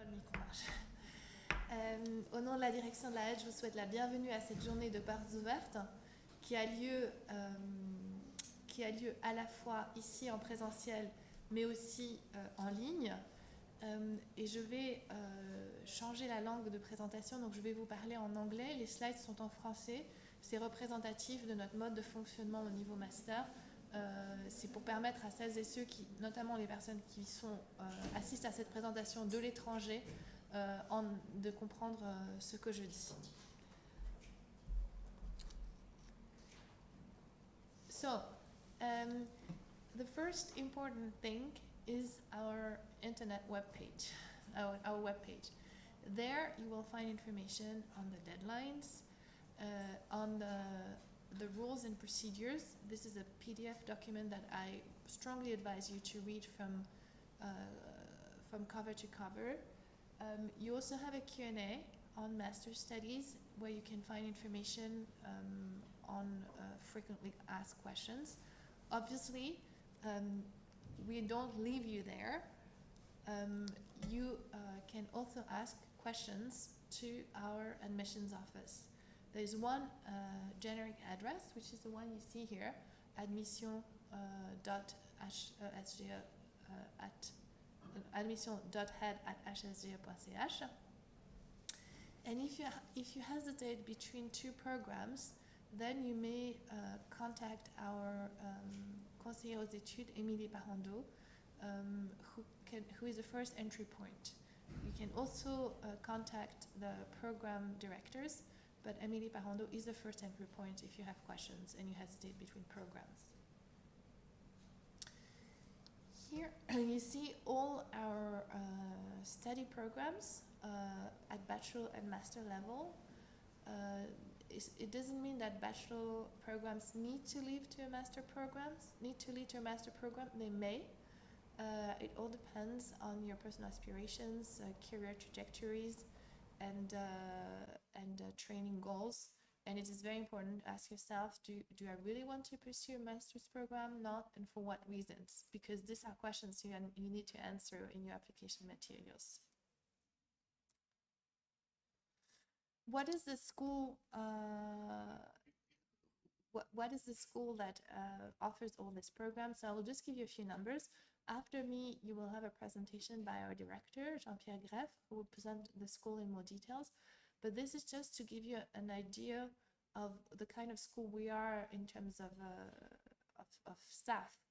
Le micro marche. Au nom de la direction de la Aide, je vous souhaite la bienvenue à cette journée de portes ouvertes qui a lieu à la fois ici en présentiel mais aussi en ligne. Et je vais changer la langue de présentation, donc je vais vous parler en anglais. Les slides sont en français. C'est représentatif de notre mode de fonctionnement au niveau master. C'est pour permettre à celles et ceux qui, notamment les personnes qui assistent à cette présentation de l'étranger, de comprendre ce que je dis. So, the first important thing is our internet webpage, our webpage. There you will find information on the deadlines, on the rules and procedures. This is a PDF document that I strongly advise you to read from cover to cover. You also have a Q&A on Master Studies where you can find information on frequently asked questions. Obviously, we don't leave you there. You can also ask questions to our admissions office. There's one generic address, which is the one you see here, admission.head@hsga.ch. And if you hesitate between two programs, then you may contact our conseiller aux études, Émilie Parando, who is the first entry point. You can also contact the program directors, but Émilie Parando is the first entry point if you have questions and you hesitate between programs. Here you see all our study programs at bachelor and master level. It doesn't mean that bachelor programs need to lead to a master program. They may. It all depends on your personal aspirations, career trajectories, and training goals. And it is very important to ask yourself, do I really want to pursue a master's program? Not, and for what reasons? Because these are questions you need to answer in your application materials. What is the school? What is the school that offers all these programs? So I will just give you a few numbers. After me, you will have a presentation by our director, Jean-Pierre Greff, who will present the school in more details. But this is just to give you an idea of the kind of school we are in terms of staff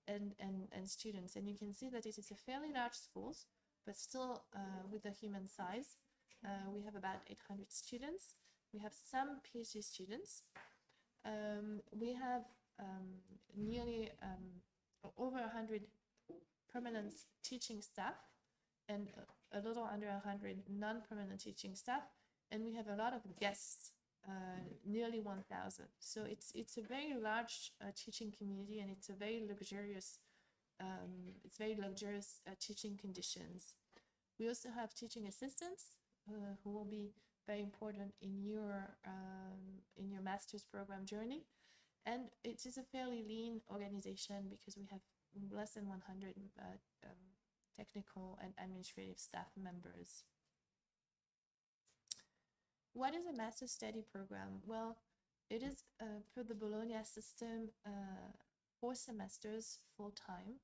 and students. And you can see that it is a fairly large school, but still with a human size. We have about 800 students. We have some PhD students. We have nearly over 100 permanent teaching staff and a little under 100 non-permanent teaching staff. And we have a lot of guests, nearly 1,000. So it's a very large teaching community, and it's a very luxurious teaching conditions. We also have teaching assistants who will be very important in your master's program journey. And it is a fairly lean organization because we have less than 100 technical and administrative staff members. What is a master's study program? Well, it is per the Bologna system 4 semesters full-time,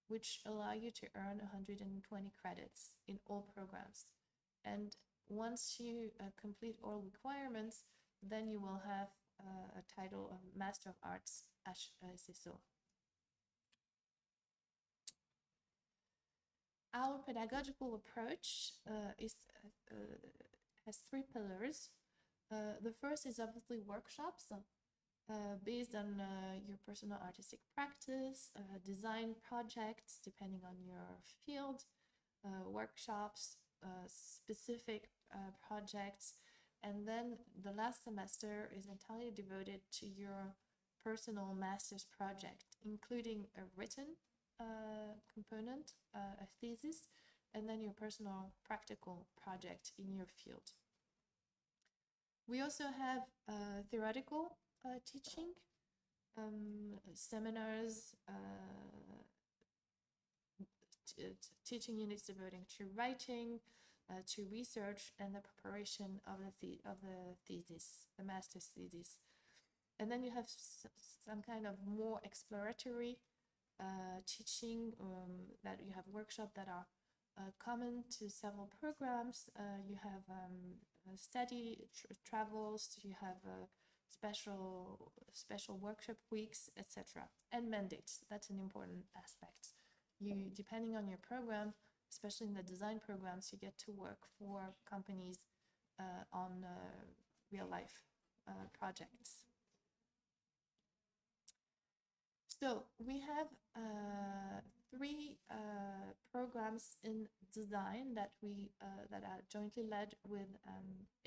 which allow you to earn 120 credits in all programs. And once you complete all requirements, then you will have a title of Master of Arts HSSO. Our pedagogical approach has 3 pillars. The first is obviously workshops based on your personal artistic practice, design projects depending on your field, workshops, specific projects, and then the last semester is entirely devoted to your personal master's project, including a written component, a thesis, and then your personal practical project in your field. We also have theoretical teaching, seminars, teaching units devoting to writing, to research and the preparation of the thesis, the master's thesis. And then you have some kind of more exploratory teaching, that you have workshops that are common to several programs. You have study travels, you have special workshop weeks, etc. And mandates, that's an important aspect. You, depending on your program, especially in the design programs, you get to work for companies on real life projects. So we have 3 programs in design that are jointly led with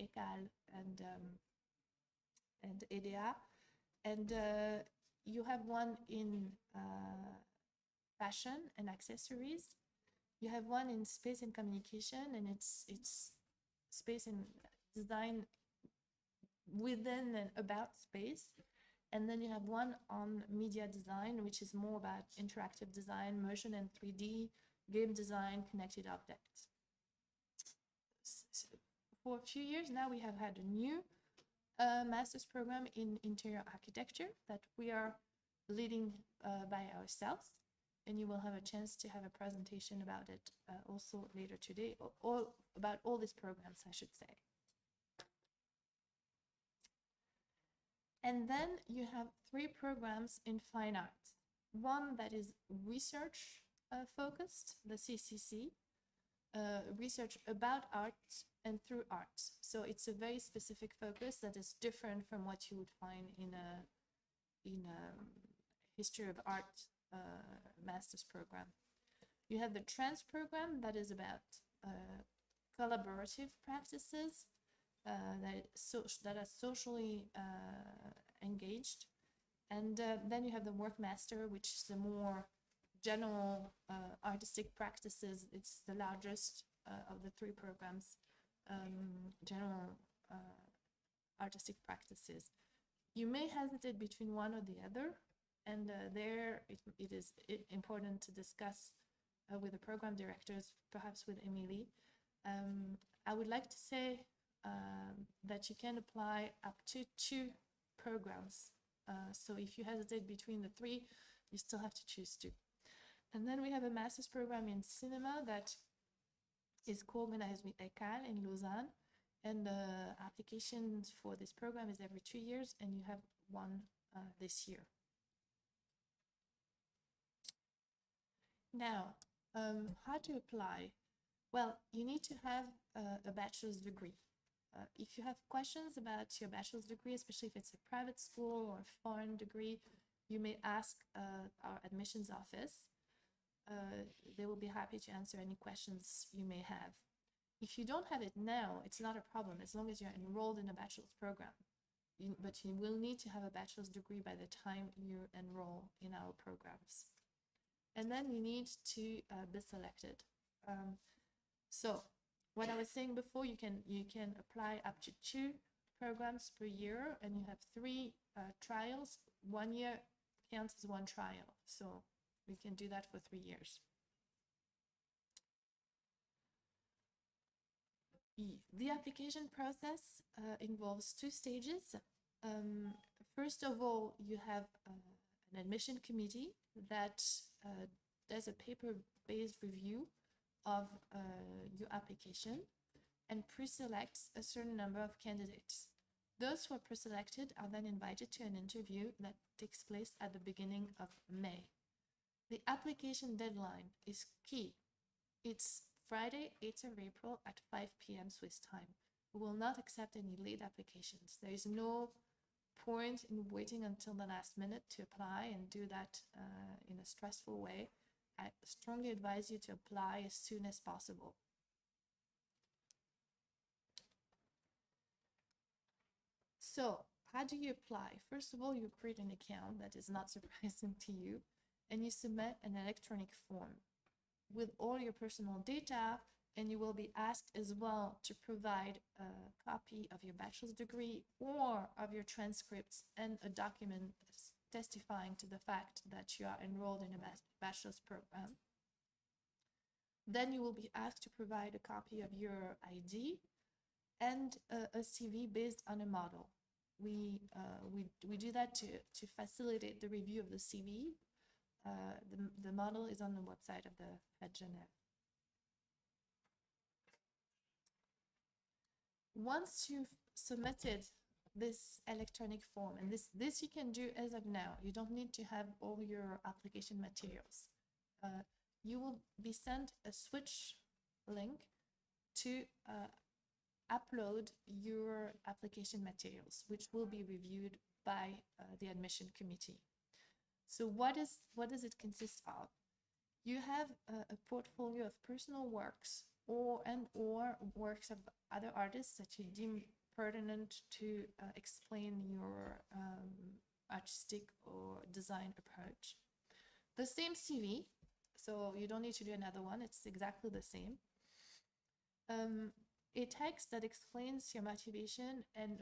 école and EDA, and you have one in fashion and accessories. You have one in space and communication, and it's space and design within and about space. And then you have one on media design, which is more about interactive design, motion and 3D, game design, connected objects. For a few years now, we have had a new master's program in interior architecture that we are leading by ourselves. And you will have a chance to have a presentation about it also later today, or about all these programs, I should say. And then you have 3 programs in fine arts. One that is research focused, the CCC, research about art and through art. So it's a very specific focus that is different from what you would find in a history of art master's program. You have the trans program that is about collaborative practices that are socially engaged. And then you have the Work.master, which is the more general artistic practices. It's the largest of the 3 programs, general artistic practices. You may hesitate between one or the other, and there it is important to discuss with the program directors, perhaps with Emily. I would like to say that you can apply up to 2 programs. So if you hesitate between the 3, you still have to choose 2. And then we have a master's program in cinema that is co-organized with école in Lausanne. And the applications for this program is every 2 years, and you have one this year. Now, how to apply? Well, you need to have a bachelor's degree. If you have questions about your bachelor's degree, especially if it's a private school or a foreign degree, you may ask our admissions office. They will be happy to answer any questions you may have. If you don't have it now, it's not a problem, as long as you're enrolled in a bachelor's program. But you will need to have a bachelor's degree by the time you enroll in our programs. And then you need to be selected. So what I was saying before, you can apply up to 2 programs per year, and you have 3 trials. 1 year counts as 1 trial, so we can do that for 3 years. The application process involves 2 stages. First of all, you have an admission committee that does a paper-based review of your application and pre-selects a certain number of candidates. Those who are pre-selected are then invited to an interview that takes place at the beginning of May. The application deadline is key. It's Friday, 8th of April at 5 p.m. Swiss time. We will not accept any late applications. There is no point in waiting until the last minute to apply and do that in a stressful way. I strongly advise you to apply as soon as possible. So, how do you apply? First of all, you create an account, that is not surprising to you, and you submit an electronic form with all your personal data, and you will be asked as well to provide a copy of your bachelor's degree or of your transcripts and a document testifying to the fact that you are enrolled in a bachelor's program. Then you will be asked to provide a copy of your ID and a CV based on a model. We do that to facilitate the review of the CV. The model is on the website of the at Genève. Once you've submitted this electronic form, and this you can do as of now, you don't need to have all your application materials. You will be sent a switch link to upload your application materials, which will be reviewed by the admission committee. So what does it consist of? You have a portfolio of personal works or works of other artists that you deem pertinent to explain your artistic or design approach. The same CV, so you don't need to do another one, it's exactly the same. A text that explains your motivation and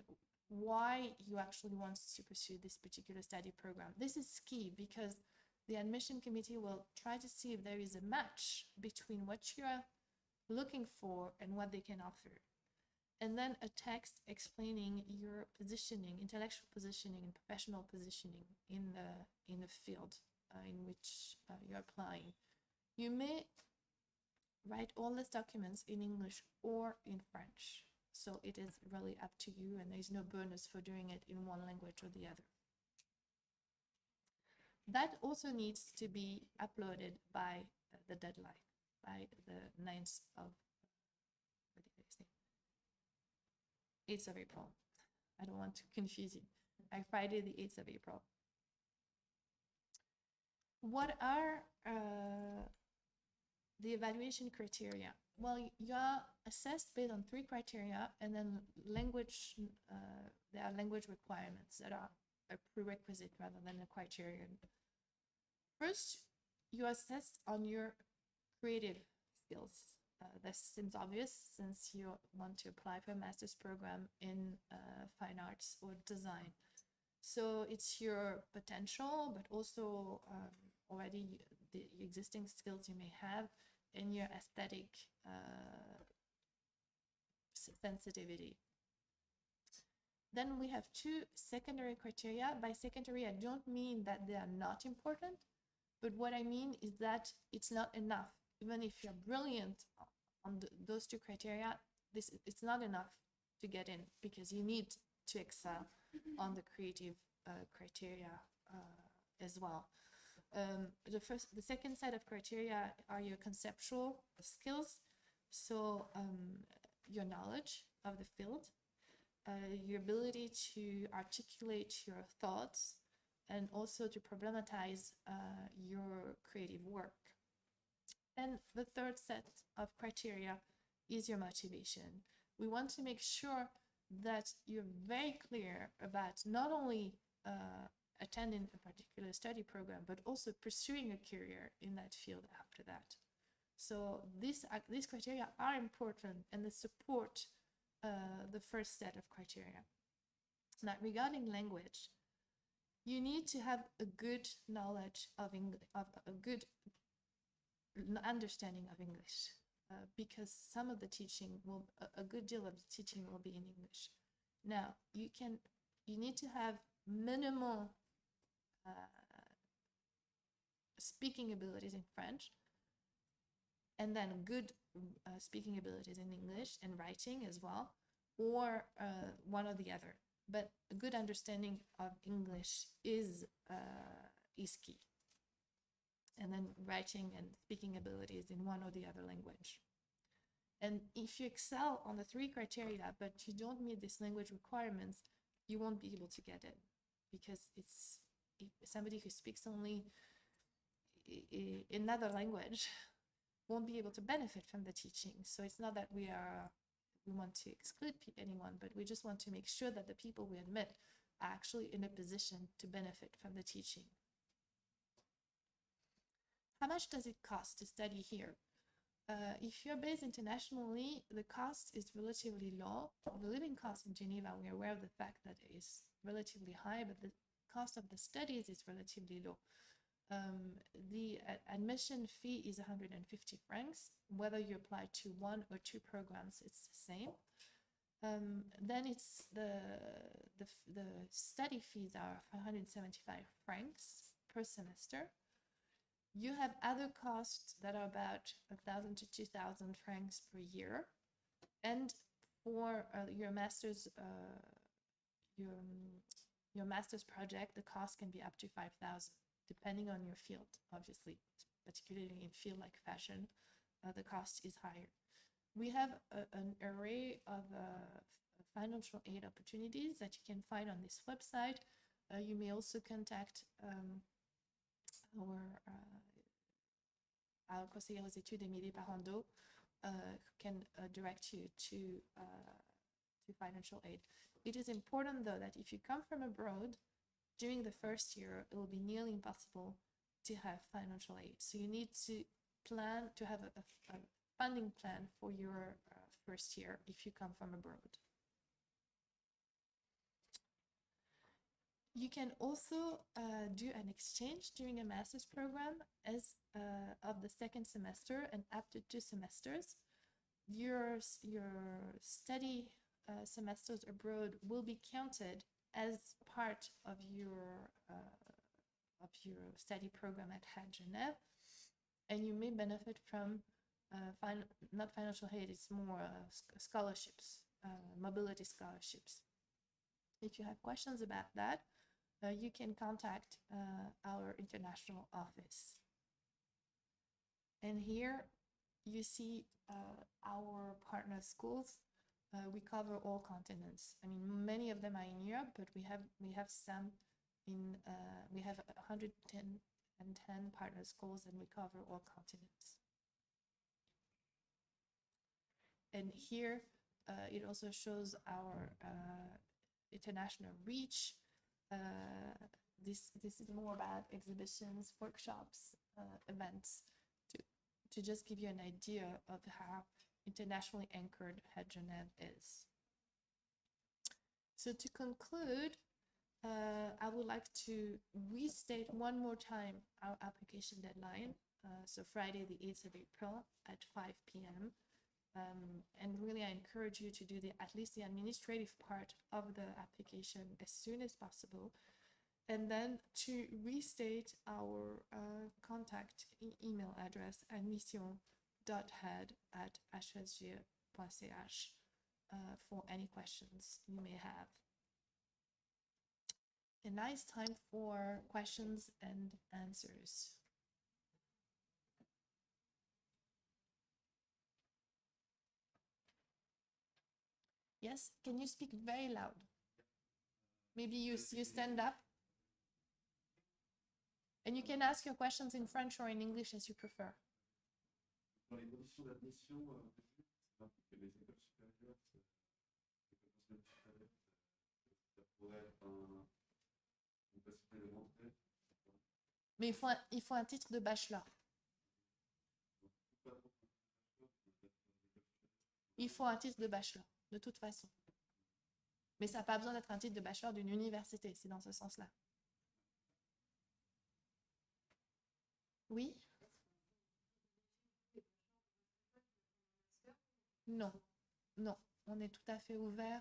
why you actually want to pursue this particular study program. This is key because the admission committee will try to see if there is a match between what you're looking for and what they can offer. And then a text explaining your positioning, intellectual positioning and professional positioning in the field in which you're applying. You may write all these documents in English or in French. So it is really up to you, and there's no bonus for doing it in one language or the other. That also needs to be uploaded by the deadline, by the 9th of, 8th of April. I don't want to confuse you. By Friday, the 8th of April. What are the evaluation criteria? Well, you're assessed based on 3 criteria, and then language, there are language requirements that are a prerequisite rather than a criterion. First, you are assessed on your creative skills. This seems obvious since you want to apply for a master's program in fine arts or design. So it's your potential, but also already the existing skills you may have and your aesthetic sensitivity. Then we have 2 secondary criteria. By secondary, I don't mean that they are not important, but what I mean is that it's not enough. Even if you're brilliant on those 2 criteria, it's not enough to get in because you need to excel on the creative criteria as well. The second set of criteria are your conceptual skills, so your knowledge of the field, your ability to articulate your thoughts, and also to problematize your creative work. And the third set of criteria is your motivation. We want to make sure that you're very clear about not only attending a particular study program, but also pursuing a career in that field after that. So these criteria are important and they support the first set of criteria. Now, regarding language, you need to have a good knowledge of English, a good understanding of English, because some of the teaching will, a good deal of the teaching will be in English. Now, you need to have minimal speaking abilities in French, and then good speaking abilities in English and writing as well, or one or the other. But a good understanding of English is key. And then writing and speaking abilities in one or the other language. And if you excel on the 3 criteria, but you don't meet these language requirements, you won't be able to get it, because it's somebody who speaks only another language won't be able to benefit from the teaching. So it's not that we want to exclude anyone, but we just want to make sure that the people we admit are actually in a position to benefit from the teaching. How much does it cost to study here? If you're based internationally, the cost is relatively low. The living cost in Geneva, we're aware of the fact that it is relatively high, but the cost of the studies is relatively low. The admission fee is 150 francs. Whether you apply to 1 or 2 programs, it's the same. Then it's the study fees are 175 francs per semester. You have other costs that are about 1,000 to 2,000 francs per year. And for your master's your master's project, the cost can be up to 5,000, depending on your field, obviously, particularly in field like fashion, the cost is higher. We have an array of financial aid opportunities that you can find on this website. You may also contact our conseiller aux études, Émilie Parando, who can direct you to financial aid. It is important, though, that if you come from abroad, during the first year, it will be nearly impossible to have financial aid. So you need to plan to have a funding plan for your first year if you come from abroad. You can also do an exchange during a master's program as of the second semester and up to 2 semesters. Your study semesters abroad will be counted as part of your study program at Genève, and you may benefit from not financial aid, it's more scholarships, mobility scholarships. If you have questions about that, you can contact our international office. And here you see our partner schools. We cover all continents. I mean, many of them are in Europe, but we have some in we have 110 partner schools, and we cover all continents. And here it also shows our international reach. This is more about exhibitions, workshops, events, to just give you an idea of how internationally anchored Genève is. So to conclude, I would like to restate one more time our application deadline. So Friday, the 8th of April at 5 p.m. And really, I encourage you to do at least the administrative part of the application as soon as possible. And then to restate our contact email address, admission.head@hsg.ch for any questions you may have. A nice time for questions and answers. Yes, can you speak very loud? Maybe you stand up. And you can ask your questions in French or in English as you prefer. Dans les conditions d'admission, les écoles supérieures, ça pourrait être une possibilité de rentrer. Mais il faut un titre de bachelor. Il faut un titre de bachelor, de toute façon. Mais ça n'a pas besoin d'être un titre de bachelor d'une université, c'est dans ce sens-là. Oui? Non, non, on est tout à fait ouvert.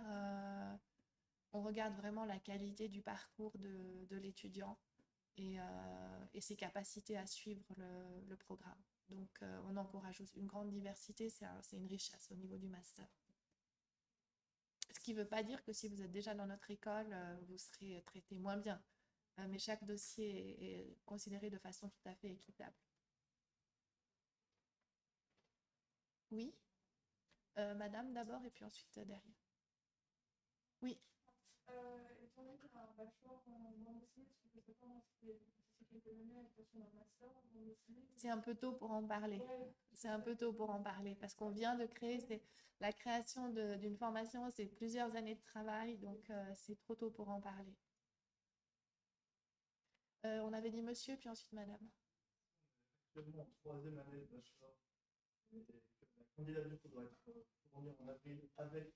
On regarde vraiment la qualité du parcours de l'étudiant et ses capacités à suivre le programme. Donc, on encourage une grande diversité, c'est une richesse au niveau du master. Ce qui ne veut pas dire que si vous êtes déjà dans notre école, vous serez traité moins bien. Mais chaque dossier est considéré de façon tout à fait équitable. Oui, madame d'abord et puis ensuite derrière. Oui. Étant donné qu'il y a un bachelor en dessinée, est-ce que je sais pas si quelques années avec un master en dessinée? C'est un peu tôt pour en parler. Ouais. C'est un peu tôt pour en parler parce qu'on vient de créer, la création d'une formation, c'est plusieurs années de travail, donc c'est trop tôt pour en parler. On avait dit monsieur, puis ensuite madame. Actuellement, en 3e année de bachelor, la candidature doit être fournie en avril avec.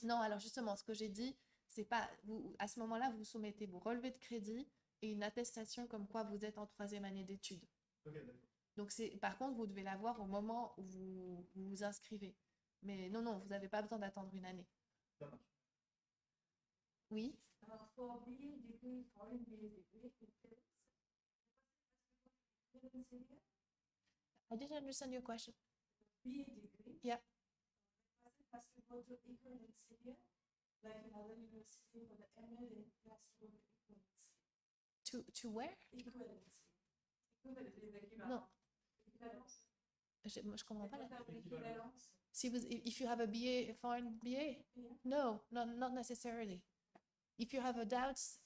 Non, alors justement, ce que j'ai dit, c'est pas à ce moment-là, vous soumettez vos relevés de crédit et une attestation comme quoi vous êtes en 3e année d'études. Ok, d'accord. Donc, par contre, vous devez l'avoir au moment où vous vous inscrivez. Mais non, vous n'avez pas besoin d'attendre une année. Ça marche. Oui? For BA degree, foreign BA degree, I didn't understand your question. BA degree. Yeah. Has to go to école in Syria, like in other university for the ML and has to go to école. To where? Equivalence. Non. Équivalence. Je comprends pas. L'équivalence. If you have a BA, a foreign BA? Yeah. No, not necessarily. If you have doubts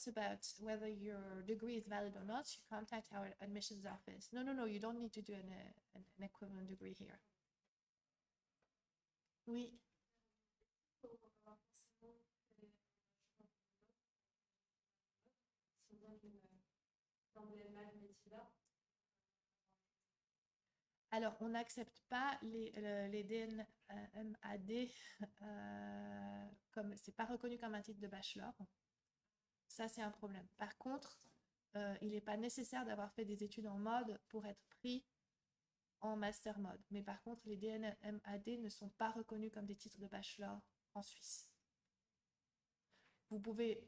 about whether your degree is valid or not, you contact our admissions office. No, you don't need to do an equivalent degree here. Oui. Alors, on n'accepte pas les DNMAD comme c'est pas reconnu comme un titre de bachelor. Ça, c'est un problème. Par contre, il n'est pas nécessaire d'avoir fait des études en mode pour être pris en master mode. Mais par contre, les DNMAD ne sont pas reconnus comme des titres de bachelor en Suisse. Vous pouvez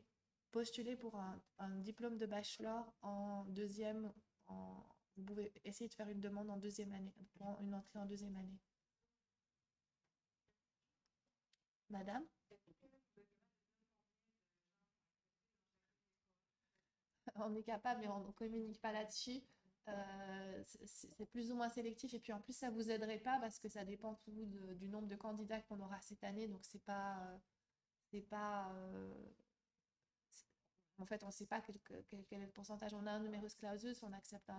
postuler pour un diplôme de bachelor en deuxième. Vous pouvez essayer de faire une demande en 2e année, pour une entrée en 2e année. Madame? On est capable, mais on ne communique pas là-dessus. C'est plus ou moins sélectif. Et puis en plus, ça ne vous aiderait pas parce que ça dépend tout du nombre de candidats qu'on aura cette année. Donc, en fait, on ne sait pas quel est le pourcentage. On a un numerus clausus, on accepte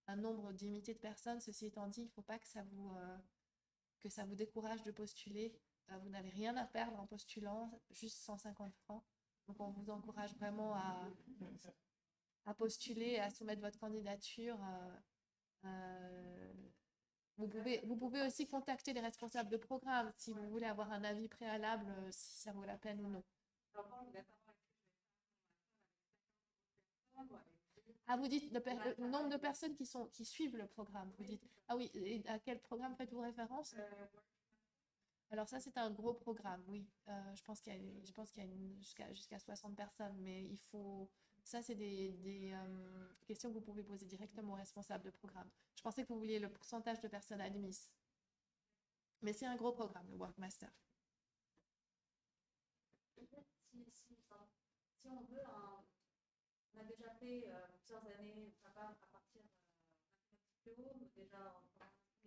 un nombre limité de personnes. Ceci étant dit, il ne faut pas que ça vous décourage de postuler. Vous n'avez rien à perdre en postulant, juste 150 francs. Donc, on vous encourage vraiment à postuler, à soumettre votre candidature. Vous pouvez aussi contacter les responsables de programme si vous voulez avoir un avis préalable, si ça vaut la peine ou non. Ah, vous dites le nombre de personnes qui suivent le programme. Vous dites, ah oui, et à quel programme faites-vous référence? Alors ça, c'est un gros programme, oui. Je pense qu'il y a jusqu'à 60 personnes, mais il faut... Ça, c'est des questions que vous pouvez poser directement aux responsables de programme. Je pensais que vous vouliez le pourcentage de personnes admises. Mais c'est un gros programme, le Work.master. Si on veut, on a déjà fait plusieurs années à partir d'un diplôme, déjà en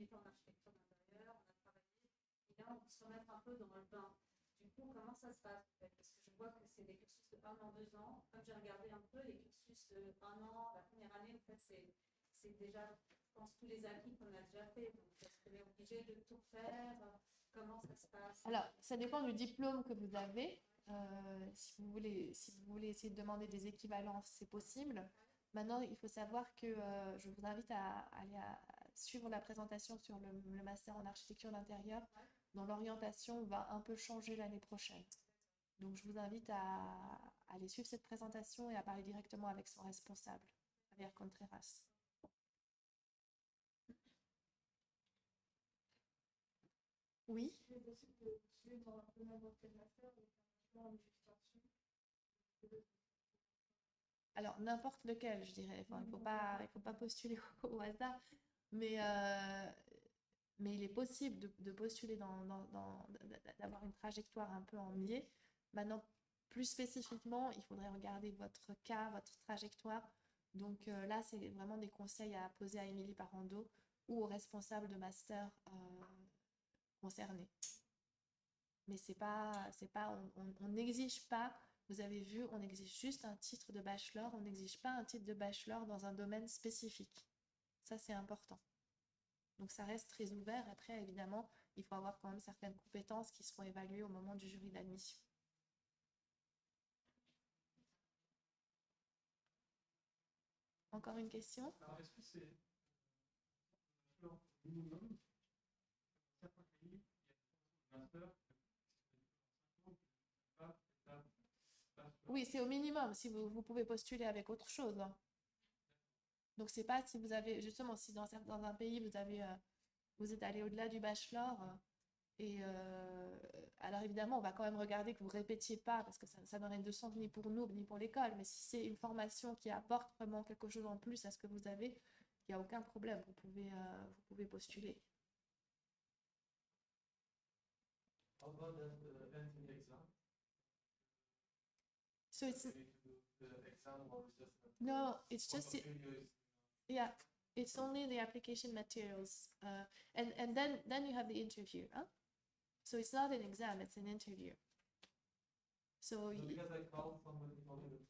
étant en architecture d'intérieur, on a travaillé, et là on se remettre un peu dans le bain. Du coup, comment ça se passe en fait? Parce que je vois que c'est des cursus de 1 an, 2 ans. Comme j'ai regardé un peu, les cursus de 1 an, la première année, en fait, c'est déjà, je pense, tous les acquis qu'on a déjà fait. Donc, est-ce qu'on est obligé de tout faire? Comment ça se passe? Alors, ça dépend du diplôme que vous avez. Si vous voulez essayer de demander des équivalences, c'est possible. Maintenant, il faut savoir que je vous invite à aller suivre la présentation sur le master en architecture d'intérieur, dont l'orientation va un peu changer l'année prochaine. Donc, je vous invite à aller suivre cette présentation et à parler directement avec son responsable, Javier Contreras. Oui. Alors, n'importe lequel, je dirais. Enfin, il faut pas postuler au hasard. Mais il est possible de postuler d'avoir une trajectoire un peu en biais. Maintenant, plus spécifiquement, il faudrait regarder votre cas, votre trajectoire. Donc là, c'est vraiment des conseils à poser à Émilie Parando ou au responsable de master concerné. Mais on n'exige pas, vous avez vu, on exige juste un titre de bachelor, on n'exige pas un titre de bachelor dans un domaine spécifique. Ça, c'est important. Donc, ça reste très ouvert. Après, évidemment, il faut avoir quand même certaines compétences qui seront évaluées au moment du jury d'admission. Encore une question? Alors, est-ce que c'est un minimum? Certains pays, il y a des master, pas Oui, c'est au minimum. Si vous pouvez postuler avec autre chose, hein. Donc, c'est pas si vous avez, justement, si dans un pays, vous êtes allé au-delà du bachelor, alors évidemment, on va quand même regarder que vous répétiez pas, parce que ça n'aurait de sens ni pour nous, ni pour l'école. Mais si c'est une formation qui apporte vraiment quelque chose en plus à ce que vous avez, il n'y a aucun problème. Vous pouvez postuler. How about that entry exam? So it's, Do you do the exam or is just no, it's just, portfolio is yeah, it's only the application materials. And then you have the interview, huh? So it's not an exam, it's an interview. So so because I called somebody told me that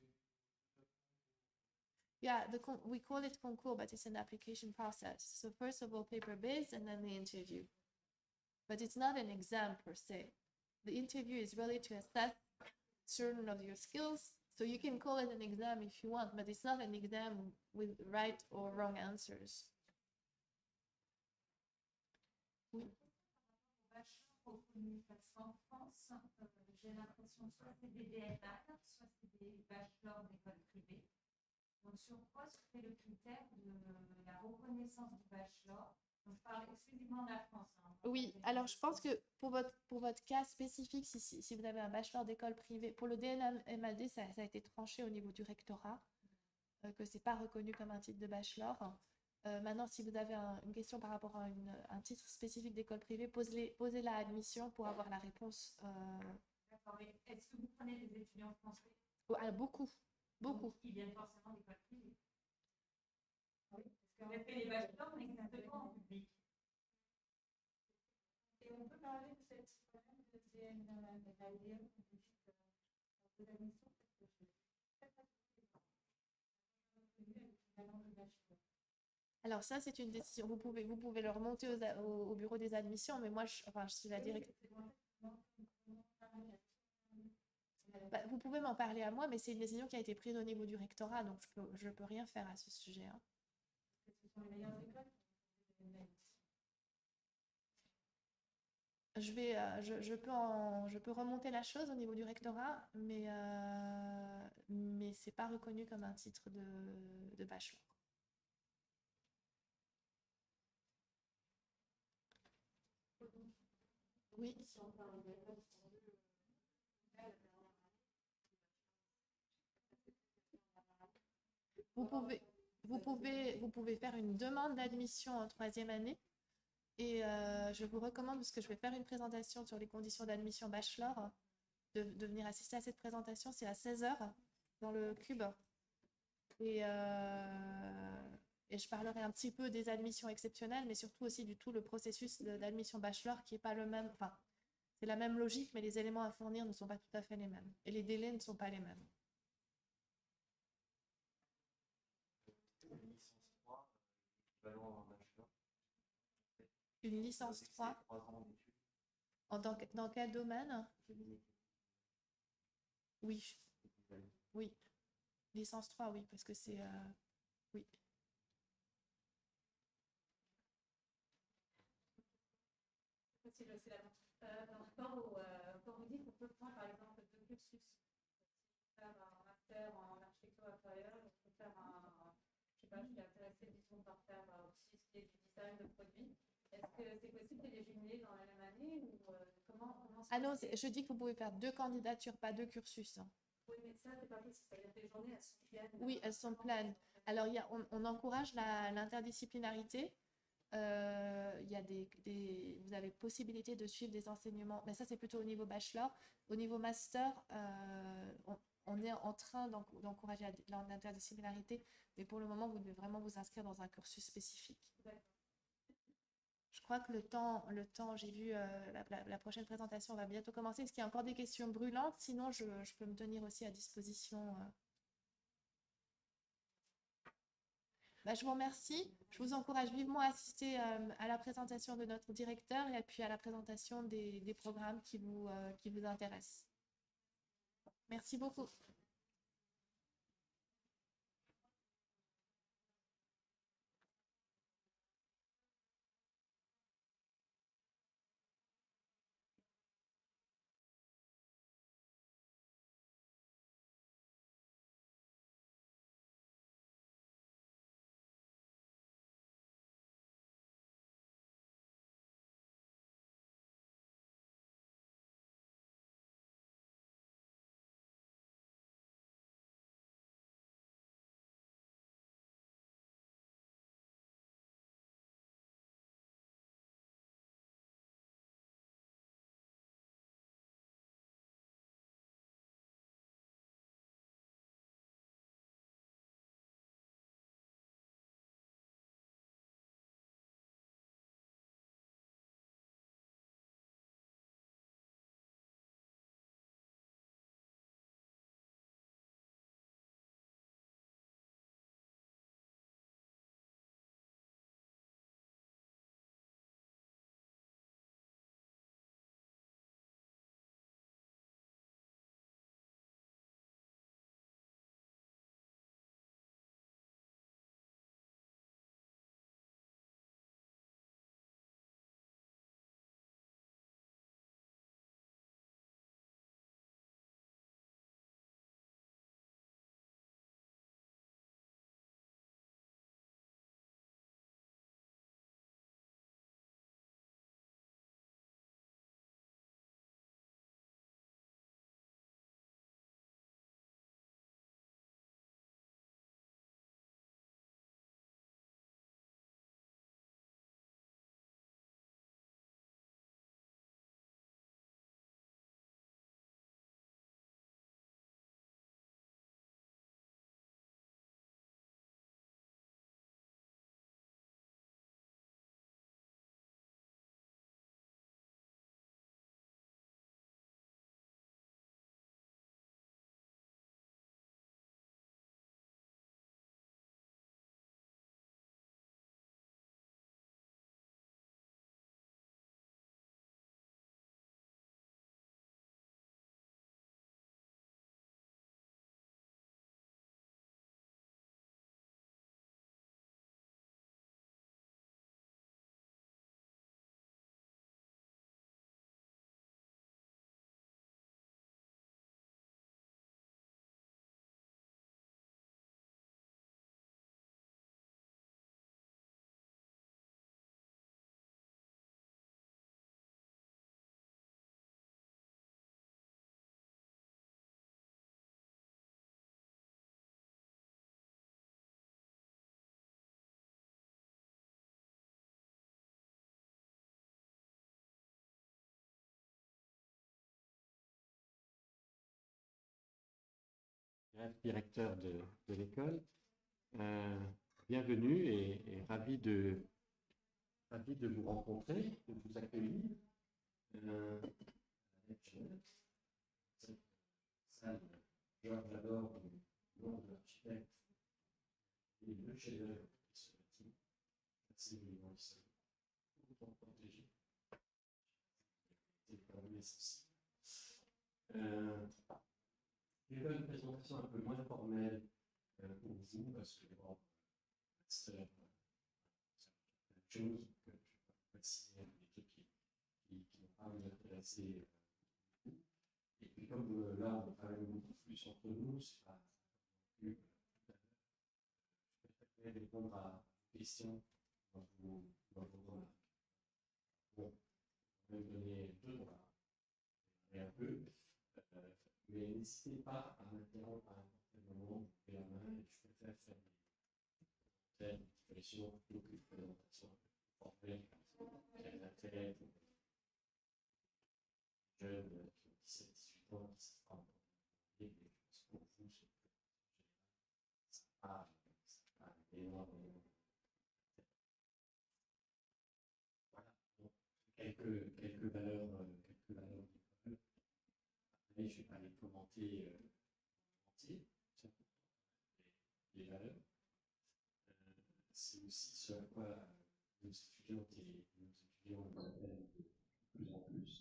yeah, we call it concours, but it's an application process. So first of all, paper-based, and then the interview. But it's not an exam per se. The interview is really to assess certain of your skills. So you can call it an exam if you want, but it's not an exam with right or wrong answers. Oui. Bachelor aux communications en France, j'ai l'impression soit c'est des DNA, soit c'est des bachelors d'école privée. Donc, sur quoi se fait le critère de la reconnaissance du bachelor? Donc, je parle exclusivement de la France. Hein. Oui, alors je pense que pour votre cas spécifique, si vous avez un bachelor d'école privée, pour le DNMAD, ça a été tranché au niveau du rectorat, que ce n'est pas reconnu comme un titre de bachelor. Maintenant, si vous avez une question par rapport à un titre spécifique d'école privée, posez-la à admission pour avoir la réponse. D'accord, mais est-ce que vous prenez des étudiants français? Beaucoup. Donc, ils viennent forcément d'école privée. Oui, parce que les bachelors n'existent pas en public. Et on peut parler de cette problème de DNMAD de l'admission. Alors ça, c'est une décision. Vous pouvez le remonter au bureau des admissions, mais moi, je suis la directrice. Vous pouvez m'en parler à moi, mais c'est une décision qui a été prise au niveau du rectorat, donc je peux rien faire à ce sujet, hein. Ce sont les meilleures écoles. Je peux remonter la chose au niveau du rectorat, mais c'est pas reconnu comme un titre de bachelor. Oui. Vous pouvez faire une demande d'admission en troisième année. Et je vous recommande, parce que je vais faire une présentation sur les conditions d'admission bachelor, de venir assister à cette présentation. C'est à 16h dans le Cube. Et je parlerai un petit peu des admissions exceptionnelles, mais surtout aussi du tout le processus d'admission bachelor qui n'est pas le même. Enfin, c'est la même logique, mais les éléments à fournir ne sont pas tout à fait les mêmes. Et les délais ne sont pas les mêmes. Une licence 3 dans quel domaine? Oui. Oui. Licence 3, oui, parce que c'est... oui. Quand vous dites qu'on peut prendre par exemple deux cursus, faire un master en architecture intérieure, on peut faire je sais pas, je suis intéressée disons par faire aussi ce qui est du design de produits. Est-ce que c'est possible de les jumeler dans la même année ou comment Ah non, je dis que vous pouvez faire 2 candidatures, pas 2 cursus. Oui, mais ça, c'est pas possible. C'est-à-dire que les journées, elles sont pleines. Oui, elles sont pleines. Alors, on encourage l'interdisciplinarité. Vous avez possibilité de suivre des enseignements, mais ça, c'est plutôt au niveau bachelor. Au niveau master, on est en train d'encourager l'interdisciplinarité, mais pour le moment, vous devez vraiment vous inscrire dans un cursus spécifique. Je crois que le temps, j'ai vu la prochaine présentation va bientôt commencer. Est-ce qu'il y a encore des questions brûlantes? Sinon, je peux me tenir aussi à disposition. Je vous remercie. Je vous encourage vivement à assister à la présentation de notre directeur et puis à la présentation des programmes qui vous intéressent. Merci beaucoup. Greff, directeur de l'école. Bienvenue et ravi de vous rencontrer, de vous accueillir. Cette salle, j'adore le nom de l'architecte et le chef-d'œuvre qui se bâtit. C'est vraiment autant protégé. C'est pas mes soucis. Je vais faire une présentation un peu moins formelle pour vous, parce que bon, c'est plein de choses que je vais passer à l'équipe qui n'ont pas vous intéresser. Et puis comme là, on travaille beaucoup plus entre nous, c'est pas plus. Je préfère répondre à vos questions dans vos remarques. Bon, je vais me donner 2 droits et un peu. Mais n'hésitez pas à m'interrompre à un moment, vous pouvez la main, et je préfère faire des expressions plutôt qu'une présentation formelle qui a un intérêt pour les jeunes qui ont 17-18 ans, qui savent pas encore parler, mais je pense pour vous, c'est pas énormément. Voilà, donc quelques valeurs d'école. Je ne vais pas les commenter entiers, c'est important. Les valeurs. C'est aussi ce à quoi nos étudiantes et nos étudiants nous appellent de plus en plus.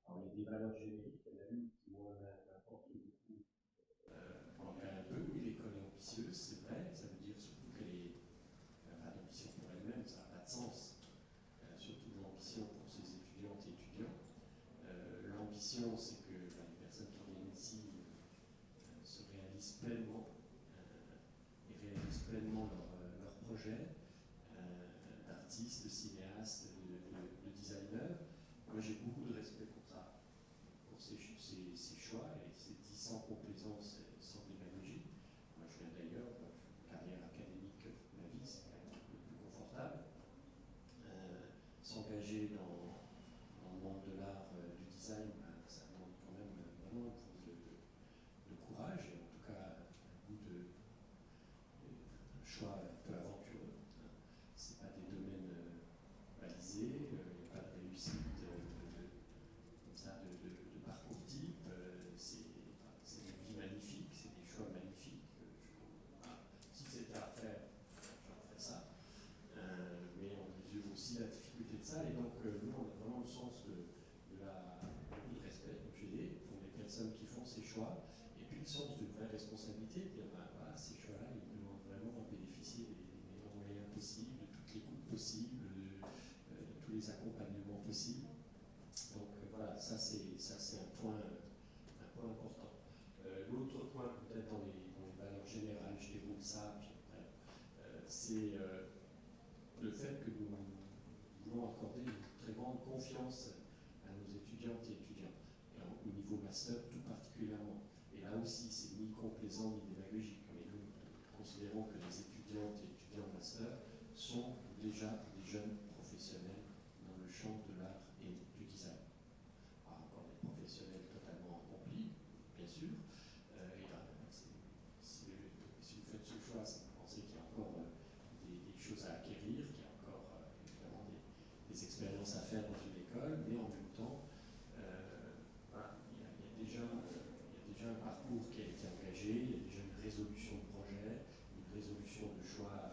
Alors, il y a des valeurs génériques, il y en a une qui m'importe beaucoup. On regarde un peu, oui, l'école est ambitieuse, c'est vrai, ça veut dire surtout qu'elle n'a pas d'ambition pour elle-même, ça n'a pas de sens. Surtout l'ambition pour ses étudiantes et étudiants. L'ambition, c'est que les personnes qui viennent ici se réalisent pleinement et réalisent pleinement leur projet d'artiste, de cinéaste, de designer. Moi, j'ai beaucoup de respect pour ça, pour ces choix, et c'est dit sans complaisance et sans démagogie. Moi, je viens d'ailleurs, une carrière académique, ma vie, c'est quand même un peu plus confortable. S'engager dans le monde de l'art, du design, ça demande quand même vraiment de courage, et en tout cas un goût de choix un peu aventureux. Ce n'est pas des domaines balisés, il n'y a pas de réussite comme ça de parcours type. C'est des vies magnifiques, c'est des choix magnifiques. Si c'était à refaire, j'en ferais ça. Mais on mesure aussi la difficulté de ça, et donc nous on a vraiment le sens de respect, comme je dis, pour les personnes qui font ces choix, et puis le sens d'une vraie responsabilité, de dire voilà, ces choix-là, ils demandent vraiment de bénéficier des meilleurs moyens possibles, de toutes les coupes possibles, de tous les accompagnements possibles. Donc voilà, ça c'est un point important. L'autre point, peut-être dans les valeurs générales, je déroule ça, puis après, c'est le fait que nous voulons accorder une très grande confiance à nos étudiantes et étudiants, et au niveau master tout particulièrement. Et là aussi, c'est ni complaisant ni démagogique, mais nous considérons que les étudiantes et étudiants master sont déjà des jeunes professionnels dans le champ de l'art et du design. Pas encore des professionnels totalement accomplis, bien sûr. Et là, si vous faites ce choix, c'est que vous pensez qu'il y a encore des choses à acquérir, qu'il y a encore évidemment des expériences à faire dans une école, mais en même temps, voilà, il y a déjà un parcours qui a été engagé, il y a déjà une résolution de projet, une résolution de choix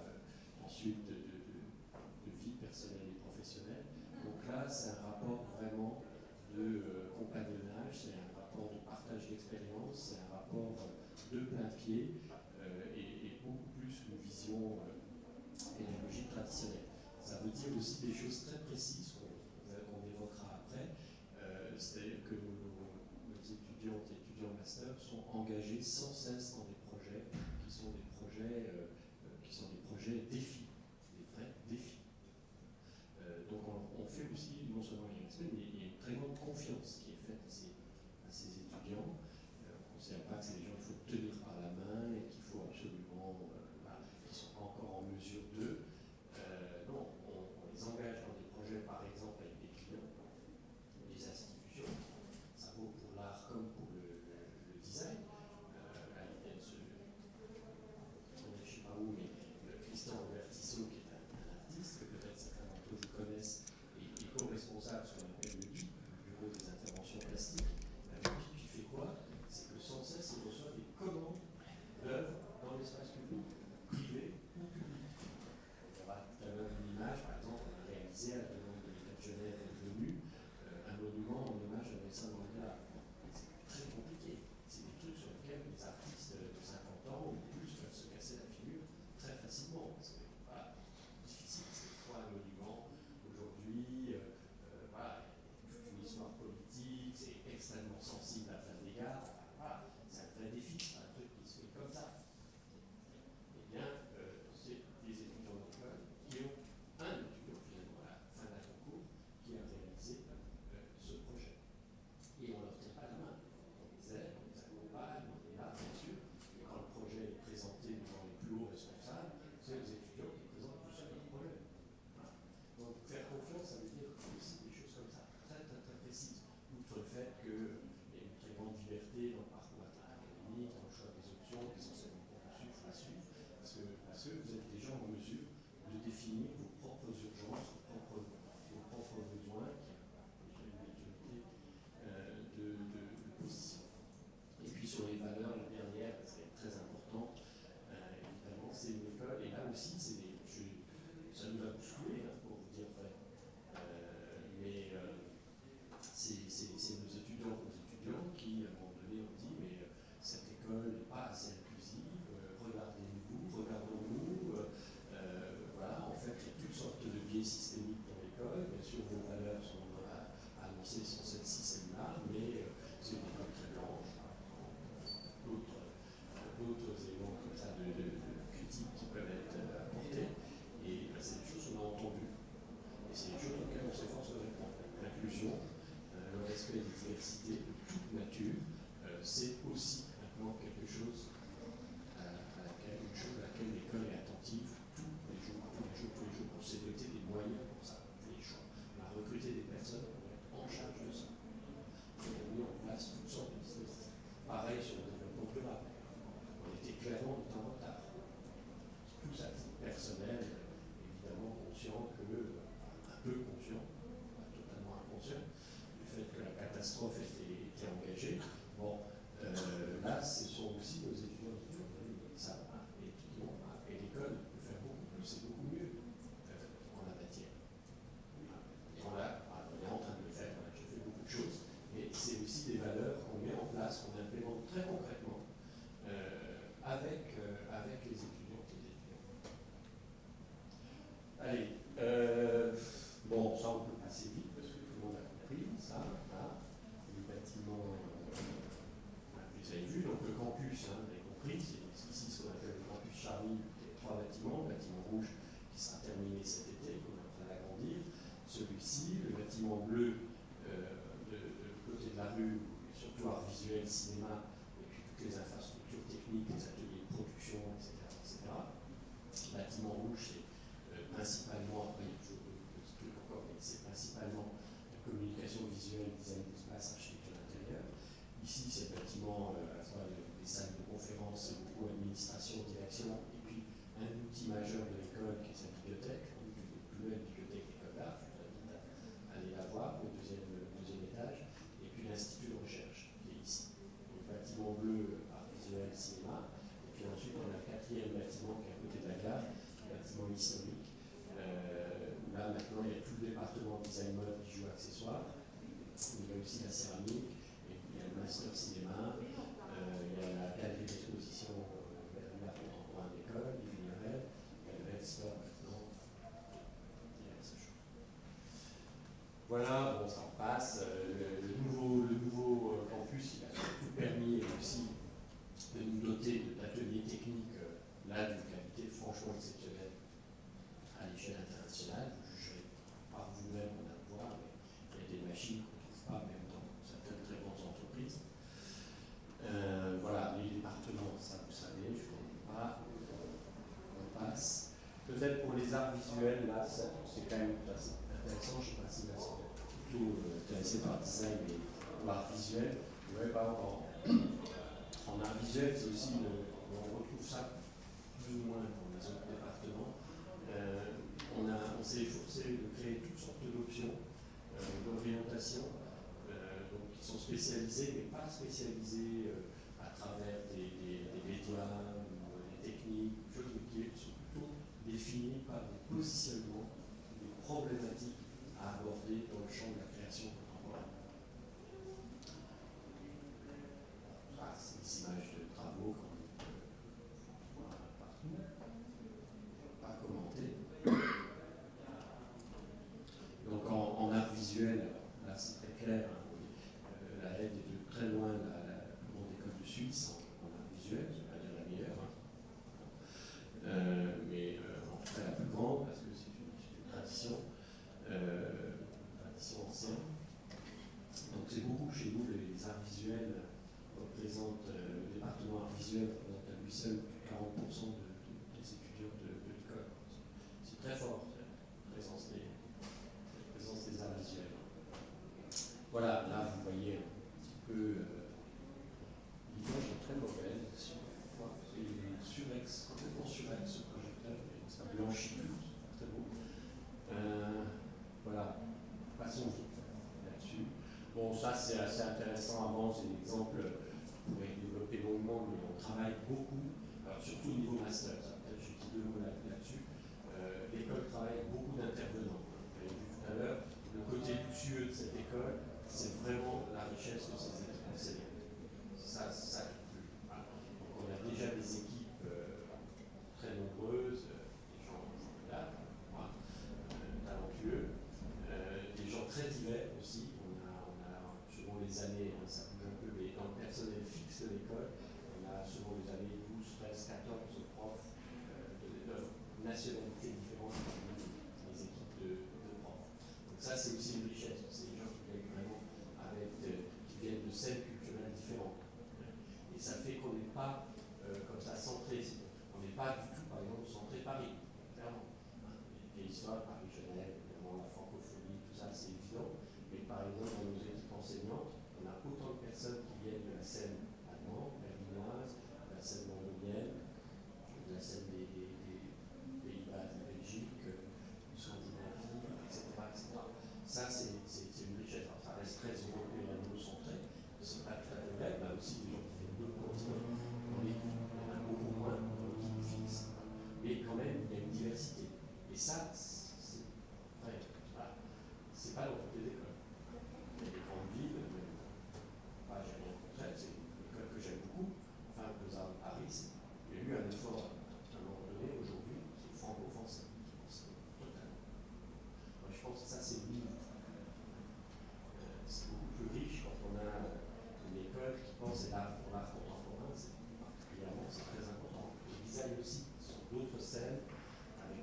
ensuite de vie personnelle et professionnelle. Donc là, c'est un rapport vraiment de compagnonnage, c'est un rapport de partage d'expérience, c'est un rapport de plein pied, et beaucoup plus qu'une vision pédagogique traditionnelle. Ça veut dire aussi des choses très précises qu'on évoquera après, c'est-à-dire que nos étudiantes et étudiants master sont engagés sans cesse dans des projets qui sont des projets défis, des vrais défis. Donc on fait aussi, non seulement il y a un respect, mais il y a une très grande confiance qui est faite à ces étudiants. On ne considère pas que c'est des gens qu'il faut tenir par la main et qu'il faut absolument, qui ne sont pas encore en mesure de. Non, on les engage dans des projets, par exemple, avec des clients, des institutions. Ça vaut pour l'art comme pour le design. Là, ils viennent d'autres éléments comme ça de critiques qui peuvent être apportés. Et c'est des choses qu'on a entendues. Et c'est des choses auxquelles on s'efforce de répondre. L'inclusion, le respect des diversités de toute nature, c'est aussi maintenant quelque chose à laquelle l'école est attentive tous les jours. On s'est doté des moyens pour ça, des choix. On a recruté des personnes pour être en charge de ça. On a mis en place toutes sortes de dispositifs. Pareil sur le développement durable. On était clairement en retard. Tout ça, c'est personnel, évidemment conscient un peu conscient, pas totalement inconscient, du fait que la catastrophe était engagée. Bon, là, ce sont aussi nos étudiants qui savent, et l'école peut faire beaucoup plus, c'est beaucoup mieux en la matière. Et on est en train de le faire, j'ai fait beaucoup de choses, mais c'est aussi des valeurs qu'on met en place, qu'on implémente très concrètement avec les étudiantes et les étudiants. Allez, bon, ça on peut passer vite parce que tout le monde a compris, ça, là, les bâtiments, vous avez vu, donc le campus, vous avez compris, c'est ici ce qu'on appelle le campus Charny, il y a 3 bâtiments, le bâtiment rouge qui sera terminé cet été, qu'on est en train d'agrandir, celui-ci, le bâtiment bleu de côté de la rue, surtout art visuel, cinéma, et puis toutes les infrastructures techniques, les ateliers de production, etc. Le bâtiment rouge, c'est principalement, après il y a toujours d'autres petits trucs encore, mais c'est principalement la communication visuelle, design d'espace, architecture intérieure. Ici, c'est le bâtiment à la fois des salles de conférence, beaucoup administration, direction, et puis un outil majeur de l'école qui est sa bibliothèque, une des plus belles bibliothèques d'école d'art, je vous invite à aller la voir, au deuxième étage, et puis l'institut de recherche qui est ici. Donc, bâtiment bleu, art visuel, cinéma, et puis ensuite on a le 4e bâtiment qui est à côté de la gare, bâtiment historique. Là maintenant il y a tout le département design mode qui joue accessoires, il y a aussi la céramique, et puis il y a le master cinéma, il y a la galerie d'exposition l'art contemporain d'école, les filières, il y a le Red Store maintenant, voilà, bon ça en passe. Le nouveau campus, il a surtout permis aussi de nous doter d'ateliers techniques là d'une qualité franchement exceptionnelle à l'échelle internationale. Vous jugerez par vous-même, on a le voir, mais il y a des machines qu'on ne trouve pas même dans certaines très grandes entreprises. Voilà, les départements, ça vous savez, je ne connais pas, on passe. Peut-être pour les arts visuels, là, c'est quand même assez intéressant, je ne sais pas si là c'est plutôt intéressé par le design et l'art visuel. Vous voyez, par exemple, en art visuel, c'est aussi, on retrouve ça plus ou moins dans les autres départements. On s'est efforcé de créer toutes sortes d'options d'orientation qui sont spécialisées, mais pas spécialisées à travers des médias ou des techniques, choses qui sont plutôt définies par des positionnements, des problématiques à aborder dans le champ de la création contemporaine. Ah, c'est des images de travaux qu'on peut voir partout, pas commenter. Donc en art visuel, là c'est très clair, hein, la aide est de très loin la plus grande école de Suisse en art visuel, je ne vais pas dire la meilleure, hein. Mais en tout cas la plus grande parce que c'est une tradition ancienne. Donc c'est beaucoup chez nous les arts visuels représentent, le département art visuel représente à lui seul plus de 40% des étudiants de l'école. C'est très fort cette présence des arts visuels. Voilà, là vous voyez un petit peu l'image est très mauvaise. Il est complètement surex ce projecteur, ça blanchit tout, c'est très beau. Voilà, passons vite là-dessus. Bon, ça c'est assez intéressant. Avant, c'est l'exemple, on pourrait développer longuement, mais on travaille beaucoup, alors surtout au niveau master, peut-être j'ai dit 2 mots là-dessus. L'école travaille beaucoup d'intervenants. Vous l'avez vu tout à l'heure, le côté luxueux de cette école, c'est vraiment la richesse de ses équipes enseignantes. C'est ça qui pue. Voilà. Donc on a déjà des équipes très nombreuses, des gens formidables, talentueux, des gens très divers aussi. On a selon les années, hein, ça bouge un peu, mais dans le personnel fixe de l'école, on a selon les années 12,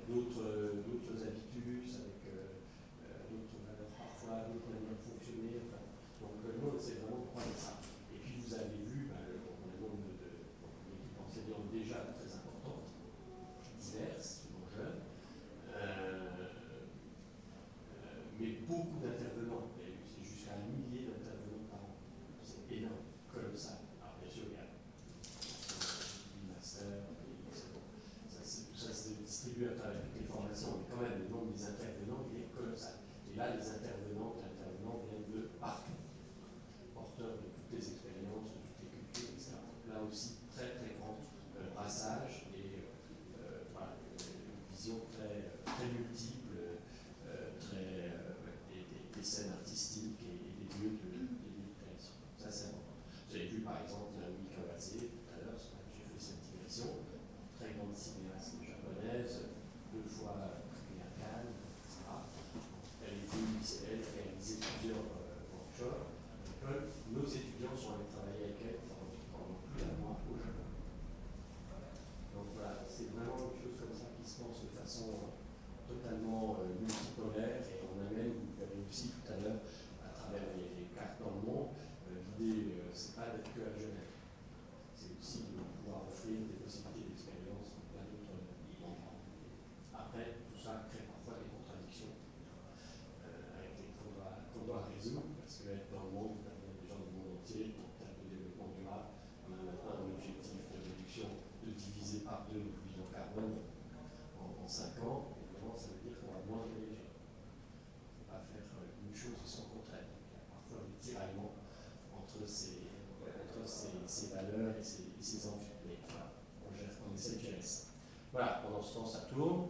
d'autres habitudes, avec d'autres valeurs parfois, d'autres manières de fonctionner. Enfin, donc nous, on essaie vraiment de croiser ça. Et puis vous avez vu, on a le nombre d'équipes enseignantes déjà très importantes, diverses, souvent jeunes, mais beaucoup d'intervenants. C'est jusqu'à 1 millier d'intervenants par an. C'est énorme, comme ça. Alors bien sûr, il y a du master, tout ça se distribue à travers toutes les formations, mais quand même, le nombre des intervenants, il est colossal. Et là, les intervenants viennent de partout, porteurs de toutes les expériences, de toutes les cultures, etc. Là aussi, très très grand brassage et voilà, une vision très, très multiple, des scènes artistiques et des lieux de création. Ça, c'est important. Vous avez vu par exemple Naomi Kawase tout à l'heure, j'ai fait cette digression, très grande cinéaste japonaise, 2 fois primée à Cannes, etc. Elle réalisait plusieurs workshops à l'école. Nos étudiants sont allés travailler avec elle pendant plus d'un mois au Japon. Donc voilà, c'est vraiment une chose comme ça qui se pense de façon totalement multipolaire, et on amène, vous l'avez aussi tout à l'heure, à travers les cartes dans le monde, l'idée, c'est pas d'être que à Genève, c'est aussi de pouvoir offrir des possibilités d'expérience dans plein d'autres endroits. Après, tout ça crée parfois des contradictions qu'on doit résoudre, parce que être dans le monde, il y a des gens du monde entier, en termes de développement durable, on a maintenant un objectif de réduction, de diviser par 2 notre bilan carbone en 5 ans. Ça veut dire qu'on va moins voyager. Il ne faut pas faire une chose et son contraire. Il y a parfois des tiraillements entre ces valeurs et ces envies. Mais voilà, on essaie de gérer ça. Voilà, pendant ce temps, ça tourne.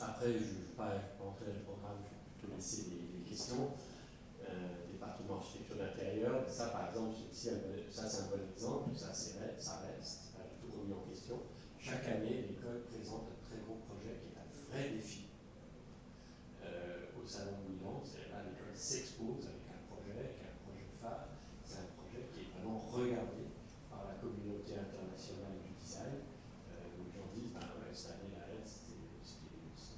Après, je ne vais pas rentrer dans le programme, je vais plutôt laisser les questions. Département architecture d'intérieur, ça par exemple, ça c'est un bon exemple, ça reste, pas du tout remis en question. Chaque année, l'école présente un très gros projet qui est un vrai défi au salon de Milan. Là, l'école s'expose avec un projet phare. C'est un projet qui est vraiment regardé par la communauté internationale du design. Où les gens disent, ouais, cette année, la aide, c'était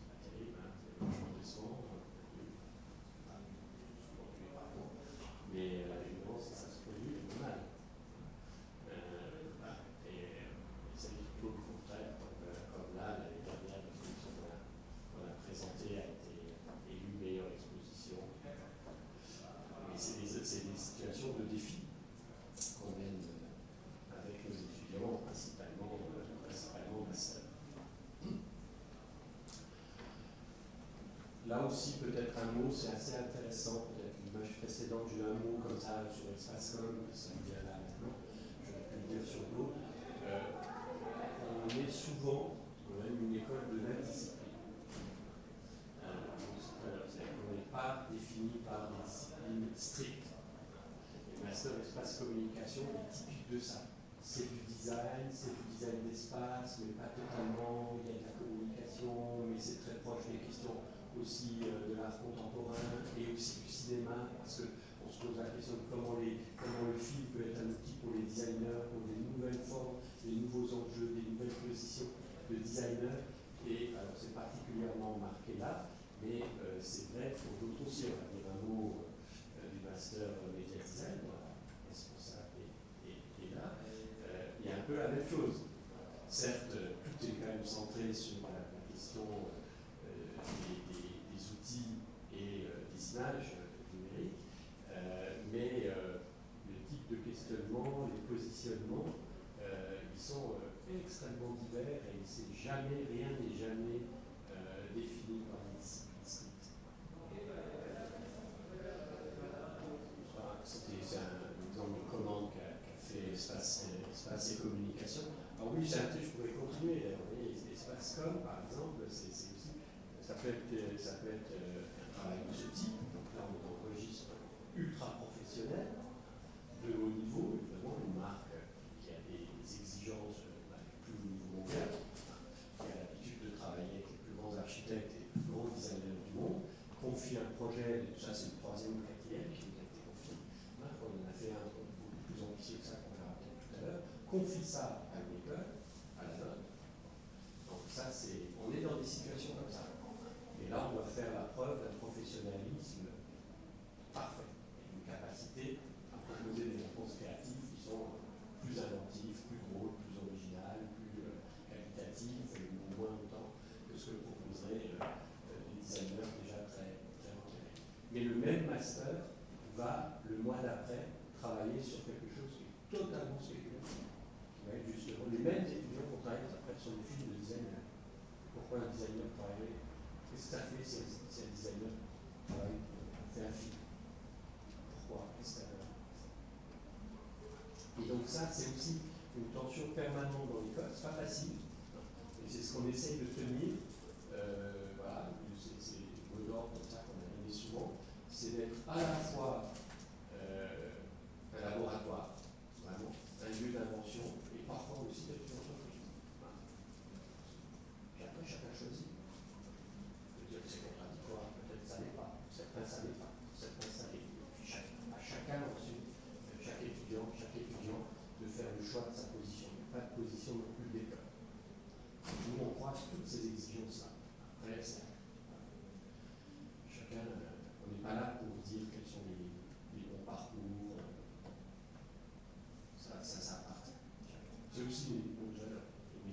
pas terrible, c'est vachement décevant. Mais évidemment, si ça se produit, c'est normal. Et c'est plutôt le contraire, comme là, l'année dernière, l'exposition qu'on a présentée a été élue meilleure exposition. Mais c'est des situations de défi qu'on mène avec nos étudiants, principalement master. Là aussi, peut-être un mot, c'est assez intéressant, peut-être l'image précédente, j'ai eu un mot comme ça sur Espace Communication, ça me vient là maintenant, j'aurais pu le dire sur d'autres. On est souvent, même une école de l'indiscipline. On n'est pas défini par des disciplines strictes. Et Master Espace Communication est typique de ça. C'est du design d'espace, mais pas totalement, il y a de la communication, mais c'est très proche des questions aussi de l'art contemporain et aussi du cinéma, parce qu'on se pose la question de comment le film peut être un outil pour les designers, pour des nouvelles formes, des nouveaux enjeux, des nouvelles positions de designers. Et alors c'est particulièrement marqué là, mais c'est vrai pour d'autres aussi. On va dire un mot du master média design, responsable et là, il y a un peu la même chose. Certes, tout est quand même centré sur la question des outils et des images numériques, mais le type de questionnement, les positionnements, ils sont extrêmement divers et rien n'est jamais défini par une discipline stricte. C'est un exemple de commande qu'a fait Espace et Communication. Alors oui, je pourrais continuer. Espace Com, par exemple, c'est aussi, ça peut être un travail de ce type. Donc là, on est dans un registre ultra professionnel, de haut niveau, évidemment, une marque qui a des exigences du plus haut niveau mondial, qui a l'habitude de travailler avec les plus grands architectes et les plus grands designers du monde, confie un projet, et tout ça c'est le 3e ou 4e qui nous a été confié. On en a fait un beaucoup plus ambitieux que ça qu'on verra peut-être tout à l'heure, confie ça à une école, à la note, dans Ça, on est dans des situations comme ça. Et là, on doit faire la preuve d'un professionnalisme parfait, et une capacité à proposer des réponses créatives qui sont plus inventives, plus drôles, plus originales, plus qualitatives, au moins autant que ce que proposeraient des designers déjà très, très entraînés. Mais le même master va, le mois d'après, travailler sur quelque chose qui est totalement spéculatif, qui va être justement les mêmes étudiants qui travaillent après sur des films de designer. Pourquoi un designer travaillerait? Qu'est-ce que ça fait si un designer travaille, fait un film? Pourquoi? Et donc ça, c'est aussi une tension permanente dans l'école, c'est pas facile. Et c'est ce qu'on essaye de tenir, voilà, c'est le mot d'ordre comme ça qu'on a donné souvent, c'est d'être à la fois un laboratoire, vraiment, un lieu d'invention, et parfois aussi d'être une entreprise. Voilà. Puis après, chacun choisit. Je veux dire que c'est contradictoire, peut-être ça n'est pas, certains ça n'est pas, certains ça l'est. Puis à chacun ensuite, chaque étudiant, de faire le choix de sa position. Il n'y a pas de position non plus d'école. Nous, on croise toutes ces exigences-là. Après, chacun, on n'est pas là pour dire quels sont les bons parcours. Ça appartient. C'est aussi une école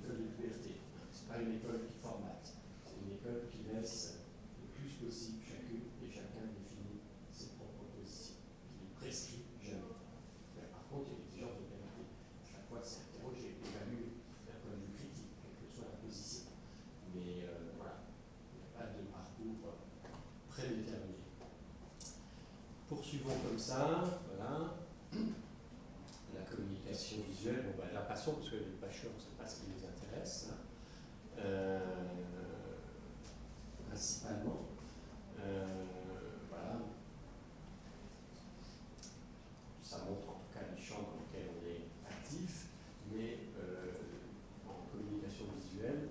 de liberté. Ce n'est pas une école qui formate. C'est une école qui laisse le plus possible chacune et chacun définir ses propres positions. Qui ne prescrit jamais. Mais par contre, il y a l'exigence de qualité. Chaque fois, c'est interrogé, évalué d'un point de vue critique, quelle que soit la position. Mais voilà, il n'y a pas de parcours prédéterminé. Poursuivons comme ça, voilà. La communication visuelle, bon, bah, la passons, parce que les bachelors, on ne sait pas ce qui les intéresse. Principalement. Voilà. Ça montre en tout cas les champs dans lesquels on est actif, mais en communication visuelle,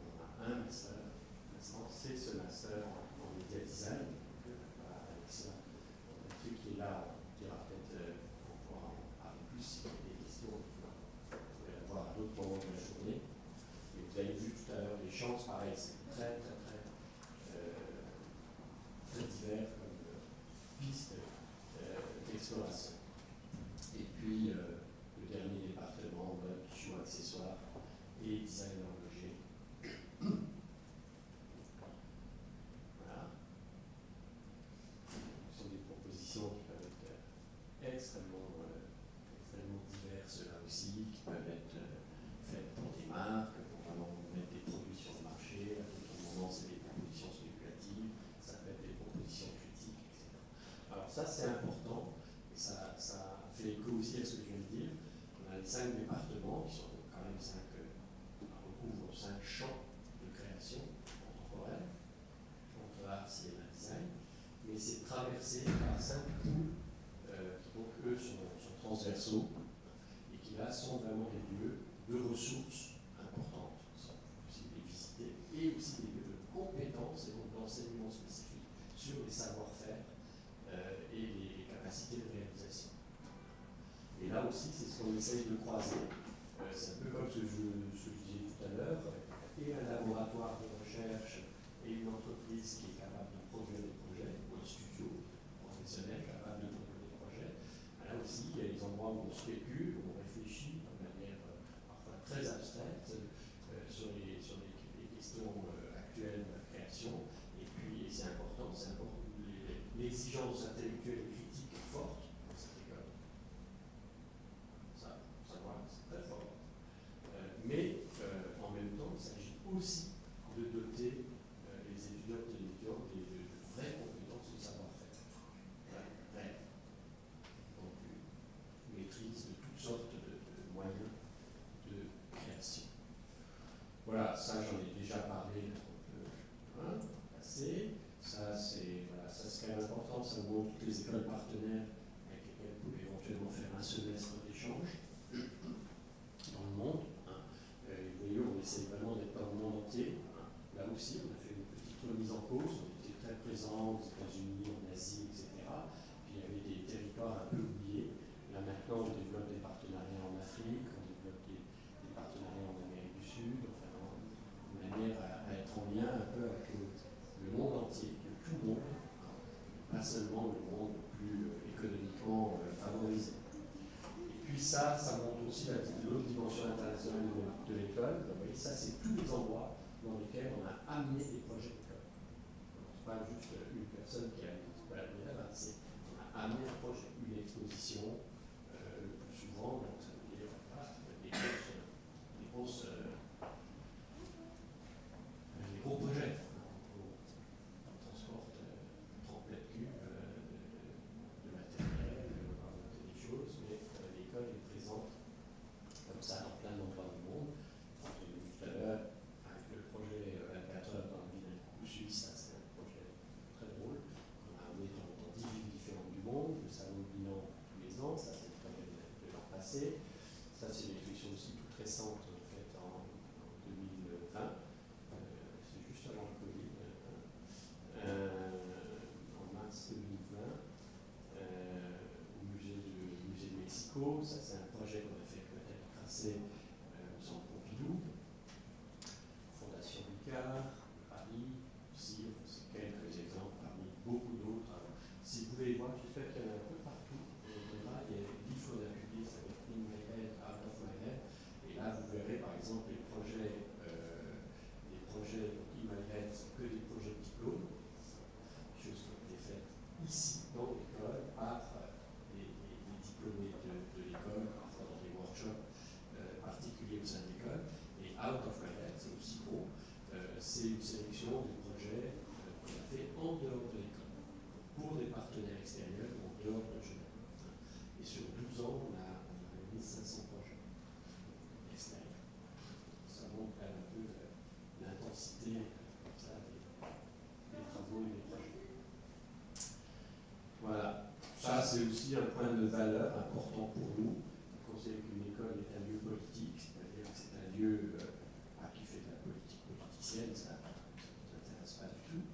on a un master. L'instant, c'est ce master en media design. Voilà, avec ça, un truc qui est là, on dira peut-être, on pourra en parler plus si vous avez des questions, vous pouvez l'avoir à d'autres moments de la journée. Et vous avez vu tout à l'heure les champs, pareil, c'est très divers comme piste d'exploration. Et puis, le dernier département, web, accessoires et design engagé. Voilà. Ce sont des propositions qui peuvent être extrêmement diverses là aussi, qui peuvent être faites pour des marques, pour vraiment mettre des produits sur le marché. À d'autres moments, c'est des propositions spéculatives, ça peut être des propositions critiques, etc. Alors ça, c'est important, et ça fait écho aussi à ce que je viens de dire. On a les 5 départements qui sont quand même recouvrent 5 champs de création contemporaine, entre art, cinéma, design, mais c'est traversé par 5 pôles qui donc eux sont transversaux et qui là sont vraiment des lieux de ressources importantes, qui sont possibles de visiter, et aussi des lieux de compétences et donc d'enseignement spécifique sur les savoir-faire et les capacités de réalisation. Et là aussi, c'est ce qu'on essaye de croiser. C'est un peu comme ce que je disais tout à l'heure, et un laboratoire de recherche et une entreprise qui est capable de produire des projets, ou un studio professionnel capable de produire des projets. Là aussi, il y a des endroits où on spécule, où on réfléchit de manière parfois très abstraite sur les questions actuelles de la création. Et puis, c'est important, l'exigence intellectuelle et critique est forte dans cette école. Ça voilà, c'est très fort. Mais en même temps, il s'agit aussi de doter les étudiantes et les étudiants de vraies compétences de savoir-faire. Donc, une maîtrise de toutes sortes de moyens de création. Voilà, ça j'en ai déjà parlé un peu passé. Ça c'est quand même important, ça vous montre toutes les écoles partenaires avec lesquelles vous pouvez éventuellement faire un semestre d'échange dans le monde. Vous voyez, on essaie vraiment d'être dans le monde entier. Là aussi, on a fait une petite remise en cause, on était très présents aux États-Unis, en Asie, etc. Puis il y avait des territoires un peu oubliés. Là maintenant, on développe des partenariats en Afrique, on développe des partenariats en Amérique du Sud, enfin en la zone de l'école. Vous voyez, ça, c'est tous les endroits dans lesquels on a amené des projets d'école. C'est pas juste une personne qui a on a amené un projet, une exposition, le plus souvent, donc ça veut dire voilà, des gros projets. On transporte 30 mètres cubes de matériel, on va monter des choses, mais l'école est présente comme ça dans plein d'endroits du monde. J'ai vu tout à l'heure avec le projet 24 heures dans la ville de Suisse, ça c'est un projet très drôle. On a amené dans 10 villes différentes du monde, le salon de bilan tous les ans, ça c'est le projet de l'an passé. Ça c'est une exposition aussi toute récente faite en 2020, c'est juste avant le Covid, en mars 2020, au musée de Mexico. Ça c'est un projet qu'on a fait avec Nathalie Grasset au centre Pompidou, Fondation Ricard, Paris aussi, c'est quelques exemples parmi beaucoup d'autres. Alors, si vous voulez voir, j'espère qu'il y en a un peu partout. Là, il y a des livres qu'on a publiés, ça va être In My Head, Out of My Head. Et là, vous verrez par exemple les projets In My Head, c'est que des projets de diplôme, choses qui ont été faites ici, dans l'école, par les diplômés de l'école, parfois dans des workshops particuliers au sein de l'école. Et Out of My Head, c'est aussi gros, c'est une sélection de projets qu'on a fait en dehors de l'école, pour des partenaires extérieurs en dehors de Genève. Et sur 12 ans, on a 1500 projets extérieurs. Ça montre quand même un peu l'intensité des travaux et des projets. Voilà. Ça, c'est aussi un point de valeur important pour nous. On considère qu'une école est un lieu politique, c'est-à-dire que c'est un lieu qui fait de la politique politicienne, ça ne nous intéresse pas du tout.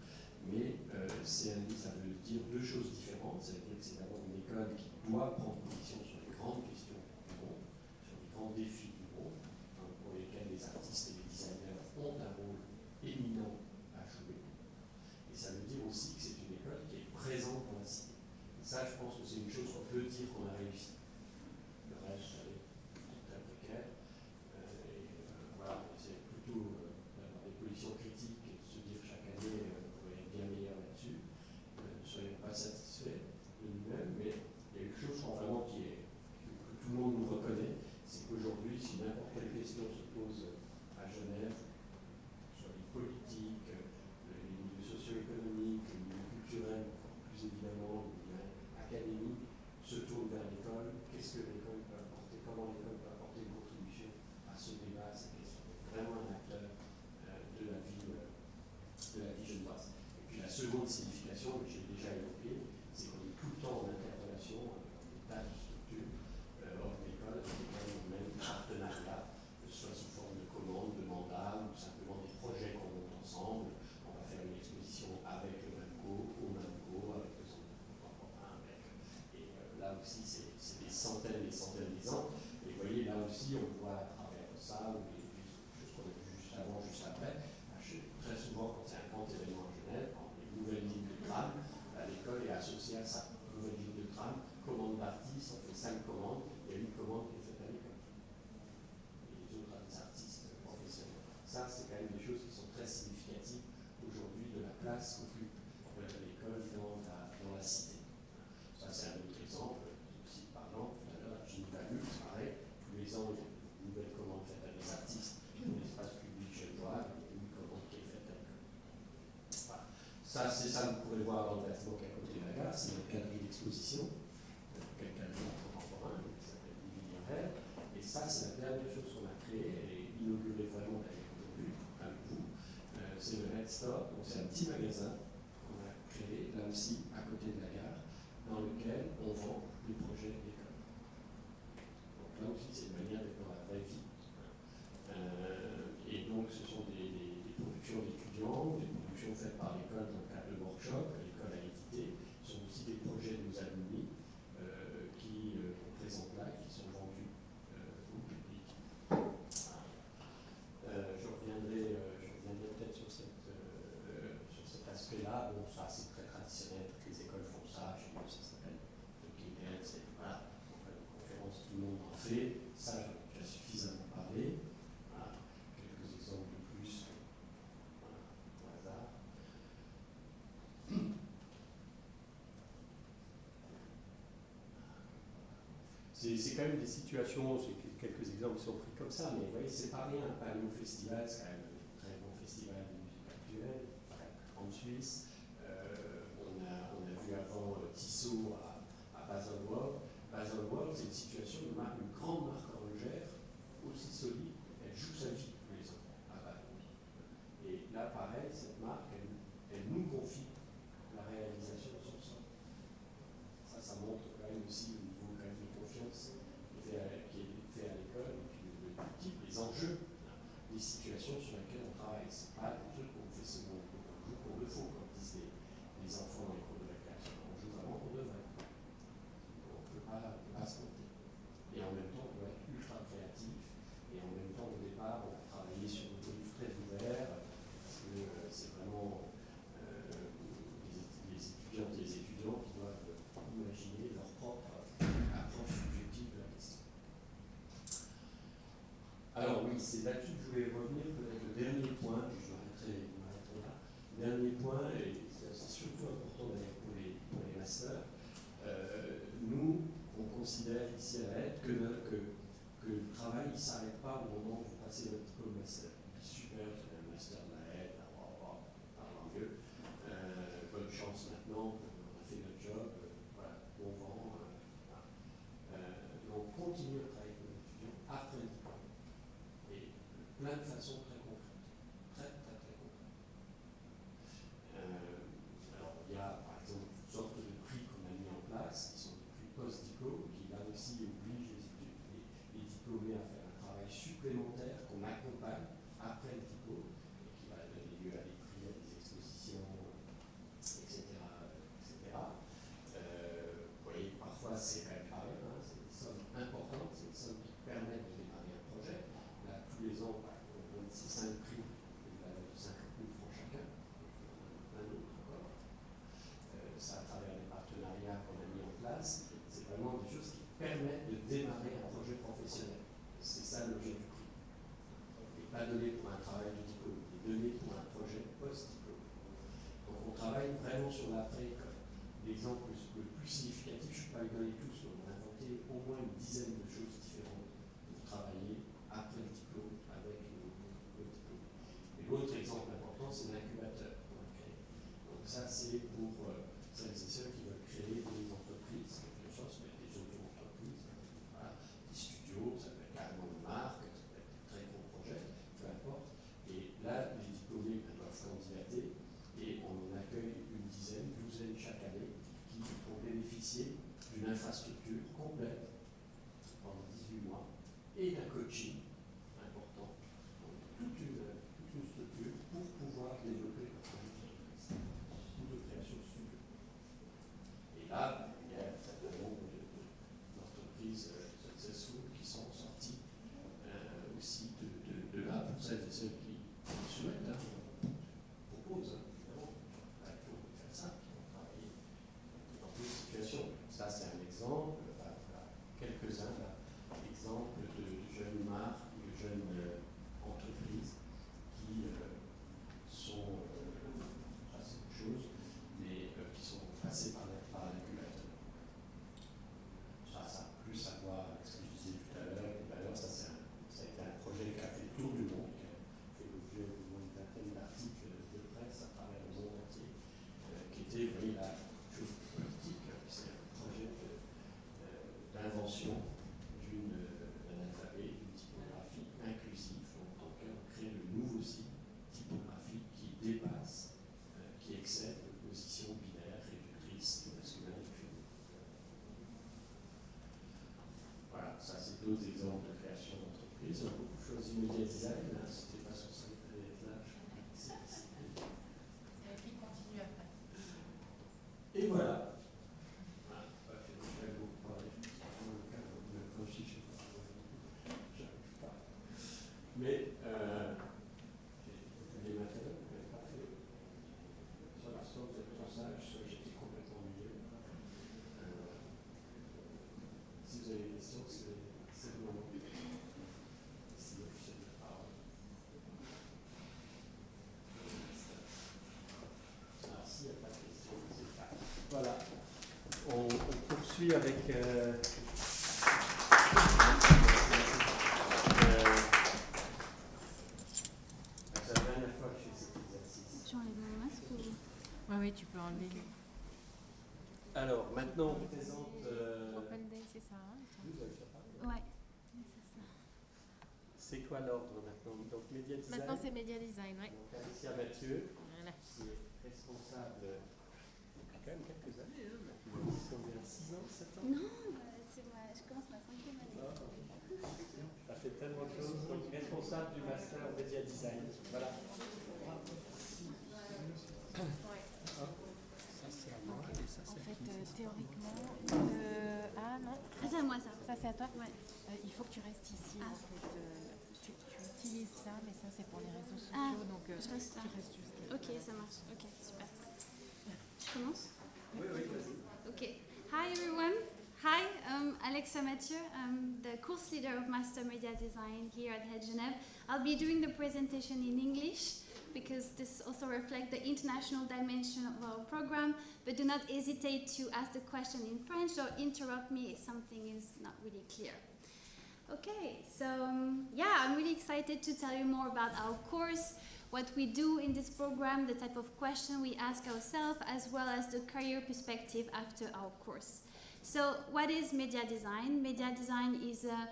Mais ça veut dire deux choses différentes. Ça veut dire que c'est d'abord une école qui doit prendre position sur les grandes questions du monde, sur les grands défis du monde, pour lesquels les artistes et les designers ont un rôle éminent à jouer. Et ça veut dire aussi que c'est une école qui est présente dans la cité. Et ça, je pense que c'est une chose qu'on peut dire qu'on a réussi. Le reste, c'est très précaire. Voilà, c'est plutôt d'avoir des positions critiques et de se dire chaque année on pourrait être bien meilleur là-dessus. Ne soyons pas satisfaits de nous-mêmes, mais il y a quelque chose vraiment que tout le monde nous reconnaît, c'est qu'aujourd'hui, si n'importe quelle question se pose à Genève, sur les politiques, les milieux socio-économiques, les milieux culturels, plus évidemment, les milieux académiques, se tournent vers l'école. Qu'est-ce que l'école peut apporter? Comment l'école peut apporter une contribution à ce débat, à ces questions? Vraiment un acteur de la vie genevoise. Et puis la seconde signification que j'ai déjà évoquée, c'est qu'on est tout le temps en interrelation avec des tas de structures hors de l'école, avec lesquelles on mène des partenariats, que ce soit sous forme de commandes, de mandats, ou simplement des projets qu'on monte ensemble. On va faire une exposition avec le MAMCO, au MAMCO, avec le centre contemporain, et là aussi c'est des centaines et des centaines d'exemples. Et vous voyez, là aussi on voit à travers ça, ou les choses qu'on a vues juste avant, juste après, très souvent quand c'est un grand événement à Genève, une nouvelle ligne de tram, l'école est associée à ça. Nouvelle ligne de tram, commande d'artistes, on fait 5 commandes, il y a une commande qui est faite à l'école. Et les autres à des artistes professionnels. Ça, c'est quand même des choses qui sont très significatives aujourd'hui de la place qu'occupe l'école dans la cité. Ça, c'est un autre exemple, aussi parlant tout à l'heure, à Genève, c'est pareil, tous les ans, il y a une nouvelle commande faite à des artistes dans l'espace public genevois, et une commande qui est faite à l'école. Voilà. Ça, c'est ça que vous pourrez voir dans le bâtiment qui est à côté de la gare, c'est notre galerie d'exposition, quelqu'un de contemporain, qui s'appelle Filières. Et ça, c'est la dernière chose qu'on a créée, elle est inaugurée vraiment d'ailleurs aujourd'hui, avec vous. C'est le Red Store, donc c'est un petit magasin qu'on a créé, là aussi, à côté de la gare, dans lequel on vend des projets d'école. Donc là aussi, c'est une manière d'être dans la vraie vie. Et donc, ce sont des productions d'étudiants, des productions faites par l'école dans le cadre de workshops que l'école a édité. Ce sont aussi des projets de nos alumni qu'on présente là et qui sont vendus au public. Je reviendrai peut-être sur cet aspect-là. Bon, ça, c'est très traditionnel, toutes les écoles font ça, chez nous, ça s'appelle le Kindead, voilà, on fait une conférence, tout le monde en fait, ça, j'ai suffisamment c'est quand même des situations, c'est quelques exemples qui sont pris comme ça, mais vous voyez, c'est pas rien. Aller au festival, c'est quand même un très bon festival de musique actuelle, en Suisse. On a vu avant Tissot à Baselworld. Baselworld, c'est une situation de une grande marque horlogère, aussi solide, elle joue sa vie tous les ans à Baselworld. Et là, pareil, cette marque, elle nous confie la réalisation de son sang. Ça montre quand même aussi le niveau quand même de confiance qui est fait à l'école, et puis le type, les enjeux, les situations sur lesquelles on travaille. Ce n'est pas des trucs qu'on fait seulement, on joue pour le faux, comme disent les enfants dans les cours de récréation. On joue vraiment pour de vrai. On ne peut pas se monter. Et en même temps, on doit être ultra créatif. Et en même temps, au départ, on a travaillé sur des livres très ouverts, parce que c'est vraiment les étudiantes et les étudiants qui doivent imaginer leur propre approche subjective de la question. Alors oui, c'est là-dessus que je voulais revenir, peut-être le dernier point, puis je m'arrêterai là. Dernier point, et c'est surtout important d'ailleurs pour les masters, nous, on considère ici à l'aide que le travail ne s'arrête pas au moment où vous passez votre diplôme master. Super, vous avez un master de la aide, parlons mieux. Bonne chance maintenant, on a fait notre job, voilà, bon vent. On continue à travailler avec nos étudiants après le diplôme. Et plein de façons très concrètes. Très concrètes. Alors, il y a par exemple toutes sortes de prix qu'on a mis en place, qui sont des prix post-diplôme, qui là aussi obligent les diplômés à faire un travail supplémentaire qu'on accompagne après le diplôme, et qui va donner lieu à des prix, à des expositions, etc. Vous voyez, parfois c'est quand même pareil, hein, c'est des sommes importantes, c'est des sommes qui permettent de démarrer un projet. Là, tous les ans, on donne ces 5 prix de valeur de 50 000 francs chacun, un autre encore. Ça, à travers les partenariats qu'on a mis en place, c'est vraiment des choses qui permettent de démarrer un projet professionnel. C'est ça l'objet du prix. Et pas donné pour un travail de diplôme, mais donné pour un projet post-diplôme. Donc on travaille vraiment sur l'après-école. L'exemple le plus significatif, je ne peux pas les donner tous, mais on a inventé au moins une dizaine de choses différentes pour travailler après le diplôme avec nos diplômes. Et l'autre exemple important, c'est l'incubateur qu'on a créé. Donc ça, c'est pour celles et ceux qui veulent créer des entreprises, quelque chose, ça peut être des auto-entreprises, voilà, des studios, ça peut être carrément une marque, ça peut être des très gros projets, peu importe. Et là, les diplômés doivent candidater et on en accueille une dizaine, 12 chaque année, qui vont bénéficier d'une infrastructure complète pendant 18 mois et d'un coaching important, donc toute une structure pour pouvoir développer leur projet d'entreprise ou de création de studio. Et là, il y a un certain nombre d'entreprises successful qui sont sorties aussi de là, pour celles et ceux qui souhaitent, proposent, évidemment, il faut faire ça, qui vont travailler dans d'autres situations. Ça, c'est un exemple, quelques-uns, exemple de jeunes marques, de jeunes entreprises qui sont, ça c'est autre chose, mais qui sont passées par l'incubateur. Ça a plus à voir avec ce que je disais tout à l'heure, les valeurs, ça a été un projet qui a fait le tour du monde, qui a fait l'objet d'une vingtaine d'articles de presse à travers le monde entier, qui était, vous voyez, la chose politique, c'est un projet d'invention d'un alphabet, d'une typographie inclusive. Donc, on crée le nouveau site typographique qui dépasse, qui excède l'opposition binaire, réductrice, du masculin et du féminin. Voilà, ça c'est d'autres exemples de création d'entreprise. On a beaucoup choisi Media Design, hein, c'était pas sur cette planète-là, Qui continue après. Et voilà. Mais les matériaux, vous n'avez pas fait. Sur l'instant, vous êtes trop sage, soit j'étais complètement au milieu. Si vous avez des questions, c'est le moment. Sinon, je sais la parole. Alors, s'il n'y a pas de questions, c'est pas. Voilà. On poursuit avec. tu peux enlever. Alors, maintenant, on présente... Open Day, c'est ça, hein, Vous allez faire pareil. Ouais, c'est ça. C'est quoi l'ordre maintenant? Donc, Média Design. Maintenant, c'est Media Design, ouais. Donc, Alicia Mathieu, Voilà. qui est responsable depuis quand même quelques années, hein, maintenant. Ils sont bien 6 ans, 7 ans. Non, je commence ma 5e année. Ça fait tellement de choses. Donc, responsable du master Media Design. Voilà. Ouais. Ça, c'est à moi et ça, En c'est à fait, qui? théoriquement, ah non, Ah, c'est à moi ça. ça c'est à toi. Ouais. Il faut que tu restes ici. Ah. En fait, tu utilises ça, mais ça c'est pour les réseaux sociaux, Ah, donc je reste là. tu restes juste là. Ok, ça marche. Ok, super. Je commence? Oui, vas-y. Okay. Hi everyone. Hi, Alexa Mathieu. I'm the course leader of Master Media Design here at Genève. I'll be doing the presentation in English because this also reflects the international dimension of our program, but do not hesitate to ask the question in French or interrupt me if something is not really clear. Okay, so yeah, I'm really excited to tell you more about our course, what we do in this program, the type of question we ask ourselves, as well as the career perspective after our course. So what is media design? Media design is a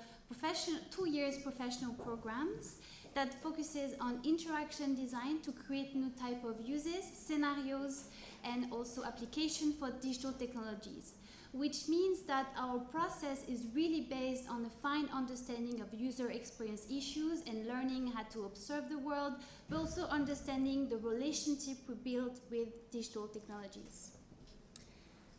2 years professional programs that focuses on interaction design to create new type of uses, scenarios, and also application for digital technologies, which means that our process is really based on a fine understanding of user experience issues and learning how to observe the world, but also understanding the relationship we build with digital technologies.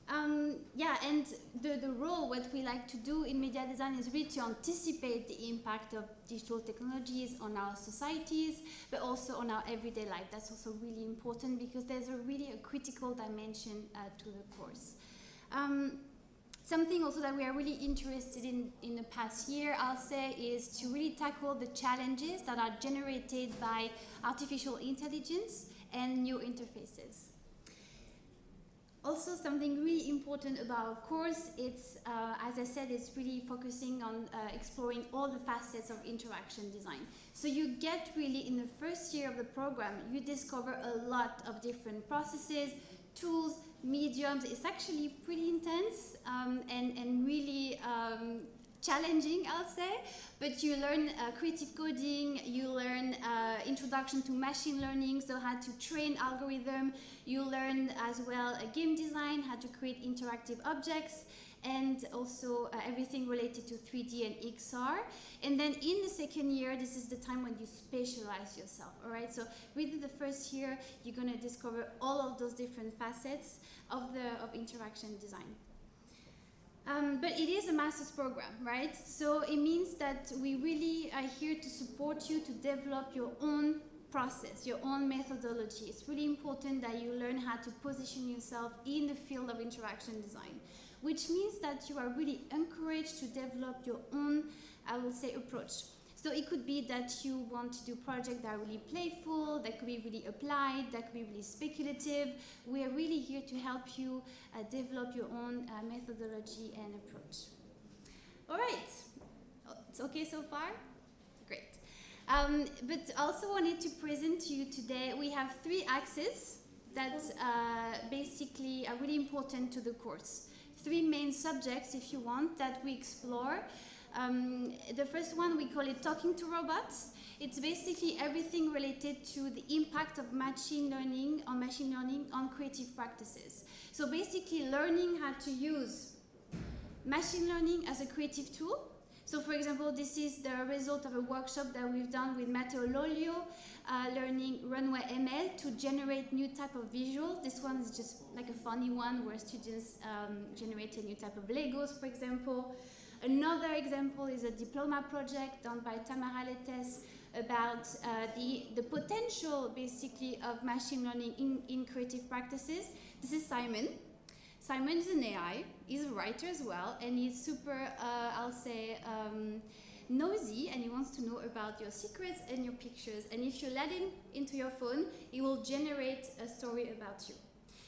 And the role, what we like to do in media design is really to anticipate the impact of digital technologies on our societies, but also on our everyday life. That's also really important because there's really a critical dimension to the course. Something also that we are really interested in the past year, I'll say, is to really tackle the challenges that are generated by artificial intelligence and new interfaces. Also, something really important about our course, it's, as I said, it's really focusing on exploring all the facets of interaction design. So you get really, in the first year of the program, you discover a lot of different processes, tools, mediums. It's actually pretty intense and really challenging, I'll say, but you learn creative coding, you learn introduction to machine learning, so how to train algorithm, you learn as well game design, how to create interactive objects, and also everything related to 3D and XR. And then in the second year, this is the time when you specialize yourself, all right? So within the first year, you're gonna discover all of those different facets of interaction design. But it is a master's program, right? So it means that we really are here to support you to develop your own process, your own methodology. It's really important that you learn how to position yourself in the field of interaction design, which means that you are really encouraged to develop your own, I will say, approach. So it could be that you want to do projects that are really playful, that could be really applied, that could be really speculative. We are really here to help you develop your own methodology and approach. All right, it's okay so far? Great. But also wanted to present to you today, we have 3 axes that basically are really important to the course. 3 main subjects, if you want, that we explore. The first one, we call it Talking to Robots. It's basically everything related to the impact of machine learning on creative practices. So basically learning how to use machine learning as a creative tool. So for example, this is the result of a workshop that we've done with Matteo Lolio, learning Runway ML to generate new type of visuals. This one is just like a funny one where students generate a new type of Legos, for example. Another example is a diploma project done by Tamara Letes about the potential, basically, of machine learning in creative practices. This is Simon. Simon is an AI, he's a writer as well, and he's super, I'll say, nosy, and he wants to know about your secrets and your pictures. And if you let him into your phone, he will generate a story about you.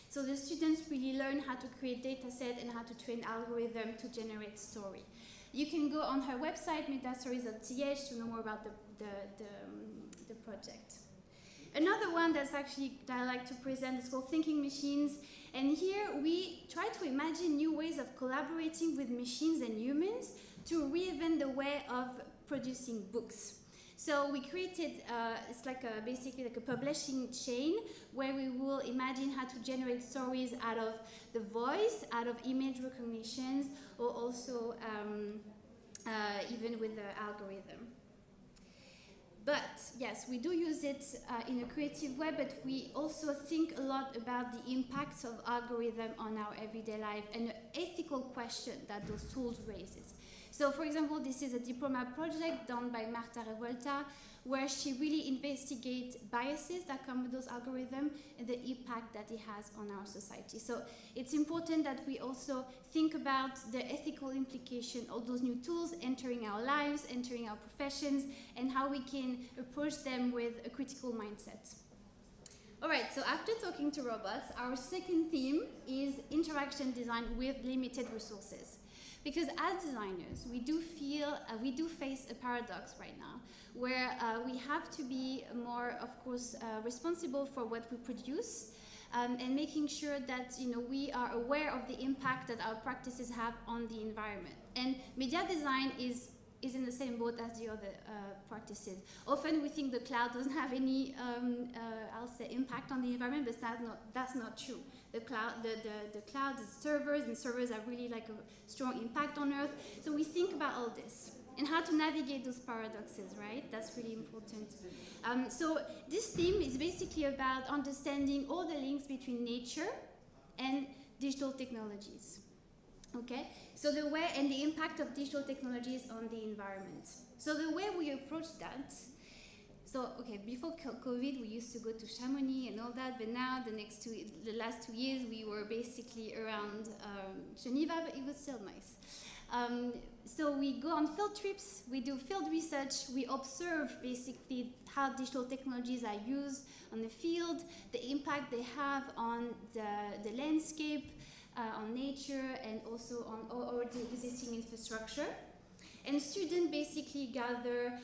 So the students really learn how to create data set and how to train algorithm to generate story. You can go on her website, metastories.ch, to know more about the project. Another one that's actually that I like to present is called Thinking Machines. And here we try to imagine new ways of collaborating with machines and humans to reinvent the way of producing books. So we created, it's like basically like a publishing chain where we will imagine how to generate stories out of the voice, out of image recognitions, or also even with the algorithm. But yes, we do use it in a creative way, but we also think a lot about the impacts of algorithm on our everyday life and the ethical question that those tools raises. So for example, this is a diploma project done by Marta Revolta, where she really investigates biases that come with those algorithms and the impact that it has on our society. So it's important that we also think about the ethical implication of those new tools entering our lives, entering our professions, and how we can approach them with a critical mindset. All right, so after talking to robots, our second theme is interaction design with limited resources. Because as designers, we do face a paradox right now, where we have to be more, of course, responsible for what we produce, and making sure that we are aware of the impact that our practices have on the environment. And media design is in the same boat as the other practices. Often we think the cloud doesn't have any, I'll say, impact on the environment, but that's not true. The cloud, the servers have really like a strong impact on Earth. So we think about all this and how to navigate those paradoxes, right? That's really important. So this theme is basically about understanding all the links between nature and digital technologies. Okay, so the way and the impact of digital technologies on the environment. So the way we approach that, so okay, before COVID, we used to go to Chamonix and all that, but now the last 2 years, we were basically around Genève, but it was still nice. So we go on field trips, we do field research, we observe basically how digital technologies are used on the field, the impact they have on the landscape, on nature, and also on already existing infrastructure. And students basically gather,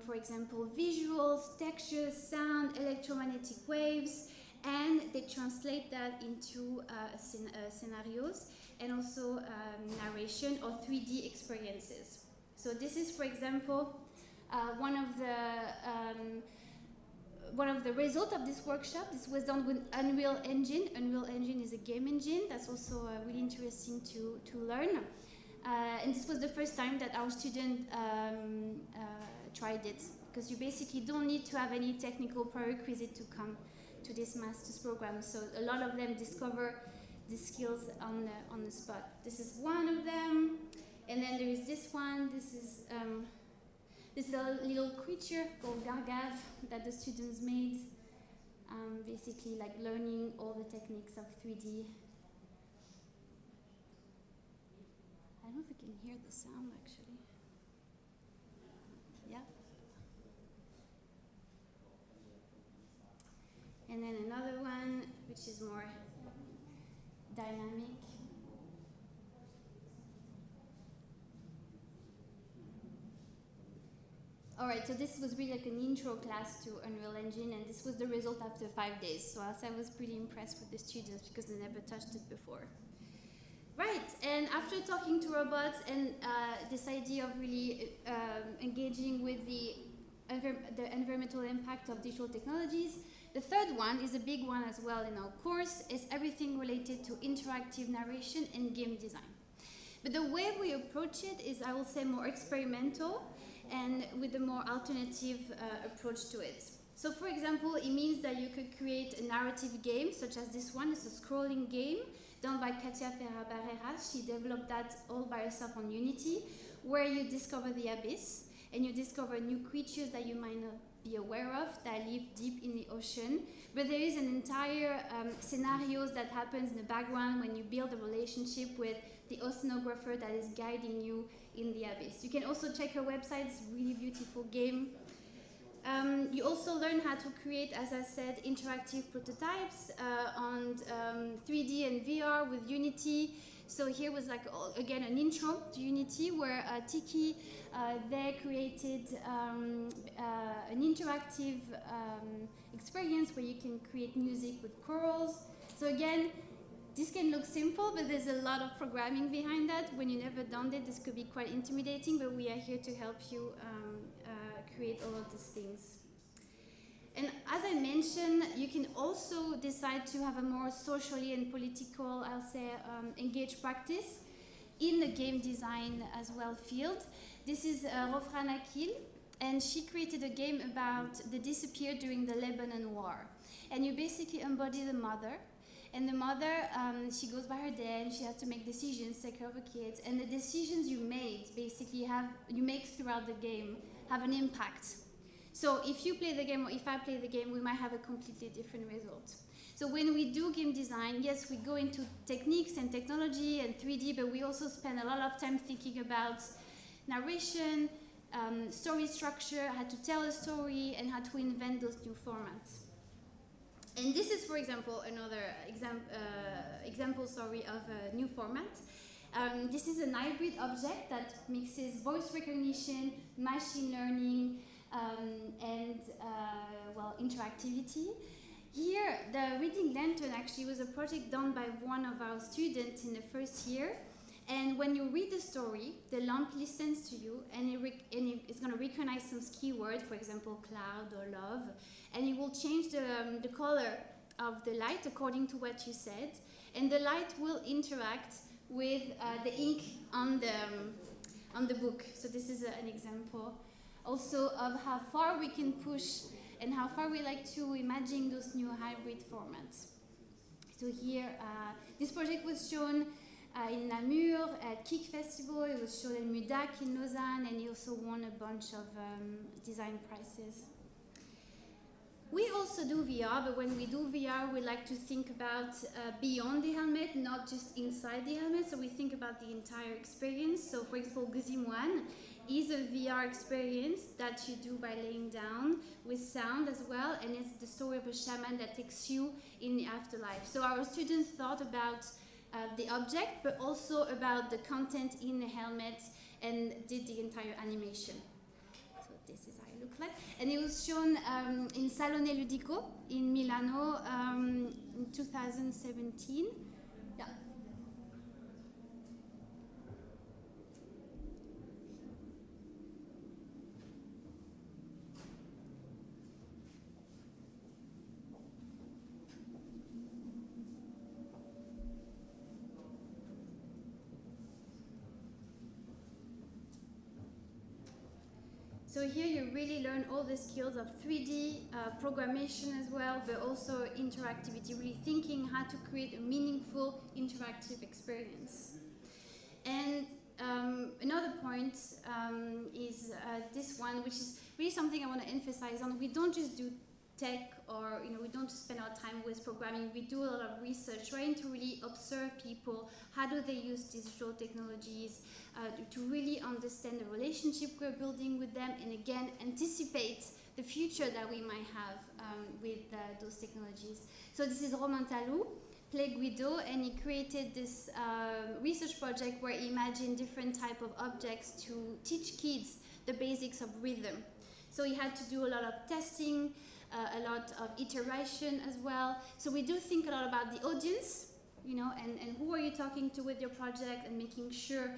for example, visuals, textures, sound, electromagnetic waves, and they translate that into scenarios and also narration or 3D experiences. So this is, for example, one of the results of this workshop. This was done with Unreal Engine. Unreal Engine is a game engine that's also really interesting to learn. And this was the first time that our student tried it, because you basically don't need to have any technical prerequisite to come to this master's program. So a lot of them discover the skills on the spot. This is one of them. And then there is this one. This is a little creature called Gargav that the students made, basically like learning all the techniques of 3D. I don't know if we can hear the sound actually. Yeah. And then another one, which is more dynamic. Alright, so this was really like an intro class to Unreal Engine, and this was the result after 5 days. So I was pretty impressed with the students because they never touched it before. Right, and after talking to robots and this idea of really engaging with the environmental impact of digital technologies, the third one is a big one as well in our course. Is everything related to interactive narration and game design. But the way we approach it is, I will say, more experimental and with a more alternative approach to it. So for example, it means that you could create a narrative game, such as this one. It's a scrolling game done by Katia Ferra-Barrera. She developed that all by herself on Unity, where you discover the abyss and you discover new creatures that you might not be aware of that live deep in the ocean. But there is an entire scenarios that happens in the background when you build a relationship with the oceanographer that is guiding you in the abyss. You can also check her website. It's a really beautiful game. You also learn how to create, as I said, interactive prototypes on 3D and VR with Unity. So here was like, again, an intro to Unity where Tiki, they created an an interactive experience where you can create music with chorals. So again, this can look simple, but there's a lot of programming behind that. When you've never done it, this could be quite intimidating, but we are here to help you create all of these things. And as I mentioned, you can also decide to have a more socially and political, I'll say, engaged practice in the game design as well field. This is Rofran Akil, and she created a game about the disappeared during the Lebanon War. And you basically embody the mother. And the mother, she goes by her dad, and she has to make decisions, take care of her kids. And the decisions you make throughout the game have an impact. So if you play the game or if I play the game, we might have a completely different result. So when we do game design, yes, we go into techniques and technology and 3D, but we also spend a lot of time thinking about narration, story structure, how to tell a story, and how to invent those new formats. And this is, for example, another example of a new format. This is an hybrid object that mixes voice recognition, machine learning, and interactivity. Here, the Reading Lantern actually was a project done by one of our students in the first year. And when you read the story, the lamp listens to you, and it's going to recognize some keywords, for example, cloud or love, and it will change the color of the light according to what you said, and the light will interact with the ink on the book. So this is an example also of how far we can push and how far we like to imagine those new hybrid formats. So here, this project was shown in Namur at Kick Festival. It was shown in Mudac in Lausanne, and he also won a bunch of design prizes. We also do VR, but when we do VR, we like to think about beyond the helmet, not just inside the helmet. So we think about the entire experience. So for example, Guzimwan is a VR experience that you do by laying down with sound as well, and it's the story of a shaman that takes you in the afterlife. So our students thought about the object, but also about the content in the helmet, and did the entire animation. So this is how it looks like. And it was shown in Salone Ludico in Milano in 2017. Yeah. So here you really learn all the skills of 3D, programmation as well, but also interactivity, really thinking how to create a meaningful interactive experience. And another point is this one, which is really something I want to emphasize on. We don't just do tech, or we don't just spend our time with programming. We do a lot of research, trying to really observe people. How do they use digital technologies to really understand the relationship we're building with them, and again anticipate the future that we might have with those technologies. So this is Romain Talou, Play Guido, and he created this research project where he imagined different type of objects to teach kids the basics of rhythm. So he had to do a lot of testing, a lot of iteration as well. So we do think a lot about the audience, and who are you talking to with your project, and making sure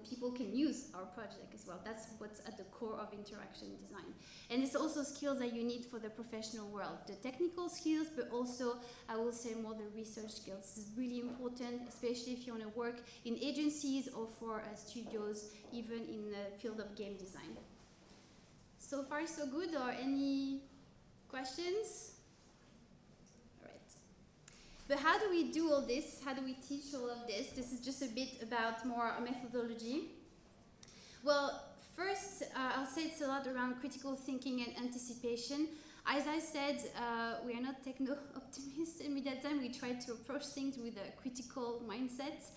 people can use our project as well. That's what's at the core of interaction design. And it's also skills that you need for the professional world, the technical skills, but also I will say more the research skills. This is really important, especially if you want to work in agencies or for studios, even in the field of game design. So far so good, or any questions? All right. But how do we do all this? How do we teach all of this? This is just a bit about more methodology. Well, first, I'll say it's a lot around critical thinking and anticipation. As I said, we are not techno-optimists in Media Time. We try to approach things with a critical mindset.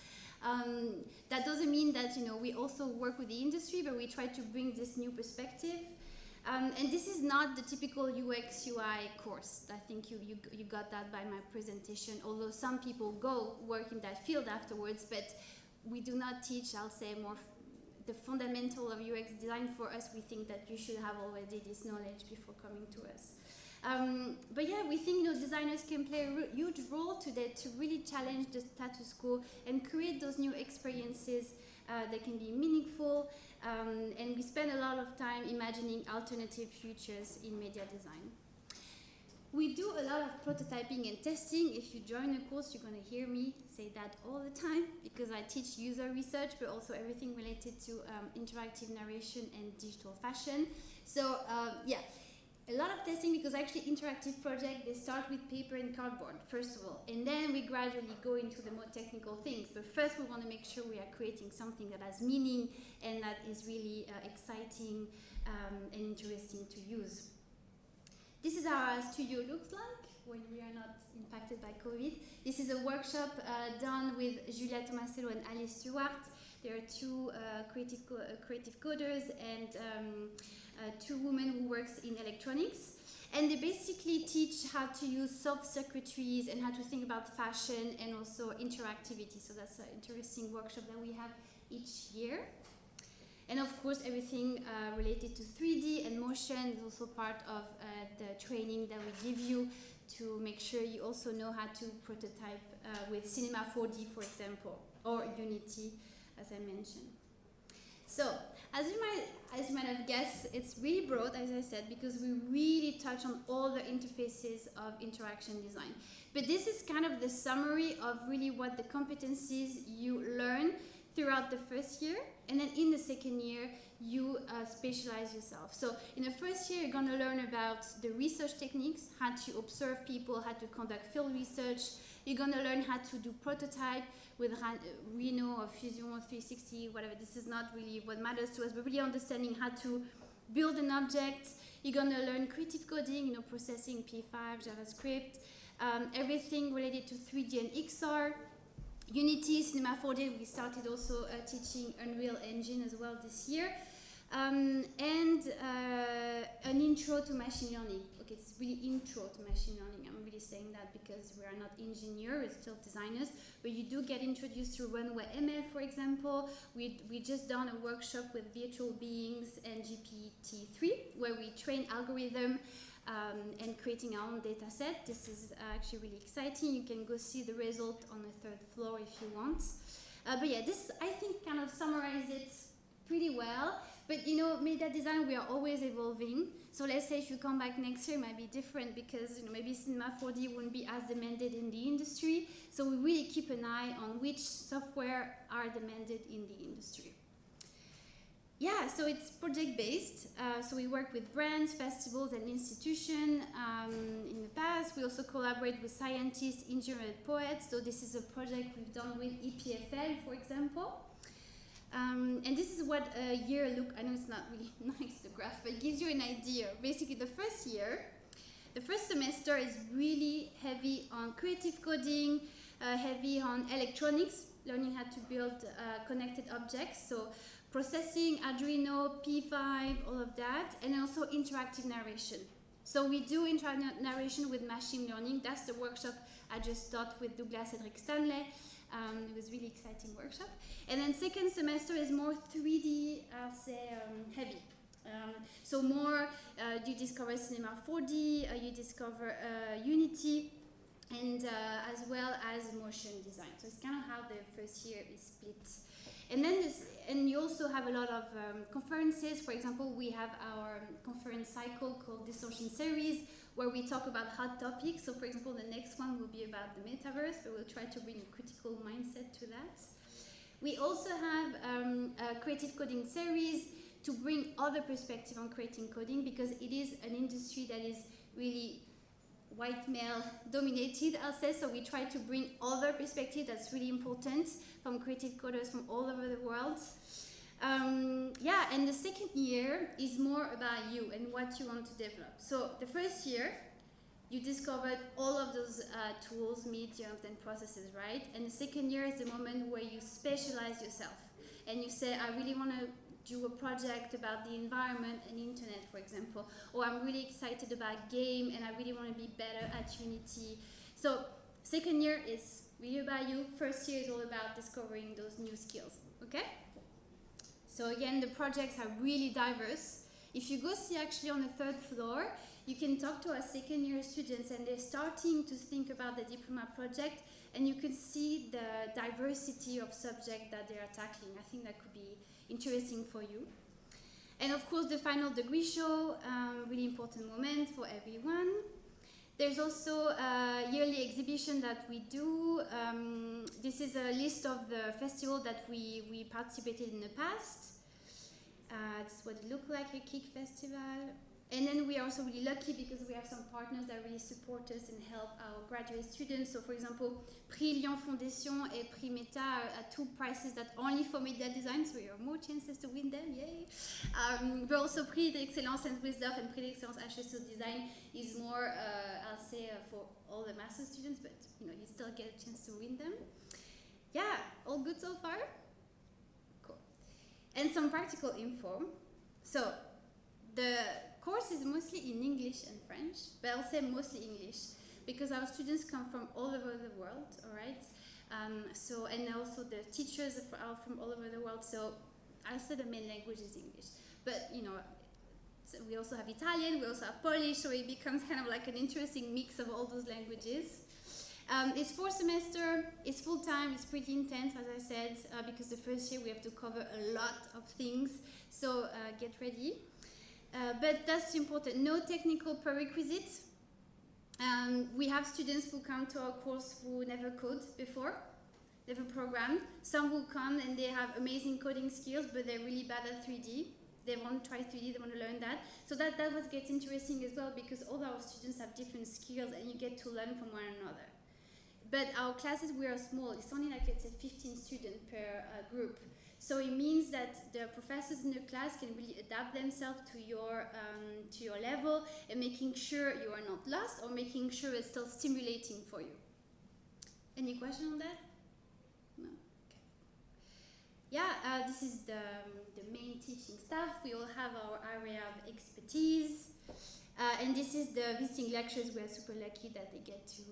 That doesn't mean that we also work with the industry, but we try to bring this new perspective. And this is not the typical UX UI course. I think you got that by my presentation, although some people go work in that field afterwards, but we do not teach, I'll say, more the fundamental of UX design for us. We think that you should have already this knowledge before coming to us. But yeah, we think designers can play a huge role today to really challenge the status quo and create those new experiences that can be meaningful. And we spend a lot of time imagining alternative futures in media design. We do a lot of prototyping and testing. If you join a course, you're going to hear me say that all the time because I teach user research, but also everything related to interactive narration and digital fashion. So yeah, a lot of testing because actually interactive projects, they start with paper and cardboard, first of all, and then we gradually go into the more technical things. But first we want to make sure we are creating something that has meaning and that is really exciting and interesting to use. This is how our studio looks like when we are not impacted by COVID. This is a workshop done with Julia Tomasello and Alice Stewart. There are two creative coders and two women who works in electronics. And they basically teach how to use soft circuitries and how to think about fashion and also interactivity. So that's an interesting workshop that we have each year. And of course, everything related to 3D and motion is also part of the training that we give you to make sure you also know how to prototype with Cinéma 4D, for example, or Unity, as I mentioned. So, as you might have guessed, it's really broad, as I said, because we really touch on all the interfaces of interaction design. But this is kind of the summary of really what the competencies you learn throughout the first year, and then in the second year you specialize yourself. So in the first year you're going to learn about the research techniques, how to observe people, how to conduct field research. You're going to learn how to do prototype with Rhino or Fusion or 360, whatever. This is not really what matters to us, but really understanding how to build an object. You're going to learn creative coding, processing P5, JavaScript, everything related to 3D and XR. Unity, Cinéma 4D, we started also teaching Unreal Engine as well this year. And an intro to machine learning. Okay, it's really intro to machine learning. I'm really saying that because we are not engineers, we're still designers, but you do get introduced to runway ML, for example. We just done a workshop with virtual beings and GPT-3, where we train algorithm and creating our own data set. This is actually really exciting. You can go see the result on the 3rd floor if you want. But yeah, this I think kind of summarizes it pretty well. But media design, we are always evolving. So let's say if you come back next year, it might be different because maybe Cinéma 4D wouldn't be as demanded in the industry. So we really keep an eye on which software are demanded in the industry. Yeah, so it's project-based. So we work with brands, festivals, and institutions in the past. We also collaborate with scientists, engineers, and poets. So this is a project we've done with EPFL, for example. And this is what a year look. I know it's not really nice, the graph, but it gives you an idea. Basically, the first semester is really heavy on creative coding, heavy on electronics, learning how to build connected objects. So processing, Arduino, P5, all of that, and also interactive narration. So we do interactive narration with machine learning. That's the workshop I just taught with Douglas Cedric Stanley. It was a really exciting workshop. And then second semester is more 3D, I'll say, heavy. So more, you discover Cinéma 4D, you discover Unity, and as well as motion design. So it's kind of how the first year is split. And then and you also have a lot of conferences. For example, we have our conference cycle called Distortion Series, where we talk about hot topics. So for example, the next one will be about the metaverse, but we'll try to bring a critical mindset to that. We also have a creative coding series to bring other perspective on creating coding, because it is an industry that is really white male dominated, I'll say. So we try to bring other perspective that's really important from creative coders from all over the world. Yeah, and the second year is more about you and what you want to develop. So the first year, you discovered all of those tools, mediums, and processes, right? And the second year is the moment where you specialize yourself. And you say, I really want to do a project about the environment and internet, for example. Or I'm really excited about game and I really want to be better at Unity. So second year is really about you. First year is all about discovering those new skills, okay? So again, the projects are really diverse. If you go see actually on the third floor, you can talk to our second year students and they're starting to think about the diploma project, and you can see the diversity of subjects that they are tackling. I think that could be interesting for you. And of course the final degree show, really important moment for everyone. There's also a yearly exhibition that we do. This is a list of the festivals that we participated in the past. This is what it looked like, a Kick Festival. And then we are also really lucky because we have some partners that really support us and help our graduate students. So for example, Prix Lyon Fondation and Prix Meta are two prizes that only for media design, so you have more chances to win them, yay! But also Prix d'Excellence and Wisdom and Prix d'Excellence HSO Design is more, I'll say, for all the master students, but you know, you still get a chance to win them. Yeah, all good so far? Cool. And some practical info. So, the course is mostly in English and French, but I'll say mostly English because our students come from all over the world, all right? So, and also the teachers are from all over the world, so I'll say the main language is English. But, you know, so we also have Italian, we also have Polish, so it becomes kind of like an interesting mix of all those languages. It's 4 semesters, it's full-time, it's pretty intense, as I said, because the first year we have to cover a lot of things, so get ready. But that's important, no technical prerequisites. We have students who come to our course who never coded before, never programmed. Some who come and they have amazing coding skills, but they're really bad at 3D. They want to try 3D, they want to learn that. So that what gets interesting as well, because all our students have different skills and you get to learn from one another. But our classes, we are small. It's only like, let's say, 15 students per group. So it means that the professors in the class can really adapt themselves to your level and making sure you are not lost or making sure it's still stimulating for you. Any question on that? No? Okay. Yeah, this is the main teaching staff. We all have our area of expertise. And this is the visiting lectures. We are super lucky that they get to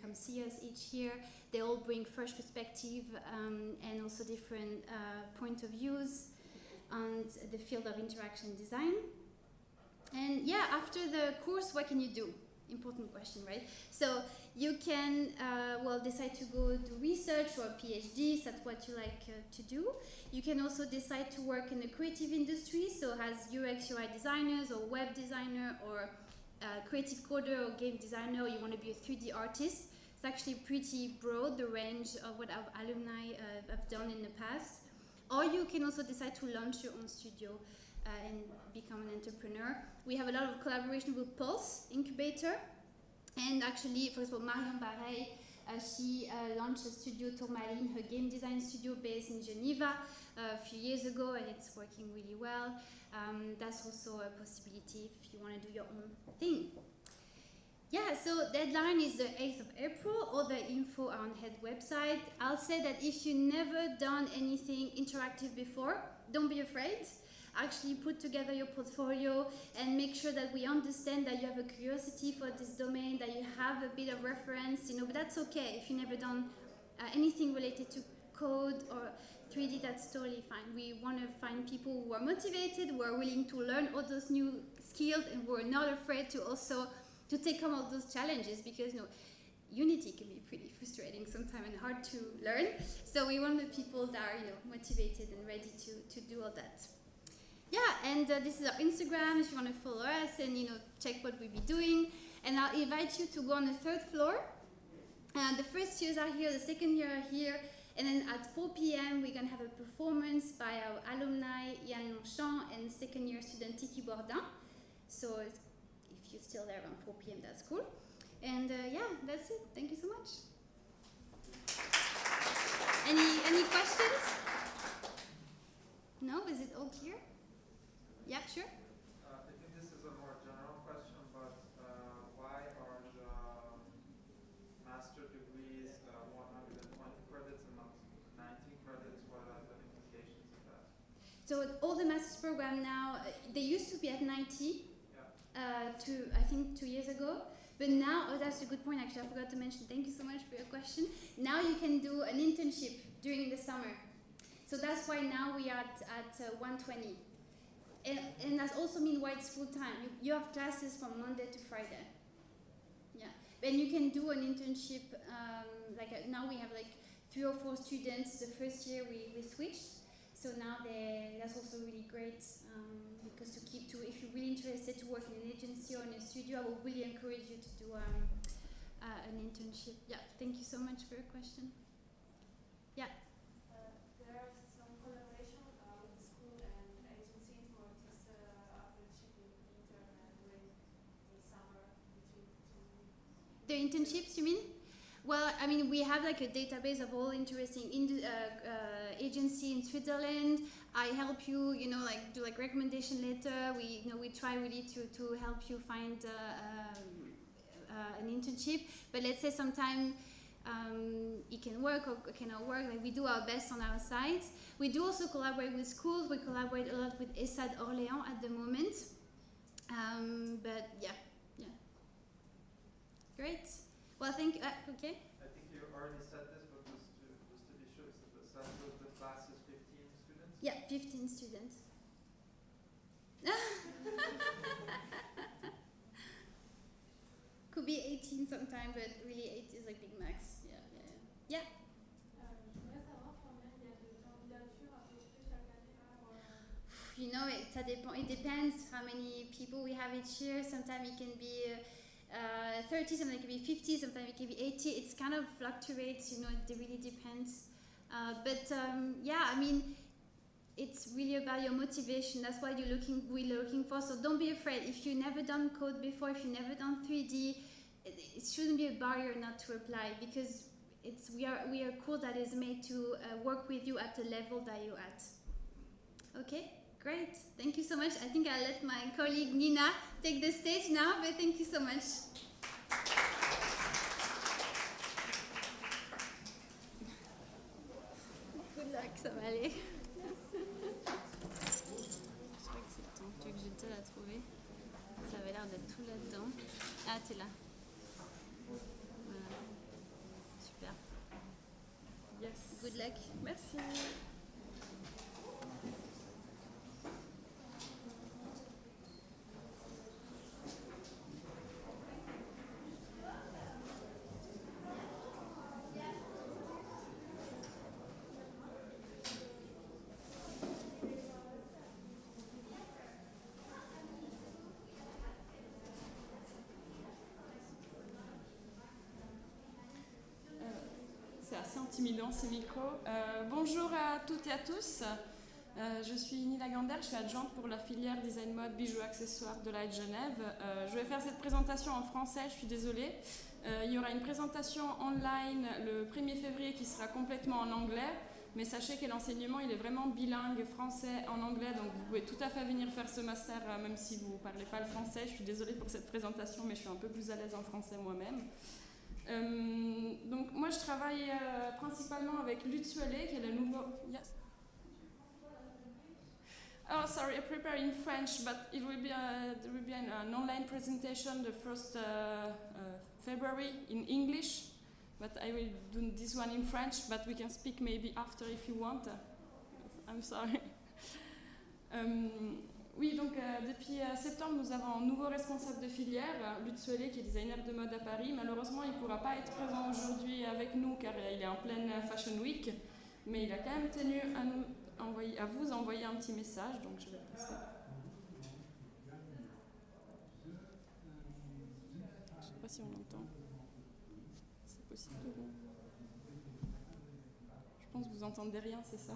come see us each year. They all bring fresh perspective and also different point of views on the field of interaction design. And yeah, after the course, what can you do? Important question, right? So you can, decide to go do research or a PhD, if that's what you like to do. You can also decide to work in the creative industry, so as UX, UI designers or web designer or creative coder or game designer, or you want to be a 3D artist. It's actually pretty broad, the range of what our alumni have done in the past. Or you can also decide to launch your own studio and become an entrepreneur. We have a lot of collaboration with Pulse Incubator. And actually, for example, Marion Barret, she launched a studio, Tourmaline, her game design studio based in Geneva a few years ago, and it's working really well. That's also a possibility if you want to do your own thing. Yeah, so deadline is the 8th of April. All the info are on head website. I'll say that if you've never done anything interactive before, don't be afraid. Actually put together your portfolio and make sure that we understand that you have a curiosity for this domain, that you have a bit of reference, but that's okay. If you've never done anything related to code or 3D, that's totally fine. We want to find people who are motivated, who are willing to learn all those new skills, and who are not afraid to also to take on all those challenges, because Unity can be pretty frustrating sometimes and hard to learn. So we want the people that are motivated and ready to do all that. Yeah, and this is our Instagram if you want to follow us and check what we'll be doing. And I'll invite you to go on the 3rd floor. The first years are here, the second year are here, and then at 4 p.m. we're going to have a performance by our alumni Yann Longchamp and second year student Tiki Bourdin. So if you're still there around 4 p.m. that's cool. And yeah, that's it. Thank you so much. Any questions? No? Is it all clear? Yeah, sure. I think this is a more general question, but why are the master degrees 120 credits and not 90 credits? What are the implications of that? So all the master's program now, they used to be at 90, I think 2 years ago. But now, that's a good point actually, I forgot to mention, thank you so much for your question. Now you can do an internship during the summer. So that's why now we are at 120. And that also means why it's full time. You have classes from Monday to Friday. Yeah, and you can do an internship. Now we have like 3 or 4 students. The first year we switched, so now that's also really great because if you're really interested to work in an agency or in a studio, I would really encourage you to do an internship. Yeah, thank you so much for your question. Yeah. There are some collaboration with the school and agencies for this internship in winter and during the summer between The internships, you mean? Well, I mean, we have like a database of all interesting agency in Switzerland. I help you, do like recommendation letter. We try really to help you find an internship. But let's say sometime it can work or cannot work. Like we do our best on our side. We do also collaborate with schools. We collaborate a lot with ESAD Orléans at the moment. But yeah. Great. Well, thank you. Okay. I think you already said this, but just to be sure, so the class is 15 students? Yeah, 15 students. Could be 18 sometime, but really 8 is like big max. Yeah. Ça dépend. It depends how many people we have each year. Sometimes it can be 30, sometimes it can be 50, sometimes it can be 80. It's kind of fluctuates, it really depends. I mean, it's really about your motivation. That's what we're looking for. So don't be afraid. If you've never done code before, if you've never done 3D, it shouldn't be a barrier not to apply because we are a course that is made to work with you at the level that you're at. Okay? Great, thank you so much. I think I'll let my colleague Nina take the stage now, but thank you so much. Good luck, ça va aller. Je crois que c'est ton truc que j'ai déjà trouvé. Ça avait l'air d'être tout là-dedans. Ah, t'es là. Voilà. Super. Yes. Good luck. Merci. C'est assez intimidant ces micros. Bonjour à toutes et à tous. Je suis Nila Gander, je suis adjointe pour la filière design mode bijoux accessoires de la Genève. Je vais faire cette présentation en français, je suis désolée. Il y aura une présentation online le 1er février qui sera complètement en anglais. Mais sachez que l'enseignement il est vraiment bilingue français en anglais, donc vous pouvez tout à fait venir faire ce master même si vous ne parlez pas le français. Je suis désolée pour cette présentation, mais je suis un peu plus à l'aise en français moi-même. Donc moi je travaille principalement avec Visuels, qui est le nouveau... Yes. Oh, sorry, I prepare in French, but it will be there will be an online presentation the 1st February in English. But I will do this one in French, but we can speak maybe after if you want. I'm sorry. Oui, donc depuis septembre, nous avons un nouveau responsable de filière, Visuels, qui est designer de mode à Paris. Malheureusement, il ne pourra pas être présent aujourd'hui avec nous car il est en pleine Fashion Week. Mais il a quand même tenu à vous envoyer un petit message, donc je vais passer. Je ne sais pas si on l'entend. C'est possible de vous. Je pense que vous n'entendez rien, c'est ça?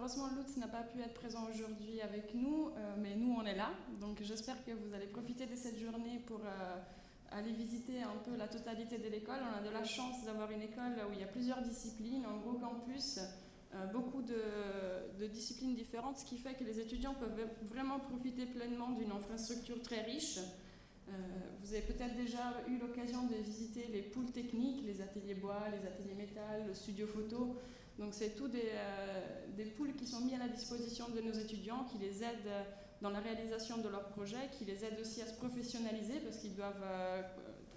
malheureusement, Lutz n'a pas pu être présent aujourd'hui avec nous, mais nous, on est là. Donc, j'espère que vous allez profiter de cette journée pour aller visiter un peu la totalité de l'école. On a de la chance d'avoir une école où il y a plusieurs disciplines, un gros campus, beaucoup de disciplines différentes, ce qui fait que les étudiants peuvent vraiment profiter pleinement d'une infrastructure très riche. Vous avez peut-être déjà eu l'occasion de visiter les pôles techniques, les ateliers bois, les ateliers métal, le studio photo. Donc c'est tous des pools qui sont mis à la disposition de nos étudiants, qui les aident dans la réalisation de leurs projets, qui les aident aussi à se professionnaliser parce qu'ils doivent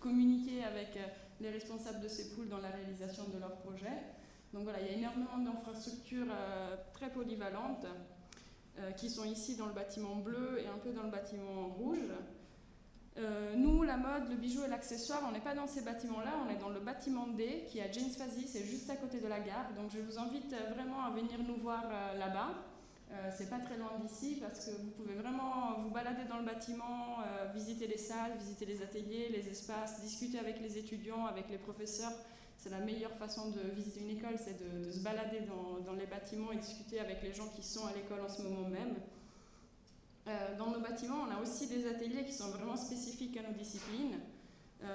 communiquer avec les responsables de ces pools dans la réalisation de leurs projets. Donc voilà, il y a énormément d'infrastructures très polyvalentes qui sont ici dans le bâtiment bleu et un peu dans le bâtiment rouge. Nous, la mode, le bijou et l'accessoire, on n'est pas dans ces bâtiments-là, on est dans le bâtiment D qui est à James Fazy, c'est juste à côté de la gare. Donc je vous invite vraiment à venir nous voir là-bas. C'est pas très loin d'ici parce que vous pouvez vraiment vous balader dans le bâtiment, visiter les salles, visiter les ateliers, les espaces, discuter avec les étudiants, avec les professeurs. C'est la meilleure façon de visiter une école, c'est de se balader dans les bâtiments et discuter avec les gens qui sont à l'école en ce moment même. Dans nos bâtiments, on a aussi des ateliers qui sont vraiment spécifiques à nos disciplines,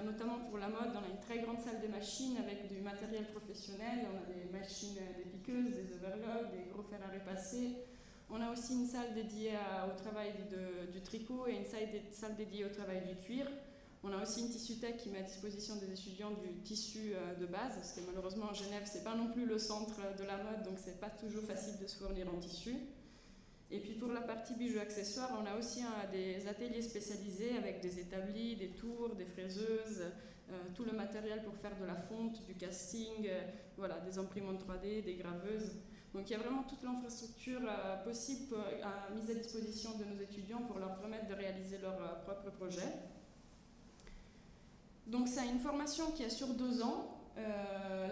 notamment pour la mode. On a une très grande salle de machines avec du matériel professionnel. On a des machines, des piqueuses, des overlocks, des gros fers à repasser. On a aussi une salle dédiée au travail du tricot et une salle dédiée au travail du cuir. On a aussi une tissu-tech qui met à disposition des étudiants du tissu de base, parce que malheureusement à Genève, c'est pas non plus le centre de la mode, donc c'est pas toujours facile de se fournir en tissu. Et puis pour la partie bijoux accessoires, on a aussi des ateliers spécialisés avec des établis, des tours, des fraiseuses, tout le matériel pour faire de la fonte, du casting, voilà, des imprimantes 3D, des graveuses. Donc il y a vraiment toute l'infrastructure possible mise à disposition de nos étudiants pour leur permettre de réaliser leurs propres projets. Donc c'est une formation qui est sur 2 ans.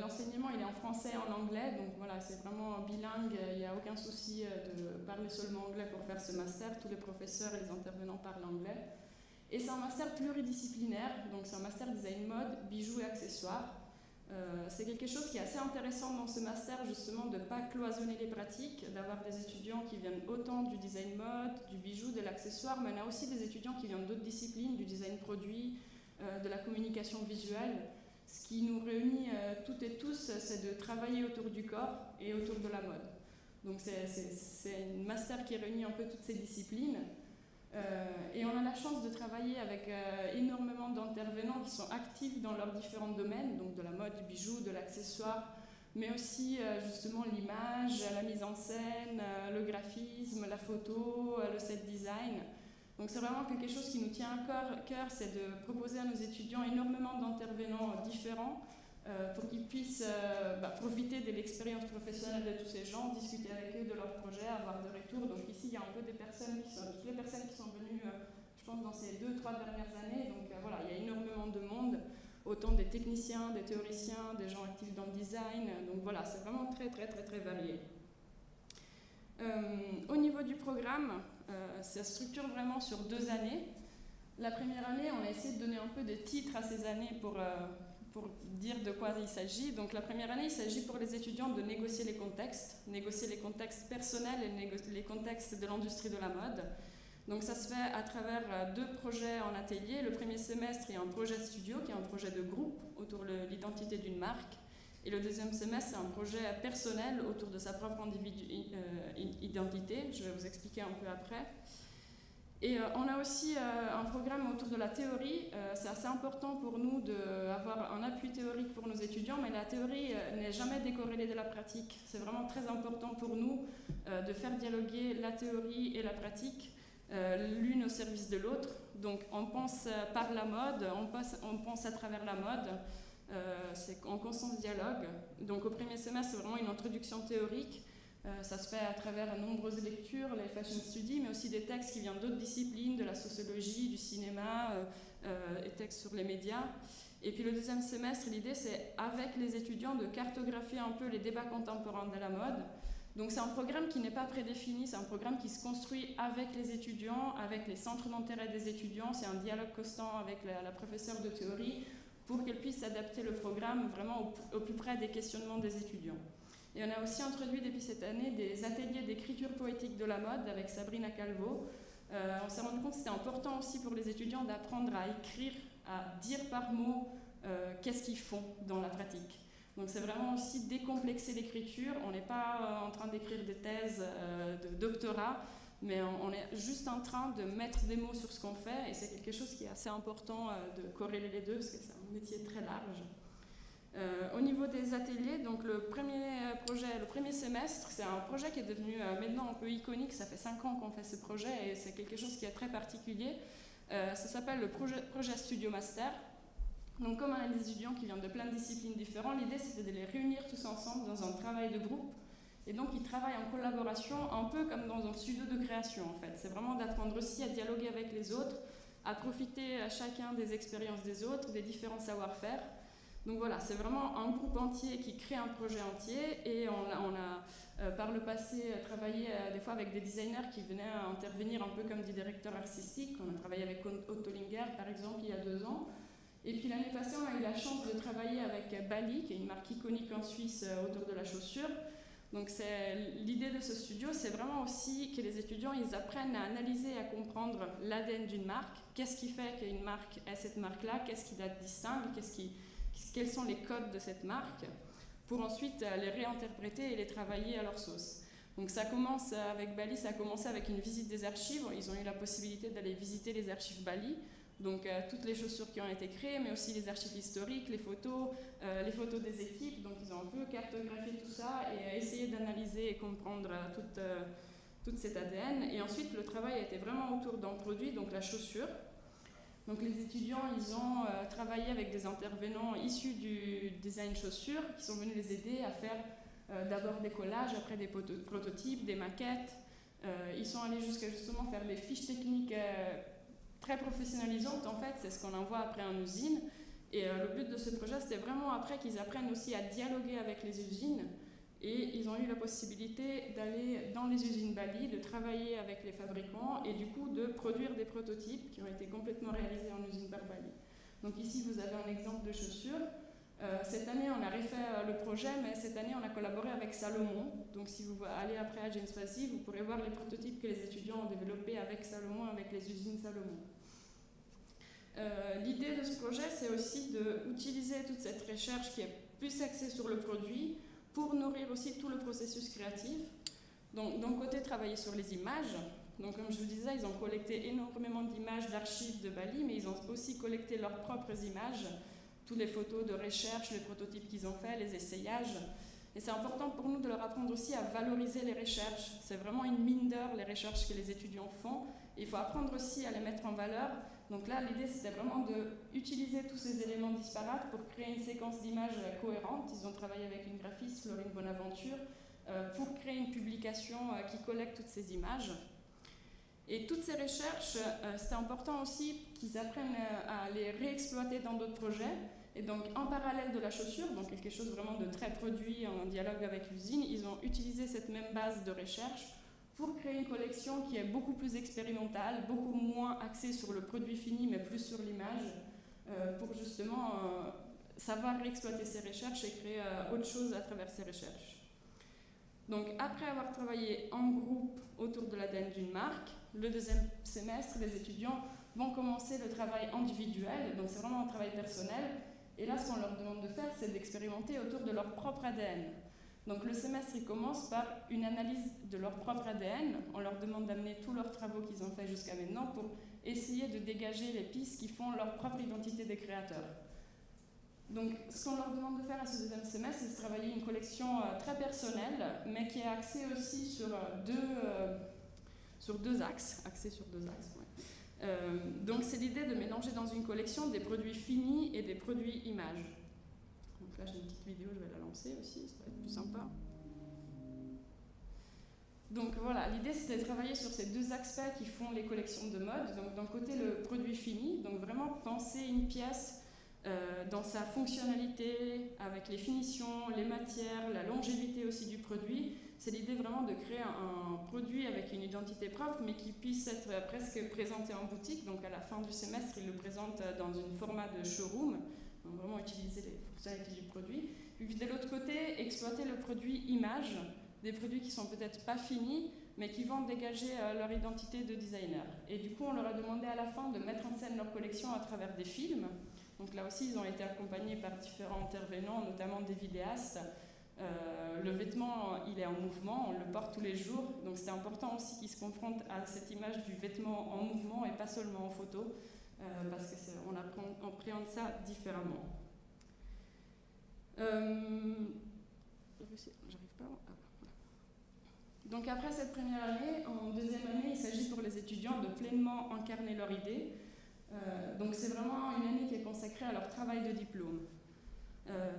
L'enseignement il est en français et en anglais, donc voilà, c'est vraiment bilingue, il n'y a aucun souci de parler seulement anglais pour faire ce master. Tous les professeurs et les intervenants parlent anglais. Et c'est un master pluridisciplinaire, donc c'est un master design mode, bijoux et accessoires. C'est quelque chose qui est assez intéressant dans ce master, justement, de ne pas cloisonner les pratiques, d'avoir des étudiants qui viennent autant du design mode, du bijou, de l'accessoire, mais on a aussi des étudiants qui viennent d'autres disciplines, du design produit, de la communication visuelle. Ce qui nous réunit toutes et tous, c'est de travailler autour du corps et autour de la mode. Donc c'est une master qui réunit un peu toutes ces disciplines. Et on a la chance de travailler avec énormément d'intervenants qui sont actifs dans leurs différents domaines, donc de la mode, du bijou, de l'accessoire, mais aussi justement l'image, la mise en scène, le graphisme, la photo, le set design. Donc c'est vraiment quelque chose qui nous tient à cœur, c'est de proposer à nos étudiants énormément d'intervenants différents pour qu'ils puissent profiter de l'expérience professionnelle de tous ces gens, discuter avec eux de leurs projets, avoir des retours. Donc ici, il y a un peu toutes les personnes qui sont venues, je pense, dans ces 2-3 dernières années. Donc voilà, il y a énormément de monde, autant des techniciens, des théoriciens, des gens actifs dans le design. Donc voilà, c'est vraiment très, très, très, très varié. Au niveau du programme, ça se structure vraiment sur 2 années. La première année, on a essayé de donner un peu des titres à ces années pour dire de quoi il s'agit. Donc la première année, il s'agit pour les étudiants de négocier les contextes personnels et les contextes de l'industrie de la mode. Donc ça se fait à travers 2 projets en atelier. Le premier semestre, il y a un projet studio qui est un projet de groupe autour de l'identité d'une marque. Et le deuxième semestre, c'est un projet personnel autour de sa propre identité. Je vais vous expliquer un peu après. Et on a aussi un programme autour de la théorie. C'est assez important pour nous d'avoir un appui théorique pour nos étudiants, mais la théorie n'est jamais décorrélée de la pratique. C'est vraiment très important pour nous de faire dialoguer la théorie et la pratique, l'une au service de l'autre. Donc on pense par la mode, on pense à travers la mode. C'est en constant dialogue. Donc au premier semestre, c'est vraiment une introduction théorique. Ça se fait à travers de nombreuses lectures, les fashion studies, mais aussi des textes qui viennent d'autres disciplines, de la sociologie, du cinéma, et textes sur les médias. Et puis le deuxième semestre, l'idée c'est avec les étudiants de cartographier un peu les débats contemporains de la mode. Donc c'est un programme qui n'est pas prédéfini, c'est un programme qui se construit avec les étudiants, avec les centres d'intérêt des étudiants. C'est un dialogue constant avec la professeure de théorie pour qu'elle puisse adapter le programme vraiment au plus près des questionnements des étudiants. Et on a aussi introduit depuis cette année des ateliers d'écriture poétique de la mode avec Sabrina Calvo. On s'est rendu compte que c'était important aussi pour les étudiants d'apprendre à écrire, à dire par mots qu'est-ce qu'ils font dans la pratique. Donc c'est vraiment aussi décomplexer l'écriture. On n'est pas en train d'écrire des thèses de doctorat, mais on est juste en train de mettre des mots sur ce qu'on fait, et c'est quelque chose qui est assez important de corréler les deux, parce que c'est un métier très large. Au niveau des ateliers, donc le premier semestre, c'est un projet qui est devenu maintenant un peu iconique. Ça fait 5 ans qu'on fait ce projet, et c'est quelque chose qui est très particulier. Ça s'appelle le projet Studio Master. Donc comme on a des étudiants qui viennent de plein de disciplines différentes, l'idée c'était de les réunir tous ensemble dans un travail de groupe. Et donc ils travaillent en collaboration, un peu comme dans un studio de création en fait. C'est vraiment d'apprendre aussi à dialoguer avec les autres, à profiter à chacun des expériences des autres, des différents savoir-faire. Donc voilà, c'est vraiment un groupe entier qui crée un projet entier, et on a par le passé travaillé des fois avec des designers qui venaient intervenir un peu comme des directeurs artistiques. On a travaillé avec Otto Linger par exemple il y a 2 ans. Et puis l'année passée, on a eu la chance de travailler avec Bâli, qui est une marque iconique en Suisse autour de la chaussure. Donc l'idée de ce studio, c'est vraiment aussi que les étudiants ils apprennent à analyser, à comprendre l'ADN d'une marque. Qu'est-ce qui fait qu'une marque est cette marque-là? Qu'est-ce qui la distingue? Quels sont les codes de cette marque? Pour ensuite les réinterpréter et les travailler à leur sauce. Donc ça commence avec Bâli, ça a commencé avec une visite des archives. Ils ont eu la possibilité d'aller visiter les archives Bâli. Donc toutes les chaussures qui ont été créées, mais aussi les archives historiques, les photos des équipes. Donc ils ont un peu cartographié tout ça et essayé d'analyser et comprendre toute cette ADN. Et ensuite, le travail a été vraiment autour d'un produit, donc la chaussure. Donc les étudiants, ils ont travaillé avec des intervenants issus du design chaussures qui sont venus les aider à faire d'abord des collages, après des prototypes, des maquettes. Ils sont allés jusqu'à justement faire des fiches techniques très professionnalisantes en fait, c'est ce qu'on envoie après en usine. Et le but de ce projet, c'était vraiment après qu'ils apprennent aussi à dialoguer avec les usines. Et ils ont eu la possibilité d'aller dans les usines Bâli, de travailler avec les fabricants et du coup de produire des prototypes qui ont été complètement réalisés en usine par Bâli. Donc ici, vous avez un exemple de chaussure. Cette année, on a refait le projet, mais cette année, on a collaboré avec Salomon. Donc si vous allez après à Genève, vous pourrez voir les prototypes que les étudiants ont développés avec Salomon, avec les usines Salomon. L'idée de ce projet, c'est aussi d'utiliser toute cette recherche qui est plus axée sur le produit pour nourrir aussi tout le processus créatif. Donc d'un côté, travailler sur les images. Donc comme je vous disais, ils ont collecté énormément d'images d'archives de Bâli, mais ils ont aussi collecté leurs propres images, toutes les photos de recherche, les prototypes qu'ils ont faits, les essayages. Et c'est important pour nous de leur apprendre aussi à valoriser les recherches. C'est vraiment une mine d'or, les recherches que les étudiants font. Et il faut apprendre aussi à les mettre en valeur. Donc là, l'idée, c'était vraiment d'utiliser tous ces éléments disparates pour créer une séquence d'images cohérente. Ils ont travaillé avec une graphiste, Florine Bonaventure, pour créer une publication qui collecte toutes ces images. Et toutes ces recherches, c'était important aussi qu'ils apprennent à les réexploiter dans d'autres projets. Et donc, en parallèle de la chaussure, donc quelque chose vraiment de très produit en dialogue avec l'usine, ils ont utilisé cette même base de recherche pour créer une collection qui est beaucoup plus expérimentale, beaucoup moins axée sur le produit fini, mais plus sur l'image, pour justement savoir réexploiter ces recherches et créer autre chose à travers ces recherches. Donc, après avoir travaillé en groupe autour de l'ADN d'une marque, le deuxième semestre, les étudiants vont commencer le travail individuel, donc c'est vraiment un travail personnel. Et là, ce qu'on leur demande de faire, c'est d'expérimenter autour de leur propre ADN. Donc le semestre, il commence par une analyse de leur propre ADN. On leur demande d'amener tous leurs travaux qu'ils ont fait jusqu'à maintenant pour essayer de dégager les pistes qui font leur propre identité des créateurs. Donc ce qu'on leur demande de faire à ce deuxième semestre, c'est de travailler une collection très personnelle, mais qui est axée aussi sur deux axes. Donc c'est l'idée de mélanger dans une collection des produits finis et des produits images. Donc là j'ai une petite vidéo, je vais la lancer aussi, ça va être plus sympa. Donc voilà, l'idée c'était de travailler sur ces deux aspects qui font les collections de mode. Donc d'un côté le produit fini, donc vraiment penser une pièce dans sa fonctionnalité, avec les finitions, les matières, la longévité aussi du produit. C'est l'idée vraiment de créer un produit avec une identité propre, mais qui puisse être presque présenté en boutique. Donc à la fin du semestre, ils le présentent dans un format de showroom. donc vraiment utiliser les fonctionnalités du produit. Puis de l'autre côté, exploiter le produit image, des produits qui sont peut-être pas finis, mais qui vont dégager leur identité de designer. Et du coup, on leur a demandé à la fin de mettre en scène leur collection à travers des films. Donc là aussi, ils ont été accompagnés par différents intervenants, notamment des vidéastes. Le vêtement, il est en mouvement, on le porte tous les jours, donc c'est important aussi qu'ils se confrontent à cette image du vêtement en mouvement et pas seulement en photo, parce qu'on appréhende ça différemment. J'arrive pas. Donc après cette première année, en deuxième année, il s'agit pour les étudiants de pleinement incarner leur idée. Donc c'est vraiment une année qui est consacrée à leur travail de diplôme.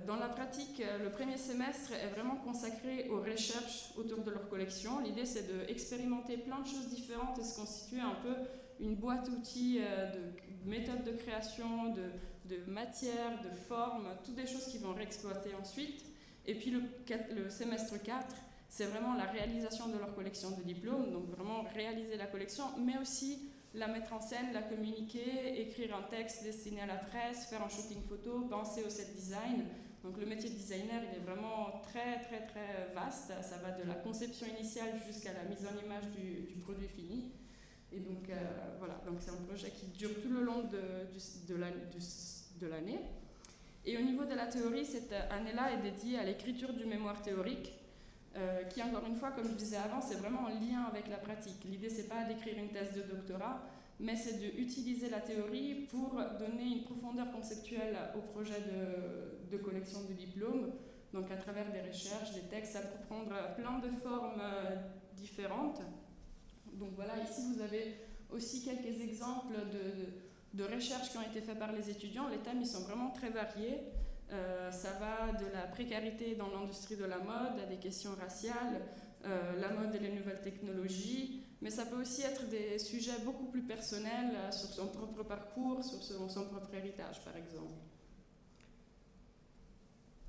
Dans la pratique, le premier semestre est vraiment consacré aux recherches autour de leur collection. L'idée, c'est d'expérimenter plein de choses différentes et se constituer un peu une boîte à outils de méthodes de création, de matières, de formes, toutes des choses qu'ils vont réexploiter ensuite. Et puis le semestre 4, c'est vraiment la réalisation de leur collection de diplôme, donc vraiment réaliser la collection, mais aussi la mettre en scène, la communiquer, écrire un texte destiné à la presse, faire un shooting photo, penser au set design. Donc le métier de designer, il est vraiment très très très vaste. Ça va de la conception initiale jusqu'à la mise en image du produit fini. Et donc voilà, donc c'est un projet qui dure tout le long de l'année. Et au niveau de la théorie, cette année-là est dédiée à l'écriture du mémoire théorique, qui, encore une fois, comme je disais avant, c'est vraiment en lien avec la pratique. L'idée, c'est pas d'écrire une thèse de doctorat, mais c'est d'utiliser la théorie pour donner une profondeur conceptuelle au projet de collection de diplôme. Donc, à travers des recherches, des textes, ça peut prendre plein de formes différentes. Donc voilà, ici, vous avez aussi quelques exemples de recherches qui ont été faites par les étudiants. Les thèmes, ils sont vraiment très variés. Ça va de la précarité dans l'industrie de la mode à des questions raciales, la mode et les nouvelles technologies, mais ça peut aussi être des sujets beaucoup plus personnels sur son propre parcours, sur son propre héritage par exemple.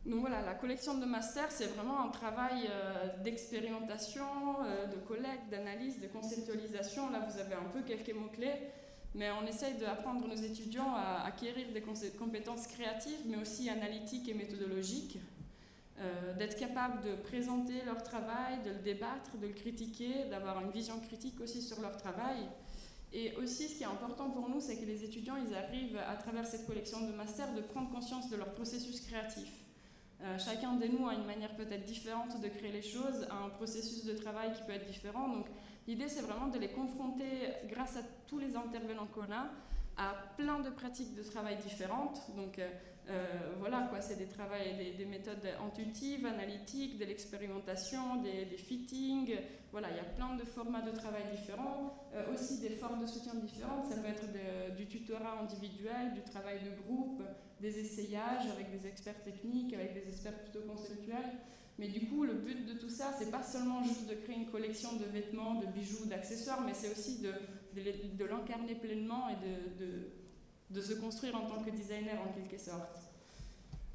Donc voilà, la collection de master, c'est vraiment un travail d'expérimentation, de collecte, d'analyse, de conceptualisation. Là, vous avez un peu quelques mots-clés. Mais on essaye d'apprendre nos étudiants à acquérir des compétences créatives, mais aussi analytiques et méthodologiques, d'être capables de présenter leur travail, de le débattre, de le critiquer, d'avoir une vision critique aussi sur leur travail. Et aussi, ce qui est important pour nous, c'est que les étudiants, ils arrivent, à travers cette collection de master, de prendre conscience de leur processus créatif. Chacun de nous a une manière peut-être différente de créer les choses, a un processus de travail qui peut être différent. Donc, l'idée, c'est vraiment de les confronter, grâce à tous les intervenants qu'on a, à plein de pratiques de travail différentes. Donc, voilà, quoi, c'est des méthodes intuitives, analytiques, de l'expérimentation, des fittings. Voilà, il y a plein de formats de travail différents, aussi des formes de soutien différentes. Ça peut être du tutorat individuel, du travail de groupe, des essayages avec des experts techniques, avec des experts plutôt conceptuels. Mais du coup, le but de tout ça, c'est pas seulement juste de créer une collection de vêtements, de bijoux, d'accessoires, mais c'est aussi de l'incarner pleinement et de se construire en tant que designer en quelque sorte.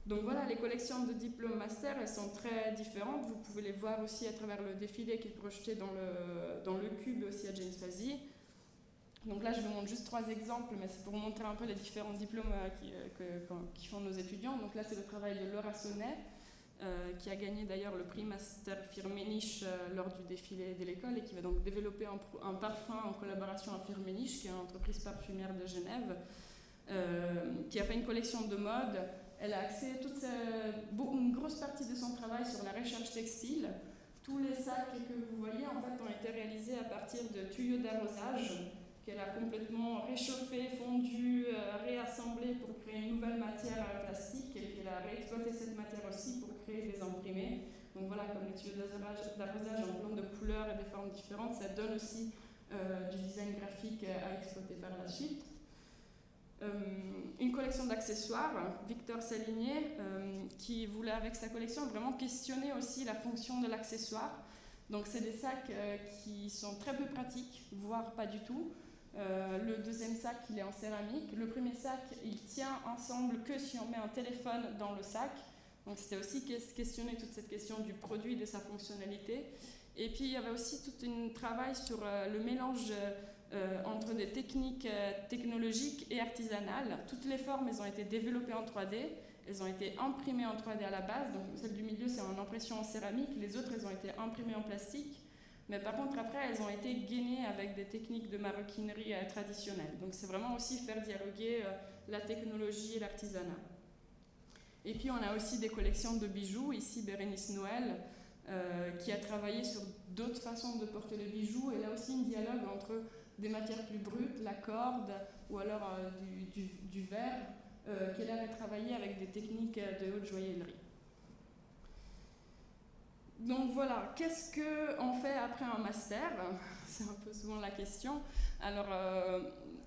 Donc voilà, les collections de diplômes master, elles sont très différentes. Vous pouvez les voir aussi à travers le défilé qui est projeté dans le cube aussi à Genève. Donc là, je vous montre juste 3 exemples, mais c'est pour vous montrer un peu les différents diplômes qui font nos étudiants. Donc là, c'est le travail de Laura Sonnet, qui a gagné d'ailleurs le prix Master Firmenich lors du défilé de l'école et qui va donc développer un parfum en collaboration avec Firmenich, qui est une entreprise parfumière de Genève, qui a fait une collection de mode. Elle a axé une grosse partie de son travail sur la recherche textile. Tous les sacs que vous voyez en fait ont été réalisés à partir de tuyaux d'arrosage qu'elle a complètement réchauffé, fondu, réassemblé pour créer une nouvelle matière plastique, et puis elle a réexploité cette matière aussi pour créer des imprimés. Donc voilà, comme les tuyaux d'arrosage en plein de couleurs et de formes différentes, ça donne aussi du design graphique à exploiter par la suite. Une collection d'accessoires, Victor Saligné, qui voulait avec sa collection vraiment questionner aussi la fonction de l'accessoire. Donc c'est des sacs qui sont très peu pratiques, voire pas du tout. Le deuxième sac, il est en céramique. Le premier sac, il tient ensemble que si on met un téléphone dans le sac. Donc c'était aussi questionner toute cette question du produit, de sa fonctionnalité. Et puis il y avait aussi tout un travail sur le mélange entre des techniques technologiques et artisanales. Toutes les formes, elles ont été développées en 3D, elles ont été imprimées en 3D à la base, donc celle du milieu c'est en impression en céramique, les autres elles ont été imprimées en plastique, mais par contre après elles ont été gainées avec des techniques de maroquinerie traditionnelles. Donc c'est vraiment aussi faire dialoguer la technologie et l'artisanat. Et puis on a aussi des collections de bijoux, ici Bérénice Noël, qui a travaillé sur d'autres façons de porter les bijoux, et là aussi un dialogue entre des matières plus brutes, la corde, ou alors du verre, qu'elle a travaillé avec des techniques de haute joaillerie. Donc voilà, qu'est-ce qu'on fait après un master? C'est un peu souvent la question. Alors,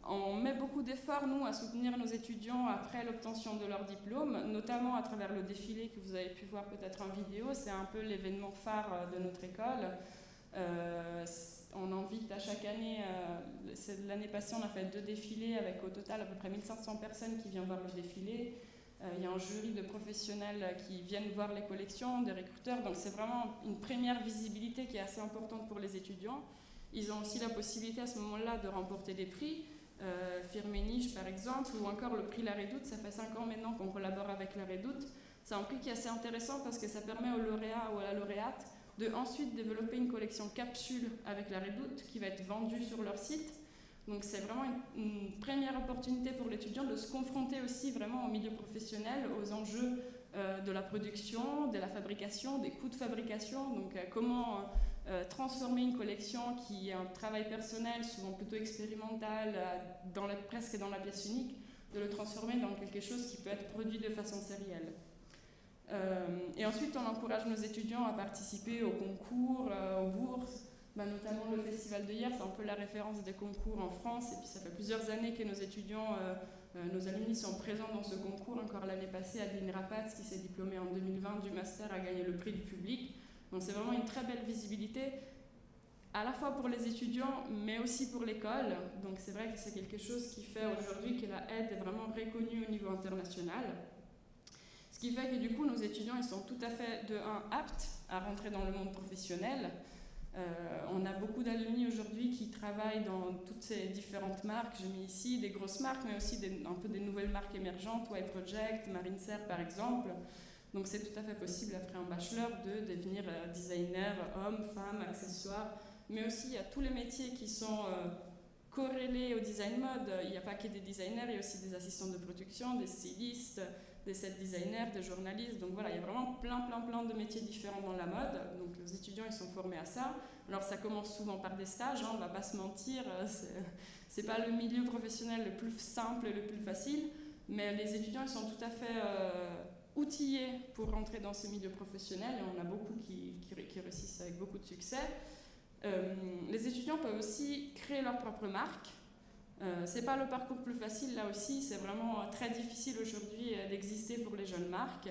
on met beaucoup d'efforts, nous, à soutenir nos étudiants après l'obtention de leur diplôme, notamment à travers le défilé que vous avez pu voir peut-être en vidéo. C'est un peu l'événement phare de notre école. On invite à chaque année, l'année passée on a fait 2 défilés avec au total à peu près 1500 personnes qui viennent voir le défilé. Il y a un jury de professionnels qui viennent voir les collections, des recruteurs, donc c'est vraiment une première visibilité qui est assez importante pour les étudiants. Ils ont aussi la possibilité à ce moment-là de remporter des prix, Firmenich par exemple, ou encore le prix La Redoute. Ça fait 5 ans maintenant qu'on collabore avec La Redoute. C'est un prix qui est assez intéressant parce que ça permet au lauréat ou à la lauréate de ensuite développer une collection capsule avec La Redoute qui va être vendue sur leur site. Donc c'est vraiment une première opportunité pour l'étudiant de se confronter aussi vraiment au milieu professionnel, aux enjeux de la production, de la fabrication, des coûts de fabrication, donc comment transformer une collection qui est un travail personnel, souvent plutôt expérimental, presque dans la pièce unique, de le transformer dans quelque chose qui peut être produit de façon sérielle. Et ensuite, on encourage nos étudiants à participer aux concours, aux bourses, notamment le festival de hier, c'est un peu la référence des concours en France, et puis ça fait plusieurs années que nos étudiants, nos alumni sont présents dans ce concours. Encore l'année passée, Adeline Rapatz, qui s'est diplômée en 2020 du master, a gagné le prix du public. Donc c'est vraiment une très belle visibilité, à la fois pour les étudiants, mais aussi pour l'école. Donc c'est vrai que c'est quelque chose qui fait aujourd'hui que la aide est vraiment reconnue au niveau international. Ce qui fait que du coup, nos étudiants, ils sont tout à fait, aptes à rentrer dans le monde professionnel. On a beaucoup d'alumni aujourd'hui qui travaillent dans toutes ces différentes marques. J'ai mis ici des grosses marques, mais aussi un peu des nouvelles marques émergentes, White Project, Marinser par exemple. Donc c'est tout à fait possible après un bachelor de devenir designer, homme, femme, accessoires. Mais aussi il y a tous les métiers qui sont corrélés au design mode. Il n'y a pas que des designers, il y a aussi des assistants de production, des stylistes, des set designers, des journalistes. Donc voilà, il y a vraiment plein de métiers différents dans la mode. Donc les étudiants, ils sont formés à ça. Alors ça commence souvent par des stages, on ne va pas se mentir. C'est pas le milieu professionnel le plus simple et le plus facile, mais les étudiants, ils sont tout à fait outillés pour rentrer dans ce milieu professionnel, et on a beaucoup qui réussissent avec beaucoup de succès. Les étudiants peuvent aussi créer leur propre marque. C'est pas le parcours plus facile là aussi, c'est vraiment très difficile aujourd'hui d'exister pour les jeunes marques,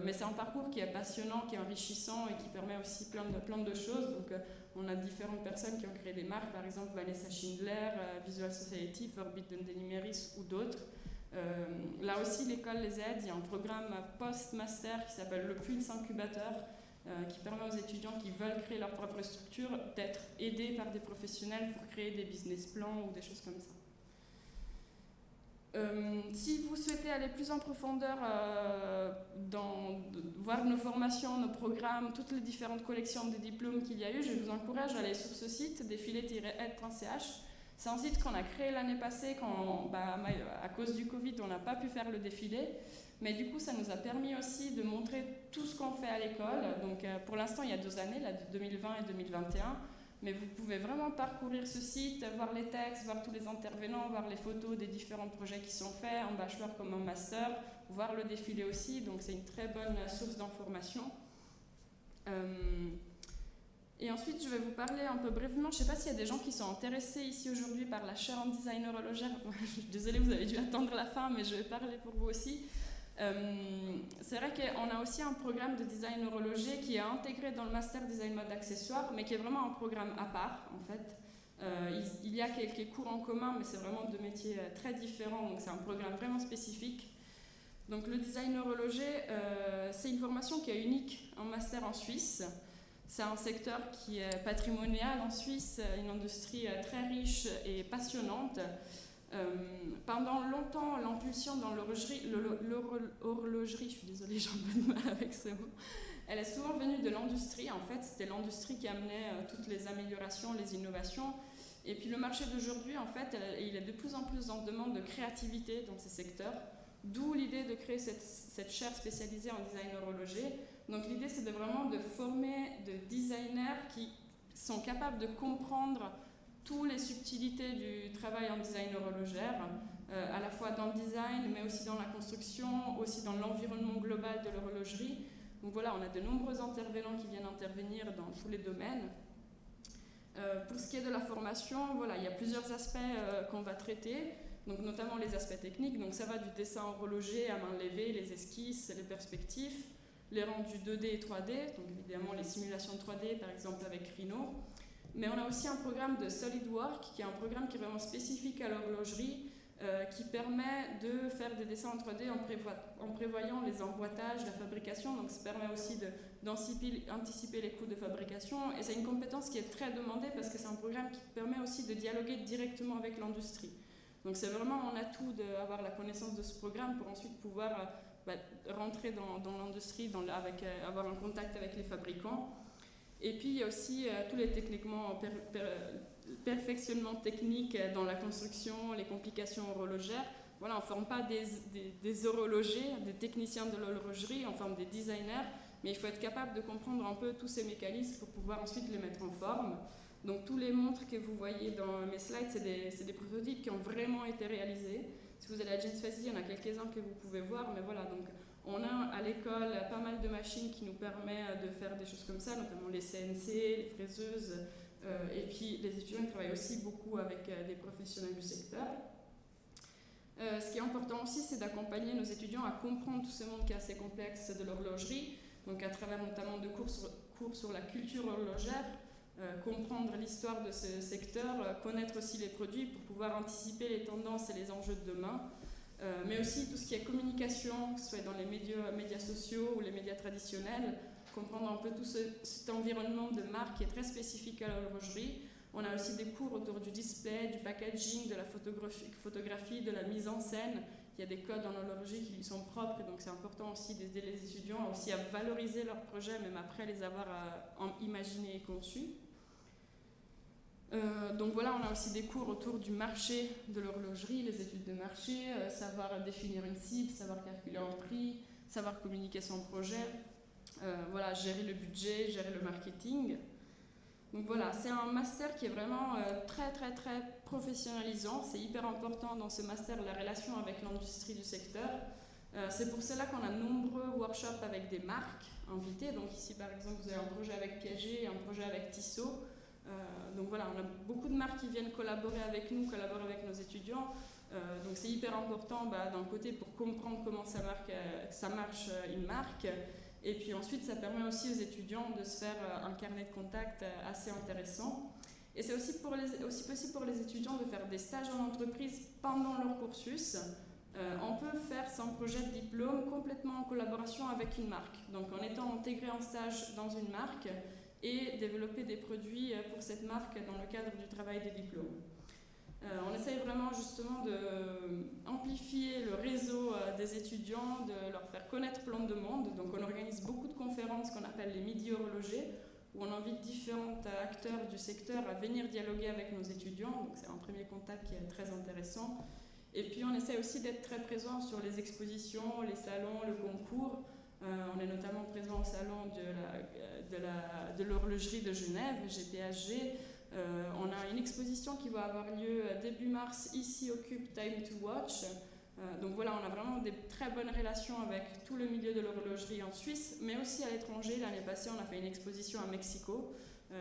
mais c'est un parcours qui est passionnant, qui est enrichissant et qui permet aussi plein de choses. Donc on a différentes personnes qui ont créé des marques, par exemple Vanessa Schindler, Visual Society, Forbidden Denimeris ou d'autres. Là aussi l'école les aide, il y a un programme post-master qui s'appelle le Pulse Incubateur, qui permet aux étudiants qui veulent créer leur propre structure d'être aidés par des professionnels pour créer des business plans ou des choses comme ça. Si vous souhaitez aller plus en profondeur voir nos formations, nos programmes, toutes les différentes collections de diplômes qu'il y a eu, je vous encourage à aller sur ce site, défilé-aide.ch. C'est un site qu'on a créé l'année passée quand, à cause du Covid, on n'a pas pu faire le défilé. Mais du coup, ça nous a permis aussi de montrer tout ce qu'on fait à l'école. Donc pour l'instant, il y a 2 années, là, 2020 et 2021. Mais vous pouvez vraiment parcourir ce site, voir les textes, voir tous les intervenants, voir les photos des différents projets qui sont faits, en bachelor comme en master, voir le défilé aussi. Donc c'est une très bonne source d'information. Et ensuite, je vais vous parler un peu brièvement. Je ne sais pas s'il y a des gens qui sont intéressés ici aujourd'hui par la chaire en design horlogère. Je suis désolée, vous avez dû attendre la fin, mais je vais parler pour vous aussi. C'est vrai qu'on a aussi un programme de design horloger qui est intégré dans le master design mode accessoires, mais qui est vraiment un programme à part en fait. Il y a quelques cours en commun, mais c'est vraiment 2 métiers très différents, donc c'est un programme vraiment spécifique. Donc le design horloger, c'est une formation qui est unique en master en Suisse. C'est un secteur qui est patrimonial en Suisse, une industrie très riche et passionnante. Pendant longtemps, l'impulsion dans l'horlogerie, je suis désolée, j'ai un peu de mal avec ce mot, elle est souvent venue de l'industrie. En fait, c'était l'industrie qui amenait toutes les améliorations, les innovations. Et puis le marché d'aujourd'hui, en fait, il est de plus en plus en demande de créativité dans ces secteurs, d'où l'idée de créer cette chaire spécialisée en design horloger. Donc l'idée, c'est vraiment de former des designers qui sont capables de comprendre toutes les subtilités du travail en design horlogère, à la fois dans le design, mais aussi dans la construction, aussi dans l'environnement global de l'horlogerie. Donc voilà, on a de nombreux intervenants qui viennent intervenir dans tous les domaines. Pour ce qui est de la formation, voilà, il y a plusieurs aspects qu'on va traiter, donc notamment les aspects techniques. Donc ça va du dessin horloger à main levée, les esquisses, les perspectives, les rendus 2D et 3D, donc évidemment les simulations 3D par exemple avec Rhino. Mais on a aussi un programme de SolidWorks qui est un programme qui est vraiment spécifique à l'horlogerie, qui permet de faire des dessins en 3D en prévoyant les emboîtages, la fabrication. Donc ça permet aussi d'anticiper les coûts de fabrication. Et c'est une compétence qui est très demandée parce que c'est un programme qui permet aussi de dialoguer directement avec l'industrie. Donc c'est vraiment un atout d'avoir la connaissance de ce programme pour ensuite pouvoir rentrer dans l'industrie, avoir un contact avec les fabricants. Et puis il y a aussi tous les perfectionnements techniques dans la construction, les complications horlogères. Voilà, on ne forme pas des horlogers, des techniciens de l'horlogerie, on forme des designers, mais il faut être capable de comprendre un peu tous ces mécanismes pour pouvoir ensuite les mettre en forme. Donc tous les montres que vous voyez dans mes slides, c'est des prototypes qui ont vraiment été réalisés. Si vous allez à Genève, il y en a quelques-uns que vous pouvez voir, mais voilà, donc on a à l'école pas mal de machines qui nous permettent de faire des choses comme ça, notamment les CNC, les fraiseuses, et puis les étudiants travaillent aussi beaucoup avec des professionnels du secteur. Ce qui est important aussi, c'est d'accompagner nos étudiants à comprendre tout ce monde qui est assez complexe de l'horlogerie, donc à travers notamment de cours sur la culture horlogère, comprendre l'histoire de ce secteur, connaître aussi les produits pour pouvoir anticiper les tendances et les enjeux de demain. Mais aussi tout ce qui est communication, que ce soit dans les médias sociaux ou les médias traditionnels, comprendre un peu tout cet environnement de marque qui est très spécifique à l'horlogerie. On a aussi des cours autour du display, du packaging, de la photographie, de la mise en scène. Il y a des codes en horlogerie qui lui sont propres, et donc c'est important aussi d'aider les étudiants aussi à valoriser leurs projets, même après les avoir imaginés et conçus. Donc voilà, on a aussi des cours autour du marché de l'horlogerie, les études de marché, savoir définir une cible, savoir calculer un prix, savoir communiquer son projet, voilà, gérer le budget, gérer le marketing. Donc voilà, c'est un master qui est vraiment très professionnalisant. C'est hyper important dans ce master la relation avec l'industrie du secteur. C'est pour cela qu'on a de nombreux workshops avec des marques invitées. Donc ici par exemple vous avez un projet avec Piaget et un projet avec Tissot. Donc voilà, on a beaucoup de marques qui viennent collaborer avec nous, collaborer avec nos étudiants. Donc c'est hyper important d'un côté pour comprendre comment ça marche une marque. Et puis ensuite, ça permet aussi aux étudiants de se faire un carnet de contact assez intéressant. Et c'est aussi possible pour les étudiants de faire des stages en entreprise pendant leur cursus. On peut faire son projet de diplôme complètement en collaboration avec une marque. Donc en étant intégré en stage dans une marque et développer des produits pour cette marque dans le cadre du travail des diplômes. On essaye vraiment justement d'amplifier le réseau des étudiants, de leur faire connaître plein de monde. Donc on organise beaucoup de conférences qu'on appelle les midis horlogers, où on invite différents acteurs du secteur à venir dialoguer avec nos étudiants. Donc c'est un premier contact qui est très intéressant. Et puis on essaie aussi d'être très présent sur les expositions, les salons, le concours. On est notamment présent au salon de l'horlogerie de Genève, GPHG. On a une exposition qui va avoir lieu début mars ici au Cube Time to Watch. Donc voilà, on a vraiment des très bonnes relations avec tout le milieu de l'horlogerie en Suisse, mais aussi à l'étranger. L'année passée, on a fait une exposition à Mexico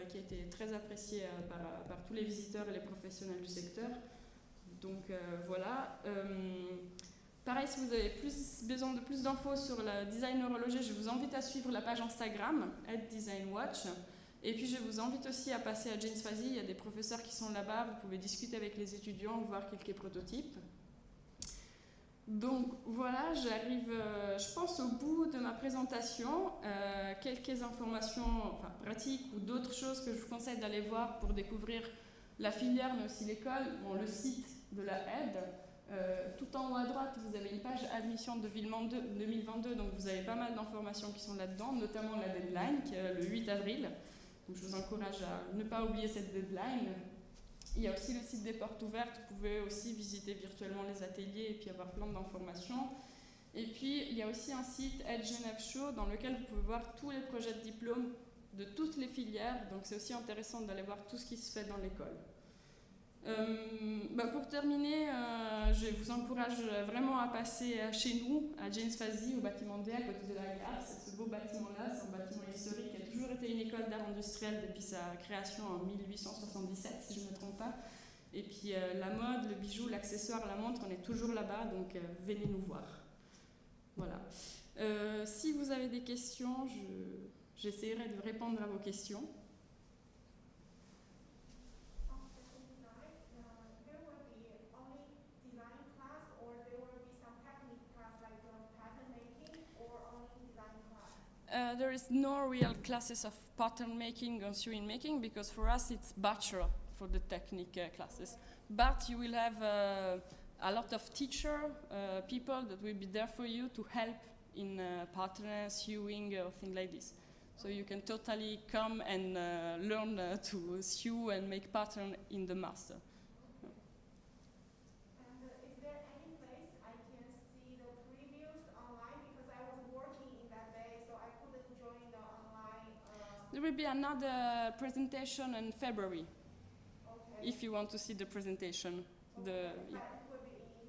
qui a été très appréciée par tous les visiteurs et les professionnels du secteur. Donc voilà. Pareil, si vous avez besoin de plus d'infos sur le design horloger, je vous invite à suivre la page Instagram @designwatch. Et puis je vous invite aussi à passer à Genève. Il y a des professeurs qui sont là-bas, vous pouvez discuter avec les étudiants, voir quelques prototypes. Donc voilà, j'arrive, je pense, au bout de ma présentation. Quelques informations pratiques ou d'autres choses que je vous conseille d'aller voir pour découvrir la filière, mais aussi l'école. Bon, le site de la aide. Tout en haut à droite, vous avez une page admission de 2022, donc vous avez pas mal d'informations qui sont là-dedans, notamment la deadline, qui est le 8 avril. Donc je vous encourage à ne pas oublier cette deadline. Il y a aussi le site des portes ouvertes, vous pouvez aussi visiter virtuellement les ateliers et puis avoir plein d'informations. Et puis il y a aussi un site Genève Show dans lequel vous pouvez voir tous les projets de diplôme de toutes les filières, donc c'est aussi intéressant d'aller voir tout ce qui se fait dans l'école. Pour terminer, je vous encourage vraiment à passer chez nous, à James Fazy, au bâtiment D, à côté de la gare. C'est ce beau bâtiment-là, c'est un bâtiment historique qui a toujours été une école d'art industriel depuis sa création en 1877, si je ne me trompe pas. Et puis la mode, le bijou, l'accessoire, la montre, on est toujours là-bas, donc venez nous voir. Voilà. Si vous avez des questions, j'essaierai de répondre à vos questions. There is no real classes of pattern making or sewing making because for us it's bachelor for the technique classes. But you will have a lot of teacher people that will be there for you to help in pattern sewing or things like this. So you can totally come and learn to sew and make pattern in the master. There will be another presentation in February, if you want to see the presentation.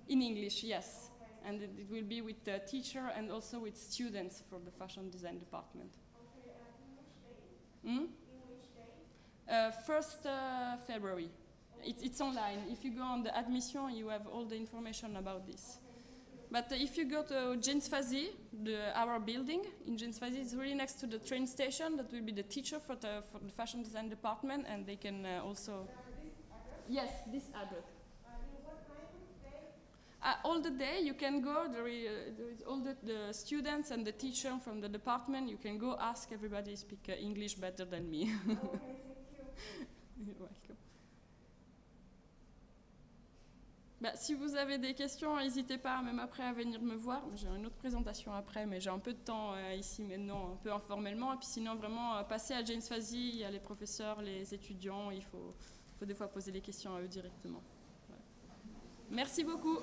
In English, yes. Okay. And it will be with the teacher and also with students for the fashion design department. Okay, in which date? In which date? 1st February. It's online. If you go on the admission, you have all the information about this. But if you go to James Fazy, our building in James Fazy, it's really next to the train station. That will be the teacher for the fashion design department, and they can also. This address? Yes, this address. In what time of day? All the day you can go. There is all the students and the teacher from the department. You can go ask. Everybody speak English better than me. Okay, thank you. You're welcome. Si vous avez des questions, n'hésitez pas, même après, à venir me voir. J'ai une autre présentation après, mais j'ai un peu de temps ici maintenant, un peu informellement. Et puis sinon, vraiment, passer à James Fazy, il y a les professeurs, les étudiants, il faut des fois poser les questions à eux directement. Voilà. Merci beaucoup.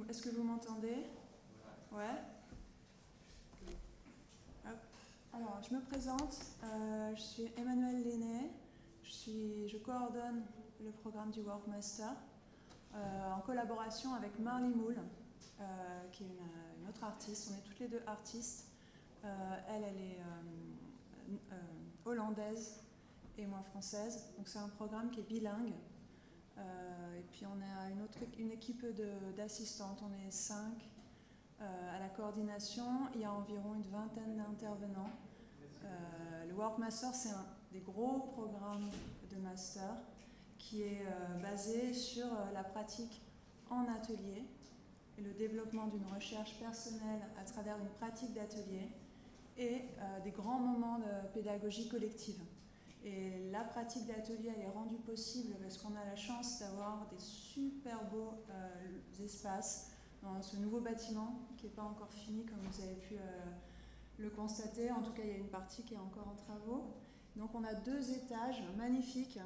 est-ce que vous m'entendez? Ouais. Hop. Alors, je me présente. Je suis Emmanuelle Lenné. Je coordonne le programme du Work.master en collaboration avec Marly Moule, qui est une autre artiste. On est toutes les deux artistes. Elle est hollandaise et moi française. Donc c'est un programme qui est bilingue. Et puis on a une équipe d'assistantes. On est 5 à la coordination. Il y a environ une vingtaine d'intervenants. Le Work.master, c'est un des gros programmes de master qui est basé sur la pratique en atelier et le développement d'une recherche personnelle à travers une pratique d'atelier et des grands moments de pédagogie collective. Et la pratique d'atelier, elle est rendue possible parce qu'on a la chance d'avoir des super beaux espaces dans ce nouveau bâtiment qui n'est pas encore fini, comme vous avez pu le constater. En tout cas, il y a une partie qui est encore en travaux. Donc on a 2 étages magnifiques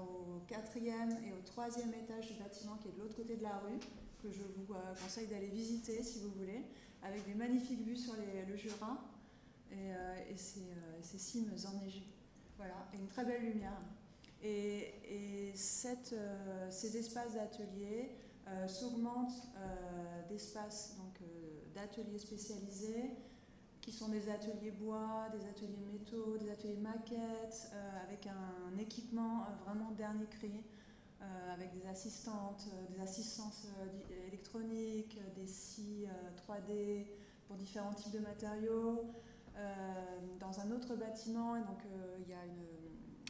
au 4e et au 3e étage du bâtiment qui est de l'autre côté de la rue, que je vous conseille d'aller visiter si vous voulez, avec des magnifiques vues sur le Jura et ces cimes enneigées. Voilà, et une très belle lumière. Et ces espaces d'atelier s'augmentent d'espaces d'ateliers spécialisés, qui sont des ateliers bois, des ateliers métaux, des ateliers maquettes, avec un équipement vraiment dernier cri, avec des assistantes, des assistances électroniques, des scies 3D pour différents types de matériaux. Dans un autre bâtiment, donc, il y a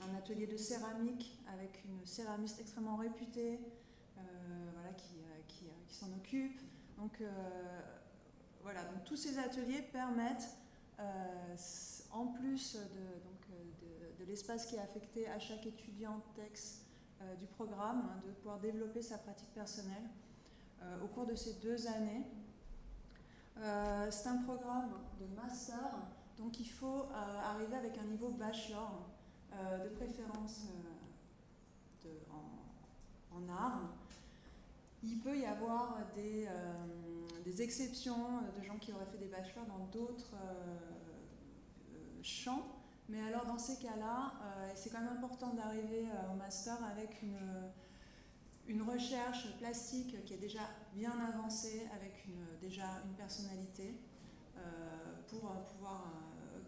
un atelier de céramique avec une céramiste extrêmement réputée voilà, qui s'en occupe. Donc, voilà, donc tous ces ateliers permettent, en plus de l'espace qui est affecté à chaque étudiant texte du programme, de pouvoir développer sa pratique personnelle au cours de ces 2 années. C'est un programme de master, donc il faut arriver avec un niveau bachelor, de préférence en art. Il peut y avoir des exceptions de gens qui auraient fait des bachelors dans d'autres champs, mais alors dans ces cas-là, c'est quand même important d'arriver au master avec une recherche plastique qui est déjà bien avancée, avec déjà une personnalité, pour pouvoir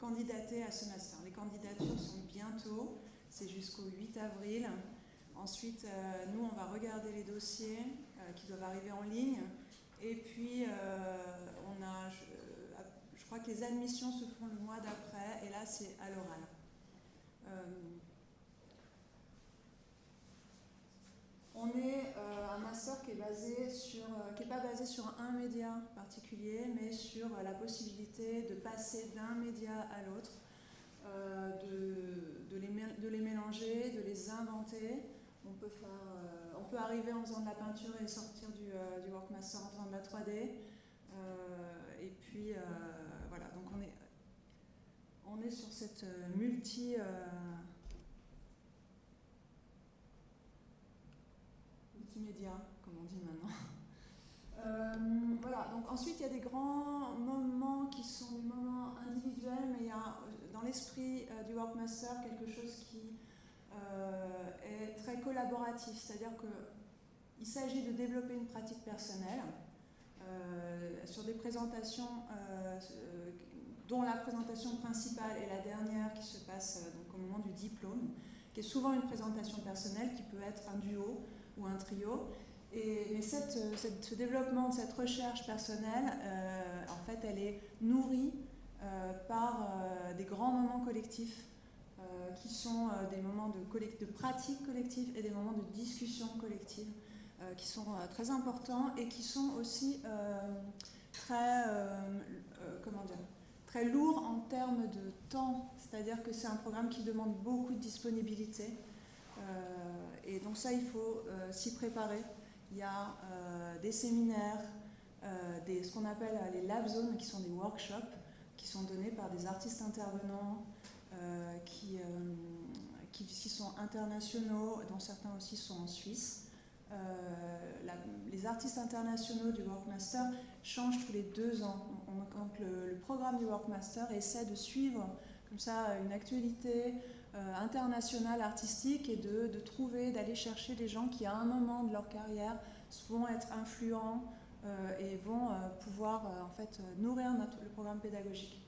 candidater à ce master. Les candidatures sont bientôt, c'est jusqu'au 8 avril. Ensuite, nous, on va regarder les dossiers qui doivent arriver en ligne. Et puis, je crois que les admissions se font le mois d'après, et là, c'est à l'oral. On est un master qui est pas basé sur un média particulier, mais sur la possibilité de passer d'un média à l'autre, de les mélanger, de les inventer. On peut arriver en faisant de la peinture et sortir du Work.master en faisant de la 3D. Et puis voilà, donc on est sur cette multimédia, comme on dit maintenant. Voilà, donc ensuite il y a des grands moments qui sont des moments individuels, mais il y a dans l'esprit du Work.master quelque chose qui est très collaboratif, c'est-à-dire qu'il s'agit de développer une pratique personnelle sur des présentations dont la présentation principale est la dernière qui se passe donc au moment du diplôme, qui est souvent une présentation personnelle qui peut être un duo ou un trio. Mais ce développement, cette recherche personnelle, en fait, elle est nourrie par des grands moments collectifs qui sont des moments de pratique collective et des moments de discussion collective qui sont très importants et qui sont aussi très lourds en termes de temps. C'est-à-dire que c'est un programme qui demande beaucoup de disponibilité. Et donc ça, il faut s'y préparer. Il y a des séminaires, ce qu'on appelle les lab zones, qui sont des workshops, qui sont donnés par des artistes intervenants qui sont internationaux, dont certains aussi sont en Suisse. les artistes internationaux du Work.master changent tous les 2 ans. Donc le programme du Work.master essaie de suivre comme ça une actualité internationale artistique et de trouver, d'aller chercher des gens qui à un moment de leur carrière vont être influents et vont pouvoir en fait nourrir le programme pédagogique.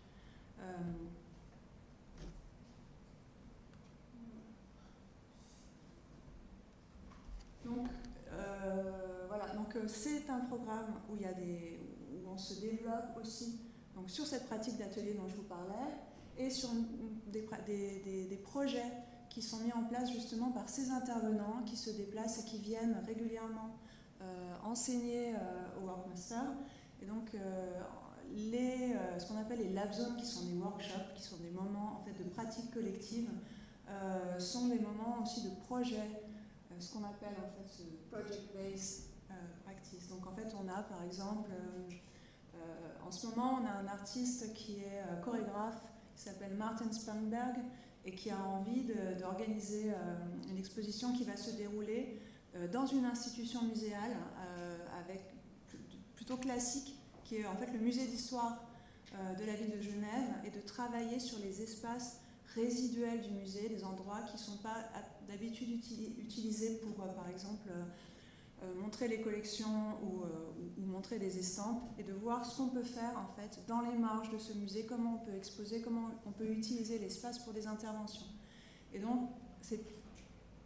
Donc voilà, donc c'est un programme où où on se développe aussi donc sur cette pratique d'atelier dont je vous parlais et sur des projets qui sont mis en place justement par ces intervenants qui se déplacent et qui viennent régulièrement enseigner au Work.master. Et donc ce qu'on appelle les lab zones, qui sont des workshops, qui sont des moments en fait de pratique collective, sont des moments aussi de projet, ce qu'on appelle en fait ce project-based practice. Donc en fait on a par exemple en ce moment on a un artiste qui est chorégraphe qui s'appelle Martin Spangberg et qui a envie d'organiser une exposition qui va se dérouler dans une institution muséale plutôt classique, qui est en fait le musée d'histoire de la ville de Genève, et de travailler sur les espaces résiduels du musée, des endroits qui ne sont pas d'habitude utilisés pour, par exemple, montrer les collections ou montrer des estampes, et de voir ce qu'on peut faire en fait dans les marges de ce musée, comment on peut exposer, comment on peut utiliser l'espace pour des interventions. Et donc c'est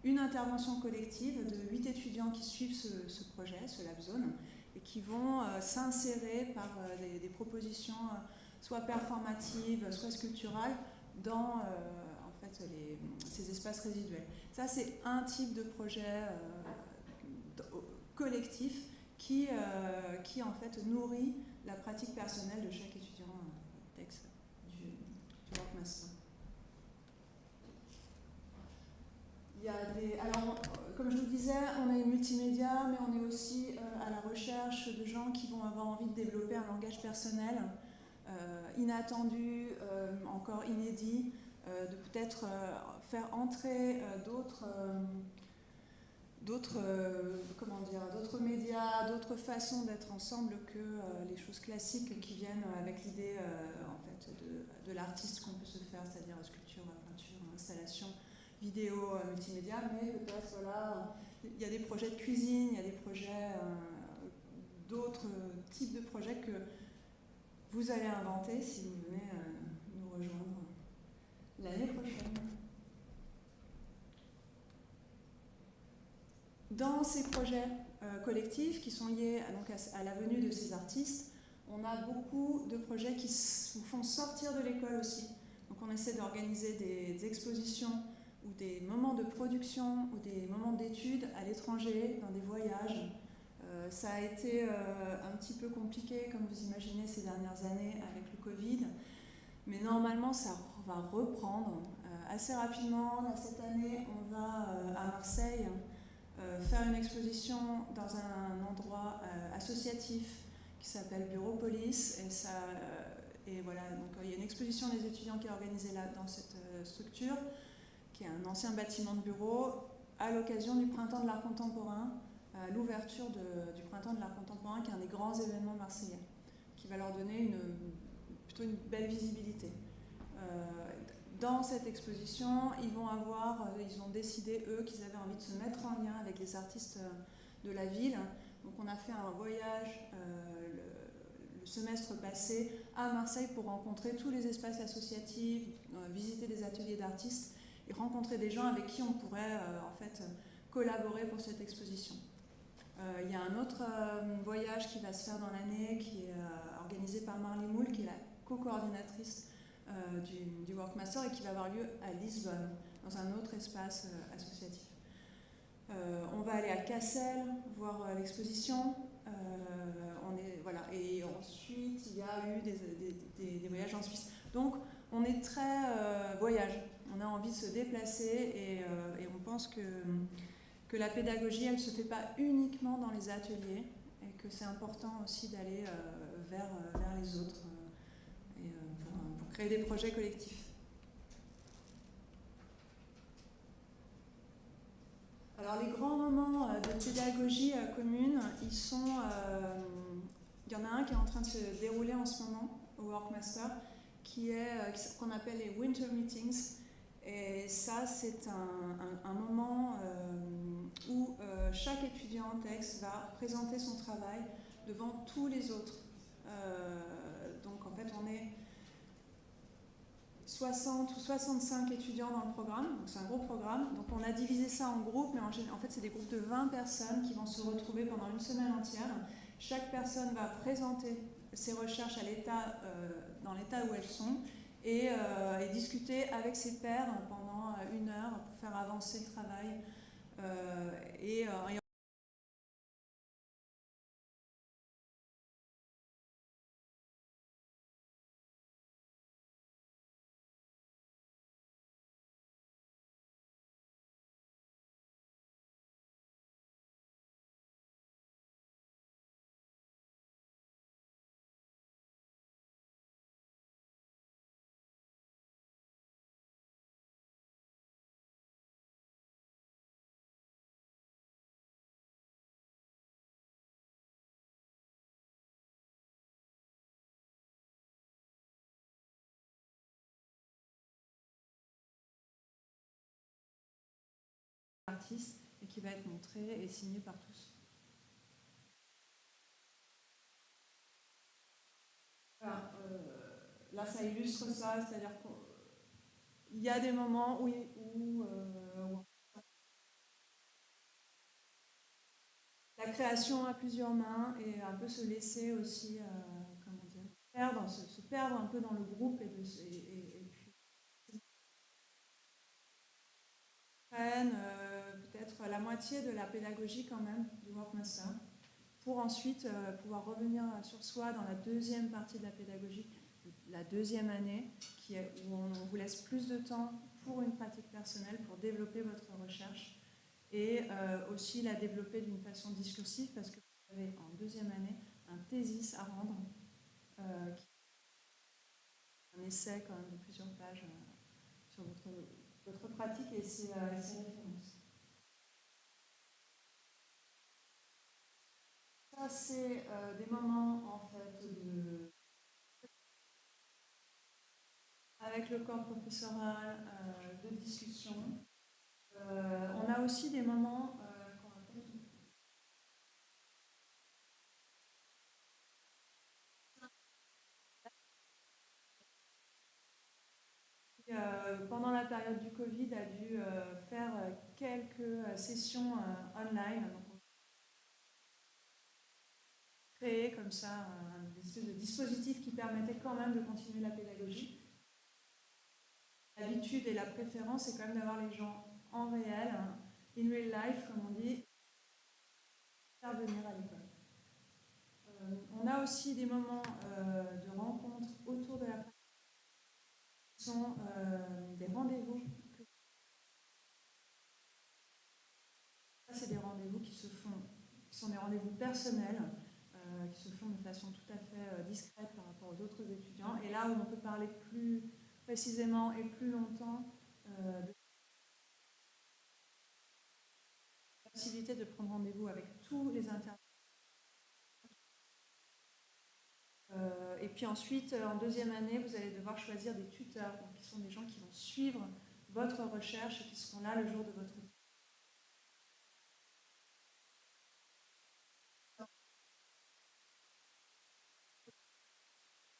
une intervention collective de 8 étudiants qui suivent ce projet, ce lab zone, et qui vont s'insérer par des propositions soit performatives, soit sculpturales dans en fait, ces espaces résiduels. Ça, c'est un type de projet collectif qui en fait nourrit la pratique personnelle de chaque étudiant du Work.master. Alors, comme je vous disais, on est multimédia, mais on est aussi à la recherche de gens qui vont avoir envie de développer un langage personnel inattendu, encore inédit, de peut-être faire entrer d'autres médias, d'autres façons d'être ensemble que les choses classiques qui viennent avec l'idée en fait de l'artiste qu'on peut se faire, c'est-à-dire sculpture, peinture, installation, vidéo, multimédia, mais peut-être voilà, il y a des projets de cuisine, il y a des projets, d'autres types de projets que vous allez inventer si vous venez nous rejoindre l'année prochaine. Dans ces projets collectifs qui sont liés à la venue de ces artistes, on a beaucoup de projets qui vous font sortir de l'école aussi. Donc on essaie d'organiser des expositions ou des moments de production ou des moments d'études à l'étranger, dans des voyages. Ça a été un petit peu compliqué, comme vous imaginez, ces dernières années avec le Covid, mais normalement ça va reprendre assez rapidement. Là, cette année, on va à Marseille faire une exposition dans un endroit associatif qui s'appelle Bureau Police, et voilà, donc il y a une exposition des étudiants qui est organisée là dans cette structure, qui est un ancien bâtiment de bureau, à l'occasion du Printemps de l'art contemporain, l'ouverture du Printemps de l'art contemporain, qui est un des grands événements marseillais, qui va leur donner plutôt une belle visibilité. Dans cette exposition, ils ont décidé, eux, qu'ils avaient envie de se mettre en lien avec les artistes de la ville. Donc on a fait un voyage le semestre passé à Marseille pour rencontrer tous les espaces associatifs, visiter des ateliers d'artistes et rencontrer des gens avec qui on pourrait en fait collaborer pour cette exposition. Il y a un autre voyage qui va se faire dans l'année, qui est organisé par Marly Moule, qui est la co-coordinatrice du Work.master, et qui va avoir lieu à Lisbonne, dans un autre espace associatif. On va aller à Cassel voir l'exposition. Et ensuite, il y a eu des voyages en Suisse. Donc, on est très voyage. On a envie de se déplacer et on pense que la pédagogie, elle ne se fait pas uniquement dans les ateliers, et que c'est important aussi d'aller vers les autres pour créer des projets collectifs. Alors les grands moments de pédagogie commune, il y en a un qui est en train de se dérouler en ce moment au Work.master, qu'on appelle les Winter Meetings. Et ça, c'est un moment où chaque étudiant en texte va présenter son travail devant tous les autres. Donc en fait, on est 60 ou 65 étudiants dans le programme, donc c'est un gros programme. Donc on a divisé ça en groupes, mais en fait c'est des groupes de 20 personnes qui vont se retrouver pendant une semaine entière. Chaque personne va présenter ses recherches dans l'état où elles sont et discuter avec ses pairs pendant 1 heure pour faire avancer le travail. Artiste et qui va être montré et signé par tous. Voilà, là, ça illustre ça, c'est-à-dire qu'il y a des moments où la création a plusieurs mains et un peu se laisser aussi, se perdre un peu dans le groupe et puis prennent peut-être la moitié de la pédagogie quand même du Work.master pour ensuite pouvoir revenir sur soi dans la deuxième partie de la pédagogie, la deuxième année, où on vous laisse plus de temps pour une pratique personnelle, pour développer votre recherche et aussi la développer d'une façon discursive parce que vous avez en deuxième année un thésis à rendre, un essai quand même de plusieurs pages sur votre pratique et ses références. Ça, c'est des moments en fait avec le corps professoral, de discussion. On a aussi des moments pendant la période du Covid a dû faire quelques sessions online. Donc, créer comme ça un espèce de dispositif qui permettait quand même de continuer la pédagogie. L'habitude et la préférence, c'est quand même d'avoir les gens en réel, in real life, comme on dit, faire venir à l'école. On a aussi des moments de rencontre autour de la pratique qui sont des rendez-vous. Ça, c'est des rendez-vous qui sont des rendez-vous personnels, qui se font de façon tout à fait discrète par rapport aux autres étudiants. Et là où on peut parler plus précisément et plus longtemps de la possibilité de prendre rendez-vous avec tous les intervenants. Et puis ensuite, en deuxième année, vous allez devoir choisir des tuteurs, donc qui sont des gens qui vont suivre votre recherche et qui seront là le jour de votre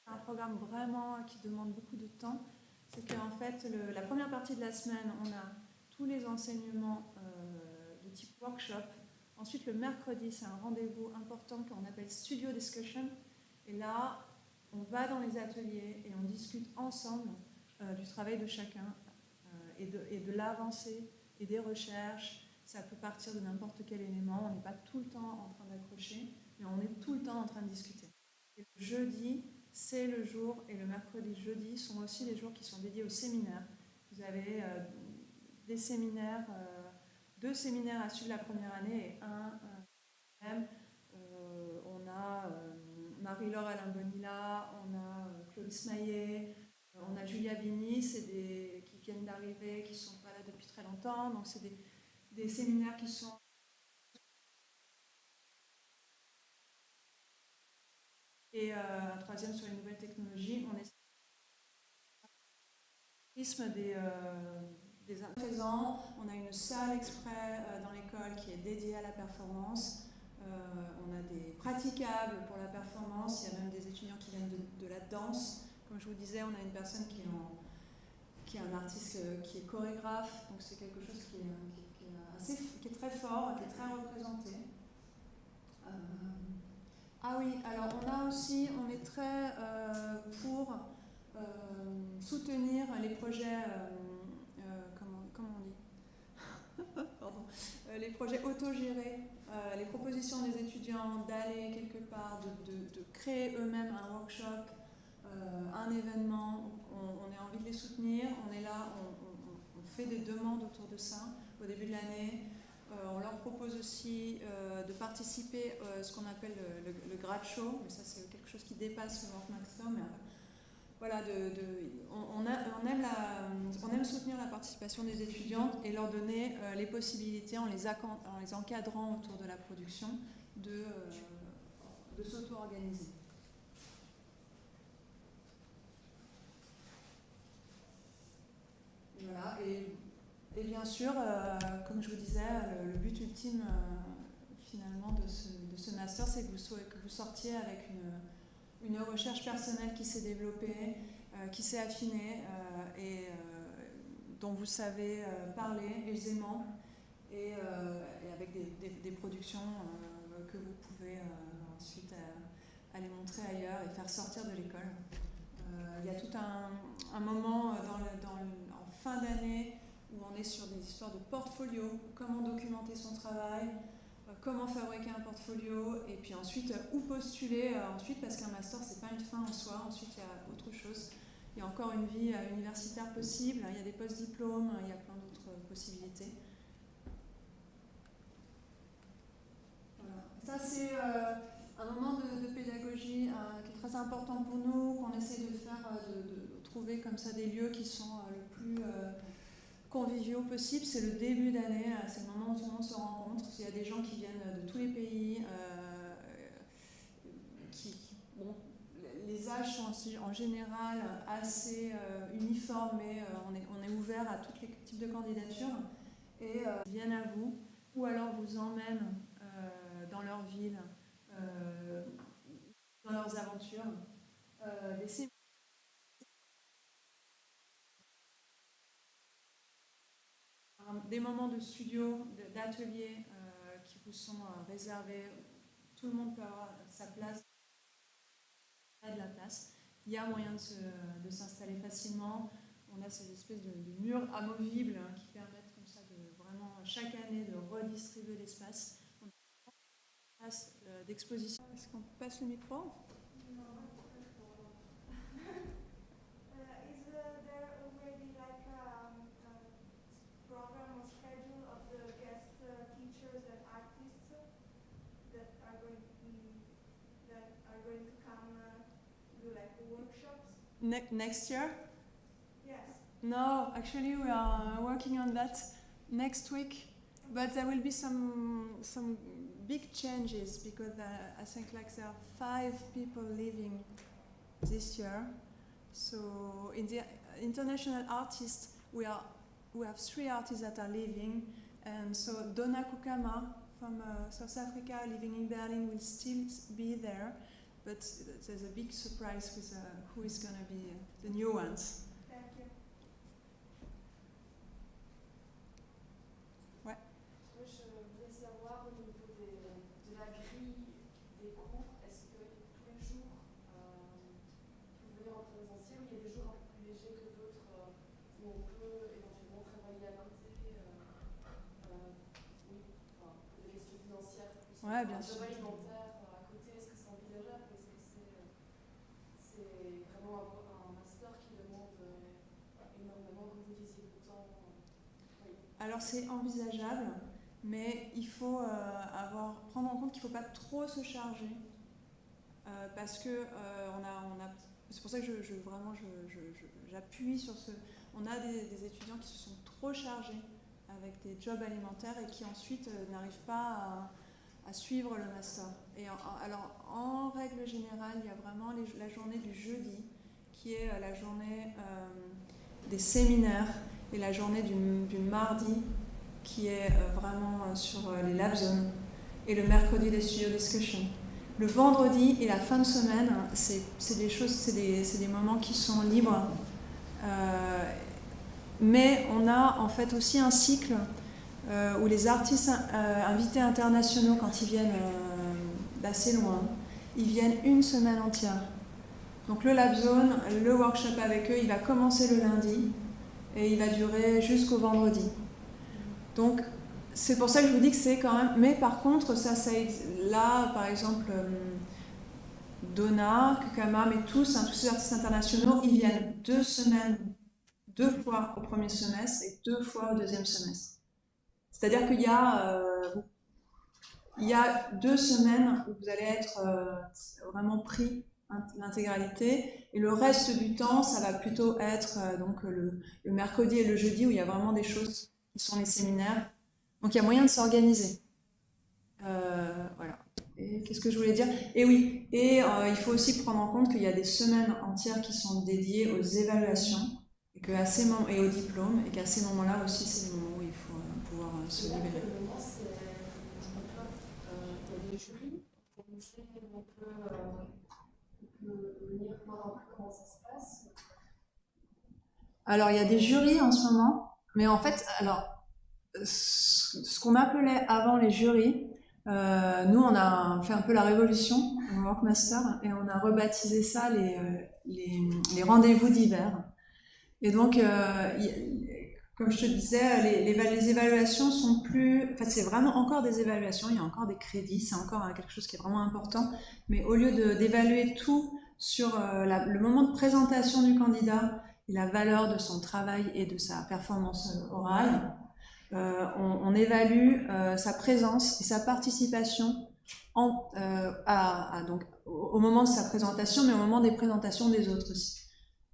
un programme vraiment qui demande beaucoup de temps. C'est qu'en fait, la première partie de la semaine, on a tous les enseignements de type workshop. Ensuite, le mercredi, c'est un rendez-vous important qu'on appelle studio discussion. Et là, on va dans les ateliers et on discute ensemble du travail de chacun et de l'avancée et des recherches. Ça peut partir de n'importe quel élément. On n'est pas tout le temps en train d'accrocher, mais on est tout le temps en train de discuter. Et le jeudi, c'est le jour, et le mercredi, jeudi sont aussi les jours qui sont dédiés aux séminaires. Vous avez des séminaires, 2 séminaires à suivre la première année et un même. On a Marie-Laure Alain Bonilla, on a Claude Maillet, on a Julia Bini, qui viennent d'arriver, qui ne sont pas là depuis très longtemps. Donc c'est des séminaires qui sont et un troisième sur les nouvelles technologies. On est des présents. On a une salle exprès dans l'école qui est dédiée à la performance. On a des praticables pour la performance. Il y a même des étudiants qui viennent de la danse. Comme je vous disais, on a une personne qui est un artiste qui est chorégraphe. Donc c'est quelque chose qui est très fort, qui est très représenté. Ah oui, alors on est très pour soutenir les projets, comment on dit Pardon. Les projets autogérés, les propositions des étudiants d'aller quelque part, de créer eux-mêmes un workshop, un événement. On a envie de les soutenir, on est là, on fait des demandes autour de ça au début de l'année. On leur propose aussi de participer à ce qu'on appelle le grad show, mais ça c'est quelque chose qui dépasse le Work.master, mais voilà, on aime soutenir la participation des étudiantes et leur donner les possibilités en les encadrant autour de la production de s'auto-organiser. Voilà, et bien sûr, comme je vous disais, le but ultime finalement de ce master, c'est que vous sortiez avec une recherche personnelle qui s'est développée, qui s'est affinée et dont vous savez parler aisément et avec des productions que vous pouvez ensuite aller montrer ailleurs et faire sortir de l'école. Il y a tout un moment en fin d'année où on est sur des histoires de portfolio, comment documenter son travail, comment fabriquer un portfolio, et puis ensuite où postuler ensuite, parce qu'un master c'est pas une fin en soi, ensuite il y a autre chose, il y a encore une vie universitaire possible, il y a des post-diplômes, il y a plein d'autres possibilités. Voilà. Ça c'est un moment de pédagogie qui est très important pour nous, qu'on essaie de faire, de trouver comme ça des lieux qui sont le plus conviviaux possible. C'est le début d'année, c'est le moment où tout le monde se rencontre. Il y a des gens qui viennent de tous les pays, bon, les âges sont en général assez uniformes, mais on est ouvert à tous les types de candidatures et ils viennent à vous, ou alors vous emmènent dans leur ville, dans leurs aventures. Des moments de studio, d'atelier qui vous sont réservés. Tout le monde peut avoir sa place, de la place. Il y a moyen de s'installer facilement. On a ces espèces de murs amovibles qui permettent comme ça de vraiment chaque année de redistribuer l'espace. On a une place d'exposition. Est-ce qu'on passe le micro? Next year? Yes. No, actually we are working on that next week, but there will be some big changes because I think like there are 5 people leaving this year. So in the international artists, we have 3 artists that are leaving, and so Donna Kukama from South Africa living in Berlin will still be there. But there's a big surprise with who is going to be the new ones. Thank you. Ouais. Moi, je voulais savoir au niveau de la grille des cours, est-ce que tous les jours vous venez en présentiel ou il y a des jours un peu plus légers que d'autres où on peut éventuellement travailler à côté oui, des questions financières plus ouais, bien sûr. alimentaire à côté, est-ce que c'est envisageable? C'est vraiment un master qui demande énormément, comme vous disiez, de temps. Oui. Alors c'est envisageable, mais il faut prendre en compte qu'il ne faut pas trop se charger, parce que c'est pour ça que j'appuie sur ce. On a des étudiants qui se sont trop chargés avec des jobs alimentaires et qui ensuite n'arrivent pas à suivre le master. Et alors, en règle générale, il y a vraiment la journée du jeudi, qui est la journée des séminaires, et la journée du mardi, qui est vraiment sur les lab zones, et le mercredi des studio discussions. Le vendredi et la fin de semaine, c'est des moments qui sont libres. Mais on a en fait aussi un cycle où les artistes invités internationaux, quand ils viennent d'assez loin, ils viennent une semaine entière. Donc le Lab Zone, le workshop avec eux, il va commencer le lundi et il va durer jusqu'au vendredi. Donc c'est pour ça que je vous dis que c'est quand même... Mais par contre, là, par exemple, Donna, Kukama, mais tous ces artistes internationaux, ils viennent 2 semaines, 2 fois au premier semestre et 2 fois au deuxième semestre. C'est-à-dire qu'il y a 2 semaines où vous allez être vraiment pris l'intégralité, et le reste du temps, ça va plutôt être donc le mercredi et le jeudi où il y a vraiment des choses qui sont les séminaires. Donc il y a moyen de s'organiser. Voilà. Et qu'est-ce que je voulais dire? Et oui, il faut aussi prendre en compte qu'il y a des semaines entières qui sont dédiées aux évaluations et aux diplômes, et qu'à ces moments-là aussi, c'est le moment où il faut pouvoir se libérer. Alors, il y a des jurys en ce moment, mais en fait, ce qu'on appelait avant les jurys, nous, on a fait un peu la révolution au Work.master, et on a rebaptisé ça les rendez-vous d'hiver. Et donc, comme je te disais, les évaluations sont plus... Enfin, c'est vraiment encore des évaluations, il y a encore des crédits, c'est encore quelque chose qui est vraiment important. Mais au lieu d'évaluer tout sur le moment de présentation du candidat et la valeur de son travail et de sa performance orale, on évalue sa présence et sa participation donc, au moment de sa présentation, mais au moment des présentations des autres aussi.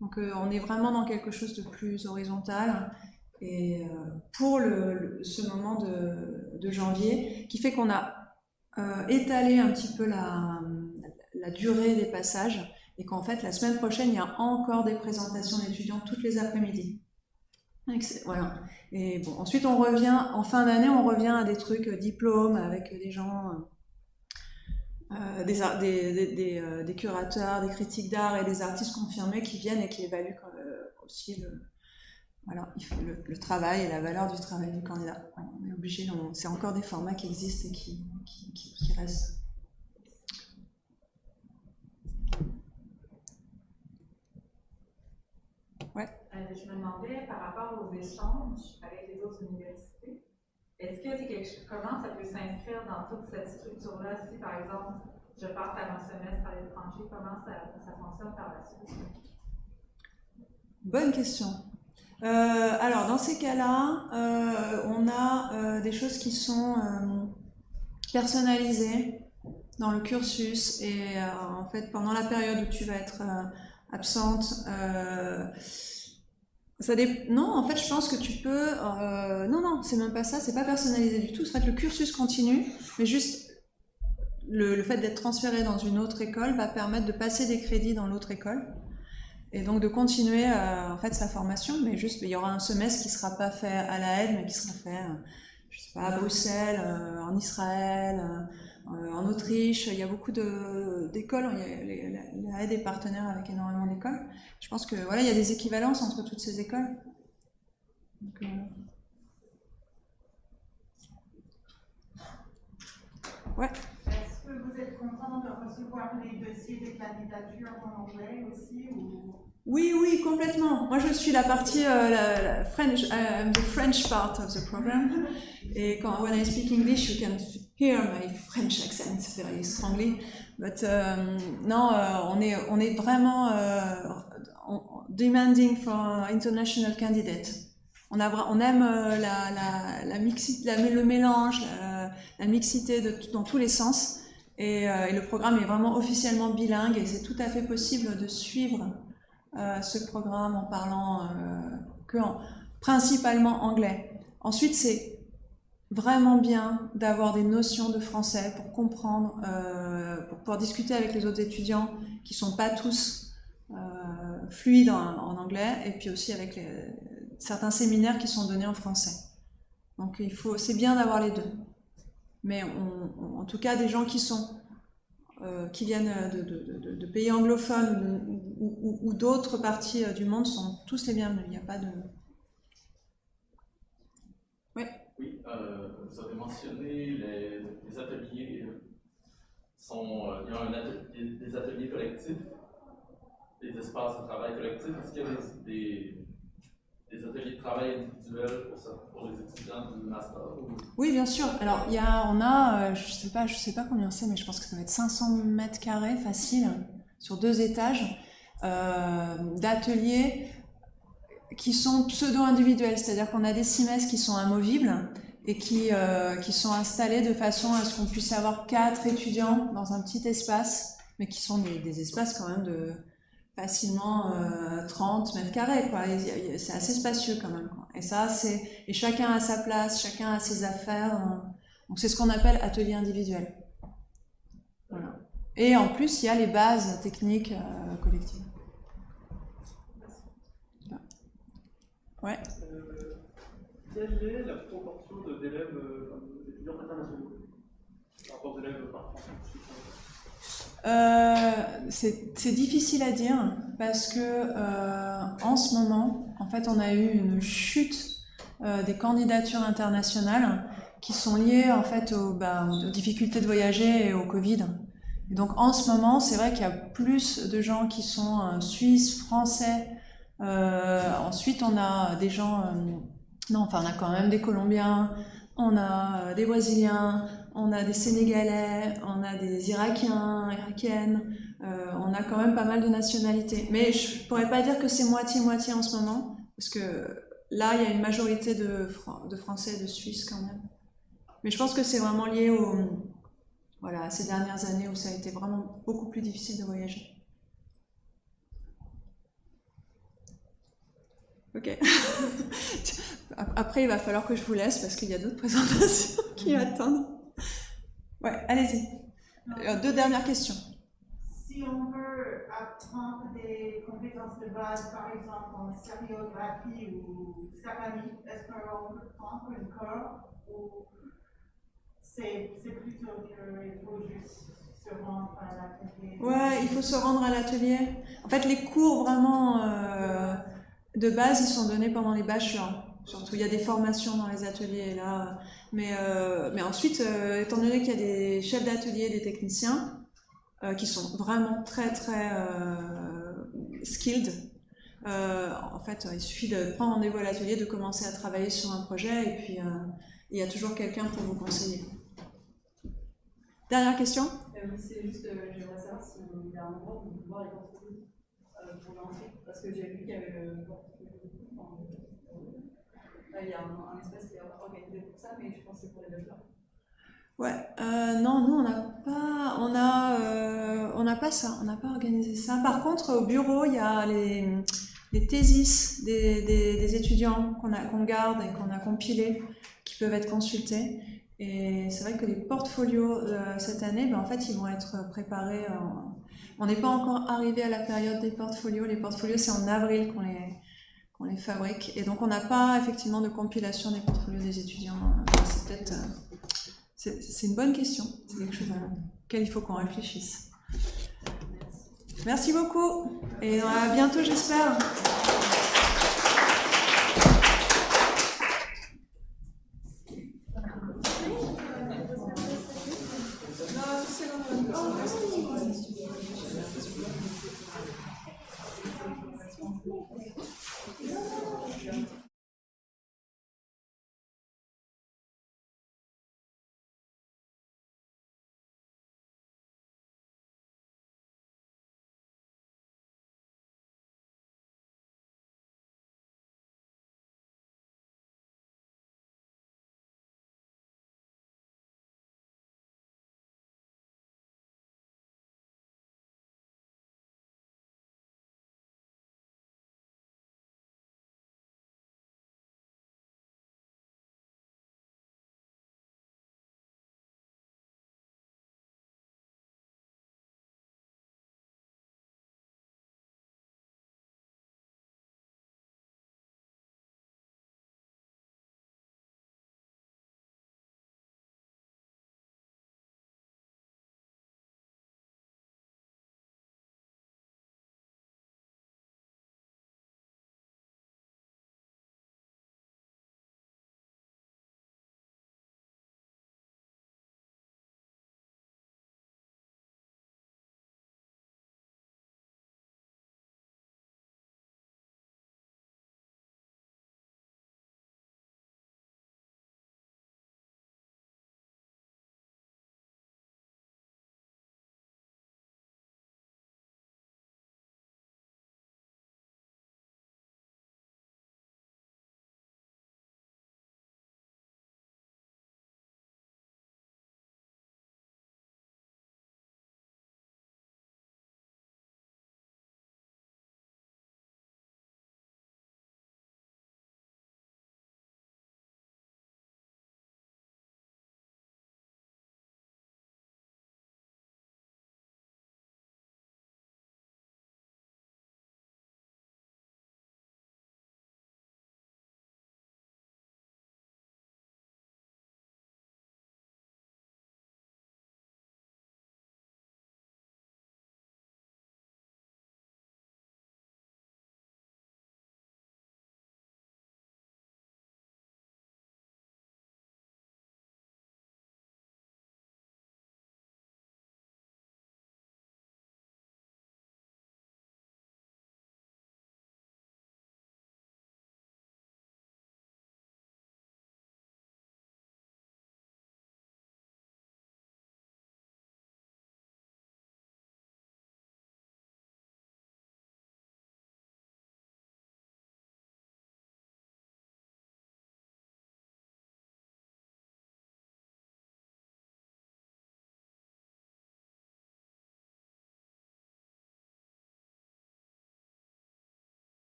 Donc on est vraiment dans quelque chose de plus horizontal, et pour ce moment de janvier, qui fait qu'on a étalé un petit peu la durée des passages, et qu'en fait la semaine prochaine il y a encore des présentations d'étudiants toutes les après-midi. Voilà. Et bon, ensuite on revient, en fin d'année, on revient à des trucs diplômes avec des gens... des curateurs, des critiques d'art et des artistes confirmés qui viennent et qui évaluent aussi le travail et la valeur du travail du candidat. On est obligé, c'est encore des formats qui existent et qui restent. Ouais. Je me demandais par rapport aux échanges avec les autres universités, est-ce que c'est comment ça peut s'inscrire dans toute cette structure-là? Si, par exemple, je pars faire un semestre à l'étranger, comment ça fonctionne par la suite? Bonne question. Alors, dans ces cas-là, on a des choses qui sont personnalisées dans le cursus, et en fait, pendant la période où tu vas être absente, non, en fait, je pense que tu peux... non, c'est même pas ça, c'est pas personnalisé du tout. En fait, le cursus continue, mais juste le fait d'être transféré dans une autre école va permettre de passer des crédits dans l'autre école, et donc de continuer en fait sa formation, mais juste il y aura un semestre qui sera pas fait à la aide, mais qui sera fait, je sais pas, à Bruxelles, en Israël, en Autriche. Il y a beaucoup d'écoles, la aide est partenaire avec énormément d'écoles. Je pense que voilà, il y a des équivalences entre toutes ces écoles. Donc, ouais. Est-ce que vous êtes content de recevoir les dossiers des candidatures en anglais aussi ou... Oui, complètement. Moi, je suis la partie la French, I'm the French part of the program. Et when I speak English, you can hear my French accent very strongly. But non, on est vraiment demanding for international candidates. On aime la mixité, le mélange, la mixité dans tous les sens. Et le programme est vraiment officiellement bilingue, et c'est tout à fait possible de suivre ce programme en parlant principalement anglais. Ensuite, c'est vraiment bien d'avoir des notions de français pour comprendre, pour pouvoir discuter avec les autres étudiants qui sont pas tous fluides en anglais, et puis aussi avec certains séminaires qui sont donnés en français. Donc c'est bien d'avoir les deux. Mais en tout cas, des gens qui viennent de pays anglophones ou d'autres parties du monde sont tous les bienvenus. Il n'y a pas de... Oui. Oui, vous avez mentionné les ateliers. Il y a des ateliers collectifs, des espaces de travail collectifs. Est-ce qu'il y a des ateliers de travail individuels pour les étudiants du master? Oui, bien sûr. Alors, je sais pas combien c'est, mais je pense que ça va être 500 mètres carrés facile, sur 2 étages, d'ateliers qui sont pseudo-individuels, c'est-à-dire qu'on a des semestres qui sont amovibles et qui sont installés de façon à ce qu'on puisse avoir 4 étudiants dans un petit espace, mais qui sont des espaces quand même de facilement 30 mètres carrés, quoi. C'est assez spacieux quand même, quoi. Et chacun a sa place, chacun a ses affaires. Donc c'est ce qu'on appelle atelier individuel. Voilà. Et en plus, il y a les bases techniques collectives. Ouais. Quelle est la proportion d'élèves étudiants internationaux par rapport aux élèves par France? C'est difficile à dire parce que en ce moment, en fait, on a eu une chute des candidatures internationales qui sont liées en fait aux difficultés de voyager et au Covid. Et donc en ce moment, c'est vrai qu'il y a plus de gens qui sont suisses, français. Ensuite, on a des gens, on a quand même des Colombiens, on a des Brésiliens, on a des Sénégalais, on a des Irakiens, Irakiennes, on a quand même pas mal de nationalités. Mais je pourrais pas dire que c'est moitié-moitié en ce moment, parce que là, il y a une majorité de Français et de Suisses quand même. Mais je pense que c'est vraiment lié à ces dernières années où ça a été vraiment beaucoup plus difficile de voyager. Ok. Après, il va falloir que je vous laisse parce qu'il y a d'autres présentations qui attendent. Ouais, allez-y. 2 dernières questions. Si on veut apprendre des compétences de base, par exemple en sériographie ou céramique, est-ce qu'on peut prendre une cours ou c'est plutôt qu'il faut juste se rendre à l'atelier? Ouais, il faut se rendre à l'atelier. En fait, les cours vraiment de base, ils sont donnés pendant les bachelors. Surtout, il y a des formations dans les ateliers là. Mais ensuite, étant donné qu'il y a des chefs d'atelier, des techniciens, qui sont vraiment très très skilled, en fait, il suffit de prendre rendez-vous à l'atelier, de commencer à travailler sur un projet, et puis il y a toujours quelqu'un pour vous conseiller. Dernière question? Oui, c'est juste, j'aimerais savoir s'il y a un endroit où pouvoir les portfolios pour lancer, parce que j'ai vu qu'il y avait le portfolio. Il y a un espace qui est organisé pour ça, mais je pense que c'est pour les bachelors. Ouais, non, nous on n'a pas ça, on n'a pas organisé ça. Par contre, au bureau, il y a les thésis des étudiants qu'on garde et qu'on a compilés, qui peuvent être consultés. Et c'est vrai que les portfolios cette année, en fait, ils vont être préparés. On n'est pas encore arrivé à la période des portfolios. Les portfolios, c'est en avril qu'on les fabrique. Et donc, on n'a pas effectivement de compilation des portfolios des étudiants. C'est peut-être... C'est une bonne question. C'est quelque chose auquel il faut qu'on réfléchisse. Merci beaucoup. Et à bientôt, j'espère.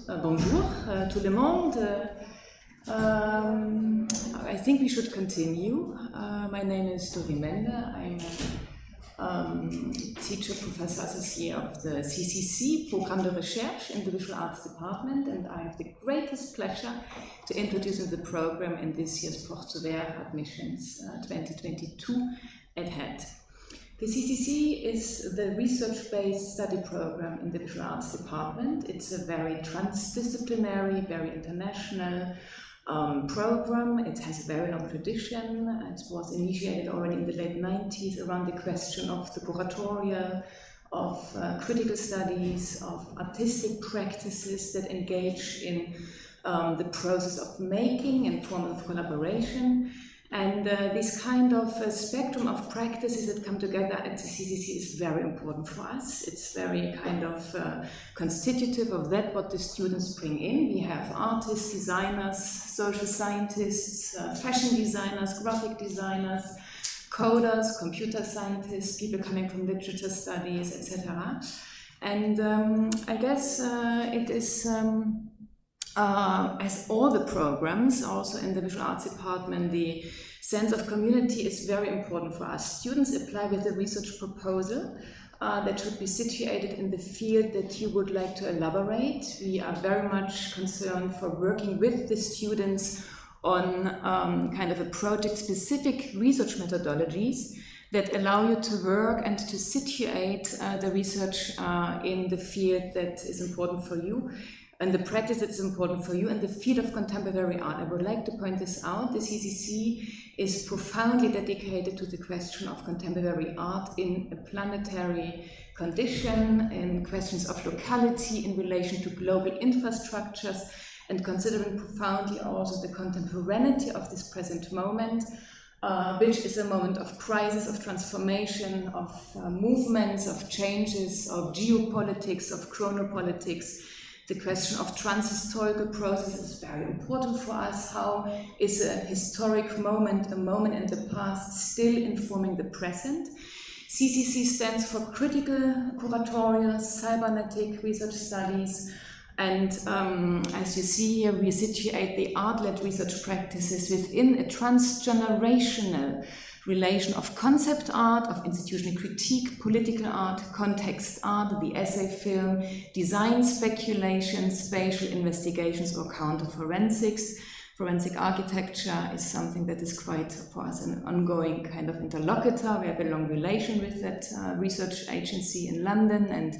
Bonjour tout le monde. I think we should continue. My name is Dori Mende. I'm a teacher, professor associate of the CCC, Programme de Recherche in the Visual Arts Department, and I have the greatest pleasure to introduce the program in this year's Portes Ouvertes admissions 2022 at HED. The CCC is the research-based study program in the Visual Arts Department. It's a very transdisciplinary, very international program. It has a very long tradition. It was initiated already in the late 90s around the question of the curatorial, of critical studies, of artistic practices that engage in the process of making and form of collaboration. And this kind of spectrum of practices that come together at the CCC is very important for us. It's very kind of constitutive of that what the students bring in. We have artists, designers, social scientists, fashion designers, graphic designers, coders, computer scientists, people coming from literature studies, etc. And I guess it is as all the programs, also in the Visual Arts Department, the sense of community is very important for us. Students apply with a research proposal that should be situated in the field that you would like to elaborate. We are very much concerned for working with the students on kind of a project-specific research methodologies that allow you to work and to situate the research in the field that is important for you, and the practice that's important for you, in the field of contemporary art. I would like to point this out. The CCC is profoundly dedicated to the question of contemporary art in a planetary condition, in questions of locality in relation to global infrastructures, and considering profoundly also the contemporaneity of this present moment, which is a moment of crisis, of transformation, of movements, of changes, of geopolitics, of chronopolitics. The question of transhistorical process is very important for us. How is a historic moment, a moment in the past, still informing the present? CCC stands for critical, curatorial, cybernetic research studies. And as you see here, we situate the art-led research practices within a transgenerational relation of concept art, of institutional critique, political art, context art, the essay film, design speculation, spatial investigations, or counter-forensics. Forensic architecture is something that is quite, for us, an ongoing kind of interlocutor. We have a long relation with that research agency in London, and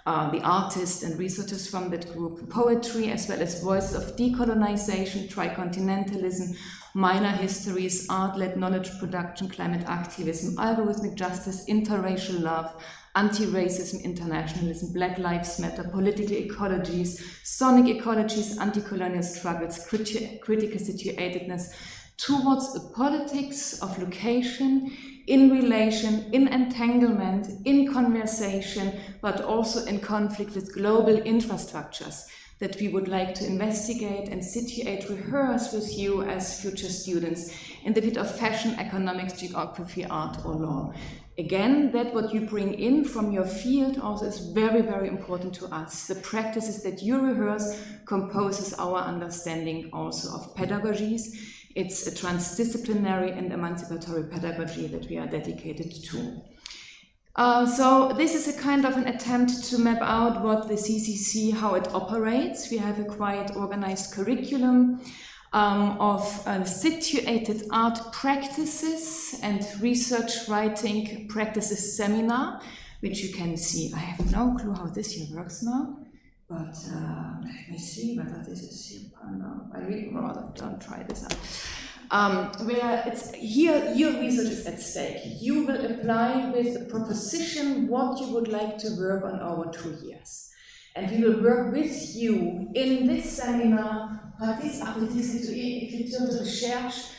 the artists and researchers from that group. Poetry, as well as voices of decolonization, tricontinentalism, minor histories, art-led knowledge production, climate activism, algorithmic justice, interracial love, anti-racism, internationalism, Black Lives Matter, political ecologies, sonic ecologies, anti-colonial struggles, critical situatedness towards a politics of location, in relation, in entanglement, in conversation, but also in conflict with global infrastructures that we would like to investigate and situate, rehearse with you as future students in the field of fashion, economics, geography, art, or law. Again, that what you bring in from your field also is very, very important to us. The practices that you rehearse composes our understanding also of pedagogies. It's a transdisciplinary and emancipatory pedagogy that we are dedicated to. So this is a kind of an attempt to map out what the CCC, how it operates. We have a quite organized curriculum of situated art practices and research writing practices seminar, which you can see. I have no clue how this here works now, but let me see whether this is here. No, I really rather don't try this out. Where it's here, your research is at stake. You will apply with a proposition what you would like to work on over 2 years. And we will work with you in this seminar, Pratiques, artistiques et écriture de recherche,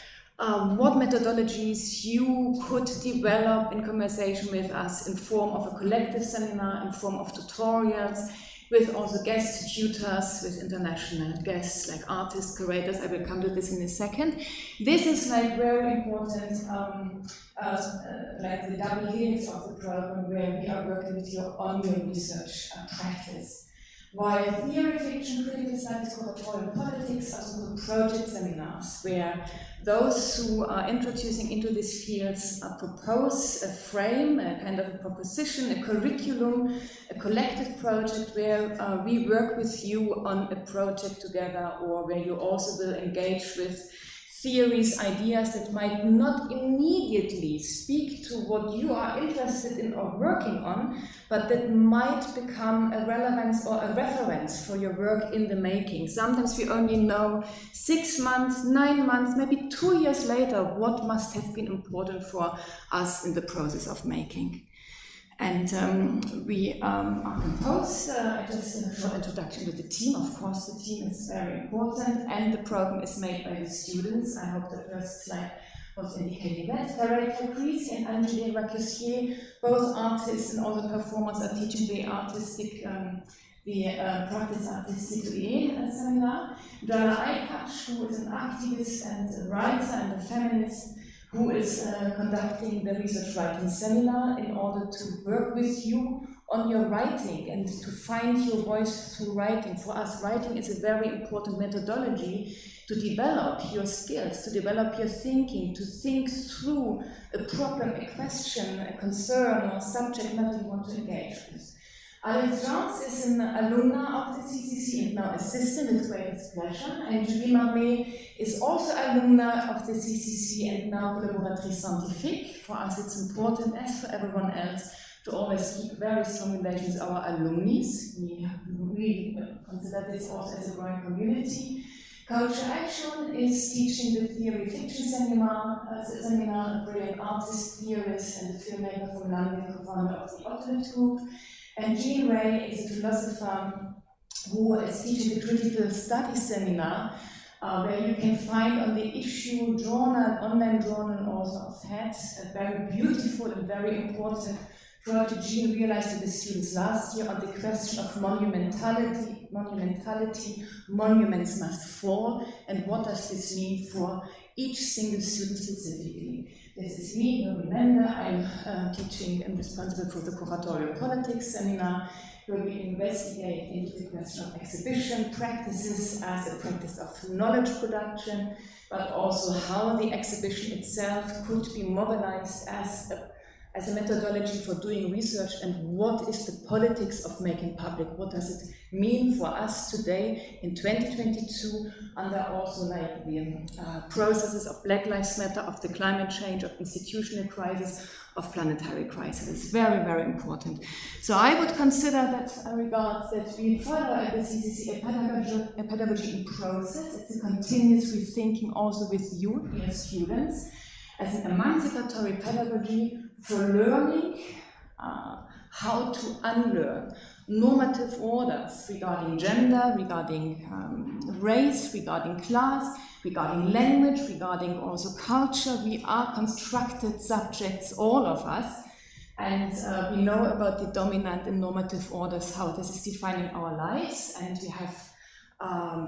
what methodologies you could develop in conversation with us in form of a collective seminar, in form of tutorials, with also guest tutors, with international guests like artists, curators. I will come to this in a second. This is like very important, like the double helix of the program, where we are working with you on your research practice. while theory, fiction, critical studies, curatorial politics are so-called project seminars, where those who are introducing into these fields propose a frame, a kind of a proposition, a curriculum, a collective project where we work with you on a project together, or where you also will engage with theories, ideas that might not immediately speak to what you are interested in or working on, but that might become a relevance or a reference for your work in the making. Sometimes we only know 6 months, 9 months, maybe 2 years later what must have been important for us in the process of making. And we are composed, just a short introduction with the team. Of course, the team is very important, and the program is made by the students. I hope the first slide was indicating that. Director Greff and Angelique Racussier, both artists and all the performers, are teaching the artistic, practice artistique seminar. Joanna Eikach, who is an activist and a writer and a feminist, who is conducting the research writing seminar in order to work with you on your writing and to find your voice through writing. For us, writing is a very important methodology to develop your skills, to develop your thinking, to think through a problem, a question, a concern, or subject matter you want to engage with. Alex Jones is an alumna of the CCC and now assistant with greatest pleasure. And Julie Marmé is also alumna of the CCC and now collaboratrice scientifique. For us it's important, as for everyone else, to always keep very strong relations with our alumni. We consider this also as a growing community. Culture Action is teaching the theory fiction seminar, a brilliant artist, theorist, and a filmmaker from London, co-founder of the Ouvertes group. And Jean Ray is a philosopher who is teaching the critical studies seminar, where you can find on the issue journal, online journal also of Hats, a very beautiful and very important project Jean realized with the students last year on the question of monumentality, monuments must fall, and what does this mean for each single student specifically. This is me, you remember, I'm teaching and responsible for the curatorial politics seminar, where we investigate into the question of exhibition practices as a practice of knowledge production, but also how the exhibition itself could be mobilized as a methodology for doing research, and what is the politics of making public, what does it mean for us today in 2022 under also like the processes of Black Lives Matter, of the climate change, of institutional crisis, of planetary crisis. It's very, very important. So I would consider that regard that we follow at the CCC a pedagogy in process. It's a continuous rethinking also with you, dear students, as an emancipatory pedagogy for learning how to unlearn normative orders regarding gender, regarding race, regarding class, regarding language, regarding also culture. We are constructed subjects, all of us, and we know about the dominant and normative orders, how this is defining our lives, and we have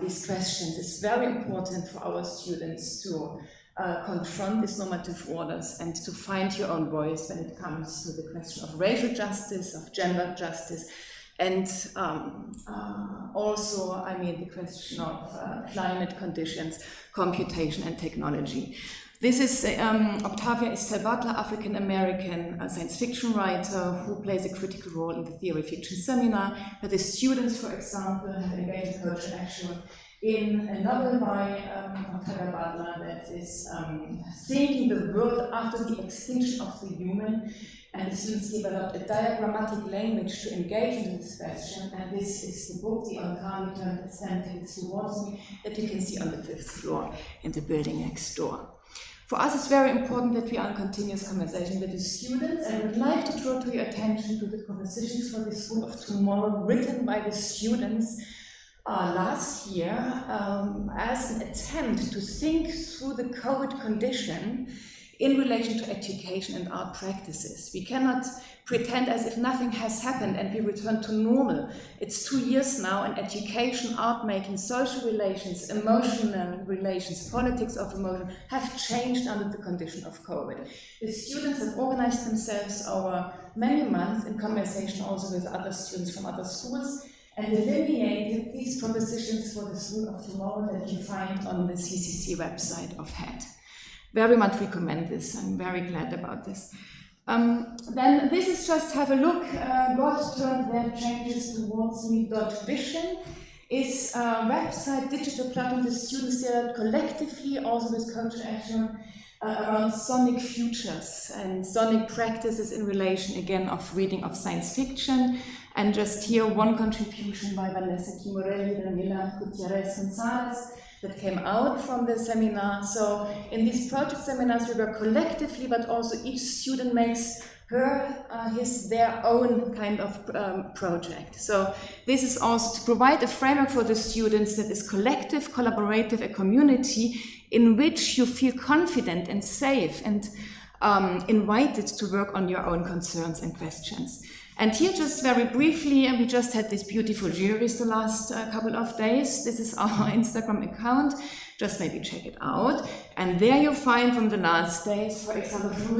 these questions. It's very important for our students to confront these normative orders and to find your own voice when it comes to the question of racial justice, of gender justice, and also, I mean, the question of climate conditions, computation and technology. This is Octavia Estelle Butler, African-American science fiction writer who plays a critical role in the theory fiction seminar. But the students, for example, have engaged in culture action in a novel by Octavia Butler that is thinking the world after the extinction of the human, and the students developed a diagrammatic language to engage in this question, and this is the book, The Uncanny Turned Aesthetics Towards Me, that you can see on the 5th floor in the building next door. For us, it's very important that we are in continuous conversation with the students. I would like to draw to your attention to the propositions for the School of Tomorrow written by the students last year as an attempt to think through the COVID condition in relation to education and art practices. We cannot pretend as if nothing has happened and we return to normal. It's 2 years now, and education, art making, social relations, emotional relations, politics of emotion have changed under the condition of COVID. The students have organized themselves over many months in conversation also with other students from other schools, and delineated these propositions for the school of tomorrow that you find on the CCC website of HEAD. Very much recommend this. I'm very glad about this. Then this is just have a look. God turned their changes towards me. Vision is a website, digital platform. The students there collectively, also with coach action, around sonic futures and sonic practices in relation again of reading of science fiction. And just here one contribution by Vanessa Kimorelli, Daniela Gutierrez-Gonzalez that came out from the seminar. So in these project seminars we work collectively, but also each student makes their own kind of project. So this is also to provide a framework for the students that is collective, collaborative, a community in which you feel confident and safe and invited to work on your own concerns and questions. And here just very briefly, we just had this beautiful juries the last couple of days. This is our Instagram account. Just maybe check it out. And there you find from the last days, for example, from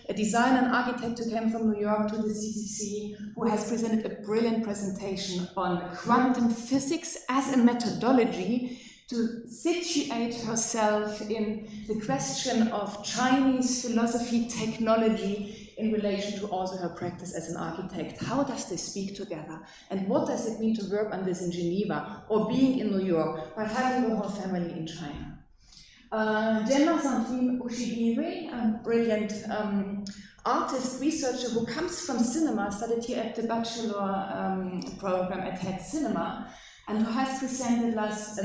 a designer and architect who came from New York to the CCC, who has presented a brilliant presentation on quantum physics as a methodology to situate herself in the question of Chinese philosophy, technology, in relation to also her practice as an architect. How does this speak together? And what does it mean to work on this in Geneva or being in New York, but having a whole family in China? Gemma Sandrine Ushigiri, a brilliant artist, researcher who comes from cinema, studied here at the bachelor program at HEAD Cinema, and who has presented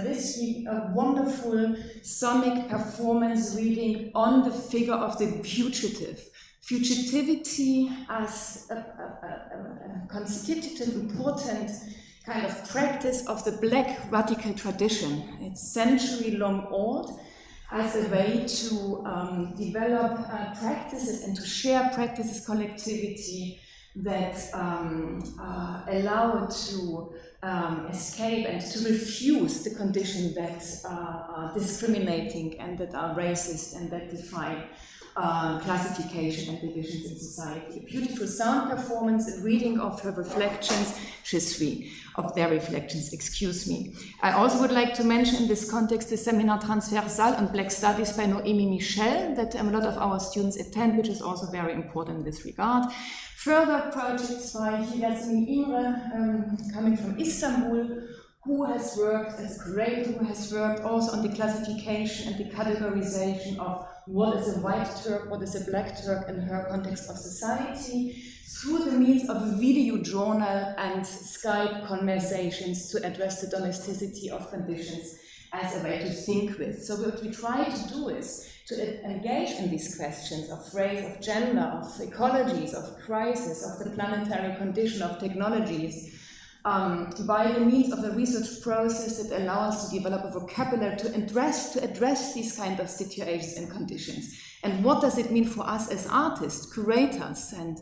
this week a wonderful sonic performance reading on the figure of the fugitive. Fugitivity as a constitutive, important kind of practice of the Black radical tradition. It's century-long old, as a way to develop practices and to share practices collectivity that allow to escape and to refuse the conditions that are discriminating and that are racist and that define classification and divisions in society. A beautiful sound performance and reading of her reflections, of their reflections, excuse me. I also would like to mention in this context the seminar Transversal on Black Studies by Noémie Michel that a lot of our students attend, which is also very important in this regard. Further projects by Yasmin Imre, coming from Istanbul, who has worked as a curator, who has worked also on the classification and the categorization of what is a white Turk, what is a black Turk in her context of society, through the means of a video journal and Skype conversations to address the domesticity of conditions as a way to think with. So what we try to do is to engage in these questions of race, of gender, of ecologies, of crisis, of the planetary condition, of technologies, by the means of a research process that allows us to develop a vocabulary to address these kind of situations and conditions. And what does it mean for us as artists, curators, and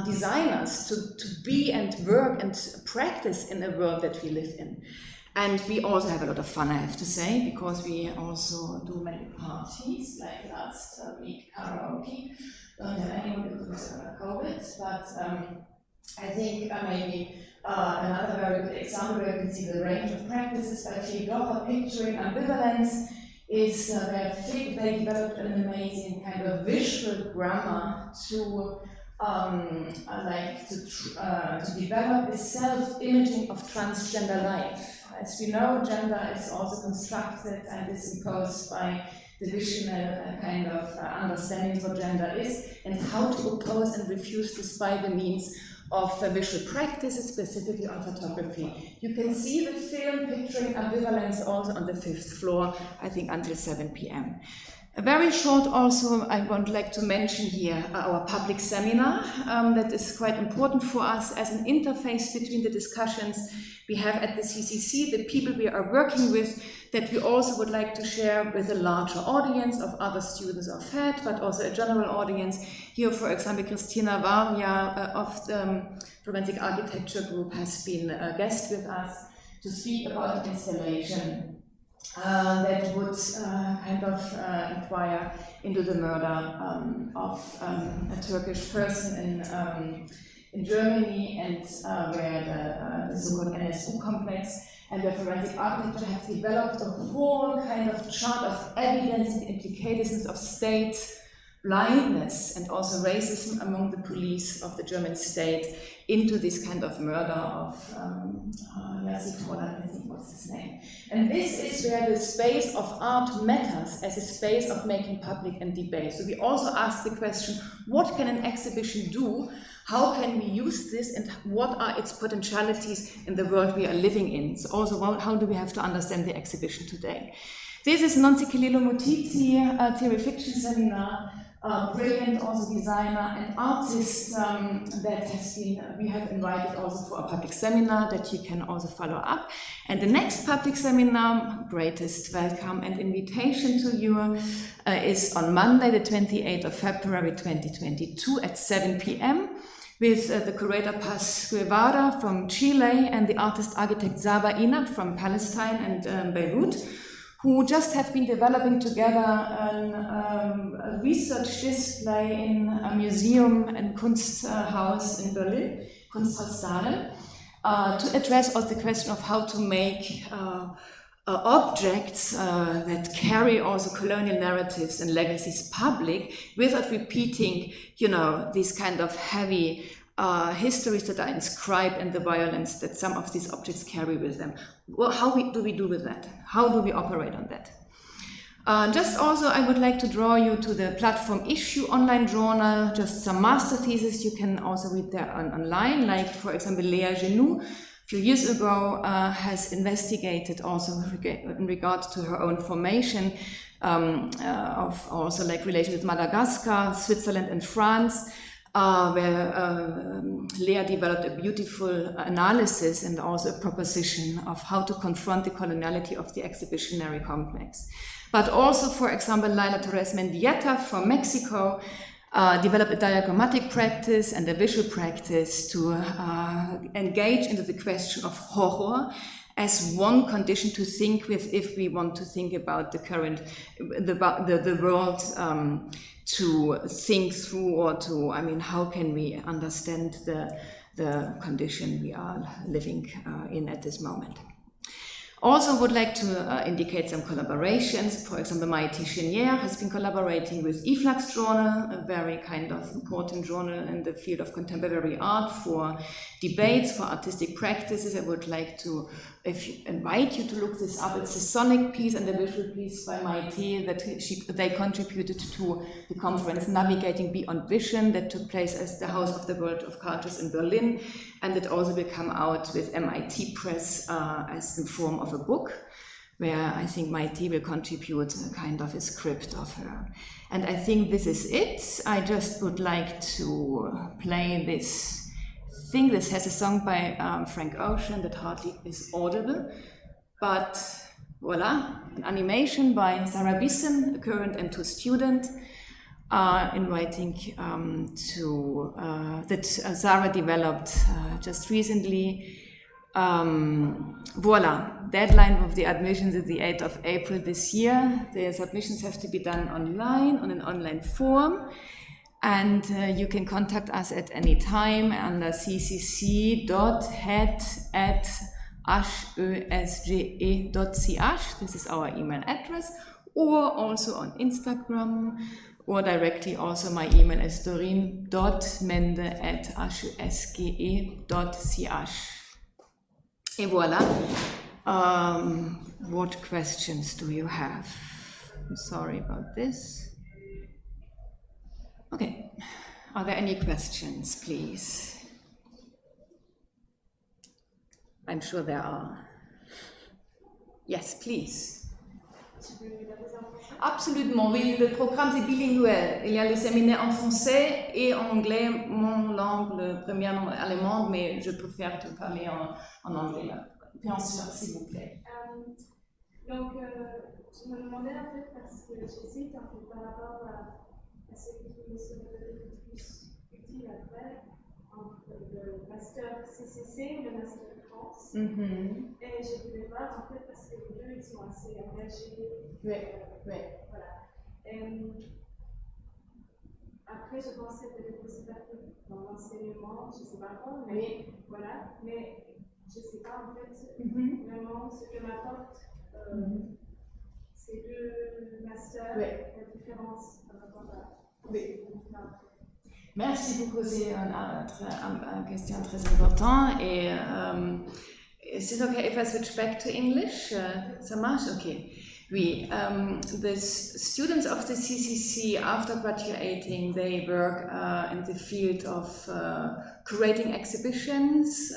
designers to be and work and practice in a world that we live in? And we also have a lot of fun, I have to say, because we also do many parties, like last week, karaoke. Don't have anyone because of COVID, but I think maybe another very good example where you can see the range of practices by Filières, picturing ambivalence, is where they developed an amazing kind of visual grammar to develop a self-imaging of transgender life. As we know, gender is also constructed and is imposed by the visional kind of understanding what gender is, and how to oppose and refuse this by the means of visual practices, specifically on photography. You can see the film picturing ambivalence also on the 5th floor, I think until 7 p.m. A very short also, I would like to mention here our public seminar that is quite important for us as an interface between the discussions we have at the CCC, the people we are working with, that we also would like to share with a larger audience of other students of HEAD, but also a general audience. Here, for example, Christina Varja of the Forensic Architecture Group has been a guest with us to speak about an installation that would kind of inquire into the murder of a Turkish person in Germany, and where the so-called NSU complex and where forensic architecture have developed a whole kind of chart of evidence and implications of state blindness and also racism among the police of the German state into this kind of murder of Jacek Holland, I think what's his name. And this is where the space of art matters as a space of making public and debate. So we also ask the question, what can an exhibition do? How can we use this and what are its potentialities in the world we are living in? So also, how do we have to understand the exhibition today? This is Nonsi Kililo Mutiti, a theory fiction seminar, brilliant also designer and artist that has been, we have invited also for a public seminar that you can also follow up. And the next public seminar, greatest welcome and invitation to you, is on Monday, the 28th of February 2022 at 7 p.m. with the curator Paz Guevara from Chile and the artist-architect Zaba Inat from Palestine and Beirut, who just have been developing together a research display in a museum and Kunsthaus in Berlin, Kunsthaus Saale, to address also the question of how to make objects that carry also colonial narratives and legacies public without repeating, you know, these kind of heavy histories that are inscribed in the violence that some of these objects carry with them. Well, do we do with that? How do we operate on that? Just also, I would like to draw you to the platform Issue online journal, just some master theses you can also read there online, like for example, Léa Genoux, a few years ago, has investigated also in regard to her own formation of also like relation with Madagascar, Switzerland and France, where Léa developed a beautiful analysis and also a proposition of how to confront the coloniality of the exhibitionary complex. But also, for example, Laila Torres Mendieta from Mexico developed a diagrammatic practice and a visual practice to engage into the question of horror as one condition to think with if we want to think about the current, the world, to think through or to, I mean, how can we understand the condition we are living in at this moment. Also would like to indicate some collaborations. For example, Maïté Chenière has been collaborating with Iflux Journal, a very kind of important journal in the field of contemporary art for debates, for artistic practices. I would like to invite you to look this up. It's a sonic piece and a visual piece by Maïté that they contributed to the conference Navigating Beyond Vision that took place at the House of the World of Cultures in Berlin, and it also will come out with MIT Press as in form of a book, where I think Maïté will contribute a kind of a script of her. And I think this is it. I just would like to play this thing. This has a song by Frank Ocean that hardly is audible, but voila, an animation by Sarah Bissen, a current M2 student, inviting that Sarah developed just recently. Voila, deadline of the admissions is the 8th of April this year. The submissions have to be done online, on an online form. And you can contact us at any time under ccc.head@asge.ch. This is our email address, or also on Instagram, or directly also my email is doreen.mende@asge.ch. Et voilà. What questions do you have? I'm sorry about this. Okay. Are there any questions, please? I'm sure there are. Yes, please. Absolument, oui, le programme c'est bilinguel. Il y a les séminaires en français et en anglais. Mon langue première langue est allemande, mais je préfère te parler en anglais. Bien sûr, s'il vous plaît. Donc, je me demandais en fait, parce que j'hésite en fait par rapport à ce qui me serait le plus utile après, entre le master CCC et le master France. Et je voulais voir en fait, parce que les deux ils sont assez engagés. Oui, oui. Voilà. Et, donc, je me demandais en fait, parce que j'hésite en fait par rapport à ce qui me serait le plus utile après, entre le master CCC et le master France. Et je voulais voir en fait, parce que les deux ils sont assez engagés. Oui, oui. Voilà. Et, après, je pensais peut-être que c'est dans l'enseignement, je ne sais pas quoi, mais voilà. Mais je ne sais pas en fait vraiment ce que m'apporte ces deux masters, la différence par rapport à. Merci beaucoup, c'est une question très importante. Et is it okay if I switch back to English? Ça marche? Okay. Oui, the students of the CCC, after graduating, they work in the field of curating exhibitions,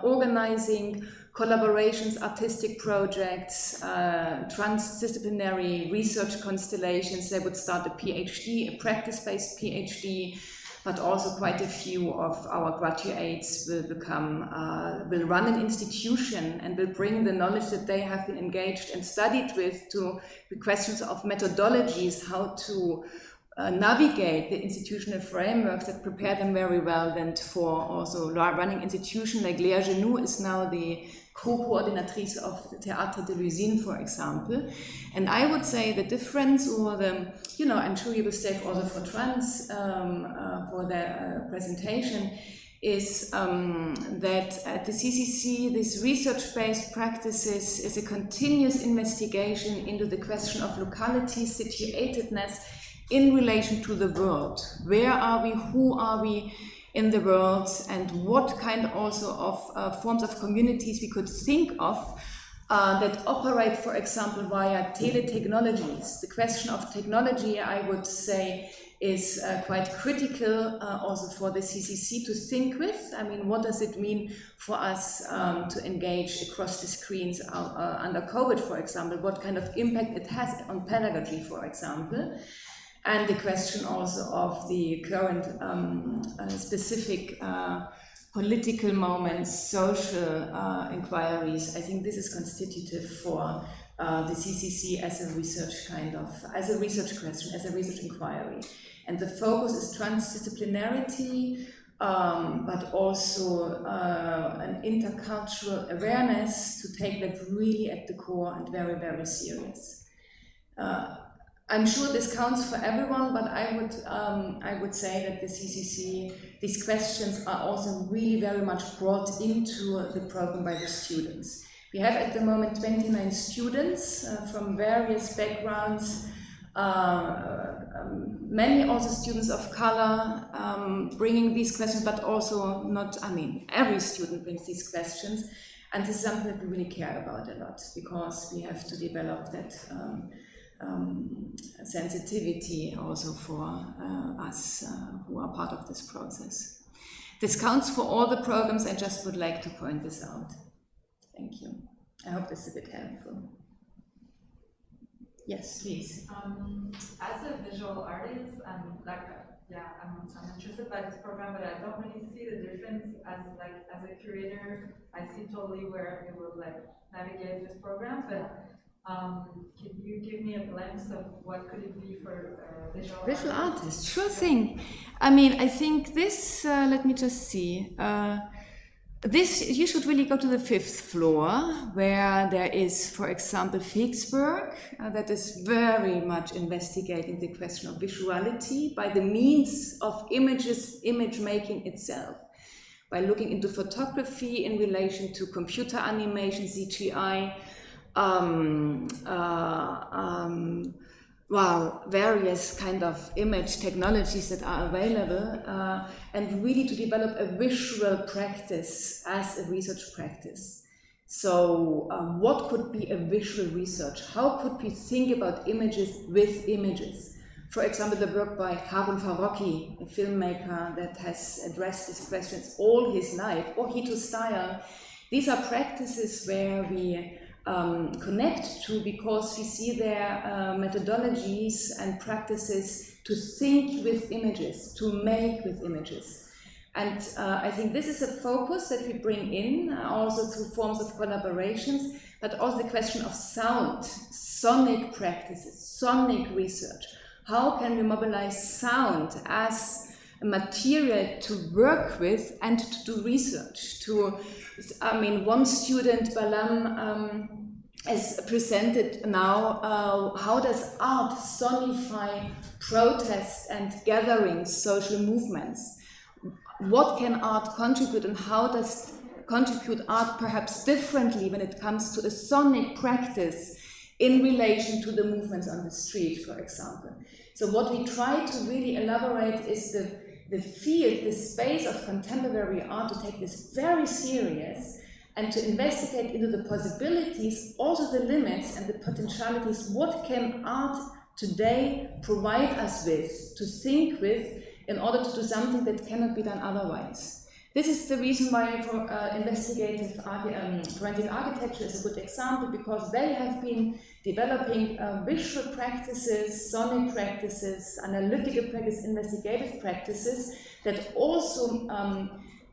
organizing collaborations, artistic projects, transdisciplinary research constellations. They would start a PhD, a practice-based PhD, but also quite a few of our graduates will run an institution and will bring the knowledge that they have been engaged and studied with to the questions of methodologies, how to navigate the institutional frameworks that prepare them very well then for also running institutions. Like Léa Genoux is now the co-coordinatrice of the Théâtre de l'Usine, for example. And I would say the difference, or the, I'm sure you will stay also for trans for the presentation, is that at the CCC, this research-based practices is a continuous investigation into the question of locality, situatedness in relation to the world. Where are we? Who are we in the world? And what kind also of forms of communities we could think of that operate, for example, via teletechnologies. The question of technology, I would say, is quite critical also for the CCC to think with. I mean, what does it mean for us to engage across the screens under COVID, for example? What kind of impact it has on pedagogy, for example? And the question also of the current specific political moments, social inquiries. I think this is constitutive for the CCC as a research as a research question, as a research inquiry. And the focus is transdisciplinarity, but also an intercultural awareness to take that really at the core and very, very serious. I'm sure this counts for everyone, but I would say that the CCC, these questions are also really very much brought into the program by the students. We have at the moment 29 students from various backgrounds, many also students of color bringing these questions, but also every student brings these questions. And this is something that we really care about a lot, because we have to develop that sensitivity also for us who are part of this process. This counts for all the programs. I just would like to point this out. Thank you. I hope this is a bit helpful. Yes, please. As a visual artist, I'm interested by this program, but I don't really see the difference as a curator. I see totally where it will navigate this program, but can you give me a glimpse of what could it be for visual artists? Sure thing. I mean, I think this, let me just see. This, you should really go to the 5th floor, where there is, for example, Fixberg, that is very much investigating the question of visuality by the means of images, image making itself, by looking into photography in relation to computer animation, CGI, various kind of image technologies that are available, and really to develop a visual practice as a research practice. So what could be a visual research? How could we think about images with images? For example, the work by Harun Farocki, a filmmaker that has addressed these questions all his life, or Hito Style. These are practices where we connect to, because we see their methodologies and practices to think with images, to make with images. And I think this is a focus that we bring in also through forms of collaborations, but also the question of sound, sonic practices, sonic research. How can we mobilize sound as a material to work with and to do research? One student, Balam, has presented now how does art sonify protests and gatherings, social movements. What can art contribute, and how does contribute art perhaps differently when it comes to a sonic practice in relation to the movements on the street, for example? So what we try to really elaborate is the field, the space of contemporary art, to take this very serious and to investigate into the possibilities, also the limits and the potentialities. What can art today provide us with, to think with, in order to do something that cannot be done otherwise? This is the reason why investigative forensic architecture is a good example, because they have been developing visual practices, sonic practices, analytical practices, investigative practices that also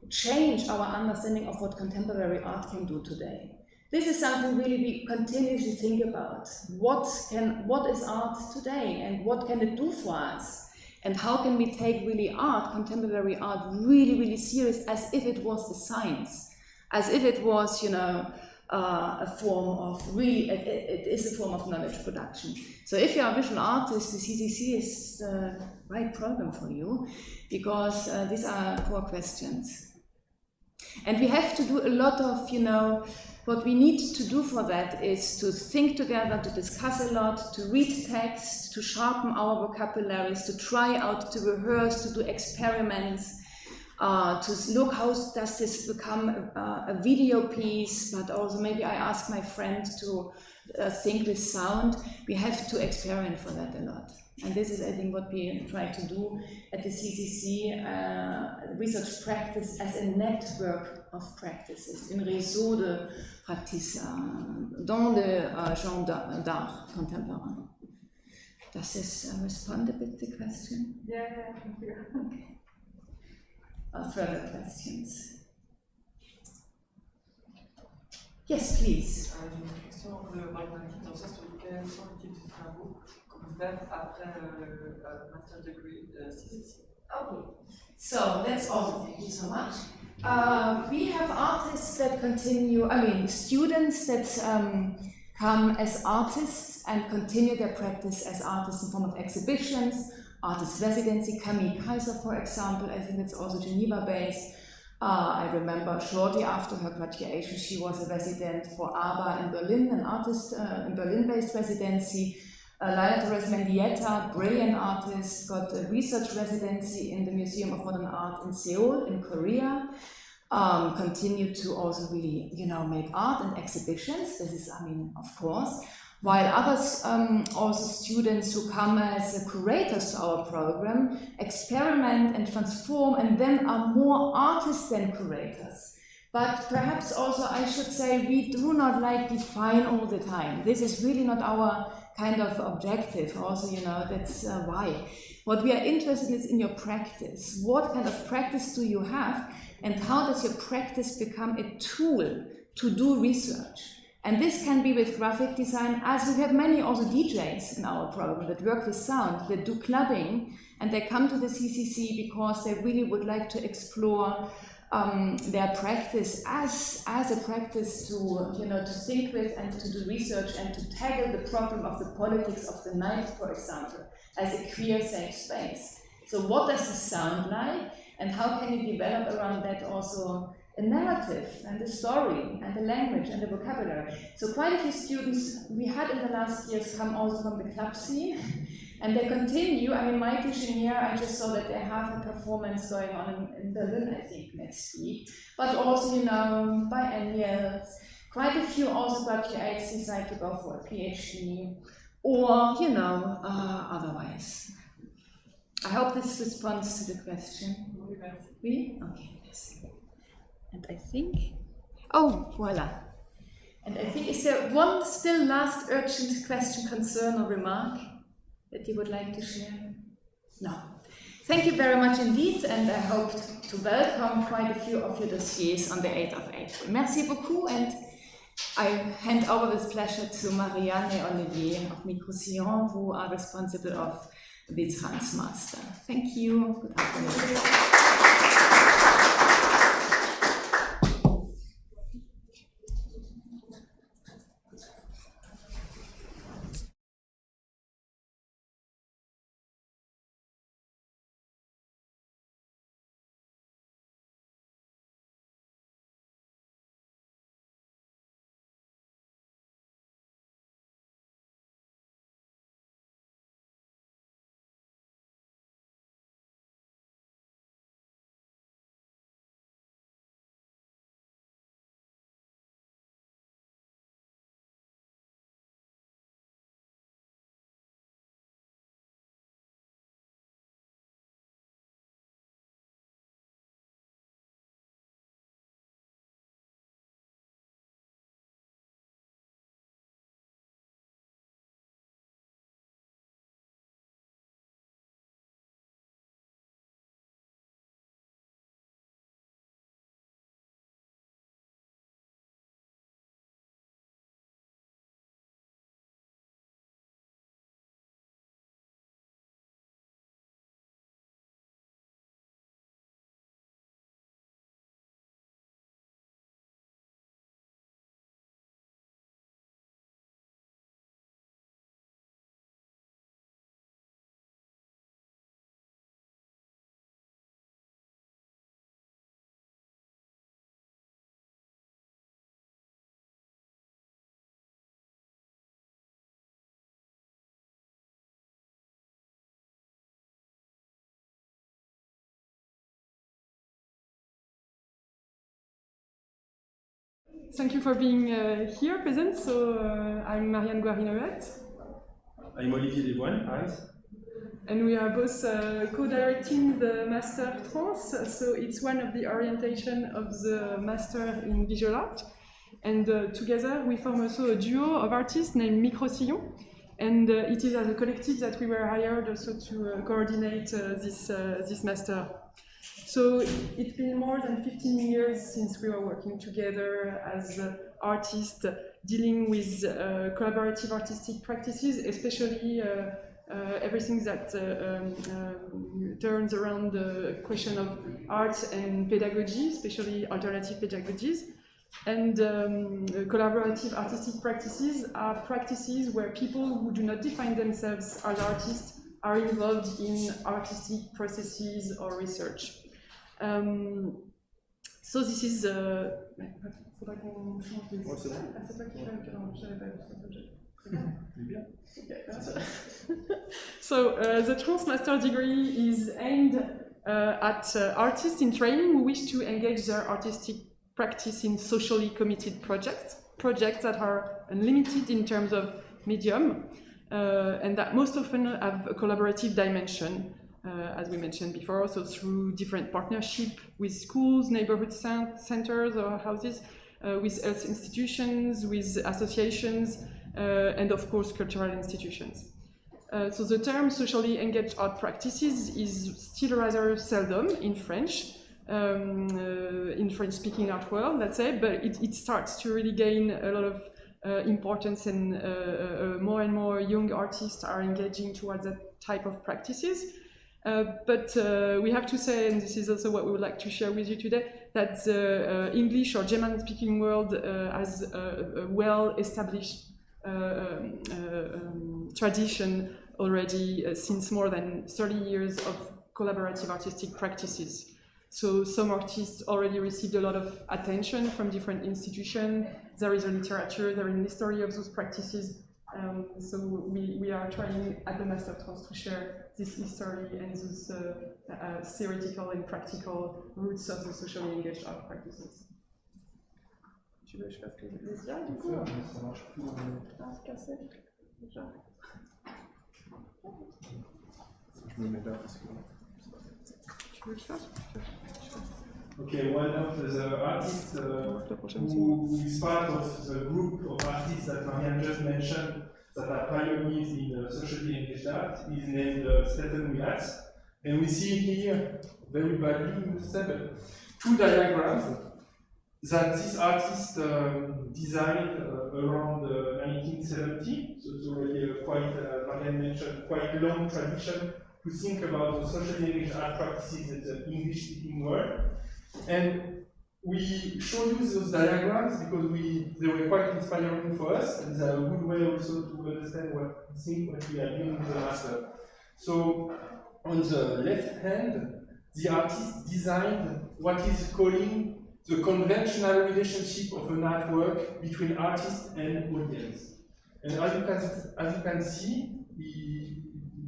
change our understanding of what contemporary art can do today. This is something really we continuously think about. What is art today, and what can it do for us? And how can we take really art, contemporary art, really, really serious, as if it was a science, as if it was, you know, a form of really, it is a form of knowledge production. So if you're a visual artist, the CCC is the right program for you, because these are core questions. And we have to do a lot of, you know, what we need to do for that is to think together, to discuss a lot, to read text, to sharpen our vocabularies, to try out, to rehearse, to do experiments, to look how does this become a video piece, but also maybe I ask my friend to think with sound. We have to experiment for that a lot. And this is, I think, what we try to do at the CCC, research practice as a network of practices, une réseau de practices dans le genre d'art contemporain. Does this respond a bit to the question? Yeah, thank you. Okay. Further questions? Yes, please. J'ai une question. On peut parler d'un petit dans le sens où quels sont les types de travaux qu'on peut faire après le master degree CCC? Okay. So that's all. Thank you so much. We have artists that continue, students that come as artists and continue their practice as artists in form of exhibitions, artist residency. Camille Kaiser, for example, I think it's also Geneva-based. I remember shortly after her graduation, she was a resident for ABBA in Berlin, an artist in Berlin-based residency. Laila Torres Mendieta, brilliant artist, got a research residency in the Museum of Modern Art in Seoul, in Korea. Continued to also really, you know, make art and exhibitions. This is, of course. While others, also students who come as curators to our program, experiment and transform, and then are more artists than curators. But perhaps also I should say we do not define all the time. This is really not our kind of objective. Also, you know, that's why. What we are interested in is in your practice. What kind of practice do you have, and how does your practice become a tool to do research? And this can be with graphic design, as we have many also DJs in our program that work with sound, that do clubbing, and they come to the CCC because they really would like to explore their practice as a practice to, you know, to think with and to do research and to tackle the problem of the politics of the night, for example, as a queer safe space. So what does this sound like, and how can you develop around that also a narrative and a story and a language and a vocabulary? So quite a few students we had in the last years come also from the club scene, and they continue. My teaching here, I just saw that they have a performance going on in Berlin, I think, next week. But also, you know, biennials, quite a few also graduates decide to go for a PhD, or, you know, otherwise. I hope this responds to the question. Oui? Okay, yes. And I think, voila. And I think, is there one still last urgent question, concern, or remark that you would like to share? No. Thank you very much indeed, and I hope to welcome quite a few of your dossiers on the 8th of April. Merci beaucoup, and I hand over with pleasure to Marianne and Olivier of Microsillon, who are responsible of the Master. Thank you. Good afternoon. Thank you for being here present. So I'm Marianne Guarinoret. I'm Olivier Desvoines, hi. And we are both co-directing the Master Trans. So it's one of the orientation of the Master in Visual Art. And together we form also a duo of artists named Micro Sillon. And it is as a collective that we were hired also to coordinate this Master. So it's been more than 15 years since we were working together as artists dealing with collaborative artistic practices, especially everything that turns around the question of art and pedagogy, especially alternative pedagogies. And collaborative artistic practices are practices where people who do not define themselves as artists are involved in artistic processes or research. So this is so the Trans Master degree is aimed at artists in training who wish to engage their artistic practice in socially committed projects that are unlimited in terms of medium and that most often have a collaborative dimension. As we mentioned before, so through different partnership with schools, neighborhood centers or houses, with health institutions, with associations, and of course cultural institutions. So the term socially engaged art practices is still rather seldom in French, in French-speaking art world, let's say, but it starts to really gain a lot of importance, and more and more young artists are engaging towards that type of practices. But we have to say, and this is also what we would like to share with you today, that the English or German-speaking world has a well-established tradition already since more than 30 years of collaborative artistic practices. So some artists already received a lot of attention from different institutions. There is a literature, there is a history of those practices. So we are trying at the Master Trans to share this history and those theoretical and practical roots of the socially engaged art practices. Tu veux que je fasse les slides du coup? Ça marche plus. Ah, c'est cassé. Déjà. Je me mets là parce que. Tu veux le faire? Okay, one of the artists who is part of the group of artists that Marianne just mentioned that are pioneers in socially engaged art is named Stephen Ouvertes. And we see here, very badly, two diagrams that this artist designed around 1970. So it's already quite, Marianne mentioned, quite long tradition to think about the socially engaged art practices in the English-speaking world. And we show you those diagrams because they were quite inspiring for us, and they're a good way also to understand what we are doing with the master. So on the left hand, the artist designed what he's calling the conventional relationship of an artwork between artist and audience. And as you can see, he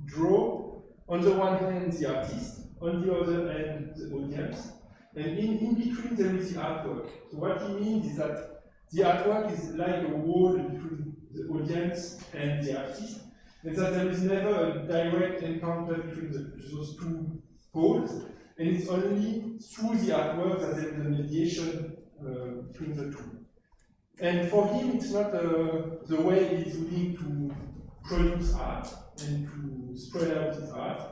drew on the one hand the artist, on the other hand the audience. And in between there is the artwork. So what he means is that the artwork is like a wall between the audience and the artist, and that there is never a direct encounter between those two poles, and it's only through the artwork that there is a mediation between the two. And for him, it's not the way he's willing to produce art and to spread out his art.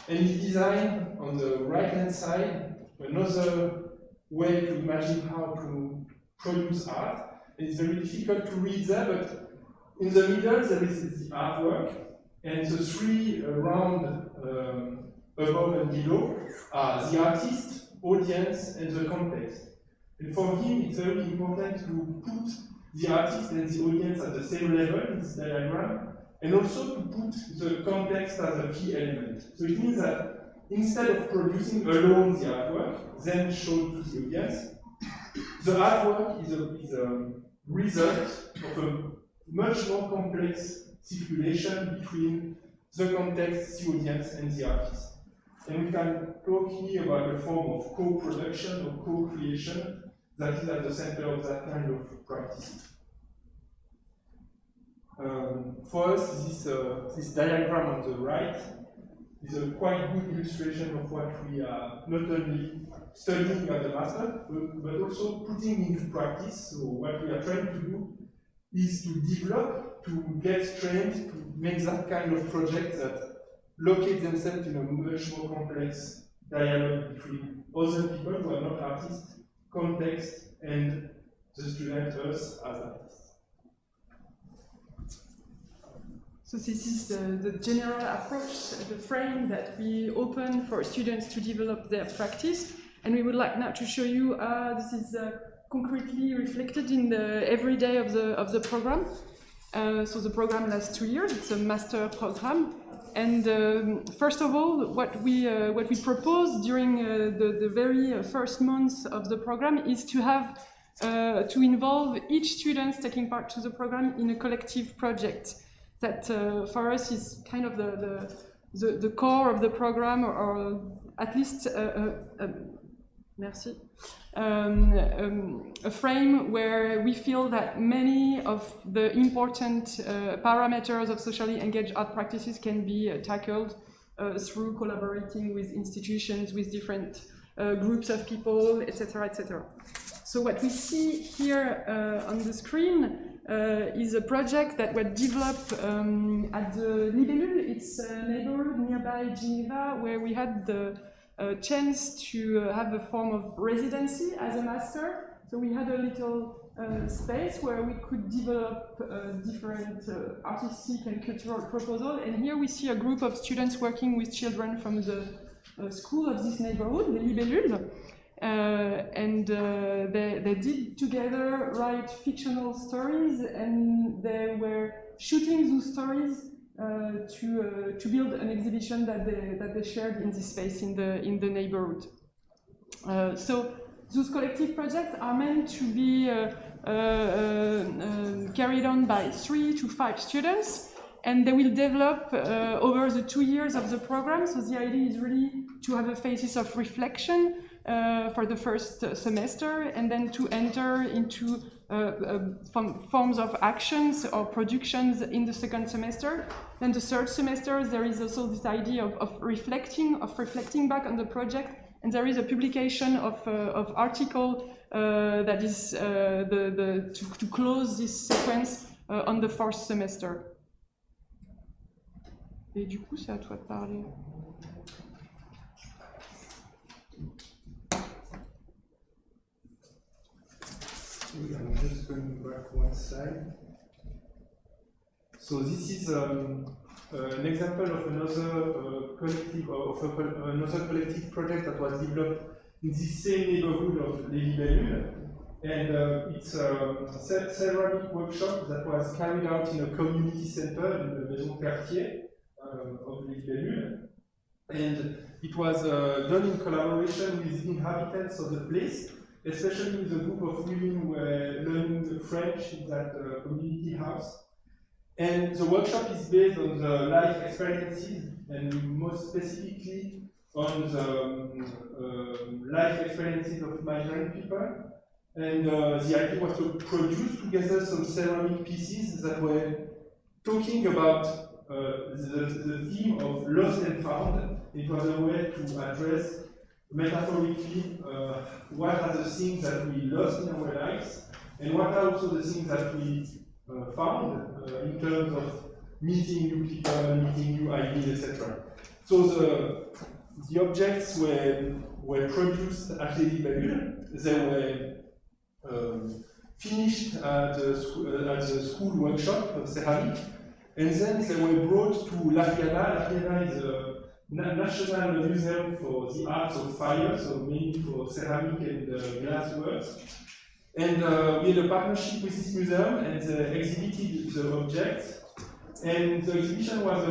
And he designed on the right-hand side another way to imagine how to produce art. It's very difficult to read there, but in the middle there is the artwork, and the three round above and below are the artist, audience, and the context. And for him, it's very important to put the artist and the audience at the same level in this diagram, and also to put the context as a key element. So it means that instead of producing alone the artwork, then shown to the audience, the artwork is a result of a much more complex circulation between the context, the audience, and the artist. And we can talk here about a form of co-production or co-creation that is at the center of that kind of practice. For us, this diagram on the right is a quite good illustration of what we are not only studying at the master, but also putting into practice. So what we are trying to do is to develop, to get trained, to make that kind of project that locate themselves in a much more complex dialogue between other people who are not artists, context, and the student, us as artists. So this is the general approach, the frame that we open for students to develop their practice. And we would like now to show you this is concretely reflected in the every day of the program. So the program lasts 2 years. It's a master program. And first of all, what we propose during the very first months of the program is to have to involve each student taking part to the program in a collective project. That for us is kind of the core of the program, or at least merci. A frame where we feel that many of the important parameters of socially engaged art practices can be tackled through collaborating with institutions, with different groups of people, etc., etc. So what we see here on the screen is a project that was developed at the Libellule. It's a neighborhood nearby Geneva, where we had the chance to have a form of residency as a master. So we had a little space where we could develop different artistic and cultural proposals. And here we see a group of students working with children from the school of this neighborhood, the Libellule. And they did together write fictional stories, and they were shooting those stories to build an exhibition that they shared in this space in the neighborhood. So those collective projects are meant to be carried on by 3 to 5 students, and they will develop over the 2 years of the program. So the idea is really to have a phases of reflection for the first semester, and then to enter into forms of actions or productions in the second semester. Then the third semester, there is also this idea of reflecting back on the project, and there is a publication of article that is to close this sequence on the fourth semester. Et du coup, c'est à toi de parler. I'm just going back one slide. So this is an example of another collective project that was developed in the same neighborhood of Les Libellules, and it's a ceramic workshop that was carried out in a community center in the Maison Quartier of Les Libellules, and it was done in collaboration with the inhabitants of the place, especially with a group of women who were learning French in that community house. And the workshop is based on the life experiences, and most specifically on the life experiences of migrant people. And the idea was to produce together some ceramic pieces that were talking about the theme of lost and found. It was a way to address metaphorically what are the things that we lost in our lives, and what are also the things that we found in terms of meeting new people, meeting new ideas, etc. So the objects were produced at Les Libellules. They were finished at the school workshop of ceramic, and then they were brought to l'Ariana. l'Ariana is a National Museum for the Arts of Fire, so mainly for ceramic and glass works. And we had a partnership with this museum, and they exhibited the objects. And the exhibition was a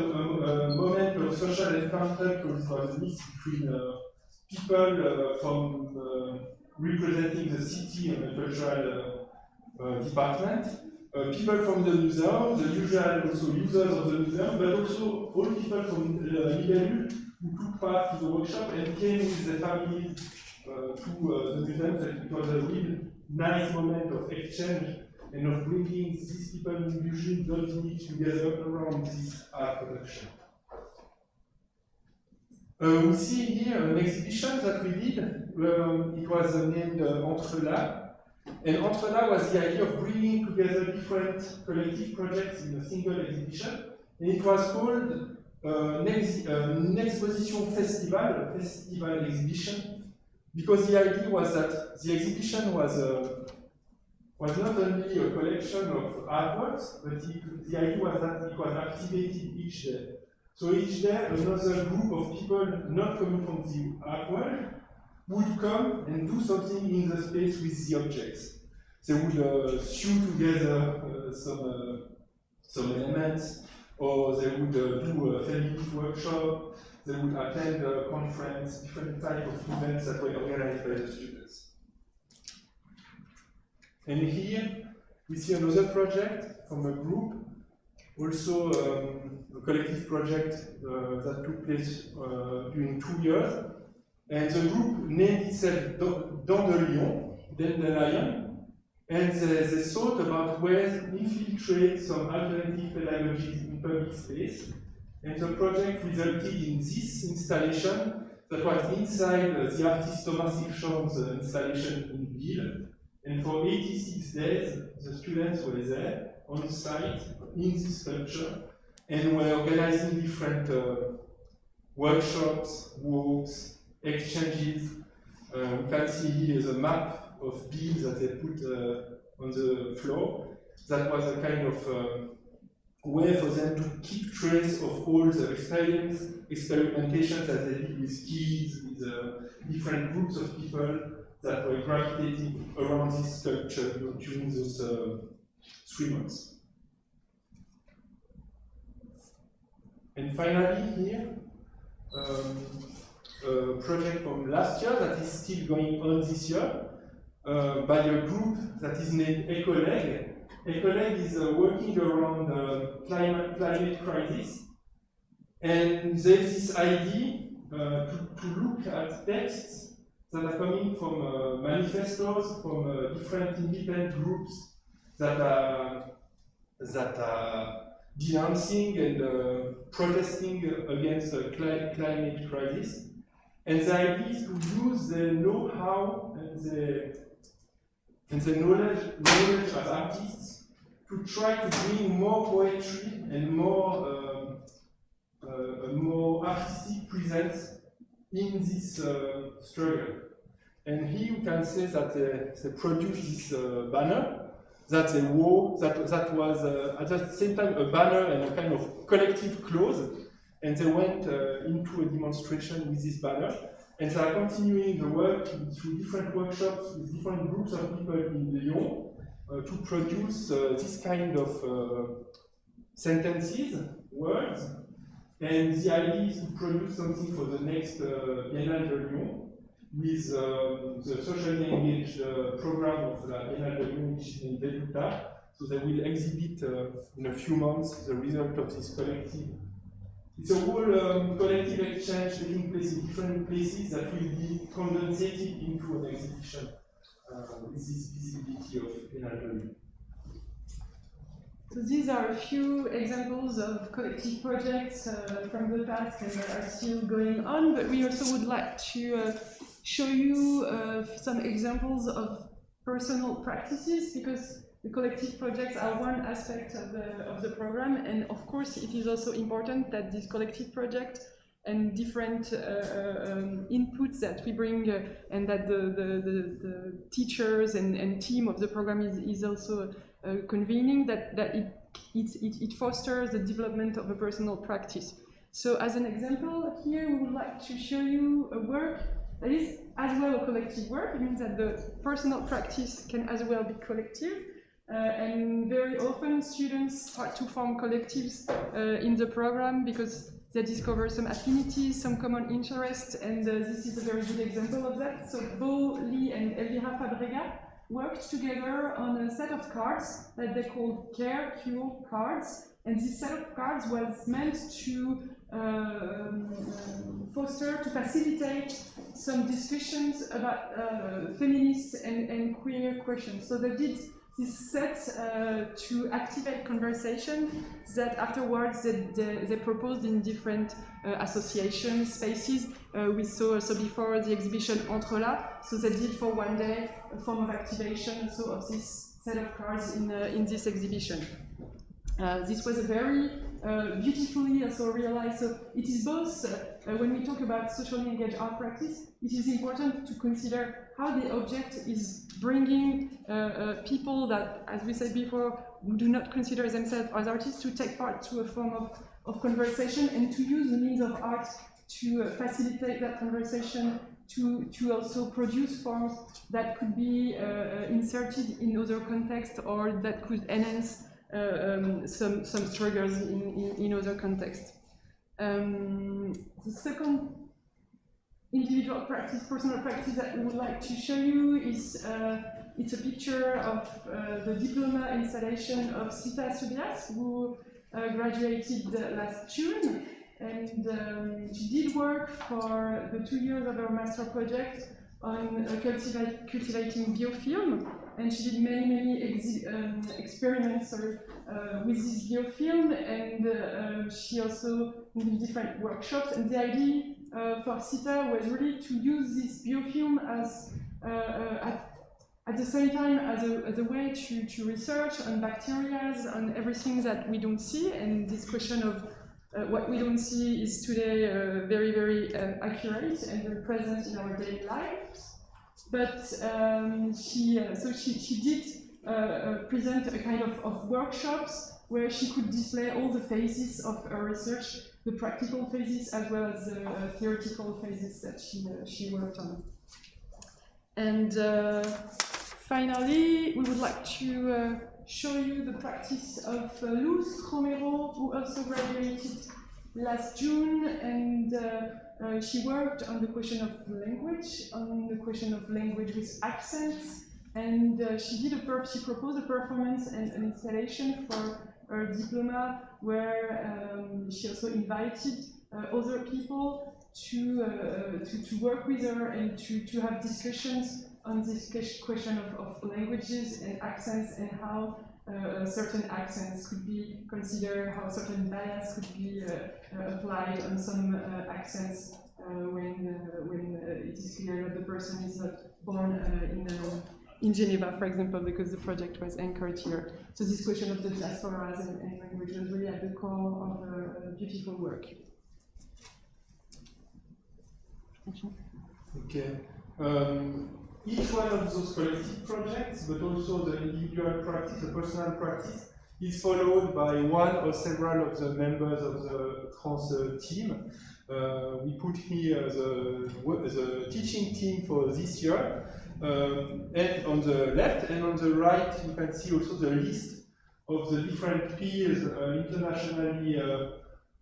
moment of social encounter, because it was a mix between people from representing the city and the cultural department, people from the museum, the usual also users of the museum, but also all people from Libellule who took part in the workshop and came with their families to the museum, that it was a real nice moment of exchange and of bringing these people who usually don't meet together around this art production. We see here an exhibition that we did. It was named Entrelacs. And Entrelacs was the idea of bringing together different collective projects in a single exhibition. And it was called an exposition festival, a festival exhibition, because the idea was that the exhibition was not only a collection of artworks, but the idea was that it was activated each day. So each day, another group of people not coming from the art world would come and do something in the space with the objects. They would sew together some elements, or they would do a family workshop, they would attend a conference, different types of events that were organized by the students. And here we see another project from a group, also a collective project that took place during 2 years. And the group named itself Dandelion, and they thought about ways to infiltrate some alternative pedagogies in public space. And the project resulted in this installation that was inside the artist Thomas Hirschhorn's installation in Lille. And for 86 days, the students were there on site in this sculpture and were organizing different workshops, walks, exchanges. We can see here the map of beams that they put on the floor. That was a kind of way for them to keep trace of all the experimentations that they did with kids, with different groups of people that were gravitating around this sculpture during those 3 months. And finally here, a project from last year that is still going on this year by a group that is named École. École is working around climate crisis, and there's this idea to look at texts that are coming from manifestos from different independent groups that are denouncing and protesting against the climate crisis. And the idea is to use the know-how and the knowledge as artists to try to bring more poetry and more artistic presence in this struggle. And here you can say that they produced this banner that they wore, that was at the same time a banner and a kind of collective clothes, and they went into a demonstration with this banner, and they are continuing the work through different workshops with different groups of people in Lyon to produce this kind of sentences, words, and the idea is to produce something for the next Biennale de Lyon with the socially engaged program of the Biennale de Lyon, which is in Veduta. So they will exhibit in a few months the result of this collective. It's a whole collective exchange taking place in different places that will be condensated into an exhibition with this visibility of Biennale de Lyon. So these are a few examples of collective projects from the past and that are still going on, but we also would like to show you some examples of personal practices, because the collective projects are one aspect of the program, and of course it is also important that this collective project and different inputs that we bring and that the teachers and team of the program is also convening, that it fosters the development of a personal practice. So as an example, here we would like to show you a work that is as well a collective work. It means that the personal practice can as well be collective. And very often students start to form collectives in the program because they discover some affinities, some common interests, and this is a very good example of that. So Bo, Lee, and Elvira Fabrega worked together on a set of cards that they called Care Cure cards, and this set of cards was meant to foster, to facilitate some discussions about feminist and queer questions. So they did this set to activate conversation that afterwards they proposed in different association spaces. We saw also before the exhibition Entre là, so they did for one day a form of activation also of this set of cards in this exhibition. This was a very beautifully also realized. So it is both, when we talk about socially engaged art practice, it is important to consider how the object is bringing people that, as we said before, who do not consider themselves as artists to take part to a form of conversation and to use the means of art to facilitate that conversation, to also produce forms that could be inserted in other contexts or that could enhance some struggles in other contexts. The second individual practice, personal practice that we would like to show you is it's a picture of the diploma installation of Sita Subias, who graduated last June, and she did work for the 2 years of her master project on cultivating biofilm, and she did many experiments with this biofilm, and she also did different workshops, and the idea for Sita was really to use this biofilm as at the same time as a way to research on bacteria, on everything that we don't see, and this question of what we don't see is today very accurate and very present in our daily lives. But she did present a kind of workshops where she could display all the phases of her research, the practical phases as well as the theoretical phases that she worked on. And finally, we would like to show you the practice of Luz Romero, who also graduated last June, and she worked on the question of language, with accents, and she proposed a performance and an installation for her diploma, where she also invited other people to work with her and to have discussions on this question of languages and accents, and how certain accents could be considered, how certain bias could be applied on some accents when it is clear that the person is not born in Geneva, for example, because the project was anchored here. So this question of the diasporas and language was really at the core of her beautiful work. Okay. Each one of those collective projects, but also the individual practice, the personal practice, is followed by one or several of the members of the trans team. We put here the teaching team for this year, and on the left and on the right you can see also the list of the different peers, internationally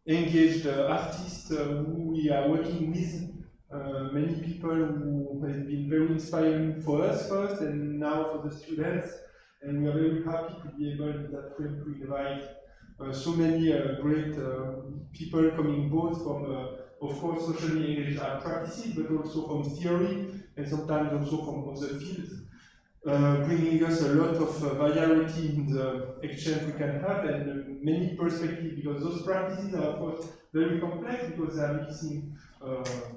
engaged artists who we are working with. Many people who have been very inspiring for us first and now for the students, and we are very happy to be able in that frame to invite so many great people coming both from, of course, socially engaged art practices, but also from theory and sometimes also from other fields, bringing us a lot of variety in the exchange we can have and many perspectives, because those practices are, of course, very complex because they are mixing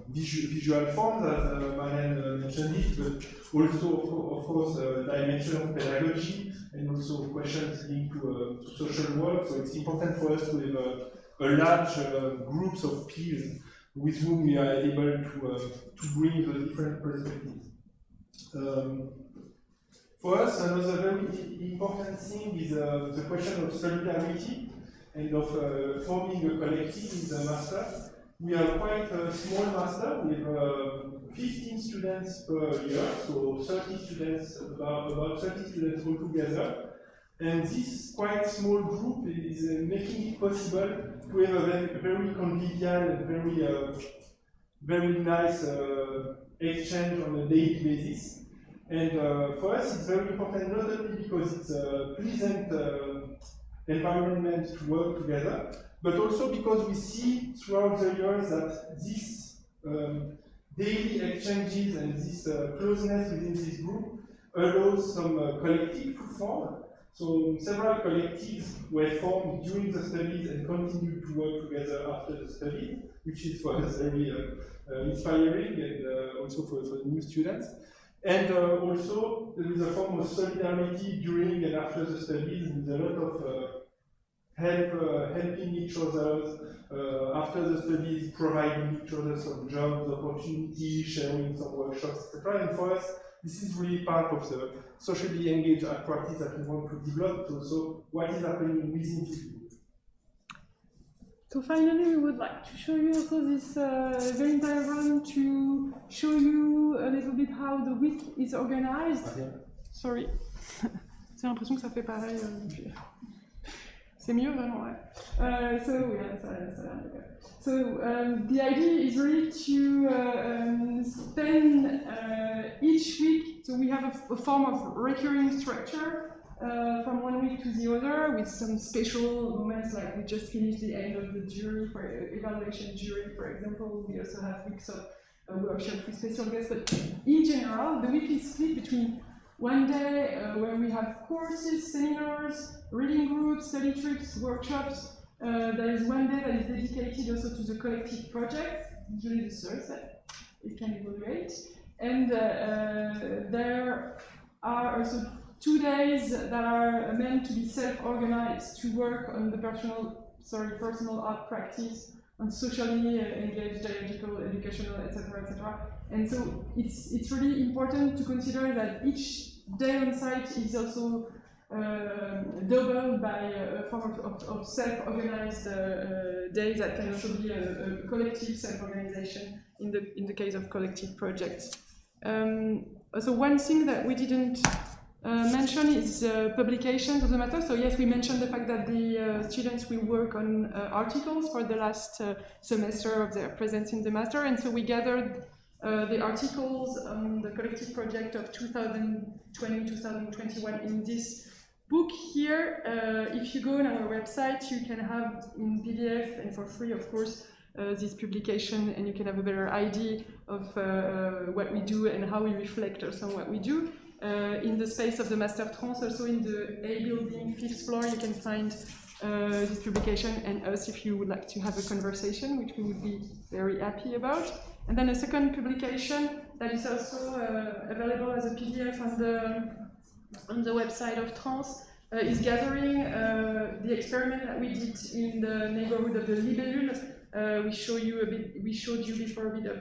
visual forms, as Marianne mentioned it, but also, of course, dimension of pedagogy and also questions linked to social work. So it's important for us to have a large groups of peers with whom we are able to bring the different perspectives. For us, another very important thing is the question of solidarity and of forming a collective in the master. We are quite a small master with 15 students per year, so 30 students, about 30 students altogether. And this quite small group is making it possible to have a very convivial and very nice exchange on a daily basis. And for us, it's very important not only because it's a pleasant environment to work together, but also because we see throughout the years that this daily exchanges and this closeness within this group allows some collective to form. So several collectives were formed during the studies and continue to work together after the study, which is for us very inspiring and also for the new students. And also there is a form of solidarity during and after the studies with a lot of helping each other after the studies, providing each other some jobs, opportunities, sharing some workshops, etc. And for us, this is really part of the socially engaged art practice that we want to develop. So what is happening within this group? So finally, we would like to show you also this Venn diagram to show you a little bit how the week is organized. Sorry, j'ai l'impression que ça fait pareil. C'est mieux vraiment, ouais. So the idea is really to spend each week, so we have a form of recurring structure from one week to the other with some special moments, like we just finished the end of the jury, for evaluation jury, for example. We also have weeks of workshops with special guests, but in general, the week is split between one day where we have courses, seminars, reading groups, study trips, workshops. There is one day that is dedicated also to the collective projects, usually the Thursday. It can evaluate. And there are also 2 days that are meant to be self-organized to work on the personal art practice, on socially engaged, dialogical, educational, etc., etc. And so it's really important to consider that each day on site is also doubled by a form of self-organized days that can also be a collective self-organization in the case of collective projects. So one thing that we didn't mention is publications of the master. So yes, we mentioned the fact that the students will work on articles for the last semester of their presence in the master, and so we gathered the articles on the collective project of 2020-2021 in this book here. If you go on our website, you can have in PDF and for free, of course, this publication, and you can have a better idea of what we do and how we reflect also on what we do. In the space of the Master Trans, also in the A building, 5th floor, you can find this publication and us if you would like to have a conversation, which we would be very happy about. And then a second publication that is also available as a PDF on the website of Trans is gathering the experiment that we did in the neighborhood of the Libellule. We showed you before a bit of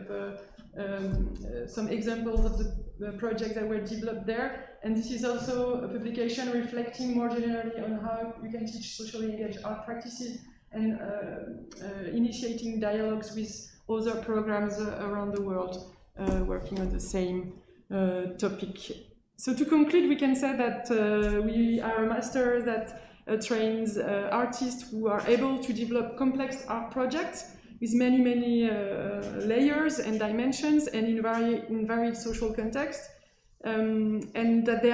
some examples of the projects that were developed there, and this is also a publication reflecting more generally on how you can teach socially engaged art practices and initiating dialogues with other programs around the world working on the same topic. So to conclude, we can say that we are a master that trains artists who are able to develop complex art projects with many layers and dimensions and in varied social contexts, and that they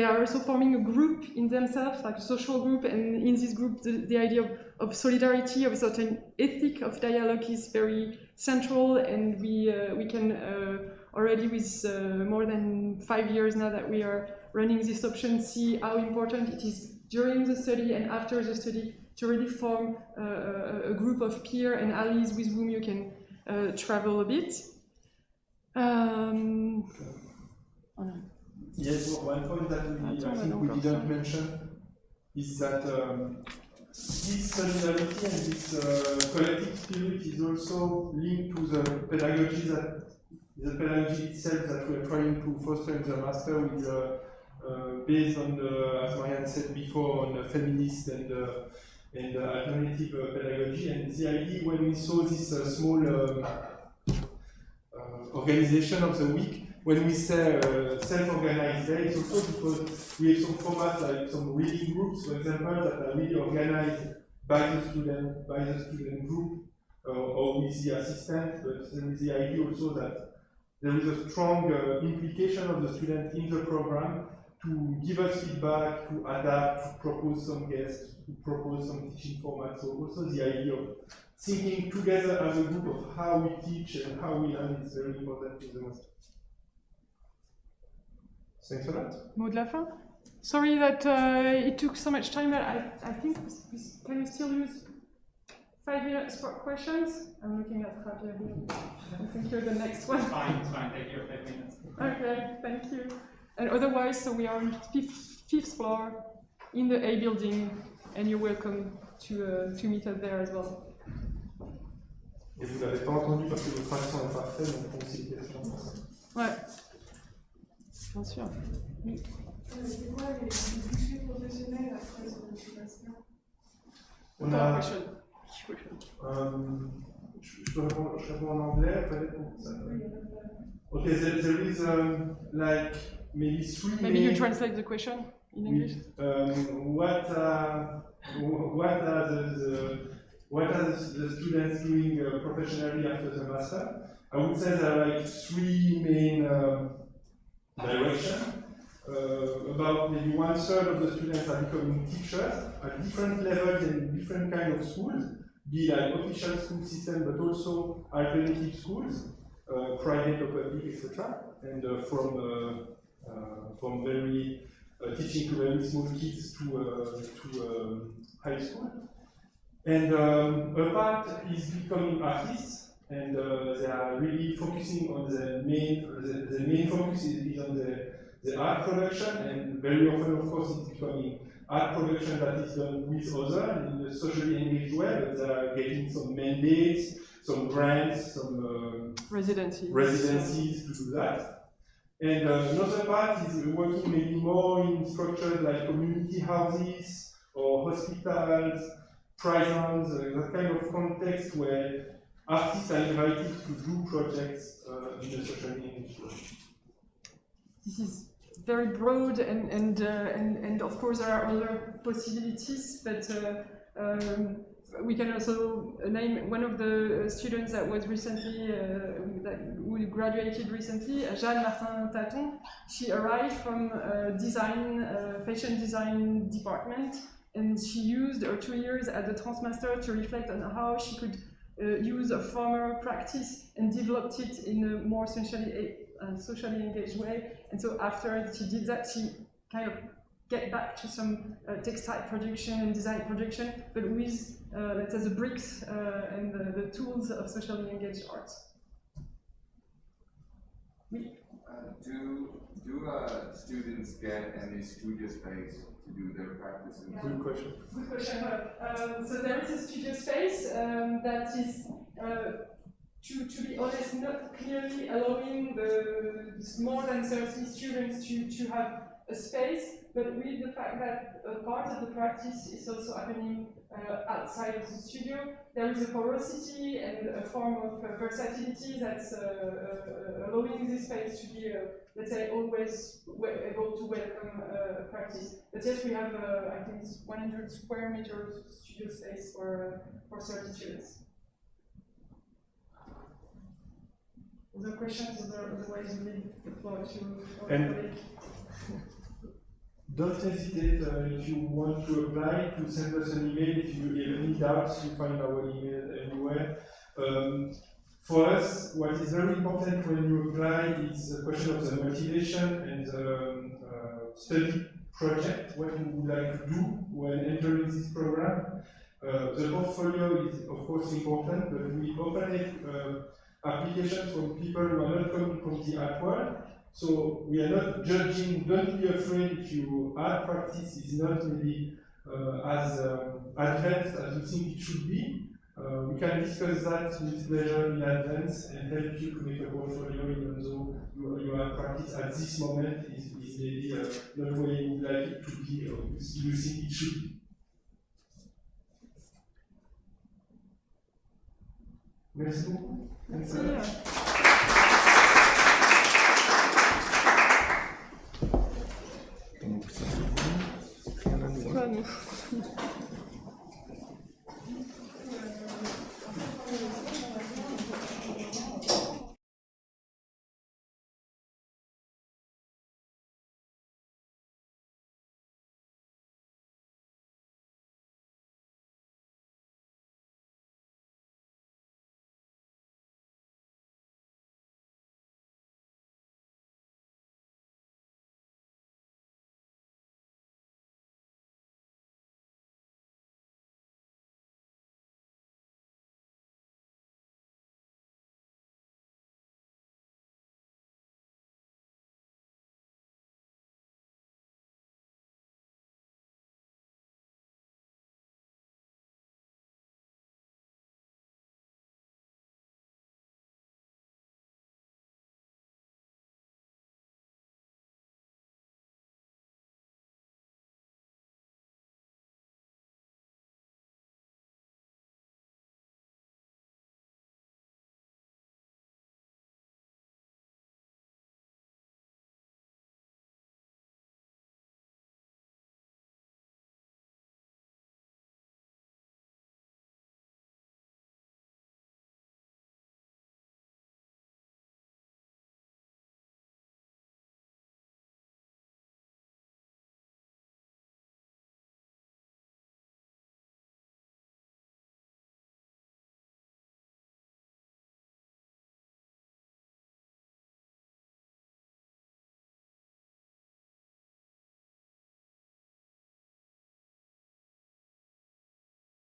are also forming a group in themselves, like a social group, and in this group the idea of solidarity, of a certain ethic of dialogue is very central, and we can already with more than 5 years now that we are running this option see how important it is during the study and after the study to really form a group of peers and allies with whom you can travel a bit. Yes, one point that I think we didn't mention is that this solidarity and this collective spirit is also linked to the pedagogy itself that we're trying to foster in the master, with based on the, as Marianne said before, on the feminist and alternative pedagogy. And the idea when we saw this small organization of the week, when we say self-organized day, it's also because we have some formats like some reading groups, for example, that are really organized by the student group or with the assistant, but then with the idea also that there is a strong implication of the student in the program, to give us feedback, to adapt, to propose some guests, to propose some teaching formats. So also the idea of thinking together as a group of how we teach and how we learn is very important in the master. Thanks a lot. Mot de la fin? Sorry that it took so much time, but I think can we still use 5 minutes for questions? I'm looking at Javier here. I think you're the next one. Fine, take your 5 minutes. Okay, thank you. And otherwise, so we are on fifth floor in the A building, and you're welcome to meet us there as well. Et vous l'avez pas entendu parce que votre accent est parfait, donc on aussi une question pour ça. Ouais. Bien sûr. Oui. C'est quoi les budgets professionnels après ce master? On a. Je réponds en anglais, peut-être pour ça. Okay, there is like maybe 3 Maybe you translate the question in English. What are the students doing professionally after the master? I would say there are like 3 main directions. About maybe 1/3 of the students are becoming teachers at different levels in different kind of schools, be like official school system, but also alternative schools, private or public, etc. And from very teaching to very small kids to high school. And a part is becoming artists, and they are really focusing on the main focus is on the art production, and very often, of course, it's becoming art production that is done with others in a socially engaged way, but they are getting some mandates, some grants, some residencies to do that. And another part is working maybe more in structures like community houses or hospitals, prisons, that kind of context where artists are invited to do projects in a socially engaged way. This is very broad, and of course there are other possibilities, but we can also name one of the students that was recently who graduated recently, Jeanne Martin-Taton. She arrived from fashion design department, and she used her 2 years at the Transmaster to reflect on how she could use a former practice and developed it in a more socially engaged way. And so after she did that, she kind of get back to some textile production and design production, but with let's say the bricks and the tools of socially engaged art. Oui. Do students get any studio space to do their practice? Yeah. Good question. Good question. So there is a studio space that is, to be honest, not clearly allowing the more than 30 students to have a space, but with the fact that part of the practice is also happening outside of the studio, there is a porosity and a form of versatility that's allowing this space to be, let's say, always able to welcome practice. But yes, we have, I think it's 100 square meters studio space for 30 students. Other questions, otherwise we leave the floor to our colleague. Don't hesitate if you want to apply to send us an email. If you have any doubts, you find our email anywhere. For us, what is very important when you apply is the question of the motivation and the study project, what you would like to do when entering this program. The portfolio is, of course, important, but we often have applications from people who are not coming from the art world. So we are not judging, don't be afraid if your art practice is not maybe as advanced as you think it should be. We can discuss that with pleasure in advance and help you to make a portfolio even though your art practice at this moment is maybe not where you would like it to be or you think it should be. Merci beaucoup. Merci.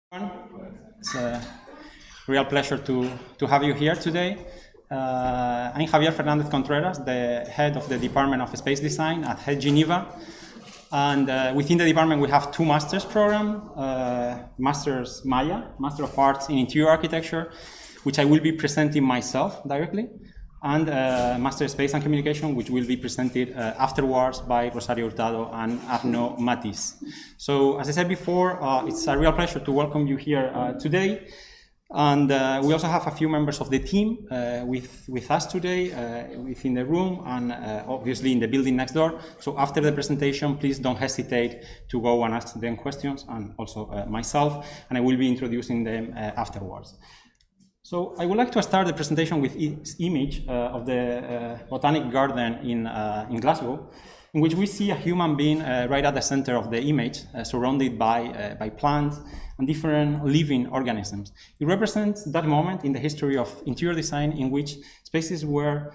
It's a real pleasure to have you here today. I'm Javier Fernandez Contreras, the head of the Department of Space Design at Geneva. And within the department, we have two master's programs, Master's Maya, Master of Arts in Interior Architecture, which I will be presenting myself directly, and Master Space and Communication, which will be presented afterwards by Rosario Hurtado and Arnaud Matisse. So, as I said before, it's a real pleasure to welcome you here today. And we also have a few members of the team with us today within the room and obviously in the building next door. So after the presentation, please don't hesitate to go and ask them questions, and also myself, and I will be introducing them afterwards. So I would like to start the presentation with this image of the Botanic Garden in Glasgow, in which we see a human being right at the center of the image, surrounded by plants and different living organisms. It represents that moment in the history of interior design in which spaces were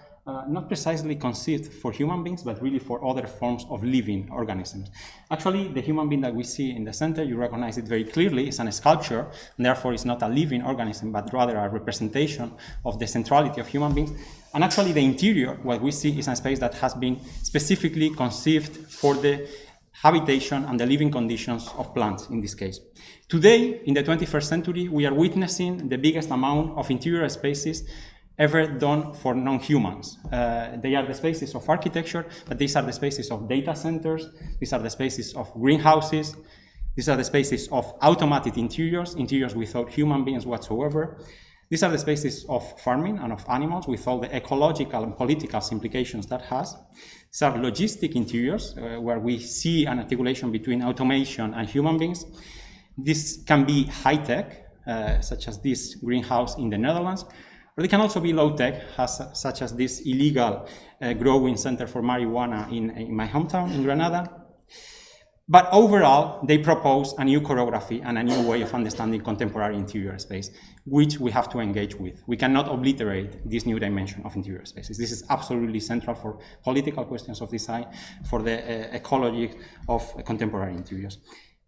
not precisely conceived for human beings, but really for other forms of living organisms. Actually, the human being that we see in the center, you recognize it very clearly, is a sculpture, and therefore it's not a living organism, but rather a representation of the centrality of human beings. And actually the interior, what we see, is a space that has been specifically conceived for the habitation and the living conditions of plants in this case. Today, in the 21st century, we are witnessing the biggest amount of interior spaces ever done for non-humans. They are the spaces of architecture, but these are the spaces of data centers, these are the spaces of greenhouses, these are the spaces of automated interiors, interiors without human beings whatsoever. These are the spaces of farming and of animals with all the ecological and political implications that has. These are logistic interiors where we see an articulation between automation and human beings. This can be high-tech, such as this greenhouse in the Netherlands, or they can also be low-tech, such as this illegal growing center for marijuana in my hometown, in Granada. But overall, they propose a new choreography and a new way of understanding contemporary interior space, which we have to engage with. We cannot obliterate this new dimension of interior spaces. This is absolutely central for political questions of design, for the ecology of contemporary interiors.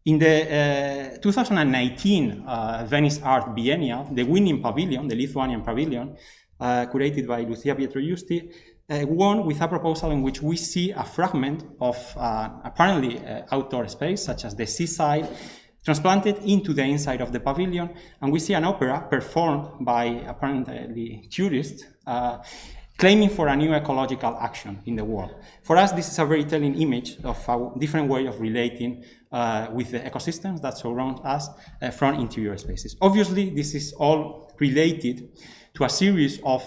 In the 2019 Venice Art Biennial, the winning pavilion, the Lithuanian pavilion, curated by Lucia Pietrogiusti, won with a proposal in which we see a fragment of apparently outdoor space, such as the seaside, transplanted into the inside of the pavilion, and we see an opera performed by apparently tourists claiming for a new ecological action in the world. For us, this is a very telling image of a different way of relating with the ecosystems that surround us from interior spaces. Obviously, this is all related to a series of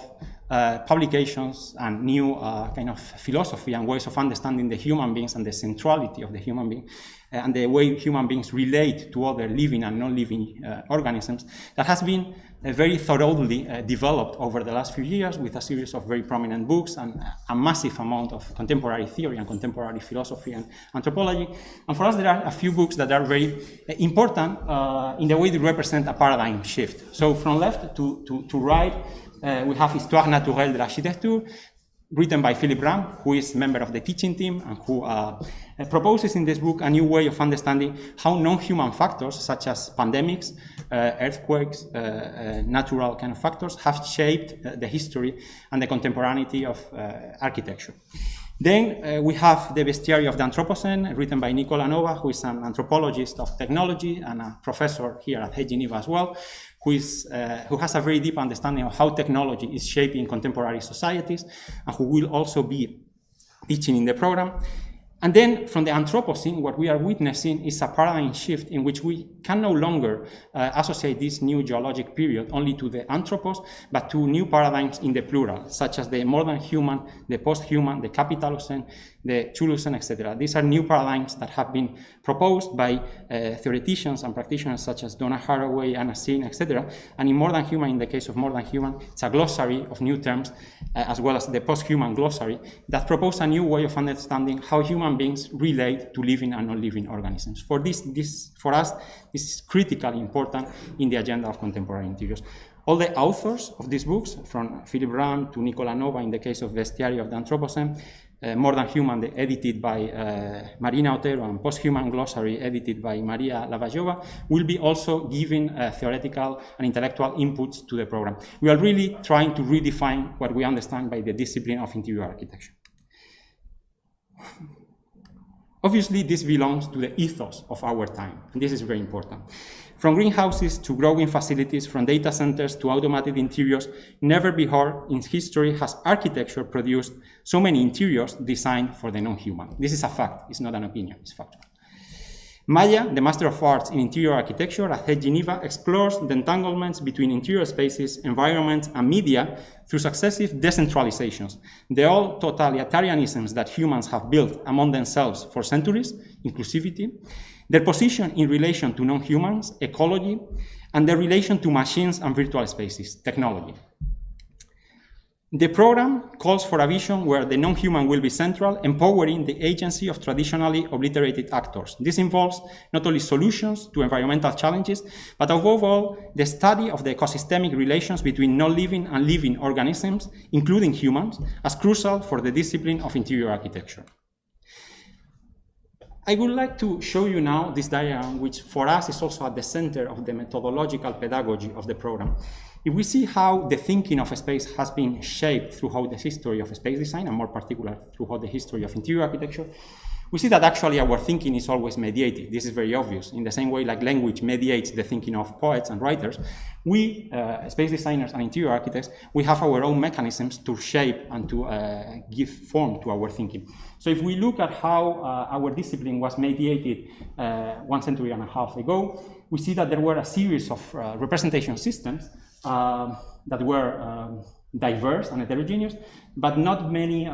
publications and new kind of philosophy and ways of understanding the human beings and the centrality of the human being and the way human beings relate to other living and non-living organisms that has been very thoroughly developed over the last few years with a series of very prominent books and a massive amount of contemporary theory and contemporary philosophy and anthropology. And for us, there are a few books that are very important in the way they represent a paradigm shift. So from left to right, we have Histoire naturelle de l'architecture, written by Philip Ram, who is a member of the teaching team and who proposes in this book a new way of understanding how non-human factors such as pandemics, earthquakes, natural kind of factors have shaped the history and the contemporaneity of architecture. Then we have The Bestiary of the Anthropocene, written by Nicola Nova, who is an anthropologist of technology and a professor here at Geneva as well, who has a very deep understanding of how technology is shaping contemporary societies, and who will also be teaching in the program. And then from the Anthropocene, what we are witnessing is a paradigm shift in which we can no longer associate this new geologic period only to the anthropos, but to new paradigms in the plural, such as the modern human, the post-human, the Capitalocene, the Chulucene, etc. These are new paradigms that have been proposed by theoreticians and practitioners such as Donna Haraway, Anna Singh, etc. And in More Than Human, in the case of More Than Human, it's a glossary of new terms, as well as the post-human glossary, that propose a new way of understanding how human beings relate to living and non-living organisms. For us, this is critically important in the agenda of contemporary interiors. All the authors of these books, from Philip Ram to Nicola Nova in the case of Bestiary of the Anthropocene, More Than Human, edited by Marina Otero, and Post-Human Glossary, edited by Maria Lavajova, will be also giving theoretical and intellectual inputs to the program. We are really trying to redefine what we understand by the discipline of interior architecture. Obviously, this belongs to the ethos of our time, and this is very important. From greenhouses to growing facilities, from data centers to automated interiors, never before in history has architecture produced so many interiors designed for the non-human. This is a fact, it's not an opinion, it's factual. Maya, the Master of Arts in Interior Architecture at Geneva, explores the entanglements between interior spaces, environments, and media through successive decentralizations. The old totalitarianisms that humans have built among themselves for centuries, inclusivity, their position in relation to non-humans, ecology, and their relation to machines and virtual spaces, technology. The program calls for a vision where the non-human will be central, empowering the agency of traditionally obliterated actors. This involves not only solutions to environmental challenges, but above all, the study of the ecosystemic relations between non-living and living organisms, including humans, as crucial for the discipline of interior architecture. I would like to show you now this diagram, which for us is also at the center of the methodological pedagogy of the program. If we see how the thinking of a space has been shaped throughout the history of space design, and more particular throughout the history of interior architecture, we see that actually our thinking is always mediated. This is very obvious. In the same way like language mediates the thinking of poets and writers, we, space designers and interior architects, we have our own mechanisms to shape and to give form to our thinking. So if we look at how our discipline was mediated 1.5 centuries ago, we see that there were a series of representation systems that were diverse and heterogeneous, but not many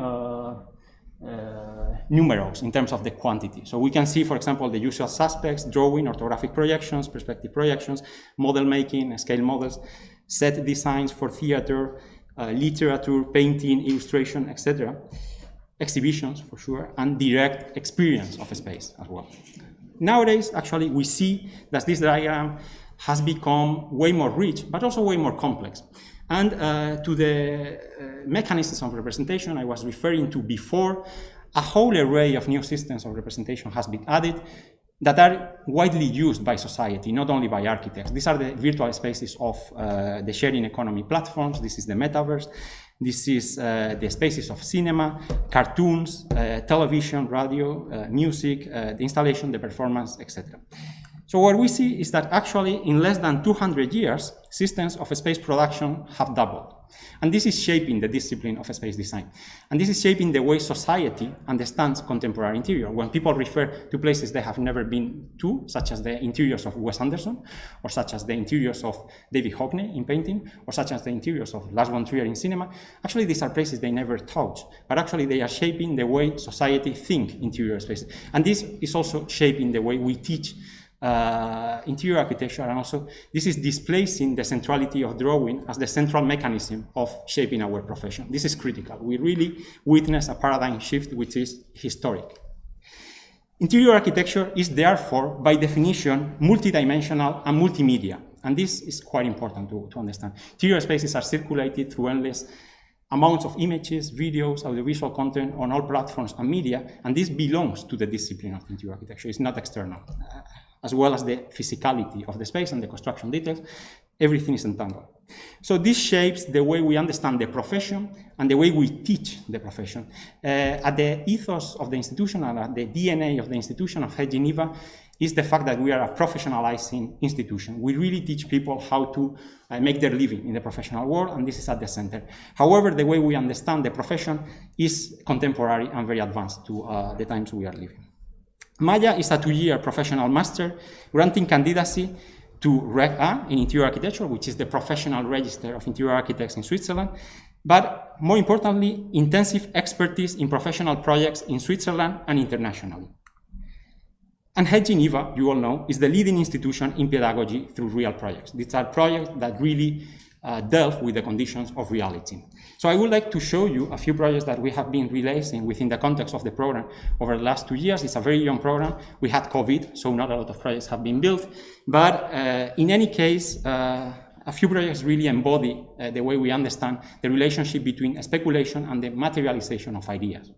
numerals in terms of the quantity. So we can see, for example, the usual suspects: drawing, orthographic projections, perspective projections, model making, scale models, set designs for theater, literature, painting, illustration, etc. Exhibitions, for sure, and direct experience of a space as well. Nowadays, actually, we see that this diagram has become way more rich, but also way more complex. And to the mechanisms of representation I was referring to before, a whole array of new systems of representation has been added that are widely used by society, not only by architects. These are the virtual spaces of the sharing economy platforms. This is the metaverse. This is the spaces of cinema, cartoons, television, radio, music, the installation, the performance, etc. So what we see is that actually in less than 200 years, systems of space production have doubled. And this is shaping the discipline of space design. And this is shaping the way society understands contemporary interior. When people refer to places they have never been to, such as the interiors of Wes Anderson, or such as the interiors of David Hockney in painting, or such as the interiors of Lars von Trier in cinema, actually these are places they never touch, but actually they are shaping the way society thinks interior spaces. And this is also shaping the way we teach interior architecture, and also this is displacing the centrality of drawing as the central mechanism of shaping our profession. This is critical. We really witness a paradigm shift which is historic. Interior architecture is therefore, by definition, multidimensional and multimedia, and this is quite important to understand. Interior spaces are circulated through endless amounts of images, videos, audiovisual content on all platforms and media, and this belongs to the discipline of interior architecture. It's not external. As well as the physicality of the space and the construction details, everything is entangled. So this shapes the way we understand the profession and the way we teach the profession. At the ethos of the institution and at the DNA of the institution of Geneva is the fact that we are a professionalizing institution. We really teach people how to make their living in the professional world, and this is at the center. However, the way we understand the profession is contemporary and very advanced to the times we are living. Maya is a 2-year professional master granting candidacy to Reg A in interior architecture, which is the professional register of interior architects in Switzerland, but more importantly, intensive expertise in professional projects in Switzerland and internationally. And Geneva, you all know, is the leading institution in pedagogy through real projects. These are projects that really delve with the conditions of reality. So I would like to show you a few projects that we have been releasing within the context of the program over the last 2 years. It's a very young program. We had COVID, so not a lot of projects have been built. But in any case, a few projects really embody the way we understand the relationship between speculation and the materialization of ideas.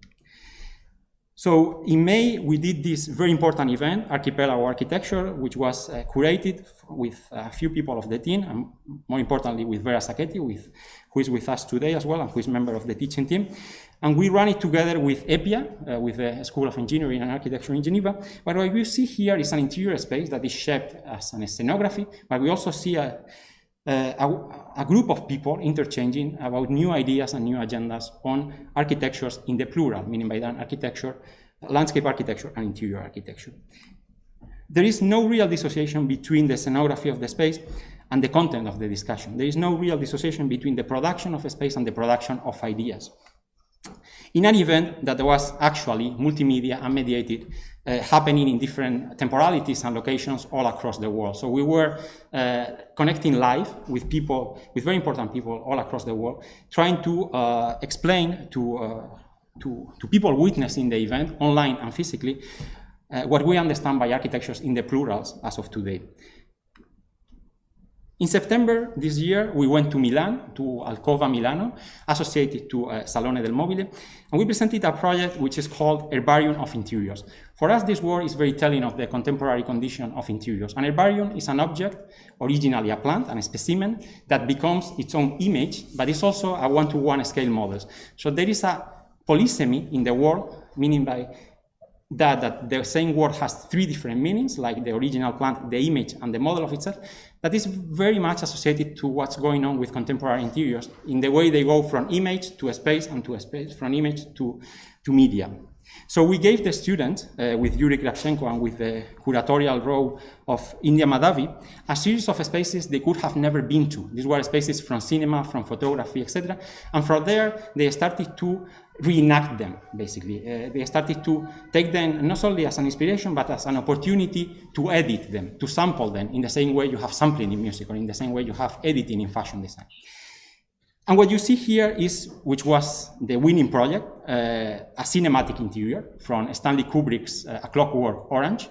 So in May, we did this very important event, Archipelago Architecture, which was curated with a few people of the team, and more importantly with Vera Sacchetti, who is with us today as well, and who is a member of the teaching team. And we ran it together with EPIA, with the School of Engineering and Architecture in Geneva. But what you see here is an interior space that is shaped as an scenography, but we also see a group of people interchanging about new ideas and new agendas on architectures in the plural, meaning by that architecture, landscape architecture and interior architecture. There is no real dissociation between the scenography of the space and the content of the discussion. There is no real dissociation between the production of a space and the production of ideas. In an event that was actually multimedia and mediated, happening in different temporalities and locations all across the world. So we were connecting live with people, with very important people all across the world, trying to explain to people witnessing the event, online and physically, what we understand by architectures in the plurals as of today. In September this year, we went to Milan, to Alcova Milano, associated to Salone del Mobile, and we presented a project which is called Herbarium of Interiors. For us, this word is very telling of the contemporary condition of interiors. An herbarium is an object, originally a plant, and a specimen, that becomes its own image, but it's also a one-to-one scale model. So there is a polysemy in the word, meaning by that the same word has three different meanings, like the original plant, the image, and the model of itself. That is very much associated to what's going on with contemporary interiors, in the way they go from image to a space, and to a space, from image to media. So we gave the students, with Yuri Kravchenko and with the curatorial role of India Madhavi, a series of spaces they could have never been to. These were spaces from cinema, from photography, etc. And from there, they started to reenact them, basically. They started to take them not only as an inspiration, but as an opportunity to edit them, to sample them, in the same way you have sampling in music, or in the same way you have editing in fashion design. And what you see here is, which was the winning project, a cinematic interior from Stanley Kubrick's A Clockwork Orange.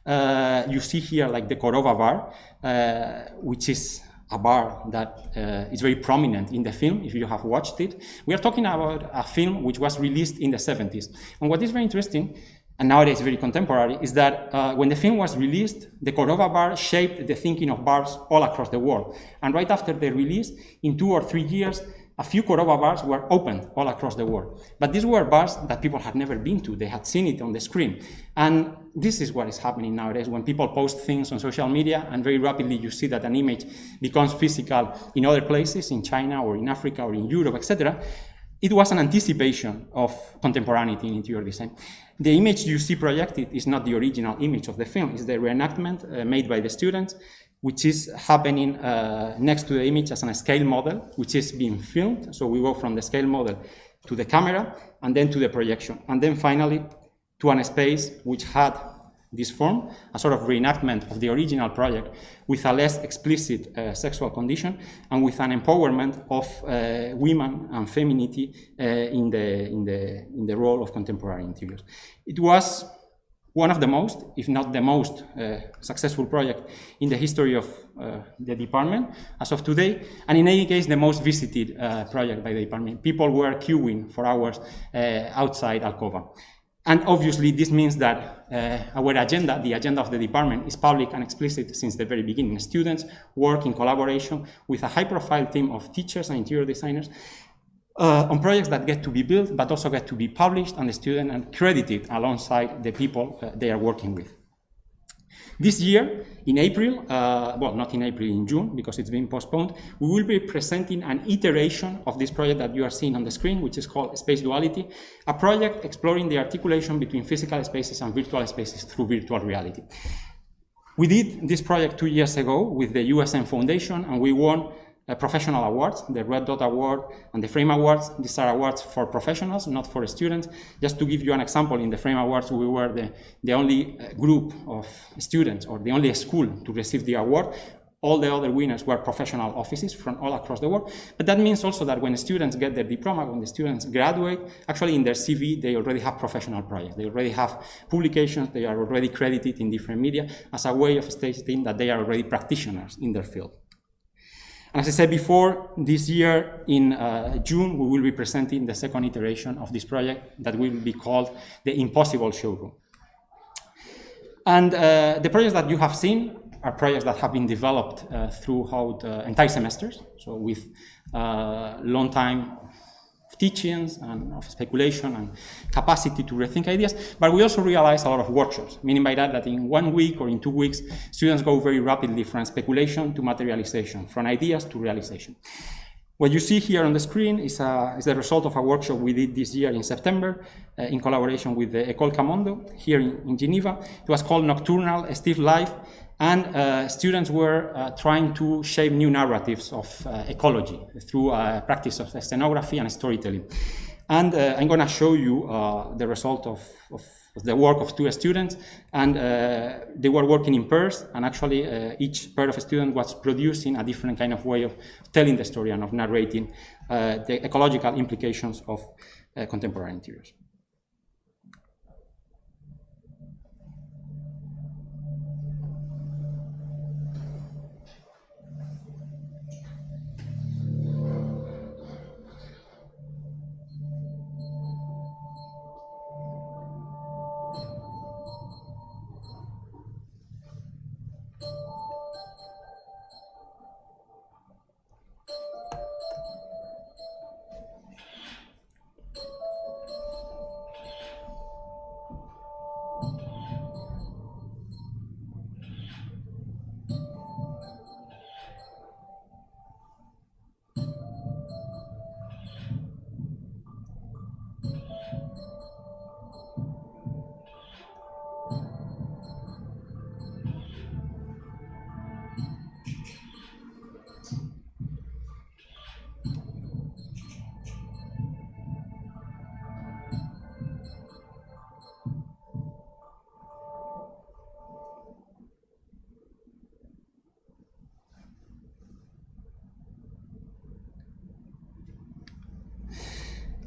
You see here like the Korova bar, which is a bar that is very prominent in the film, if you have watched it. We are talking about a film which was released in the 70s. And what is very interesting, and nowadays very contemporary, is that when the film was released, the Korova bar shaped the thinking of bars all across the world. And right after the release, in 2 or 3 years, a few Korova bars were opened all across the world. But these were bars that people had never been to. They had seen it on the screen. And this is what is happening nowadays when people post things on social media, and very rapidly you see that an image becomes physical in other places, in China or in Africa or in Europe, etc. It was an anticipation of contemporaneity in interior design. The image you see projected is not the original image of the film, it's the reenactment made by the students, which is happening next to the image as a scale model, which is being filmed. So we go from the scale model to the camera, and then to the projection, and then finally to a space which had this form, a sort of reenactment of the original project with a less explicit sexual condition, and with an empowerment of women and femininity in the role of contemporary interiors. It was one of the most, if not the most, successful project in the history of the department as of today, and in any case the most visited project by the department. People were queuing for hours outside Alcova. And obviously this means that our agenda, the agenda of the department, is public and explicit since the very beginning. Students work in collaboration with a high-profile team of teachers and interior designers on projects that get to be built, but also get to be published and the student and credited alongside the people they are working with. This year, in April, well, not in April, in June, because it's been postponed, we will be presenting an iteration of this project that you are seeing on the screen, which is called Space Duality, a project exploring the articulation between physical spaces and virtual spaces through virtual reality. We did this project 2 years ago with the USM Foundation, and we won professional awards, the Red Dot Award and the Frame Awards. These are awards for professionals, not for students. Just to give you an example, in the Frame Awards, we were the only group of students, or the only school to receive the award. All the other winners were professional offices from all across the world. But that means also that when students get their diploma, when the students graduate, actually in their CV, they already have professional projects. They already have publications. They are already credited in different media as a way of stating that they are already practitioners in their field. And as I said before, this year in June, we will be presenting the second iteration of this project that will be called the Impossible Showroom. And the projects that you have seen are projects that have been developed throughout entire semesters, so with long time of teachings and of speculation and capacity to rethink ideas, but we also realize a lot of workshops, meaning by that in 1 week or in 2 weeks, students go very rapidly from speculation to materialization, from ideas to realization. What you see here on the screen is the result of a workshop we did this year in September in collaboration with the École Camondo here in Geneva. It was called Nocturnal Still Life, and students were trying to shape new narratives of ecology through practice of scenography and storytelling. And I'm going to show you the result of the work of 2 students, and they were working in pairs, and actually each pair of students was producing a different kind of way of telling the story and of narrating the ecological implications of contemporary interiors.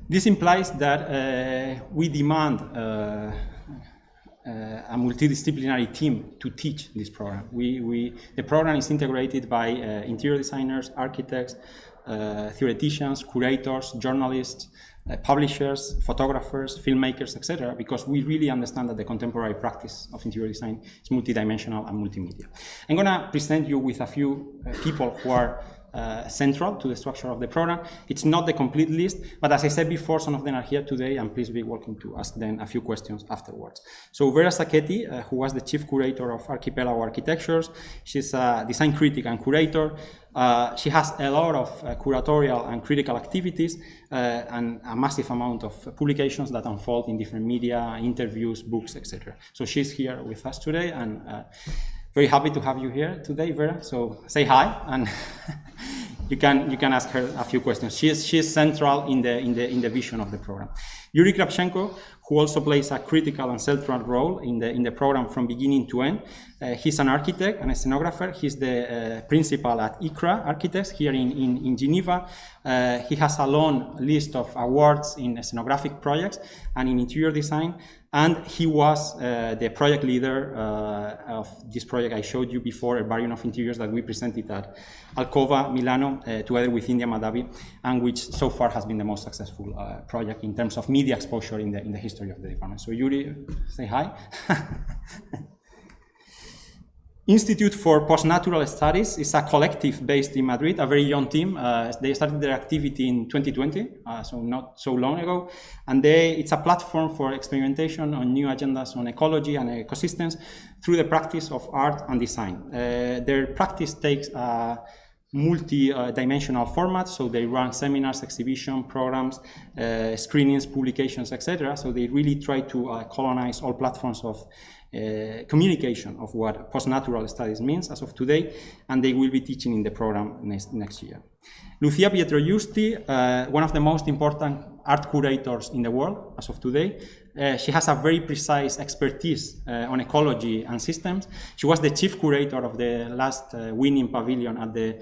This implies that we demand a multidisciplinary team to teach this program. The program is integrated by interior designers, architects, theoreticians, curators, journalists, publishers, photographers, filmmakers, etc., because we really understand that the contemporary practice of interior design is multidimensional and multimedia. I'm going to present you with a few people who are central to the structure of the program. It's not the complete list, but as I said before, some of them are here today, and please be welcome to ask them a few questions afterwards. So Vera Sacchetti, who was the chief curator of Archipelago Architectures, she's a design critic and curator. She has a lot of curatorial and critical activities and a massive amount of publications that unfold in different media, interviews, books, etc. So she's here with us today, and very happy to have you here today, Vera. So say hi, and you can ask her a few questions. She is central in the vision of the program. Yuri Kravchenko, who also plays a critical and central role in the program from beginning to end. He's an architect and a scenographer. He's the principal at ICRA Architects here in Geneva. He has a long list of awards in scenographic projects and in interior design. And he was the project leader of this project I showed you before, Herbarium of Interiors, that we presented at Alcova, Milano, together with India Madhavi, and which so far has been the most successful project in terms of media exposure in the history of the department. So Yuri, say hi. Institute for Postnatural Studies is a collective based in Madrid, a very young team. They started their activity in 2020, so not so long ago. And it's a platform for experimentation on new agendas on ecology and ecosystems through the practice of art and design. Their practice takes multi-dimensional formats, so they run seminars, exhibition programs, screenings, publications, etc. So they really try to colonize all platforms of communication of what postnatural studies means as of today, and they will be teaching in the program next year. Lucia Pietrogiusti, one of the most important art curators in the world as of today, she has a very precise expertise on ecology and systems. She was the chief curator of the last winning pavilion at the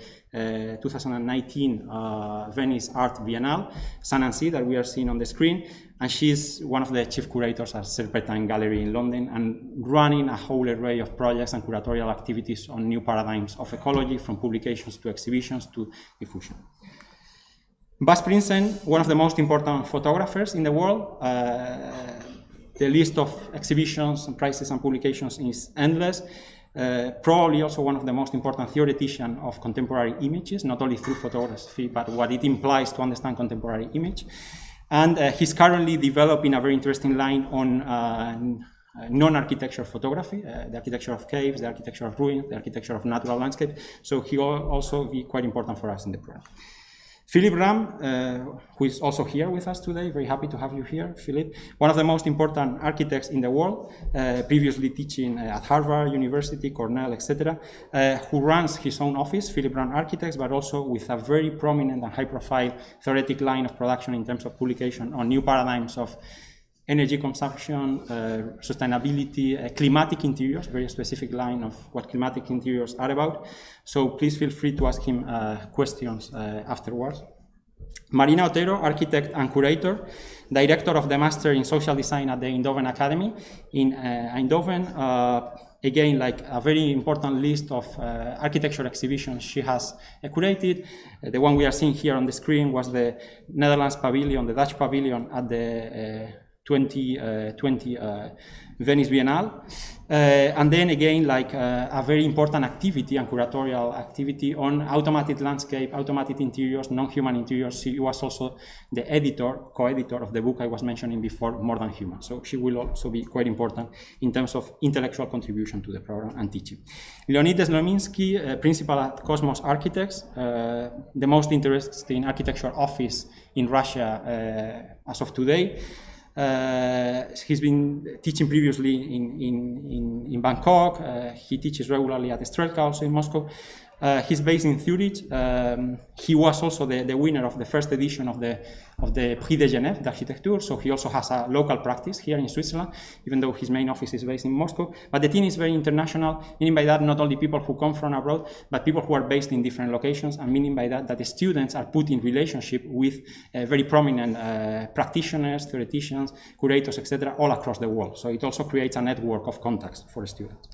2019 Venice Art Biennale, ainsi, that we are seeing on the screen. And she's one of the chief curators at Serpentine Gallery in London and running a whole array of projects and curatorial activities on new paradigms of ecology, from publications to exhibitions to diffusion. Bas Prinsen, one of the most important photographers in the world. The list of exhibitions and prizes and publications is endless. Probably also one of the most important theoreticians of contemporary images, not only through photography, but what it implies to understand contemporary image. And he's currently developing a very interesting line on non-architecture photography, the architecture of caves, the architecture of ruins, the architecture of natural landscape. So he will also be quite important for us in the program. Philip Ram, who is also here with us today, very happy to have you here, Philip. One of the most important architects in the world, previously teaching at Harvard University, Cornell, etc., who runs his own office, Philip Ram Architects, but also with a very prominent and high-profile theoretic line of production in terms of publication on new paradigms of energy consumption, sustainability, climatic interiors, very specific line of what climatic interiors are about. So please feel free to ask him questions afterwards. Marina Otero, architect and curator, director of the Master in Social Design at the Eindhoven Academy in Eindhoven. Again, like a very important list of architecture exhibitions she has curated. The one we are seeing here on the screen was the Netherlands Pavilion, the Dutch Pavilion at the 2020 Venice Biennale. And then again, like a very important activity and curatorial activity on automated landscape, automated interiors, non-human interiors. She was also the editor, co-editor of the book I was mentioning before, More Than Human. So she will also be quite important in terms of intellectual contribution to the program and teaching. Leonidas Lominsky, principal at Cosmos Architects, the most interesting architecture office in Russia as of today. He's been teaching previously in Bangkok. He teaches regularly at Strelka, also in Moscow. He's based in Zurich. He was also the winner of the first edition of the Prix de Genève d'Architecture, so he also has a local practice here in Switzerland, even though his main office is based in Moscow. But the team is very international, meaning by that not only people who come from abroad, but people who are based in different locations, and meaning by that the students are put in relationship with very prominent practitioners, theoreticians, curators, etc., all across the world. So it also creates a network of contacts for students.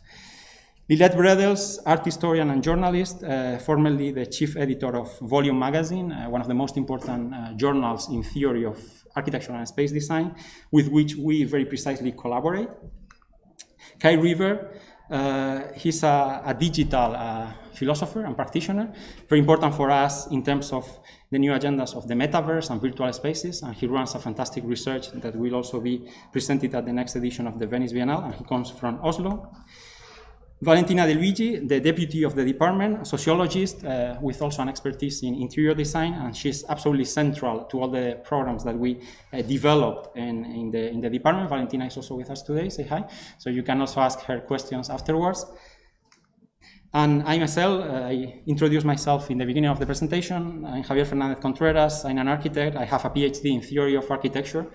Lilette Bredels, art historian and journalist, formerly the chief editor of Volume magazine, one of the most important journals in theory of architecture and space design, with which we very precisely collaborate. Kai River, he's a digital philosopher and practitioner, very important for us in terms of the new agendas of the metaverse and virtual spaces, and he runs a fantastic research that will also be presented at the next edition of the Venice Biennale, and he comes from Oslo. Valentina De Luigi, the deputy of the department, a sociologist with also an expertise in interior design, and she's absolutely central to all the programs that we developed in the department. Valentina is also with us today, say hi. So you can also ask her questions afterwards. And I myself, I introduced myself in the beginning of the presentation. I'm Javier Fernandez Contreras, I'm an architect. I have a PhD in theory of architecture,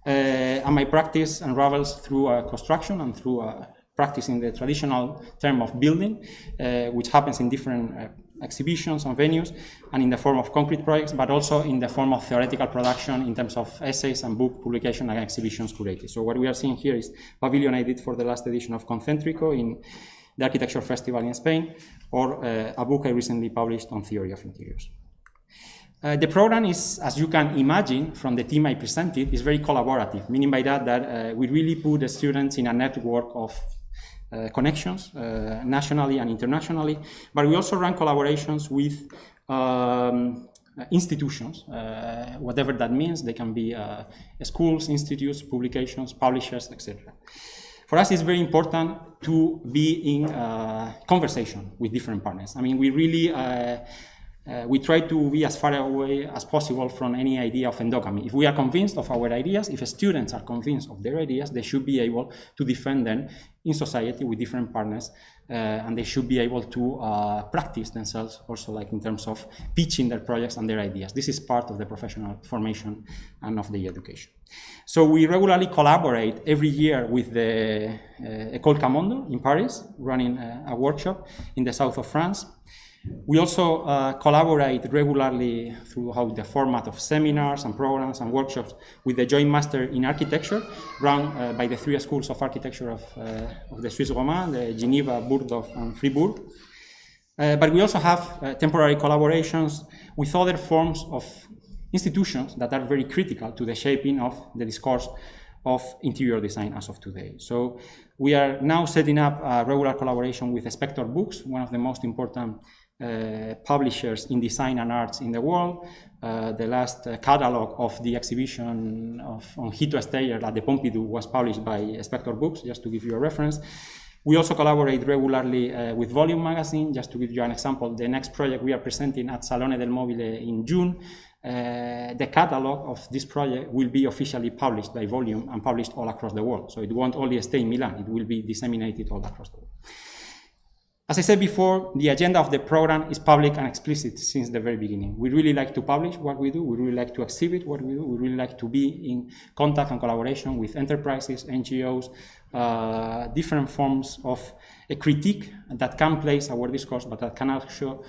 and my practice unravels through construction and through practicing the traditional term of building, which happens in different exhibitions and venues, and in the form of concrete projects, but also in the form of theoretical production in terms of essays and book publication and exhibitions curated. So what we are seeing here is pavilion I did for the last edition of Concéntrico in the Architecture Festival in Spain, or a book I recently published on theory of interiors. The program is, as you can imagine from the team I presented, is very collaborative, meaning by that we really put the students in a network of connections nationally and internationally, but we also run collaborations with institutions, whatever that means. They can be schools, institutes, publications, publishers, etc. For us, it's very important to be in conversation with different partners. I mean, we really we try to be as far away as possible from any idea of endogamy. If we are convinced of our ideas, if students are convinced of their ideas, they should be able to defend them in society with different partners, and they should be able to practice themselves also, like in terms of pitching their projects and their ideas. This is part of the professional formation and of the education. So we regularly collaborate every year with the École Camondo in Paris, running a workshop in the south of France. We also collaborate regularly throughout the format of seminars and programs and workshops with the Joint Master in Architecture, run by the 3 schools of architecture of the Swiss Romand, the Geneva, Bordeaux, and Fribourg. But we also have temporary collaborations with other forms of institutions that are very critical to the shaping of the discourse of interior design as of today. So we are now setting up a regular collaboration with Spector Books, one of the most important publishers in design and arts in the world. The last catalog of the exhibition on Hito Steyer at the Pompidou was published by Spector Books, just to give you a reference. We also collaborate regularly with Volume magazine. Just to give you an example, the next project we are presenting at Salone del Mobile in June, the catalog of this project will be officially published by Volume and published all across the world. So it won't only stay in Milan, it will be disseminated all across the world. As I said before, the agenda of the program is public and explicit since the very beginning. We really like to publish what we do, we really like to exhibit what we do, we really like to be in contact and collaboration with enterprises, NGOs, different forms of a critique that can place our discourse, but that can also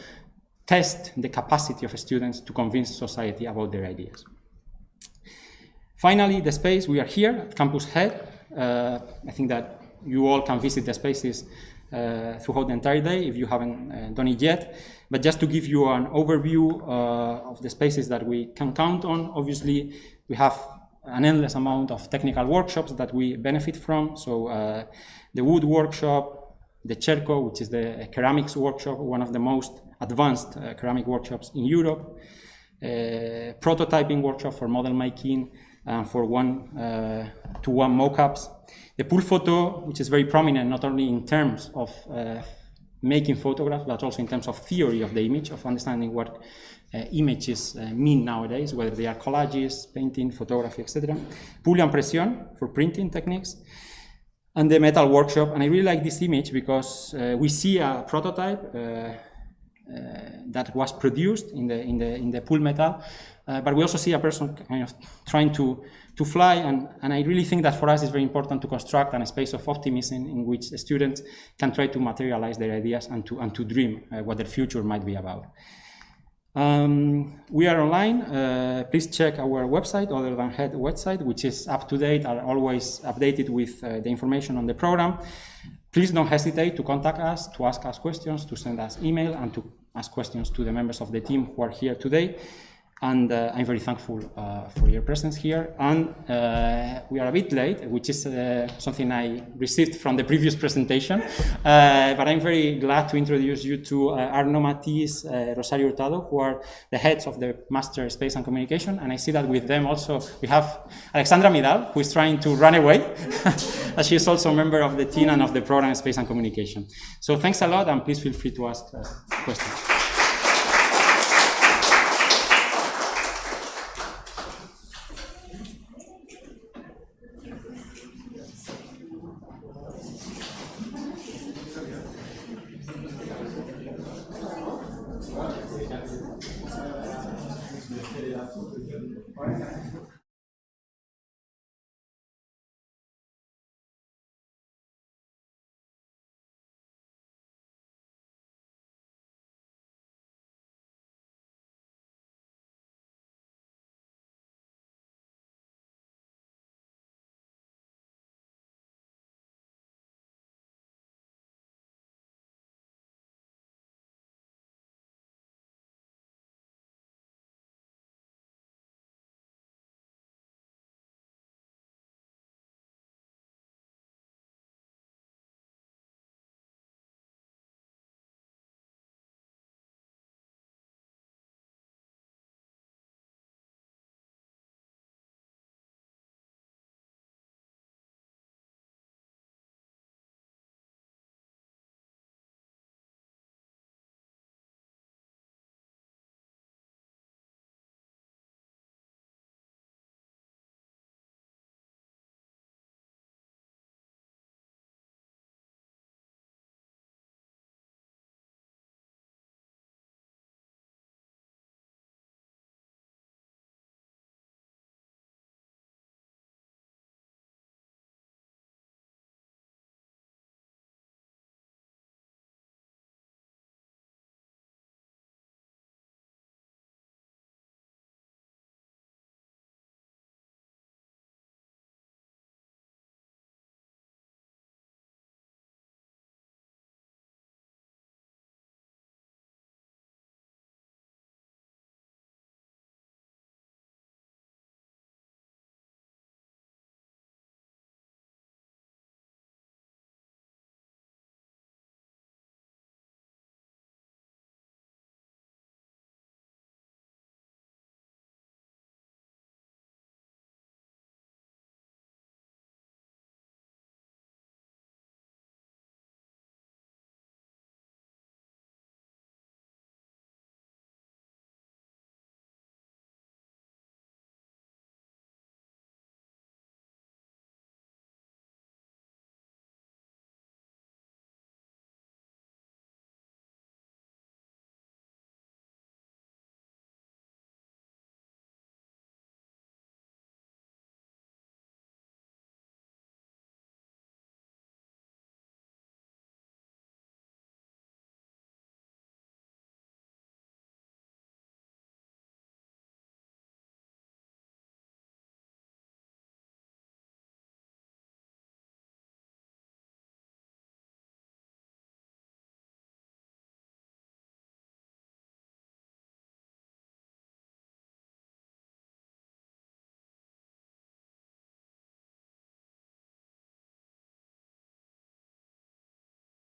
test the capacity of students to convince society about their ideas. Finally, the space, we are here at Campus Head. I think that you all can visit the spaces throughout the entire day if you haven't done it yet. But just to give you an overview of the spaces that we can count on, obviously we have an endless amount of technical workshops that we benefit from. So the wood workshop, the Cerco, which is the ceramics workshop, one of the most advanced ceramic workshops in Europe, prototyping workshop for model making and for one-to-one mock-ups. The pool photo, which is very prominent not only in terms of making photographs, but also in terms of theory of the image, of understanding what images mean nowadays, whether they are collages, painting, photography, etc. Pool impression for printing techniques, and the metal workshop. And I really like this image because we see a prototype that was produced in the pool metal, but we also see a person kind of trying to fly, and I really think that for us it's very important to construct a space of optimism in which students can try to materialize their ideas and to dream what their future might be about. We are online. Please check our website, Other Than Head website, which is up to date and always updated with the information on the program. Please don't hesitate to contact us, to ask us questions, to send us email, and to ask questions to the members of the team who are here today. And I'm very thankful for your presence here. And we are a bit late, which is something I received from the previous presentation. But I'm very glad to introduce you to Arnaud Matisse, Rosario Hurtado, who are the heads of the Master Space and Communication. And I see that with them also we have Alexandra Midal, who is trying to run away. She is also a member of the team and of the program Space and Communication. So thanks a lot, and please feel free to ask questions.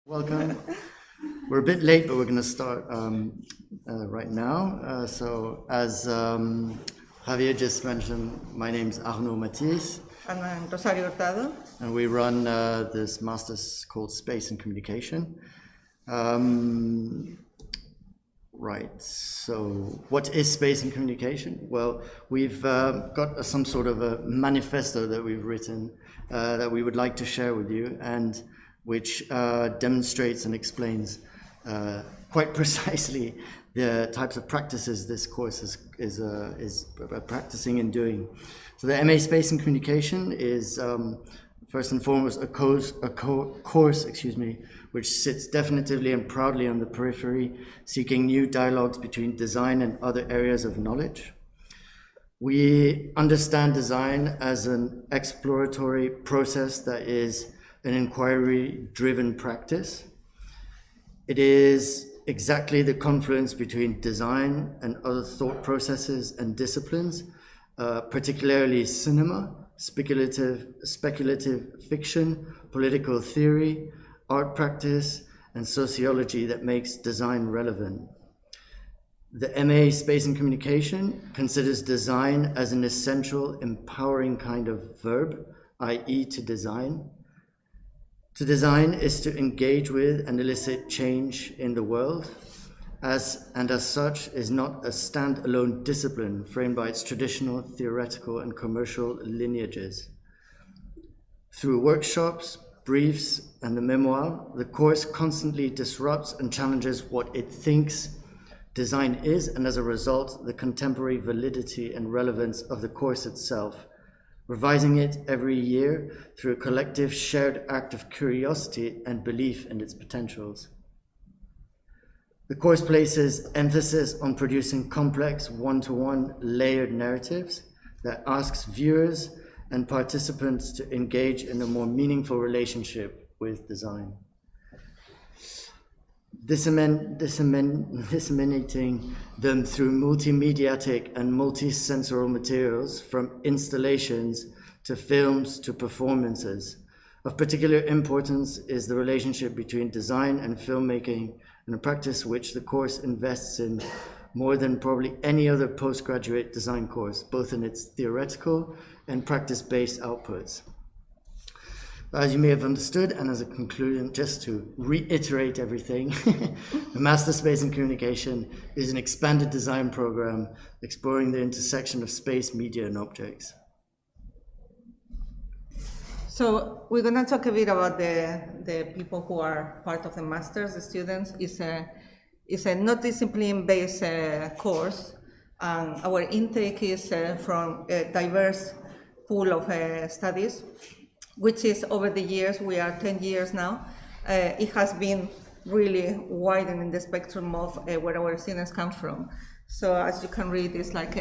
Welcome. We're a bit late, but we're going to start right now. So as Javier just mentioned, my name's Arnaud Matisse. And I'm Rosario Hurtado. And we run this master's called Space and Communication. Right, so what is space and communication? Well, we've got some sort of a manifesto that we've written that we would like to share with you, and which demonstrates and explains quite precisely the types of practices this course is practicing and doing. So the MA Space and Communication is first and foremost a course, which sits definitively and proudly on the periphery, seeking new dialogues between design and other areas of knowledge. We understand design as an exploratory process that is an inquiry-driven practice. It is exactly the confluence between design and other thought processes and disciplines, particularly cinema, speculative fiction, political theory, art practice, and sociology that makes design relevant. The MA Space and Communication considers design as an essential, empowering kind of verb, i.e. to design. To design is to engage with and elicit change in the world, as such is not a standalone discipline framed by its traditional theoretical and commercial lineages. Through workshops, briefs, and the memoir, the course constantly disrupts and challenges what it thinks design is, and as a result, the contemporary validity and relevance of the course itself, revising it every year through a collective shared act of curiosity and belief in its potentials. The course places emphasis on producing complex, one-to-one layered narratives that asks viewers and participants to engage in a more meaningful relationship with design. Disseminating them through multimediatic and multi-sensorial materials, from installations to films to performances. Of particular importance is the relationship between design and filmmaking, and a practice which the course invests in more than probably any other postgraduate design course, both in its theoretical and practice-based outputs. As you may have understood, and as a conclusion, just to reiterate everything, the Master Space and Communication is an expanded design program exploring the intersection of space, media, and objects. So we're going to talk a bit about the people who are part of the Masters, the students. It's a not discipline-based course, and our intake is from a diverse pool of studies, which is over the years, we are 10 years now, it has been really widening the spectrum of where our students come from. So as you can read, it's like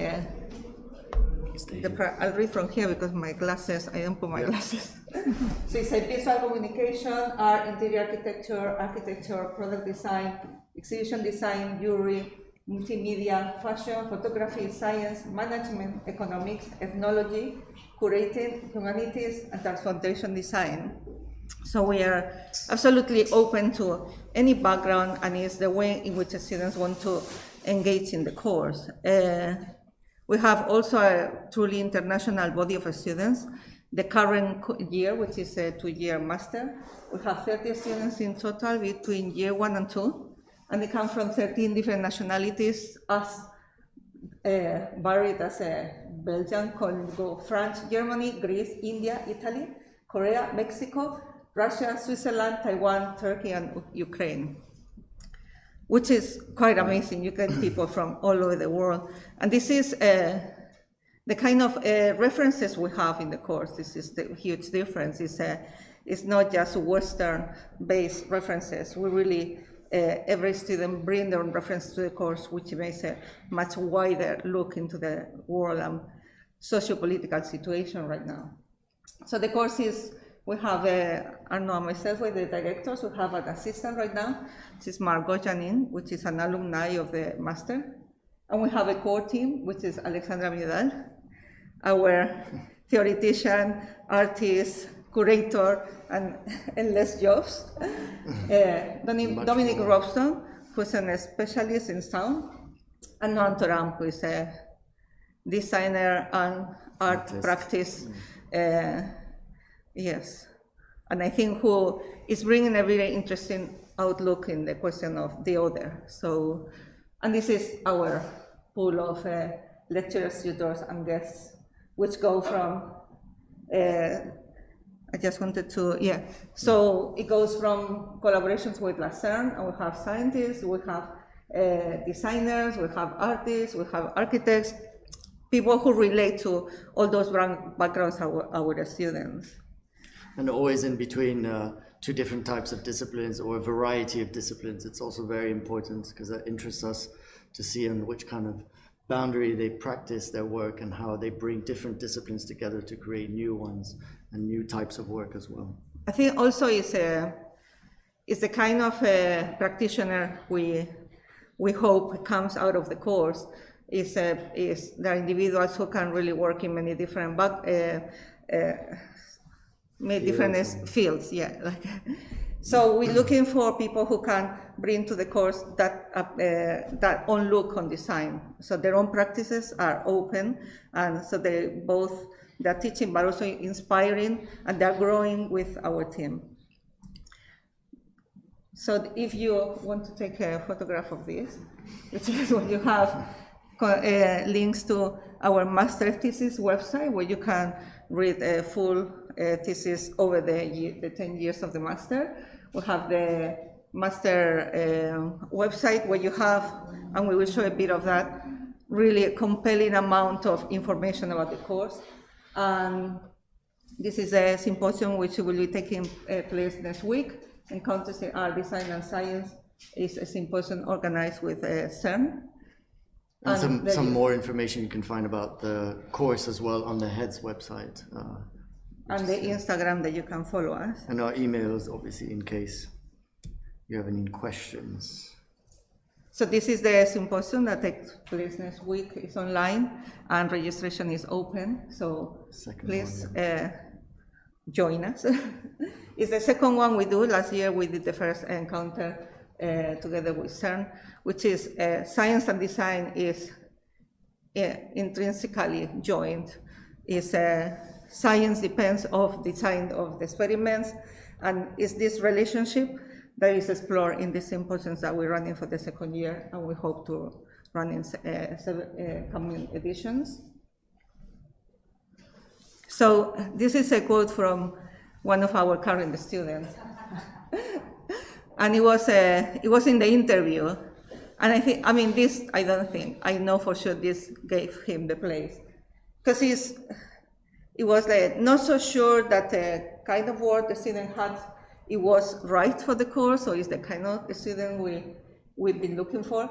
I'll read from here because my glasses, I don't put my glasses. So it's a visual communication, art, interior architecture, product design, exhibition design, jewelry, multimedia, fashion, photography, science, management, economics, ethnology, curating, humanities, and transportation design. So we are absolutely open to any background, and it's the way in which the students want to engage in the course. We have also a truly international body of students. The current year, which is a 2-year master, we have 30 students in total between year 1 and 2. And they come from 13 different nationalities, as varied as Belgium, Congo, France, Germany, Greece, India, Italy, Korea, Mexico, Russia, Switzerland, Taiwan, Turkey, and Ukraine, which is quite amazing. You get people from all over the world. And this is the kind of references we have in the course. This is the huge difference. It's not just Western-based references. We really every student bring their own reference to the course, which makes a much wider look into the world and socio-political situation right now. So the course is, we have Arnaud and myself with the directors. We have an assistant right now, which is Margot Janin, which is an alumni of the master. And we have a core team, which is Alexandra Vidal, our theoretician, artist, curator and endless jobs. Dominic Robson, who's a specialist in sound, and Noam Toram, who is a designer and art practice. Yes, and I think who is bringing a very interesting outlook in the question of the other. So, and this is our pool of lecturers, tutors, and guests, which go from, I just wanted to, so it goes from collaborations with LaCern, and we have scientists, we have designers, we have artists, we have architects, people who relate to all those backgrounds our students. And always in between two different types of disciplines or a variety of disciplines. It's also very important because that interests us to see in which kind of boundary they practice their work and how they bring different disciplines together to create new ones and new types of work as well. I think also it's the kind of practitioner we hope comes out of the course. Is there are individuals who can really work in many different fields. Yeah, like so we're looking for people who can bring to the course that own look on design. So their own practices are open, and so they're teaching but also inspiring, and they're growing with our team. So if you want to take a photograph of this, which is what you have, links to our master thesis website where you can read a full thesis over the 10 years of the master. We have the master website where you have, and we will show a bit of that, really a compelling amount of information about the course. And this is a symposium which will be taking place next week. Encounters in Art, Design and Science is a symposium organized with CERN. And some more information you can find about the course as well on the head's website. And the Instagram that you can follow us. And our emails, obviously, in case you have any questions. So this is the symposium that takes place next week. It's online and registration is open. So please join us. It's the second one we do. Last year we did the first encounter together with CERN, which is science and design is intrinsically joined. Science depends on design of the experiments, and it's this relationship that is explored in the symposiums that we're running for the second year, and we hope to run in coming editions. So this is a quote from one of our current students. And it was in the interview, and I know for sure this gave him the place, because it was not so sure that the kind of work the student had, it was right for the course, or is the kind of student we've been looking for.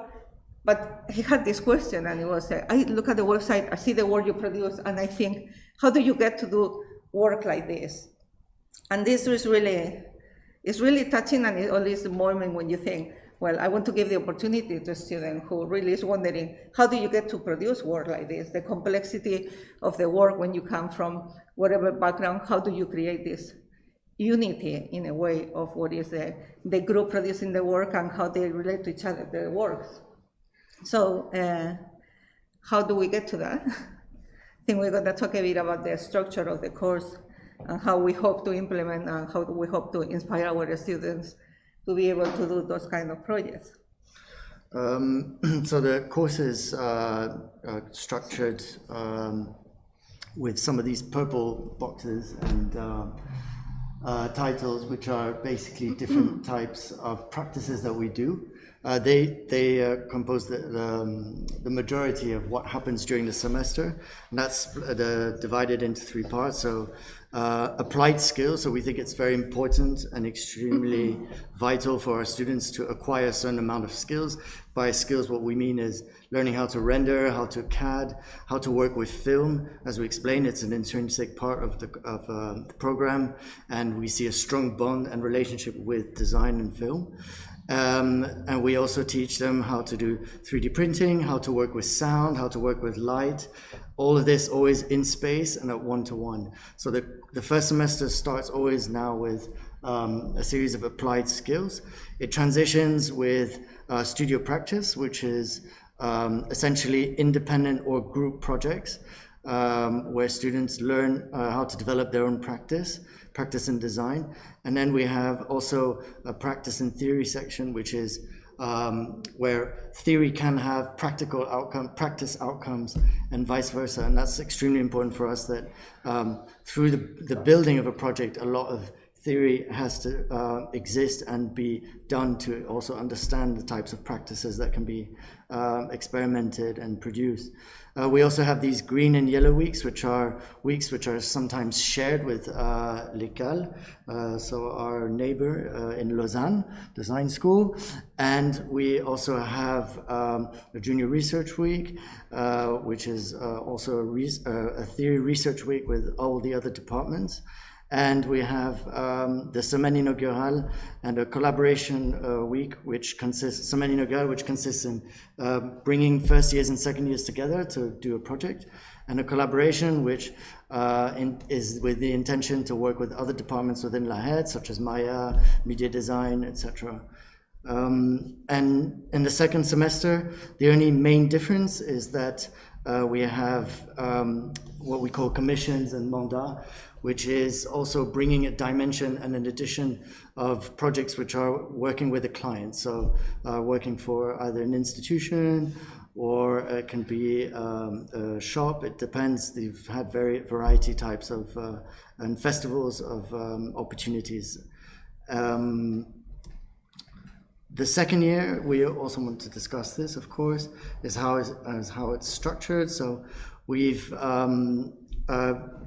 But he had this question, and it was, I look at the website, I see the work you produce, and I think, how do you get to do work like this? And this was it's really touching, and it always the moment when you think, well, I want to give the opportunity to a student who really is wondering, how do you get to produce work like this? The complexity of the work when you come from whatever background, how do you create this unity in a way of what is the group producing the work and how they relate to each other, their works. So how do we get to that? I think we're going to talk a bit about the structure of the course and how we hope to implement and how we hope to inspire our students to be able to do those kind of projects. So the course is structured with some of these purple boxes and titles, which are basically different types of practices that we do. They compose the majority of what happens during the semester, and that's divided into three parts. So applied skills, so we think it's very important and extremely vital for our students to acquire a certain amount of skills. By skills, what we mean is learning how to render, how to CAD, how to work with film. As we explained, it's an intrinsic part of the program, and we see a strong bond and relationship with design and film. And we also teach them how to do 3D printing, how to work with sound, how to work with light. All of this always in space and at one-to-one. So the first semester starts always now with a series of applied skills. It transitions with studio practice, which is essentially independent or group projects, where students learn how to develop their own practice in design. And then we have also a practice and theory section, which is where theory can have practice outcomes, and vice versa. And that's extremely important for us, that through the building of a project, a lot of theory has to exist and be done to also understand the types of practices that can be experimented and produced. We also have these green and yellow weeks, which are sometimes shared with l'école, so our neighbor in Lausanne Design School. And we also have a junior research week, which is also a theory research week with all the other departments. And we have the Semaine Inaugurale and a collaboration week, which consists in bringing first years and second years together to do a project, and a collaboration which is with the intention to work with other departments within La Haye, such as Maya, media design, etc. And in the second semester, the only main difference is that we have what we call commissions and mandat, which is also bringing a dimension and an addition of projects which are working with a client. So working for either an institution or it can be a shop. It depends. They've had variety types of and festivals of opportunities. The second year, we also want to discuss this, of course, is how it's structured. So we've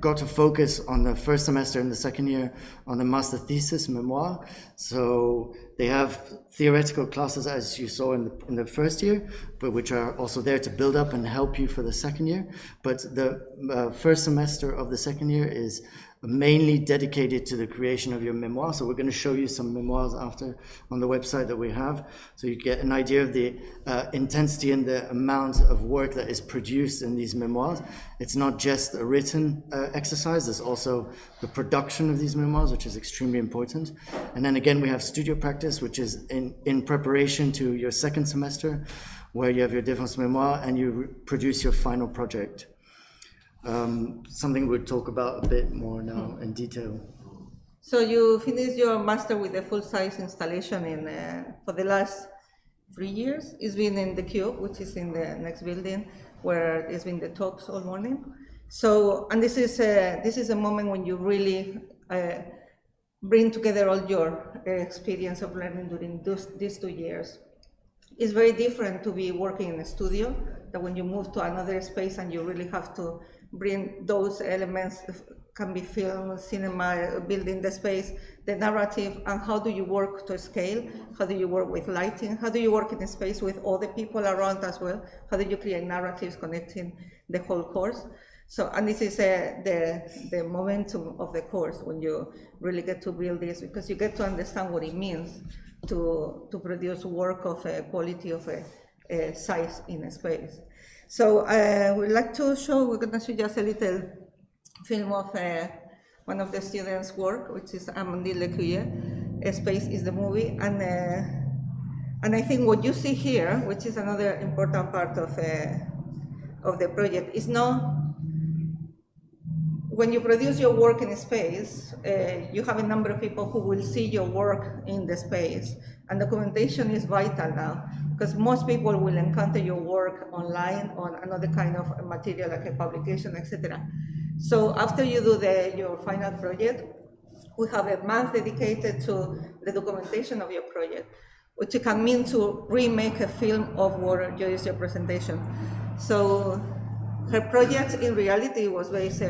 got to focus on the first semester and the second year on the master thesis, memoir. So they have theoretical classes, as you saw in the first year, but which are also there to build up and help you for the second year. But the first semester of the second year is mainly dedicated to the creation of your memoir. So we're going to show you some memoirs after on the website that we have, so you get an idea of the intensity and the amount of work that is produced in these memoirs. It's not just a written exercise, there's also the production of these memoirs, which is extremely important. And then again, we have studio practice, which is in preparation to your second semester, where you have your défense mémoire and you produce your final project. Something we'll talk about a bit more now in detail. So you finished your master with a full-size installation for the last 3 years. It's been in the Cube, which is in the next building, where there's been the talks all morning. So, and this is a moment when you really bring together all your experience of learning during these 2 years. It's very different to be working in a studio, that when you move to another space and you really have to bring those elements, can be film, cinema, building the space, the narrative, and how do you work to scale? How do you work with lighting? How do you work in a space with all the people around as well? How do you create narratives connecting the whole course? So, and this is the momentum of the course, when you really get to build this, because you get to understand what it means to produce work of a quality, of a size in a space. So we'd like to show, we're going to show just a little film of one of the students' work, which is Amandine Lecuyer. Space is the movie, and I think what you see here, which is another important part of the project, is not when you produce your work in a space, you have a number of people who will see your work in the space, and documentation is vital now, because most people will encounter your work online on another kind of material, like a publication, etc. So after you do your final project, we have a month dedicated to the documentation of your project, which can mean to remake a film of what is your presentation. So her project in reality was based,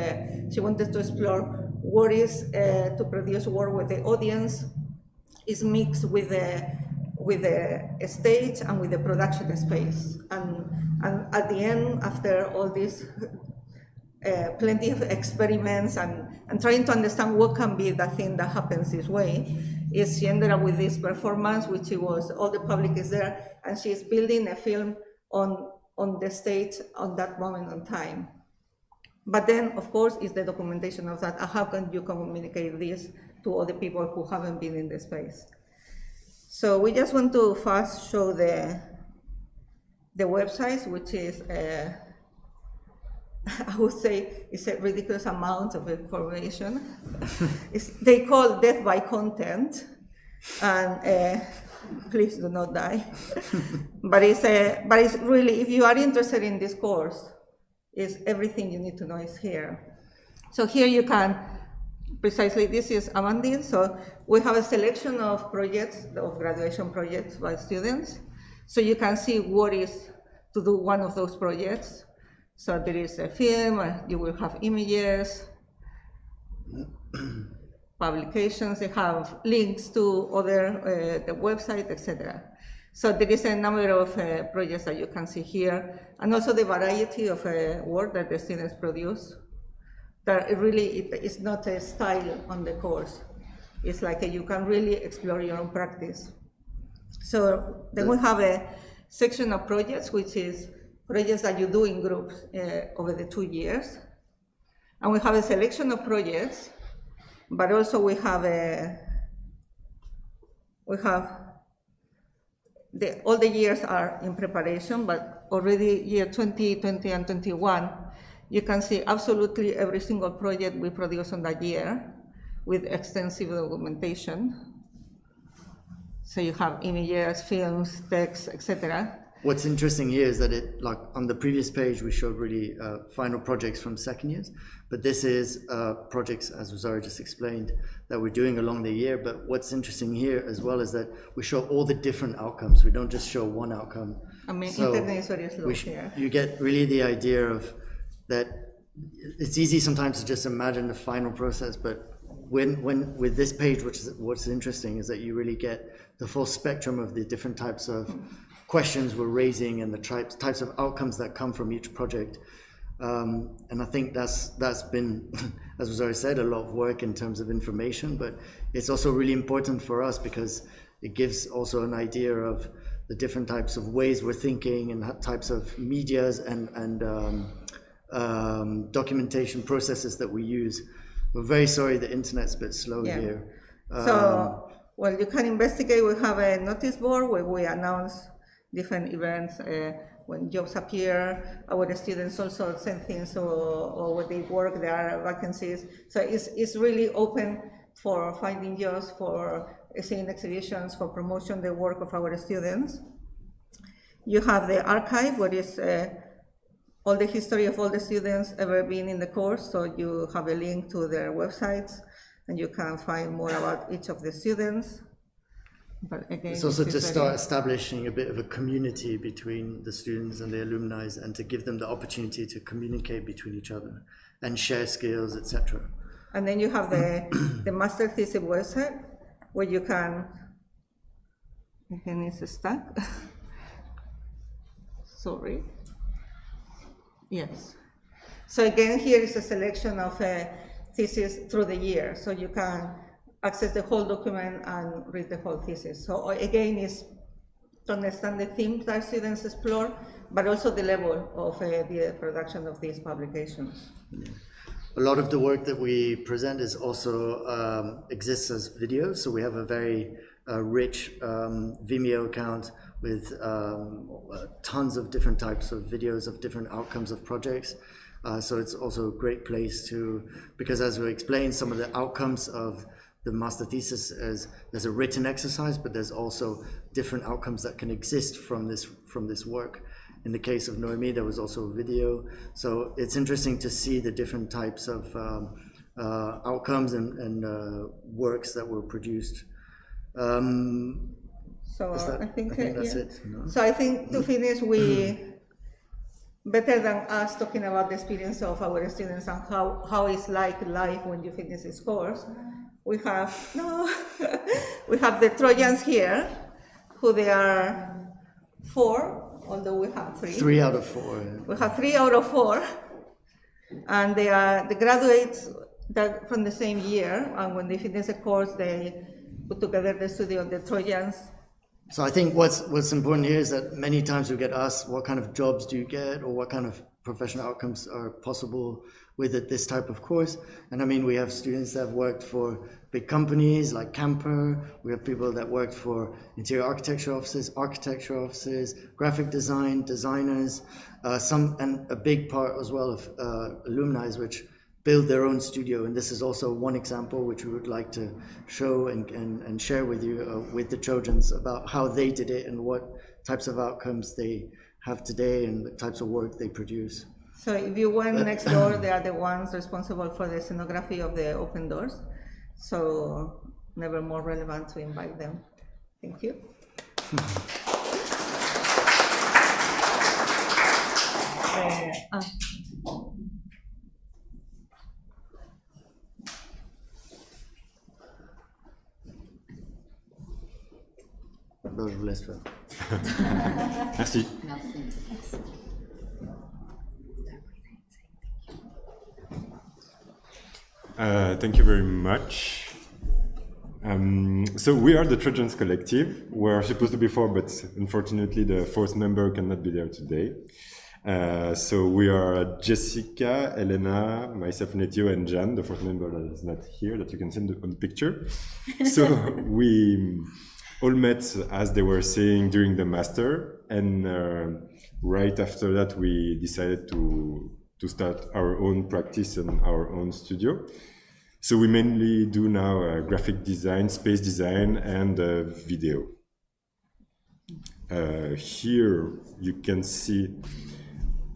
she wanted to explore what is to produce work with the audience is mixed with the stage and with the production space. And at the end, after all this, plenty of experiments and trying to understand what can be the thing that happens this way, she ended up with this performance, which was all the public is there, and she's building a film on the stage on that moment in time. But then, of course, is the documentation of that. How can you communicate this to other people who haven't been in the space? So we just want to first show the websites, which is, I would say, it's a ridiculous amount of information. They call death by content, and please do not die. but it's really, if you are interested in this course, is everything you need to know is here. So here you can, precisely, this is Amandine. So we have a selection of projects, of graduation projects by students. So you can see what is to do one of those projects. So there is a film, you will have images, publications, they have links to other, the website, etc. So there is a number of projects that you can see here, and also the variety of work that the students produce. That really, it's not a style on the course. It's like you can really explore your own practice. So then we have a section of projects, which is projects that you do in groups over the 2 years. And we have a selection of projects, but also we have all the years are in preparation, but already year 2020 and 21, you can see absolutely every single project we produce on that year with extensive documentation. So you have images, films, text, etc. What's interesting here is that it, like on the previous page, we showed really final projects from second years, but this is projects, as Rosario just explained, that we're doing along the year. But what's interesting here as well is that we show all the different outcomes. We don't just show one outcome. I mean, so internet is very slow here. You get really the idea of that. It's easy sometimes to just imagine the final process, but when with this page, what's interesting is that you really get the full spectrum of the different types of questions we're raising and the types of outcomes that come from each project. And I think that's been, as was already said, a lot of work in terms of information, but it's also really important for us because it gives also an idea of the different types of ways we're thinking and types of medias and documentation processes that we use. We're very sorry the internet's a bit slow here. So, well, you can investigate. We have a notice board where we announce different events when jobs appear. Our students also send things, or when they work, there are vacancies. So it's really open for finding jobs, for seeing exhibitions, for promotion the work of our students. You have the archive, where is all the history of all the students ever been in the course. So you have a link to their websites, and you can find more about each of the students. But again, it's also to start establishing a bit of a community between the students and the alumni, and to give them the opportunity to communicate between each other and share skills, etc. And then you have the master thesis website, where you can, again, it's stuck. Sorry. Yes. So again, here is a selection of thesis through the year, so you can access the whole document and read the whole thesis. So again, is to understand the themes that students explore, but also the level of the production of these publications. Yeah. A lot of the work that we present is also exists as videos, so we have a very rich Vimeo account with tons of different types of videos of different outcomes of projects. So it's also a great place to, because as we explained, some of the outcomes of the master thesis is there's a written exercise, but there's also different outcomes that can exist from this work. In the case of Noemi, there was also a video. So it's interesting to see the different types of outcomes and works that were produced. So I think that's yeah. it. No? So I think to finish, better than us talking about the experience of our students and how it's like life when you finish this course, we have we have the Trojans here, who they are 4, although we have 3. 3 out of 4. We have 3 out of 4, and they are the graduates that from the same year. And when they finish the course, they put together the studio of the Trojans. So I think what's important here is that many times we get asked what kind of jobs do you get or what kind of professional outcomes are possible with this type of course. And I mean, we have students that have worked for big companies like Camper. We have people that worked for interior architecture offices, graphic design, designers, and a big part as well of alumni which build their own studio. And this is also one example which we would like to show and share with you with the Trojans about how they did it and what types of outcomes they have today and the types of work they produce. So if you went next door, they are the ones responsible for the scenography of the open doors. So never more relevant to invite them. Thank you. Je vous laisse faire. Merci. Thank you very much. So we are the Trojans Collective. We're supposed to be 4, but unfortunately the 4th member cannot be there today. So we are Jessica, Elena, myself, Netio, and Jan, the 4th member that is not here, that you can see on the picture. So we all met, as they were saying, during the master, and right after that we decided to start our own practice and our own studio. So we mainly do now graphic design, space design, and video. Here you can see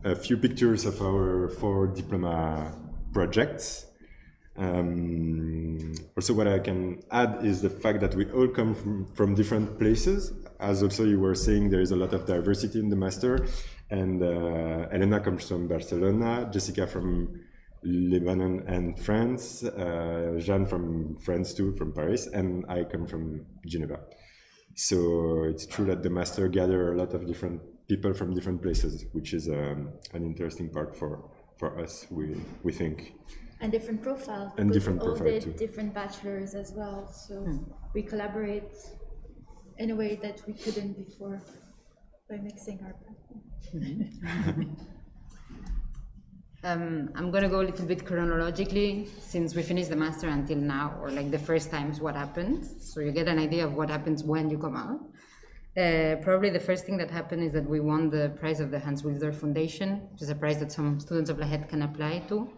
a few pictures of our 4 diploma projects. Also what I can add is the fact that we all come from different places. As also you were saying, there is a lot of diversity in the master, and Elena comes from Barcelona, Jessica from Lebanon and France, Jeanne from France too, from Paris, and I come from Geneva. So it's true that the master gather a lot of different people from different places, which is an interesting part for us, we think. And different profiles. And different all profile the too. different bachelors as well. So we collaborate in a way that we couldn't before by mixing our I'm going to go a little bit chronologically since we finished the master until now, or like the first times what happened. So you get an idea of what happens when you come out. Probably the first thing that happened is that we won the prize of the Hans Wilder Foundation, which is a prize that some students of La Het can apply to.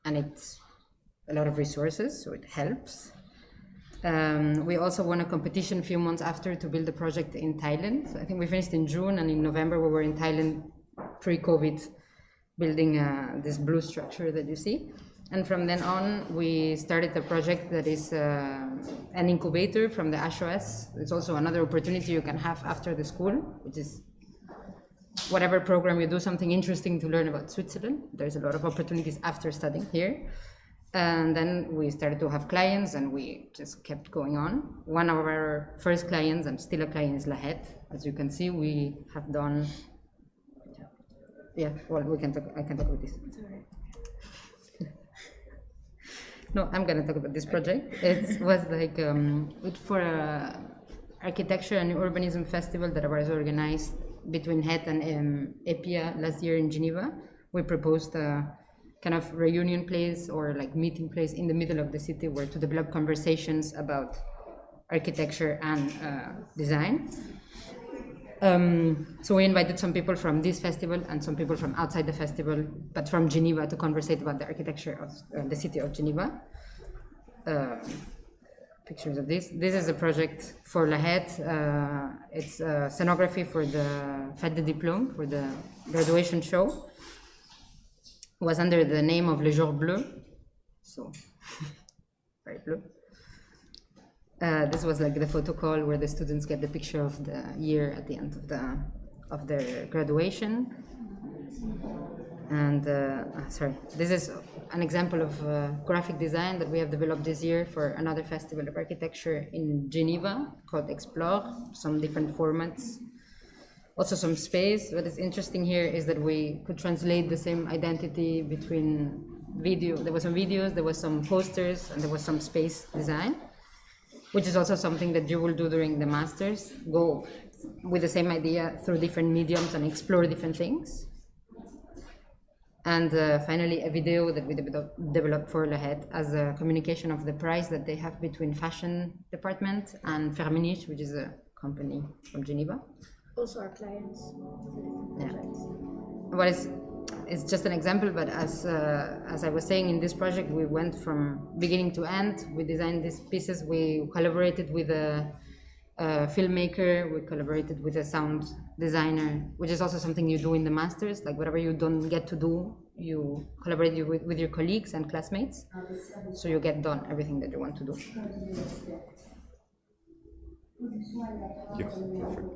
And it's a lot of resources, so it helps. We also won a competition a few months after to build a project in Thailand. So I think we finished in June, and in November we were in Thailand pre-COVID, building this blue structure that you see. And from then on, we started a project that is an incubator from the HOS. It's also another opportunity you can have after the school, which is whatever program you do, something interesting to learn about Switzerland. There's a lot of opportunities after studying here. And then we started to have clients, and we just kept going on. One of our first clients, and still a client, is La Het. As you can see, we have done, yeah, well, I can talk about this. No, I'm going to talk about this project. It was like for architecture and urbanism festival that was organized between Het and EPIA last year in Geneva. We proposed a kind of reunion place or like meeting place in the middle of the city where to develop conversations about architecture and design. So we invited some people from this festival and some people from outside the festival, but from Geneva, to conversate about the architecture of the city of Geneva. Pictures of this. This is a project for La Het. It's scenography for the Fête de Diplôme, for the graduation show. It was under the name of Le Jour Bleu, so very blue. This was like the photo call where the students get the picture of the year at the end of their graduation. And sorry, this is an example of graphic design that we have developed this year for another festival of architecture in Geneva called Explore, some different formats. Also some space. What is interesting here is that we could translate the same identity between video. There were some videos, there was some posters, and there was some space design. which is also something that you will do during the masters. Go with the same idea through different mediums and explore different things. And finally, a video that we developed for Le Head as a communication of the price that they have between fashion department and Firmenich, which is a company from Geneva. Also our clients. Yeah. Well, it's just an example, but as I was saying, in this project, we went from beginning to end. We designed these pieces. We collaborated with a filmmaker. We collaborated with a sound designer, which is also something you do in the masters. Like whatever you don't get to do, you collaborate with your colleagues and classmates, so you get done everything that you want to do. Yes, perfect.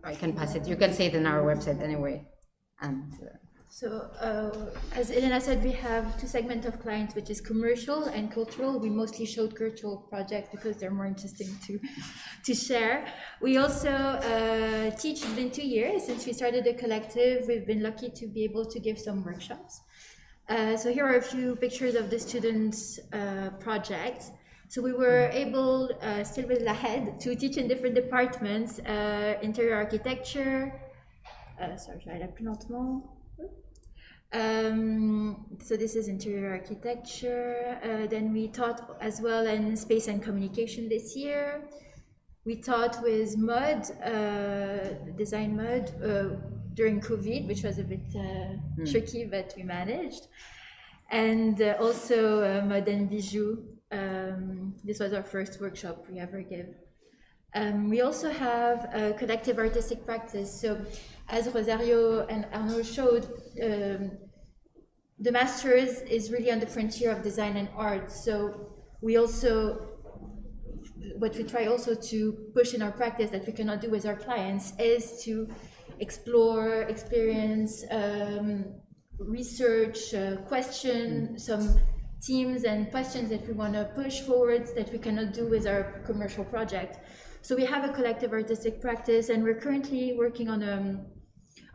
I can pass it. You can see it on our website anyway. And so, as Elena said, we have two segments of clients, which is commercial and cultural. We mostly showed cultural projects because they're more interesting to share. We also teach. It's been 2 years since we started the collective. We've been lucky to be able to give some workshops. So here are a few pictures of the students' projects. So we were able, still with La Head, to teach in different departments, interior architecture, so this is interior architecture. Then we taught as well in space and communication this year. We taught with mud, design mud, during COVID, which was a bit tricky, but we managed. And also mud and bijou. This was our first workshop we ever gave. We also have a collective artistic practice. So as Rosario and Arnaud showed, the masters is really on the frontier of design and art. So we also, what we try also to push in our practice that we cannot do with our clients is to explore, experience, research, question some themes and questions that we want to push forwards that we cannot do with our commercial project. So we have a collective artistic practice, and we're currently working on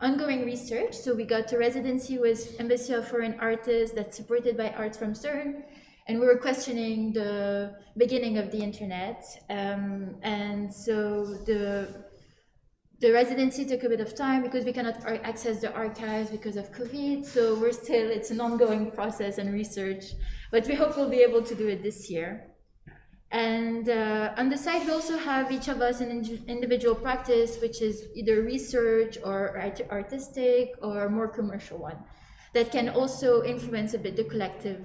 ongoing research. So we got a residency with Embassy of Foreign Artists that's supported by Arts from CERN, and we were questioning the beginning of the internet. And so the residency took a bit of time because we cannot access the archives because of COVID. So it's an ongoing process and research, but we hope we'll be able to do it this year. And on the side, we also have each of us an individual practice, which is either research or artistic or more commercial one, that can also influence a bit the collective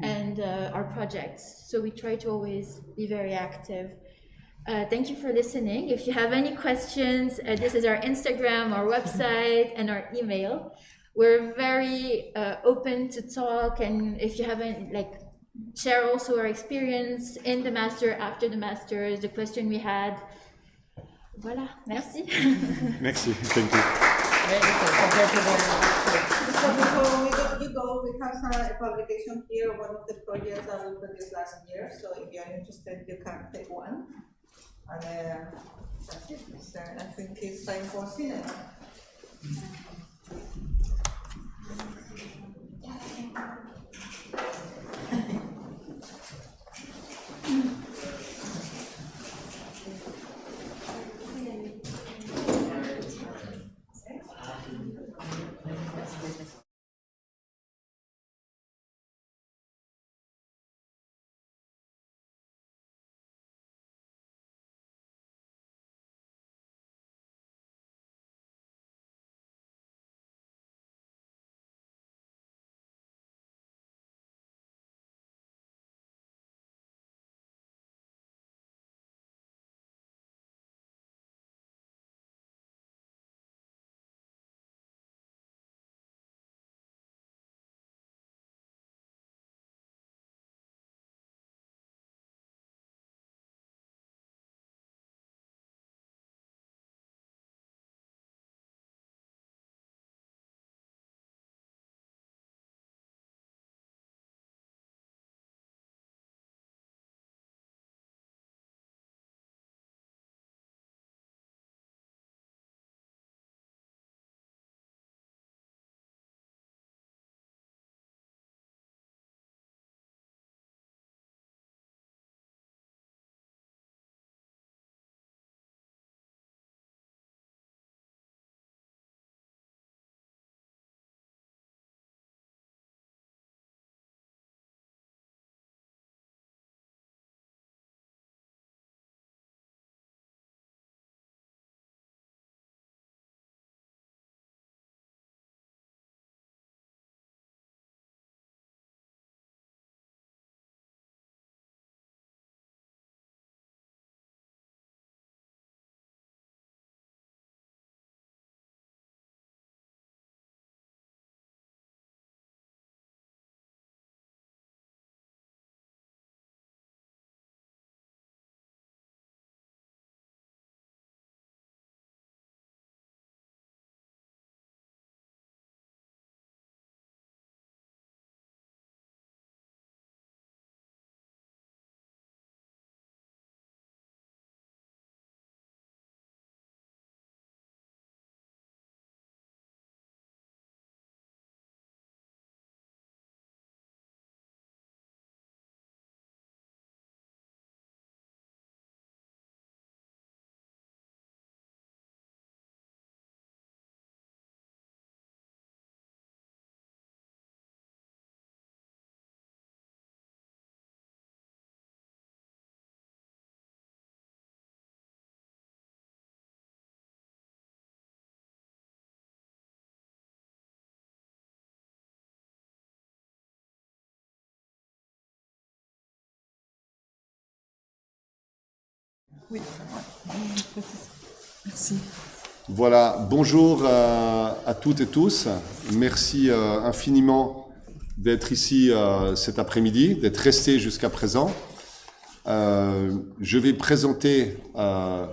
and our projects. So we try to always be very active. Thank you for listening. If you have any questions, this is our Instagram, our website, and our email. We're very open to talk, and if you have any, share also our experience in the master, after the masters, the question we had. Voilà, merci. Merci, thank you. So before you go, we have a publication here, one of the projects that we produced last year. So if you're interested, you can take one. And that's it. I think it's time for cinema. Oui. Merci. Voilà, bonjour à toutes et tous. Merci infiniment d'être ici cet après-midi, d'être restés jusqu'à présent. Je vais présenter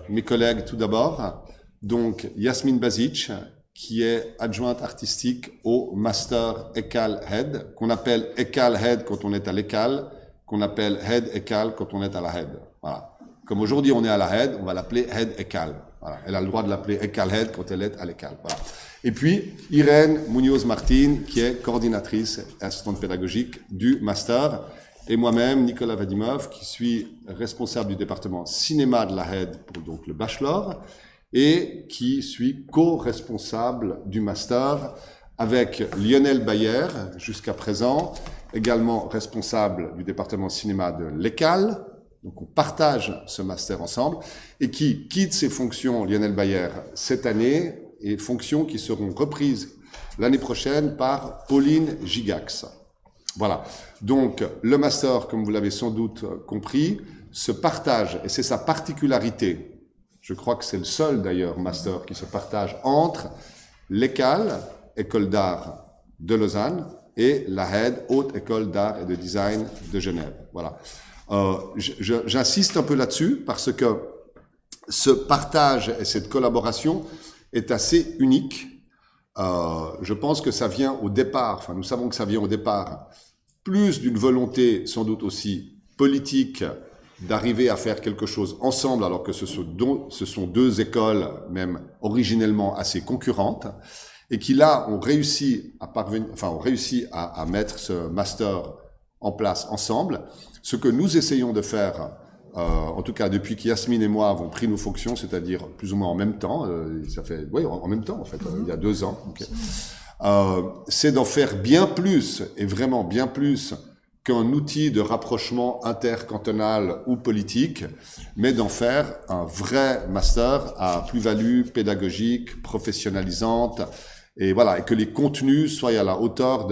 mes collègues tout d'abord. Donc, Yasmine Bazic, qui est adjointe artistique au Master ECAL Head, qu'on appelle ECAL Head quand on est à l'ECAL, qu'on appelle Head ECAL quand on est à la Head. Voilà. Comme aujourd'hui on est à la Head, on va l'appeler Head ECAL. Voilà. Elle a le droit de l'appeler ECAL Head quand elle est à l'ECAL. Voilà. Et puis, Irène Munoz-Martin, qui est coordinatrice et assistante pédagogique du Master, et moi-même, Nicolas Vadimov, qui suis responsable du département Cinéma de la Head pour donc le Bachelor, et qui suis co-responsable du Master avec Lionel Bayer, jusqu'à présent, également responsable du département Cinéma de l'ECAL. Donc on partage ce Master ensemble, et qui quitte ses fonctions, Lionel Bayer, cette année, et fonctions qui seront reprises l'année prochaine par Pauline Gigax. Voilà. Donc, le Master, comme vous l'avez sans doute compris, se partage, et c'est sa particularité. Je crois que c'est le seul, d'ailleurs, Master qui se partage entre l'ECAL, École d'art de Lausanne, et la HED, Haute École d'art et de design de Genève. Voilà. J'insiste un peu là-dessus, parce que ce partage et cette collaboration est assez unique. Je pense que ça vient au départ, enfin nous savons que ça vient au départ, plus d'une volonté sans doute aussi politique d'arriver à faire quelque chose ensemble, alors que ce sont deux écoles même originellement assez concurrentes, et qui là ont réussi à mettre ce master en place ensemble. Ce que nous essayons de faire, en tout cas depuis qu'Yasmine et moi avons pris nos fonctions, c'est-à-dire plus ou moins en même temps, ça fait, oui, en même temps en fait, il y a 2 ans, okay. C'est d'en faire bien plus, et vraiment bien plus, qu'un outil de rapprochement intercantonal ou politique, mais d'en faire un vrai master à plus-value pédagogique, professionnalisante, et voilà, et que les contenus soient à la hauteur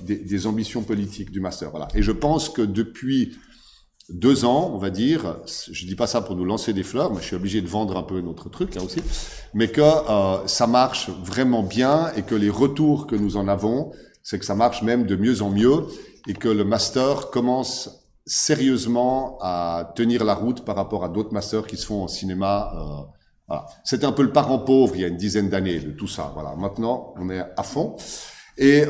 des ambitions politiques du master. Voilà. Et je pense que depuis 2 ans, on va dire, je dis pas ça pour nous lancer des fleurs, mais je suis obligé de vendre un peu notre truc là aussi, mais que ça marche vraiment bien, et que les retours que nous en avons, c'est que ça marche même de mieux en mieux, et que le master commence sérieusement à tenir la route par rapport à d'autres masters qui se font en cinéma. Voilà. C'était un peu le parent pauvre il y a une dizaine d'années de tout ça. Voilà. Maintenant, on est à fond. Et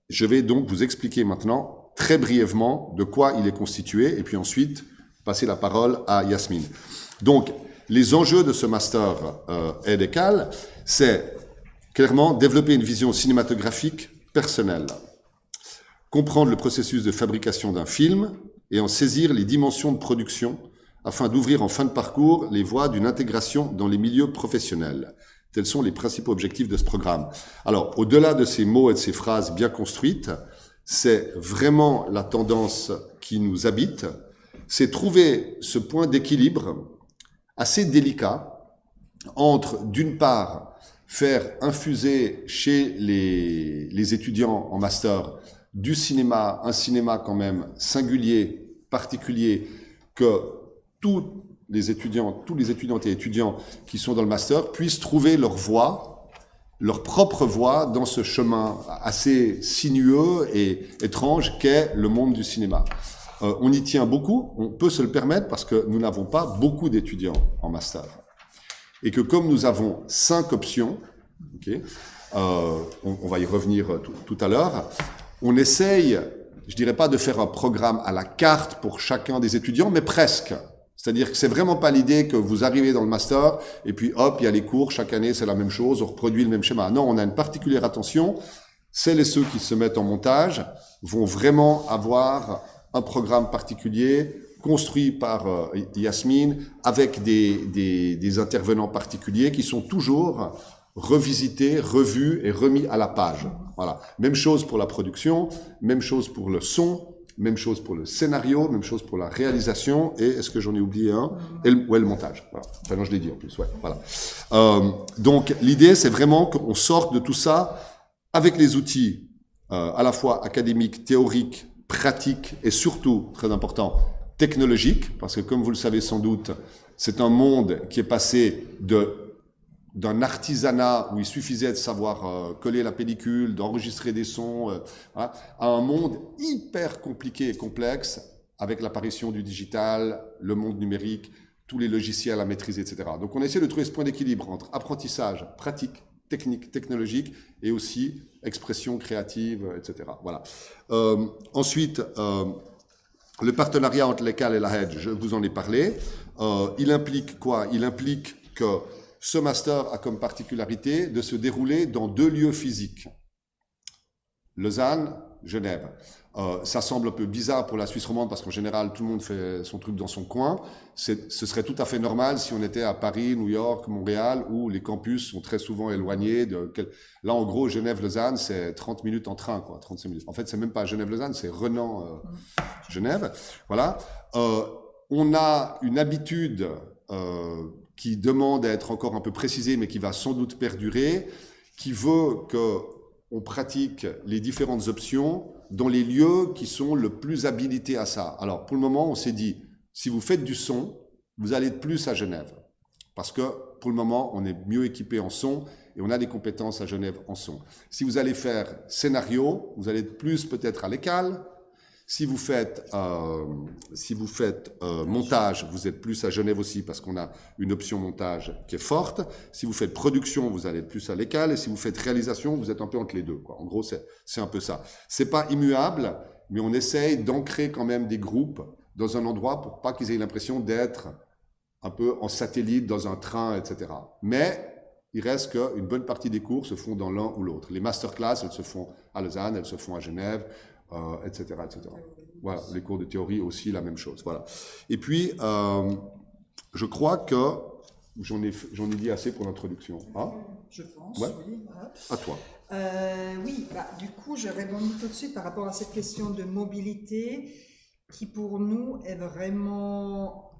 je vais donc vous expliquer maintenant très brièvement de quoi il est constitué, et puis ensuite passer la parole à Yasmine. Donc, les enjeux de ce master EDECAL, c'est clairement développer une vision cinématographique personnelle, comprendre le processus de fabrication d'un film et en saisir les dimensions de production afin d'ouvrir en fin de parcours les voies d'une intégration dans les milieux professionnels. Tels sont les principaux objectifs de ce programme. Alors, au-delà de ces mots et de ces phrases bien construites, c'est vraiment la tendance qui nous habite, c'est trouver ce point d'équilibre assez délicat entre, d'une part, faire infuser chez les étudiants en master du cinéma, un cinéma quand même singulier, particulier, que tous les étudiantes et étudiants qui sont dans le master puissent trouver leur voie, leur propre voie dans ce chemin assez sinueux et étrange qu'est le monde du cinéma. On y tient beaucoup, on peut se le permettre parce que nous n'avons pas beaucoup d'étudiants en master. Et que comme nous avons 5 options, okay, on va y revenir tout à l'heure, on essaye, je dirais pas de faire un programme à la carte pour chacun des étudiants, mais presque. C'est-à-dire que c'est vraiment pas l'idée que vous arrivez dans le master et puis hop, il y a les cours, chaque année c'est la même chose, on reproduit le même schéma. Non, on a une particulière attention. Celles et ceux qui se mettent en montage vont vraiment avoir un programme particulier construit par Yasmine avec des intervenants particuliers qui sont toujours revisités, revus et remis à la page. Voilà. Même chose pour la production, même chose pour le son, même chose pour le scénario, même chose pour la réalisation, et est-ce que j'en ai oublié un? Le montage. Voilà. Enfin non, je l'ai dit en plus, ouais. Voilà. Donc l'idée, c'est vraiment qu'on sorte de tout ça avec les outils à la fois académiques, théoriques, pratiques, et surtout, très important, technologique, parce que comme vous le savez sans doute, c'est un monde qui est passé d'un artisanat où il suffisait de savoir coller la pellicule, d'enregistrer des sons, voilà, à un monde hyper compliqué et complexe avec l'apparition du digital, le monde numérique, tous les logiciels à maîtriser, etc. Donc on essaie de trouver ce point d'équilibre entre apprentissage, pratique, technique, technologique et aussi expression créative, etc. Voilà. Ensuite, le partenariat entre l'école et la Hedge, je vous en ai parlé. Il implique quoi? Il implique que ce master a comme particularité de se dérouler dans 2 lieux physiques. Lausanne, Genève. Ça semble un peu bizarre pour la Suisse romande parce qu'en général, tout le monde fait son truc dans son coin. Ce serait tout à fait normal si on était à Paris, New York, Montréal, où les campus sont très souvent éloignés. Là, en gros, Genève-Lausanne, c'est 30 minutes en train, quoi, 35 minutes. En fait, c'est même pas Genève-Lausanne, c'est Renan-Genève. Voilà. On a une habitude qui demande à être encore un peu précisée, mais qui va sans doute perdurer, qui veut qu'on pratique les différentes options dans les lieux qui sont le plus habilités à ça. Alors, pour le moment, on s'est dit, si vous faites du son, vous allez être plus à Genève. Parce que, pour le moment, on est mieux équipé en son et on a des compétences à Genève en son. Si vous allez faire scénario, vous allez être plus peut-être à l'école. Si vous faites montage, vous êtes plus à Genève aussi parce qu'on a une option montage qui est forte. Si vous faites production, vous allez être plus à l'école. Et si vous faites réalisation, vous êtes un peu entre les deux, quoi. En gros, c'est un peu ça. C'est pas immuable, mais on essaye d'ancrer quand même des groupes dans un endroit pour pas qu'ils aient l'impression d'être un peu en satellite, dans un train, etc. Mais il reste qu'une bonne partie des cours se font dans l'un ou l'autre. Les masterclass, elles se font à Lausanne, elles se font à Genève, etc., etc. Voilà, les cours de théorie aussi, la même chose. Voilà. Et puis, je crois que j'en ai dit assez pour l'introduction. Hein? Je pense, ouais. oui. Voilà. À toi. Oui, du coup, je réponds tout de suite par rapport à cette question de mobilité qui, pour nous, est vraiment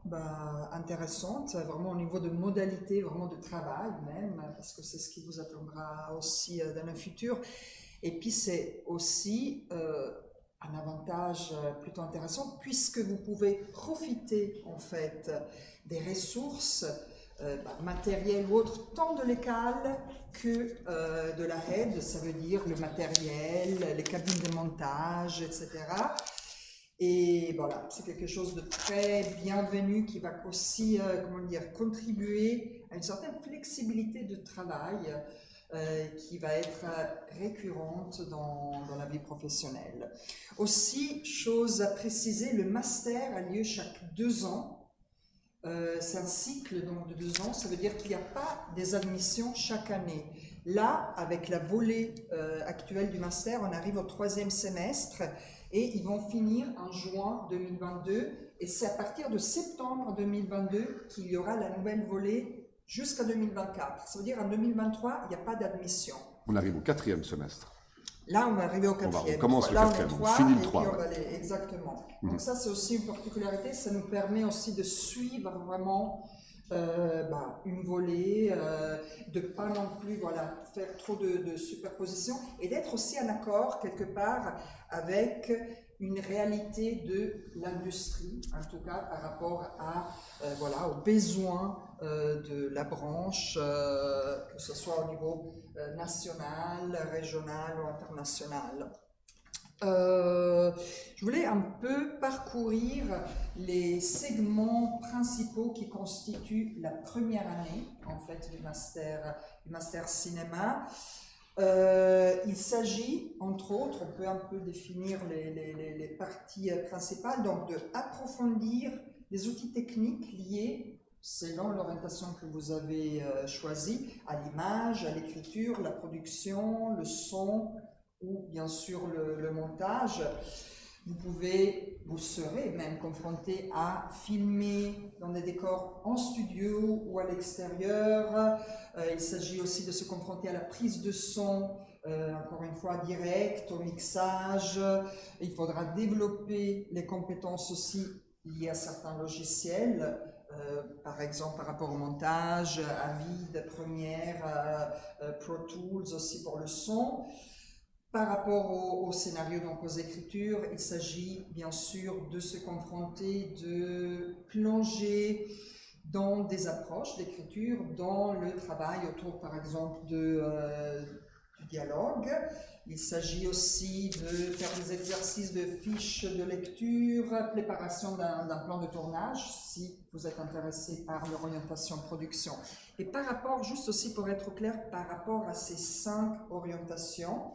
intéressante, vraiment au niveau de modalité, vraiment de travail même, parce que c'est ce qui vous attendra aussi dans le futur. Et puis c'est aussi un avantage plutôt intéressant puisque vous pouvez profiter en fait des ressources matérielles ou autres, tant de l'école que de la aide, ça veut dire le matériel, les cabines de montage, etc. Et voilà, c'est quelque chose de très bienvenu qui va aussi contribuer à une certaine flexibilité de travail qui va être récurrente dans la vie professionnelle. Aussi, chose à préciser, le master a lieu chaque 2 ans. C'est un cycle donc, de 2 ans, ça veut dire qu'il n'y a pas des admissions chaque année. Là, avec la volée actuelle du master, on arrive au 3e semestre et ils vont finir en juin 2022 et c'est à partir de septembre 2022 qu'il y aura la nouvelle volée jusqu'à 2024. Ça veut dire en 2023, il n'y a pas d'admission. On arrive au 4e semestre. Là, on va arriver au 4e. On commence le 4e, on finit le 3. Exactement. Donc ça, c'est aussi une particularité. Ça nous permet aussi de suivre vraiment une volée, de ne pas non plus faire trop de superposition et d'être aussi en accord quelque part avec une réalité de l'industrie, en tout cas par rapport à, aux besoins de la branche, que ce soit au niveau national, régional ou international. Je voulais un peu parcourir les segments principaux qui constituent la première année en fait du master cinéma. Il s'agit, entre autres, on peut un peu définir les parties principales, donc de approfondir les outils techniques liés, selon l'orientation que vous avez choisie, à l'image, à l'écriture, la production, le son ou bien sûr le montage. Vous serez même confronté à filmer dans des décors en studio ou à l'extérieur. Il s'agit aussi de se confronter à la prise de son, encore une fois direct, au mixage. Il faudra développer les compétences aussi liées à certains logiciels, par exemple par rapport au montage, Avid, Premiere, Pro Tools aussi pour le son. Par rapport au scénario, donc aux écritures, il s'agit bien sûr de se confronter, de plonger dans des approches d'écriture, dans le travail autour par exemple du dialogue. Il s'agit aussi de faire des exercices de fiches de lecture, préparation d'un plan de tournage, si vous êtes intéressé par l'orientation production. Et par rapport, juste aussi pour être clair, par rapport à ces 5 orientations,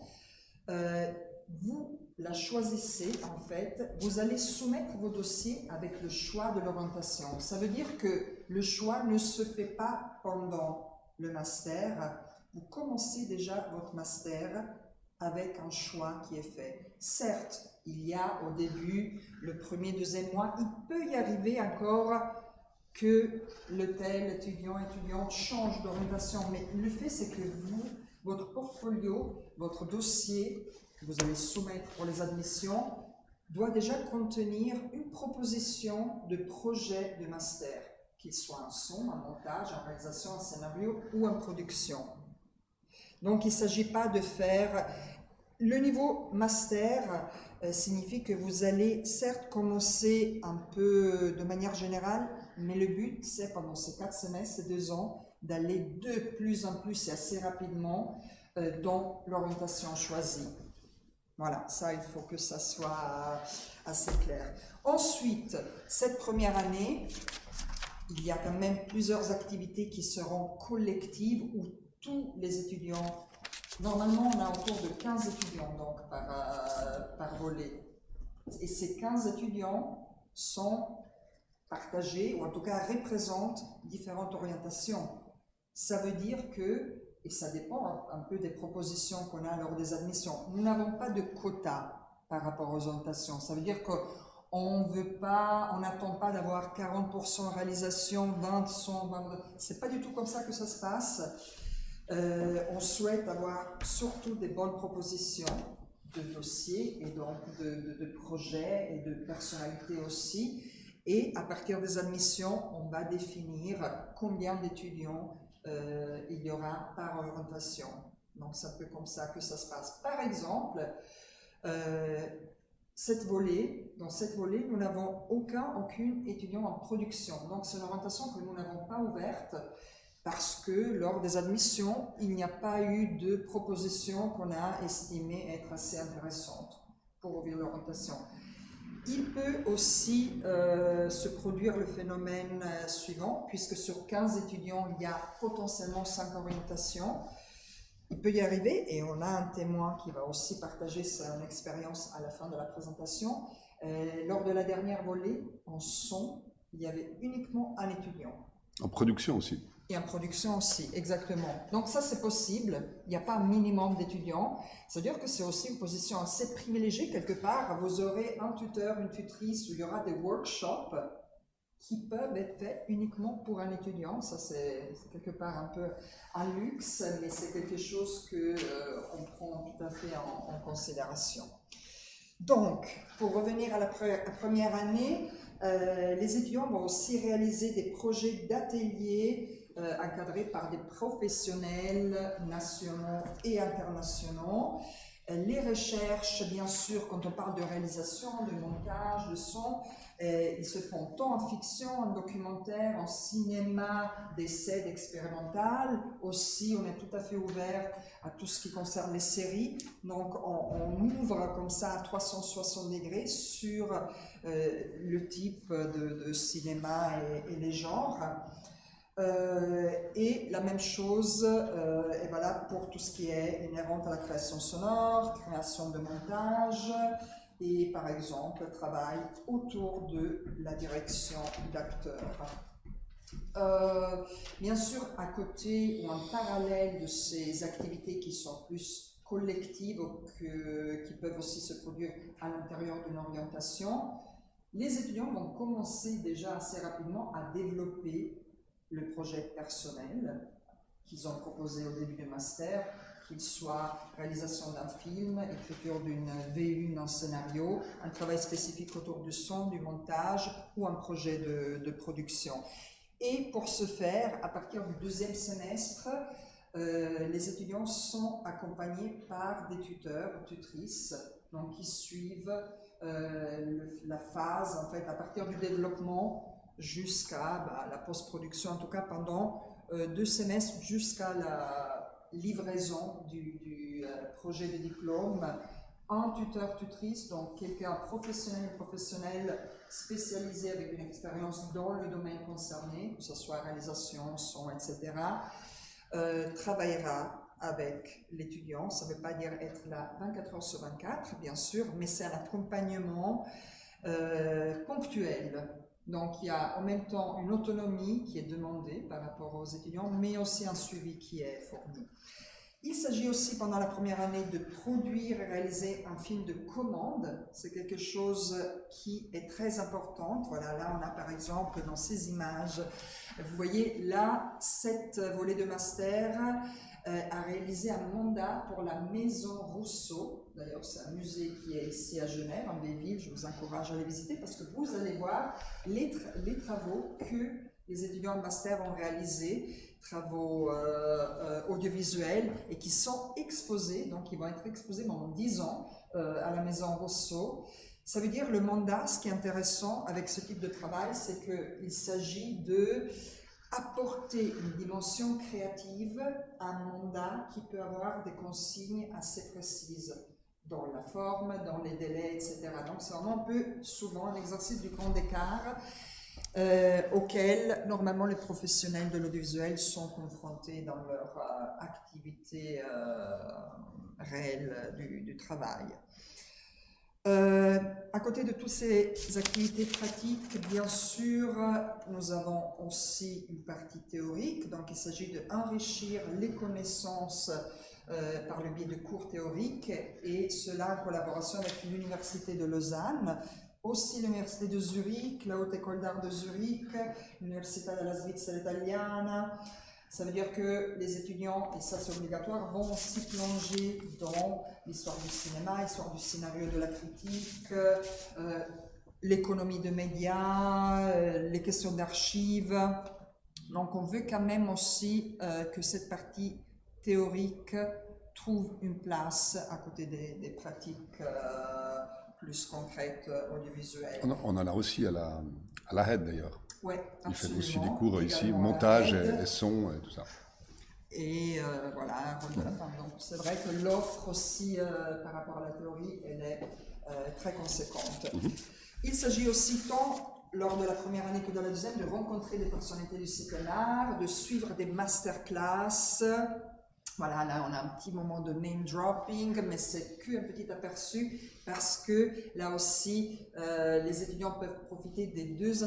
vous la choisissez en fait, vous allez soumettre vos dossiers avec le choix de l'orientation. Ça veut dire que le choix ne se fait pas pendant le master, vous commencez déjà votre master avec un choix qui est fait. Certes, il y a au début, le premier, deuxième mois, il peut y arriver encore que le tel étudiante change d'orientation, mais le fait c'est que vous, votre portfolio, votre dossier que vous allez soumettre pour les admissions doit déjà contenir une proposition de projet de master, qu'il soit en son, en montage, en réalisation, en scénario ou en production. Donc il ne s'agit pas de faire... Le niveau master signifie que vous allez certes commencer un peu de manière générale, mais le but c'est pendant ces 4 semestres, ces 2 ans, d'aller de plus en plus et assez rapidement dans l'orientation choisie. Voilà, ça il faut que ça soit assez clair. Ensuite, cette première année, il y a quand même plusieurs activités qui seront collectives où tous les étudiants, normalement on a autour de 15 étudiants donc, par volet. Et ces 15 étudiants sont partagés, ou en tout cas représentent différentes orientations. Ça veut dire que, et ça dépend un peu des propositions qu'on a lors des admissions, nous n'avons pas de quota par rapport aux orientations. Ça veut dire qu'on veut pas, on n'attend pas d'avoir 40% réalisation, 20, 100, 20, c'est pas du tout comme ça que ça se passe. On souhaite avoir surtout des bonnes propositions de dossiers et donc de projets et de personnalités aussi. Et à partir des admissions, on va définir combien d'étudiants il y aura par orientation. Donc c'est un peu comme ça que ça se passe. Par exemple, dans cette volée, nous n'avons aucune étudiant en production. Donc c'est une orientation que nous n'avons pas ouverte parce que lors des admissions, il n'y a pas eu de proposition qu'on a estimée être assez intéressante pour ouvrir l'orientation. Il peut aussi se produire le phénomène suivant, puisque sur 15 étudiants, il y a potentiellement 5 orientations. Il peut y arriver, et on a un témoin qui va aussi partager son expérience à la fin de la présentation. Lors de la dernière volée, en son, il y avait uniquement un étudiant. En production aussi. Et en production aussi, exactement. Donc ça, c'est possible. Il n'y a pas un minimum d'étudiants. C'est-à-dire que c'est aussi une position assez privilégiée quelque part. Vous aurez un tuteur, une tutrice, où il y aura des workshops qui peuvent être faits uniquement pour un étudiant. Ça, c'est quelque part un peu un luxe, mais c'est quelque chose qu'on prend tout à fait en considération. Donc, pour revenir à la première année, les étudiants vont aussi réaliser des projets d'ateliers encadrés par des professionnels nationaux et internationaux. Les recherches, bien sûr, quand on parle de réalisation, de montage, de son, ils se font tant en fiction, en documentaire, en cinéma, d'essais, d'expérimental. Aussi, on est tout à fait ouvert à tout ce qui concerne les séries. Donc, on ouvre comme ça à 360 degrés sur le type de cinéma et les genres. Et la même chose est valable pour tout ce qui est inhérent à la création sonore, création de montage et par exemple travail autour de la direction d'acteurs. Bien sûr, à côté ou en parallèle de ces activités qui sont plus collectives ou qui peuvent aussi se produire à l'intérieur d'une orientation, les étudiants vont commencer déjà assez rapidement à développer le projet personnel qu'ils ont proposé au début du master, qu'il soit réalisation d'un film, écriture d'une V1 d'un scénario, un travail spécifique autour du son, du montage ou un projet de production. Et pour ce faire, à partir du 2e semestre, les étudiants sont accompagnés par des tuteurs, tutrices, donc qui suivent la phase, en fait, à partir du développement jusqu'à la post-production, en tout cas pendant 2 semestres, jusqu'à la livraison du projet de diplôme. Un tuteur-tutrice, donc quelqu'un professionnel spécialisé avec une expérience dans le domaine concerné, que ce soit réalisation, son, etc., travaillera avec l'étudiant. Ça ne veut pas dire être là 24 heures sur 24, bien sûr, mais c'est un accompagnement ponctuel. Donc il y a en même temps une autonomie qui est demandée par rapport aux étudiants, mais aussi un suivi qui est fourni. Il s'agit aussi pendant la première année de produire et réaliser un film de commande. C'est quelque chose qui est très important. Voilà, là on a par exemple dans ces images, vous voyez là, 7 volets de master a réalisé un mandat pour la Maison Rousseau. D'ailleurs, c'est un musée qui est ici à Genève, en Ville. Je vous encourage à les visiter parce que vous allez voir les travaux que les étudiants en master ont réalisés, travaux audiovisuels, et qui sont exposés, donc ils vont être exposés pendant 10 ans à la Maison Rousseau. Ça veut dire le mandat, ce qui est intéressant avec ce type de travail, c'est qu'il s'agit de apporter une dimension créative à un mandat qui peut avoir des consignes assez précises dans la forme, dans les délais, etc. Donc c'est vraiment un peu souvent un exercice du grand écart auquel normalement les professionnels de l'audiovisuel sont confrontés dans leur activité réelle du travail. À côté de toutes ces activités pratiques, bien sûr, nous avons aussi une partie théorique. Donc, il s'agit d'enrichir les connaissances par le biais de cours théoriques, et cela en collaboration avec l'Université de Lausanne, aussi l'Université de Zurich, la Haute École d'Art de Zurich, l'Università della Svizzera Italiana. Ça veut dire que les étudiants, et ça c'est obligatoire, vont aussi plonger dans l'histoire du cinéma, l'histoire du scénario, de la critique, l'économie de médias, les questions d'archives. Donc on veut quand même aussi que cette partie théorique trouve une place à côté des pratiques plus concrètes audiovisuelles. On en a aussi à la HED d'ailleurs. Oui, il fait aussi des cours ici, montage et son et tout ça. Et voilà, donc c'est vrai que l'offre aussi par rapport à la théorie, elle est très conséquente. Il s'agit aussi tant lors de la première année que dans la deuxième de rencontrer des personnalités du cycle art, de suivre des masterclass. Voilà, là on a un petit moment de name dropping, mais c'est qu'un petit aperçu parce que là aussi les étudiants peuvent profiter des 2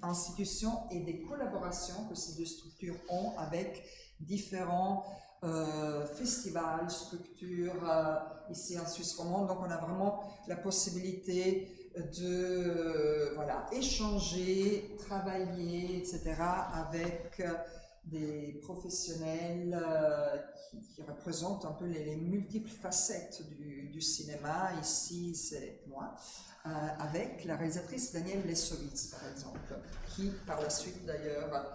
institutions et des collaborations que ces 2 structures ont avec différents festivals, structures ici en Suisse romande. Donc on a vraiment la possibilité de échanger, travailler, etc. avec des professionnels qui représentent un peu les multiples facettes du cinéma. Ici, c'est moi, avec la réalisatrice Danielle Lessowitz, par exemple, qui, par la suite, d'ailleurs,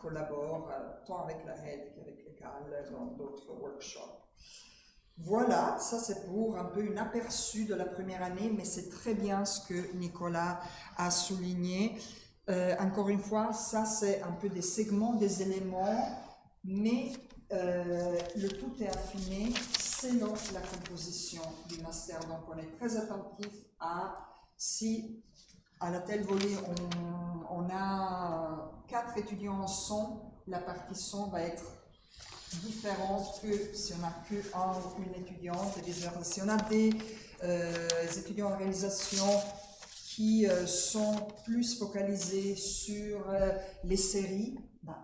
collabore tant avec la HED qu'avec l'école dans d'autres workshops. Voilà, ça c'est pour un peu un aperçu de la première année, mais c'est très bien ce que Nicolas a souligné. Encore une fois, ça c'est un peu des segments, des éléments, mais le tout est affiné selon la composition du master. Donc on est très attentif à si à la telle volée on a 4 étudiants en son, la partie son va être différente que si on n'a qu'un ou une étudiante, et vice-versa. Si on a des étudiants en réalisation qui sont plus focalisés sur les séries,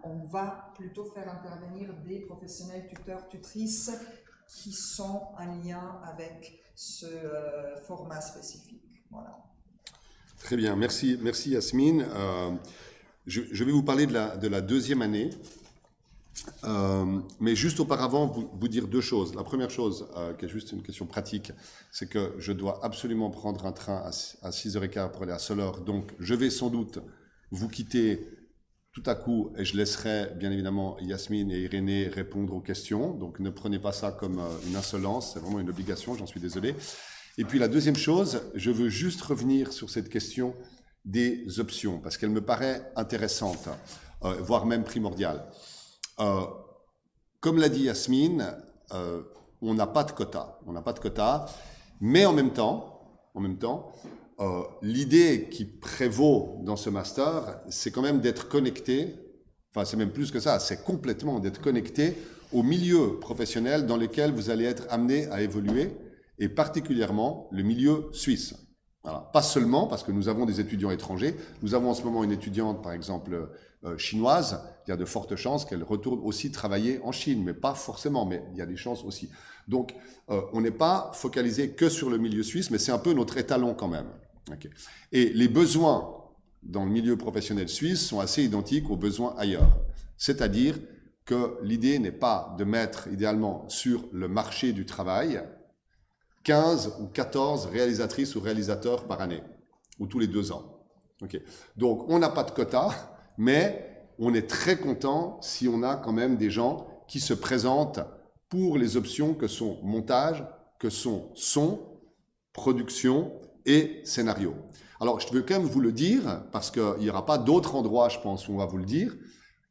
on va plutôt faire intervenir des professionnels tuteurs, tutrices qui sont en lien avec ce format spécifique. Voilà. Très bien, merci Yasmine. Je vais vous parler de la deuxième année, mais juste auparavant vous dire 2 choses. La première chose, qui est juste une question pratique, c'est que je dois absolument prendre un train à 6h15 pour aller à Soleure, donc je vais sans doute vous quitter tout à coup, et je laisserai bien évidemment Yasmine et Irénée répondre aux questions, donc ne prenez pas ça comme une insolence, c'est vraiment une obligation, j'en suis désolé. Et puis la deuxième chose, je veux juste revenir sur cette question des options, parce qu'elle me paraît intéressante, voire même primordiale. Comme l'a dit Yasmine, on n'a pas de quota, mais en même temps, l'idée qui prévaut dans ce master, c'est quand même d'être connecté, enfin c'est même plus que ça, c'est complètement d'être connecté au milieu professionnel dans lequel vous allez être amené à évoluer, et particulièrement le milieu suisse. Voilà. Pas seulement parce que nous avons des étudiants étrangers, nous avons en ce moment une étudiante par exemple chinoise, il y a de fortes chances qu'elle retourne aussi travailler en Chine, mais pas forcément, mais il y a des chances aussi. Donc on n'est pas focalisé que sur le milieu suisse, mais c'est un peu notre étalon quand même. Okay. Et les besoins dans le milieu professionnel suisse sont assez identiques aux besoins ailleurs. C'est-à-dire que l'idée n'est pas de mettre idéalement sur le marché du travail 15 ou 14 réalisatrices ou réalisateurs par année, ou tous les 2 ans. Okay. Donc, on n'a pas de quota, mais on est très content si on a quand même des gens qui se présentent pour les options que sont montage, que sont son, production et scénario. Alors, je veux quand même vous le dire, parce qu'il n'y aura pas d'autre endroit, je pense, où on va vous le dire.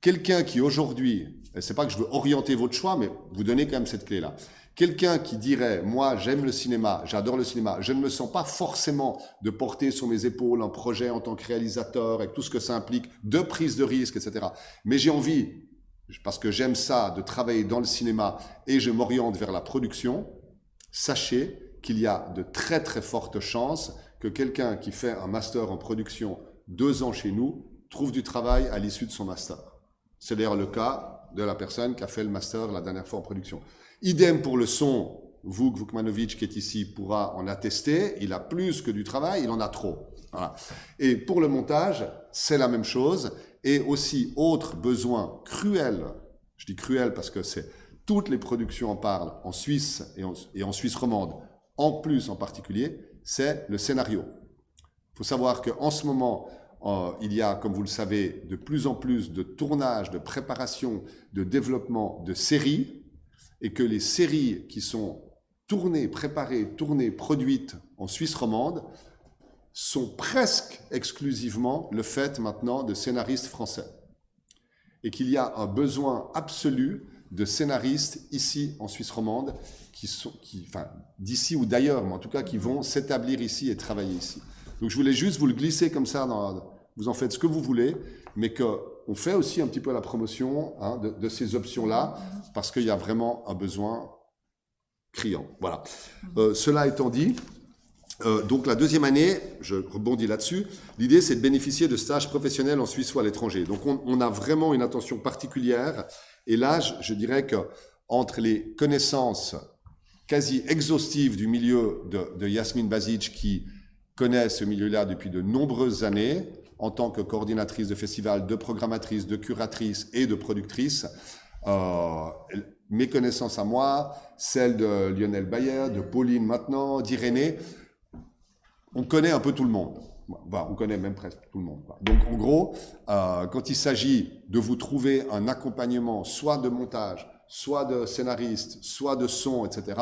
Quelqu'un qui aujourd'hui, et c'est pas que je veux orienter votre choix, mais vous donner quand même cette clé-là. Quelqu'un qui dirait, moi j'aime le cinéma, j'adore le cinéma, je ne me sens pas forcément de porter sur mes épaules un projet en tant que réalisateur avec tout ce que ça implique, de prise de risque, etc. Mais j'ai envie, parce que j'aime ça, de travailler dans le cinéma et je m'oriente vers la production, sachez qu'il y a de très très fortes chances que quelqu'un qui fait un master en production 2 ans chez nous trouve du travail à l'issue de son master. C'est d'ailleurs le cas de la personne qui a fait le master la dernière fois en production. Idem pour le son, Vuk Vukmanovic qui est ici pourra en attester, il a plus que du travail, il en a trop. Voilà. Et pour le montage, c'est la même chose, et aussi autre besoin cruel, je dis cruel parce que c'est toutes les productions en parlent en Suisse et en Suisse romande, en plus en particulier, c'est le scénario. Il faut savoir qu'en ce moment, il y a, comme vous le savez, de plus en plus de tournage, de préparation, de développement de séries, et que les séries qui sont tournées, préparées, tournées, produites en Suisse romande sont presque exclusivement le fait maintenant de scénaristes français. Et qu'il y a un besoin absolu de scénaristes ici en Suisse romande, d'ici ou d'ailleurs, mais en tout cas qui vont s'établir ici et travailler ici. Donc je voulais juste vous le glisser comme ça, vous en faites ce que vous voulez, mais qu'on fait aussi un petit peu la promotion de ces options-là, parce qu'il y a vraiment un besoin criant. Voilà. Cela étant dit, donc la deuxième année, je rebondis là-dessus, l'idée c'est de bénéficier de stages professionnels en Suisse ou à l'étranger. Donc on a vraiment une attention particulière, et là je dirais qu'entre les connaissances quasi exhaustives du milieu de Yasmine Bazic, qui connaît ce milieu-là depuis de nombreuses années, en tant que coordinatrice de festival, de programmatrice, de curatrice et de productrice, mes connaissances à moi, celles de Lionel Bayer, de Pauline maintenant, d'Irénée, on connaît un peu tout le monde. Enfin, on connaît même presque tout le monde. Donc en gros, quand il s'agit de vous trouver un accompagnement, soit de montage, soit de scénariste, soit de son, etc.,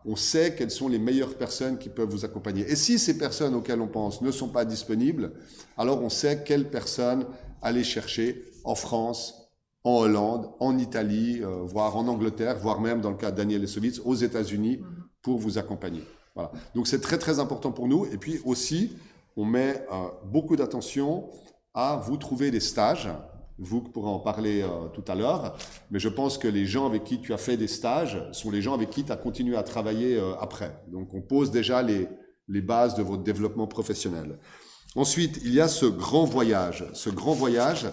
on sait quelles sont les meilleures personnes qui peuvent vous accompagner. Et si ces personnes auxquelles on pense ne sont pas disponibles, alors on sait quelles personnes aller chercher en France, en Hollande, en Italie, voire en Angleterre, voire même dans le cas de Daniel Lesovitz, aux États-Unis, pour vous accompagner. Voilà. Donc c'est très très important pour nous. Et puis aussi, on met beaucoup d'attention à vous trouver des stages. Vous pourrez en parler tout à l'heure, mais je pense que les gens avec qui tu as fait des stages sont les gens avec qui tu as continué à travailler après. Donc on pose déjà les bases de votre développement professionnel. Ensuite, il y a ce grand voyage. Ce grand voyage,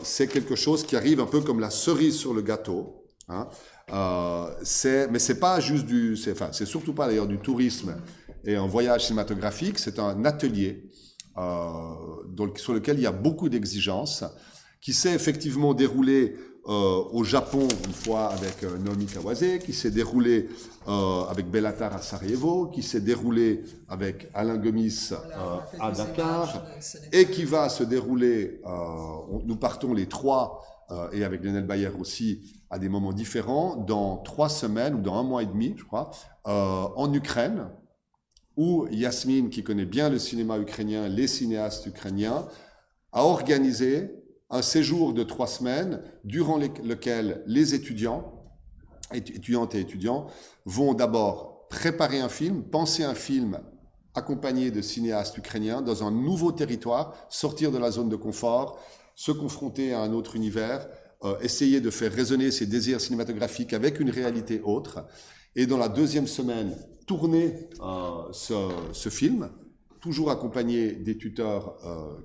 c'est quelque chose qui arrive un peu comme la cerise sur le gâteau. Hein. Mais c'est pas juste c'est surtout pas d'ailleurs du tourisme et un voyage cinématographique, c'est un atelier sur lequel il y a beaucoup d'exigences, qui s'est effectivement déroulé au Japon, une fois avec Naomi Kawase, qui s'est déroulé avec Bellatar à Sarajevo, qui s'est déroulé avec Alain Gomis à Dakar, et qui va se dérouler, nous partons les trois, et avec Lionel Bayer aussi, à des moments différents, dans 3 semaines, ou dans 1 mois et demi, je crois, en Ukraine, où Yasmine, qui connaît bien le cinéma ukrainien, les cinéastes ukrainiens, a organisé un séjour de 3 semaines durant lequel les étudiantes et étudiants vont d'abord préparer un film, penser un film accompagné de cinéastes ukrainiens dans un nouveau territoire, sortir de la zone de confort, se confronter à un autre univers, essayer de faire résonner ses désirs cinématographiques avec une réalité autre. Et dans la 2e semaine, tourner ce film, toujours accompagné des tuteurs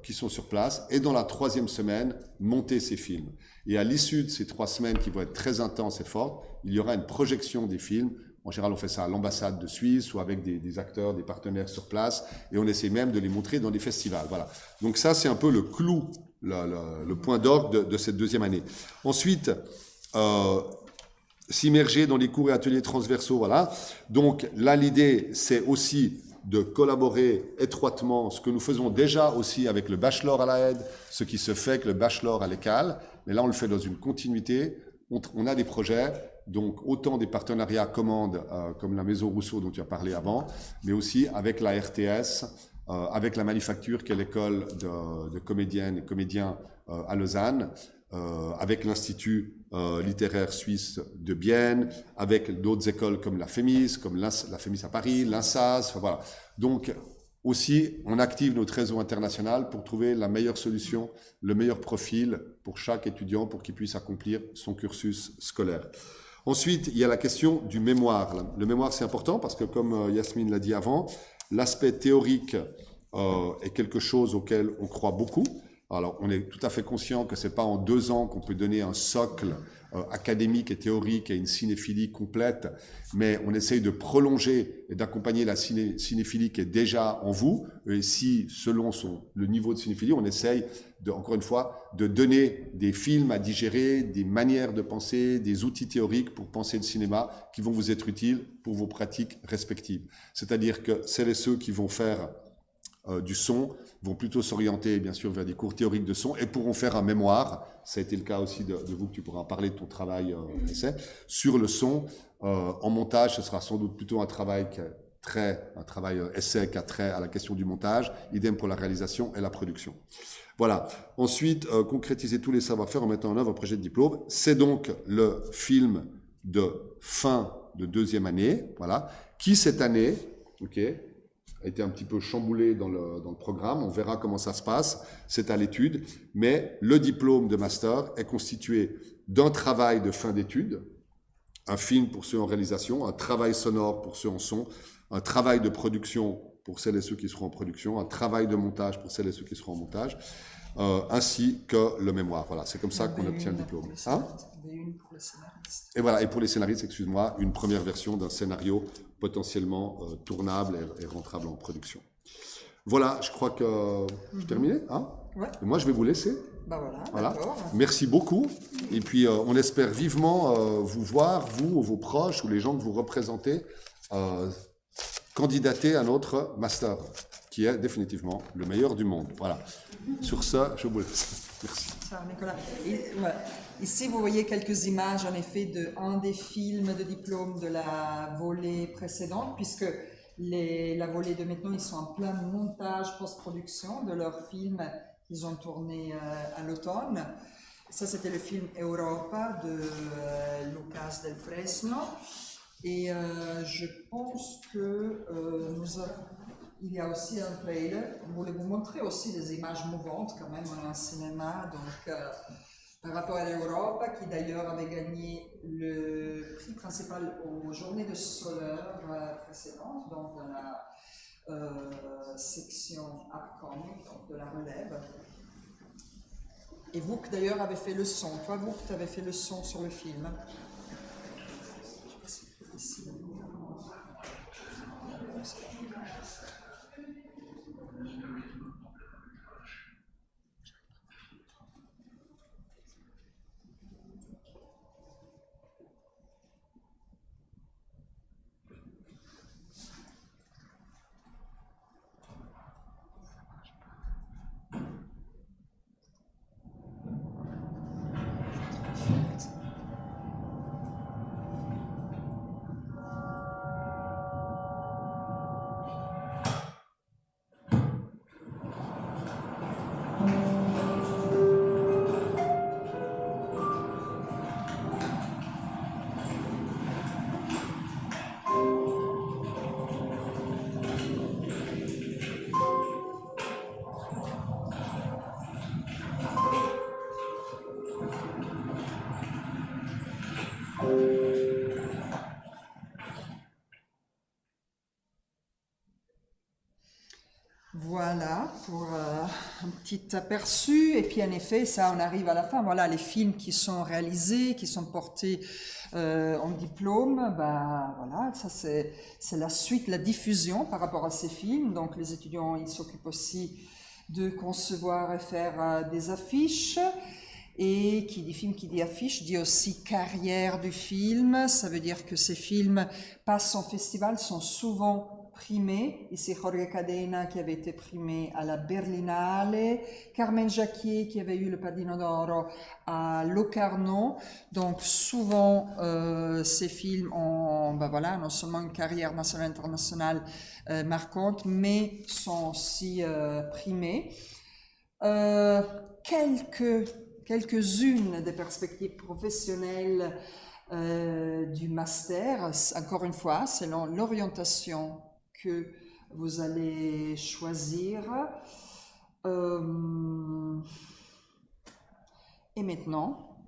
qui sont sur place, et dans la 3e semaine, monter ces films. Et à l'issue de ces 3 semaines qui vont être très intenses et fortes, il y aura une projection des films. En général, on fait ça à l'ambassade de Suisse ou avec des acteurs, des partenaires sur place, et on essaie même de les montrer dans des festivals. Voilà. Donc ça, c'est un peu le clou, le point d'orgue de cette 2e année. Ensuite, s'immerger dans les cours et ateliers transversaux, voilà. Donc là, l'idée, c'est aussi de collaborer étroitement, ce que nous faisons déjà aussi avec le bachelor à la aide, ce qui se fait avec le bachelor à l'école, mais là on le fait dans une continuité, on a des projets, donc autant des partenariats commandes comme la Maison Rousseau dont tu as parlé avant, mais aussi avec la RTS, avec la Manufacture qui est l'école de comédiennes et comédiens à Lausanne, avec l'Institut littéraire suisse de Bienne, avec d'autres écoles comme la FEMIS, comme la FEMIS à Paris, l'INSAS, enfin, voilà. Donc, aussi, on active notre réseau international pour trouver la meilleure solution, le meilleur profil pour chaque étudiant pour qu'il puisse accomplir son cursus scolaire. Ensuite, il y a la question du mémoire. Le mémoire, c'est important parce que, comme Yasmine l'a dit avant, l'aspect théorique est quelque chose auquel on croit beaucoup. Alors, on est tout à fait conscient que ce n'est pas en 2 ans qu'on peut donner un socle académique et théorique et une cinéphilie complète, mais on essaye de prolonger et d'accompagner la cinéphilie qui est déjà en vous. Et si, selon le niveau de cinéphilie, on essaye, encore une fois, de donner des films à digérer, des manières de penser, des outils théoriques pour penser le cinéma qui vont vous être utiles pour vos pratiques respectives. C'est-à-dire que celles et ceux qui vont faire du son vont plutôt s'orienter bien sûr vers des cours théoriques de son et pourront faire un mémoire, ça a été le cas aussi de vous, que tu pourras en parler de ton travail essai, sur le son. En montage, ce sera sans doute plutôt un travail essai qui a trait à la question du montage, idem pour la réalisation et la production. Voilà. Ensuite, concrétiser tous les savoir-faire en mettant en œuvre un projet de diplôme. C'est donc le film de fin de 2e année, voilà, qui cette année, a été un petit peu chamboulé dans le programme. On verra comment ça se passe. C'est à l'étude. Mais le diplôme de master est constitué d'un travail de fin d'études, un film pour ceux en réalisation, un travail sonore pour ceux en son, un travail de production pour celles et ceux qui seront en production, un travail de montage pour celles et ceux qui seront en montage, ainsi que le mémoire. Voilà, c'est comme ça qu'on obtient le diplôme. Et voilà, et pour les scénaristes, excuse-moi, une première version d'un scénario potentiellement tournable et rentrable en production. Voilà, je crois que j'ai terminé. Ouais. Et moi, je vais vous laisser. Voilà. Merci beaucoup. Et puis, on espère vivement vous voir, vous ou vos proches ou les gens que vous représentez, candidater à notre master, qui est définitivement le meilleur du monde. Voilà. Sur ça, je vous laisse. Merci. Ciao, Nicolas. Ici, vous voyez quelques images, en effet, d'un des films de diplôme de la volée précédente, puisque la volée de maintenant, ils sont en plein montage post-production de leur film qu'ils ont tourné à l'automne. Ça, c'était le film Europa de Lucas Del Fresno. Et je pense que il y a aussi un trailer. On voulait vous montrer aussi des images mouvantes quand même. On a un cinéma, donc par rapport à l'Europa, qui d'ailleurs avait gagné le prix principal aux Journées de Soleur précédentes, donc dans la section upcoming, donc de la relève. Et vous qui d'ailleurs avez fait le son, toi vous qui avez fait le son sur le film. Voilà pour un petit aperçu. Et puis en effet, ça, on arrive à la fin. Voilà les films qui sont réalisés, qui sont portés en diplôme. Ben voilà, ça c'est la suite, la diffusion par rapport à ces films. Donc les étudiants, ils s'occupent aussi de concevoir et faire des affiches. Et qui dit film, qui dit affiche, dit aussi carrière du film. Ça veut dire que ces films passent en festival, sont souvent primés. Ici, Jorge Cadena qui avait été primé à la Berlinale, Carmen Jacquier qui avait eu le Padino d'Oro à Locarno. Donc souvent, ces films ont, ben voilà, non seulement une carrière nationale et internationale marquante, mais sont aussi primés. Quelques-unes des perspectives professionnelles du master, encore une fois, selon l'orientation que vous allez choisir. Et maintenant,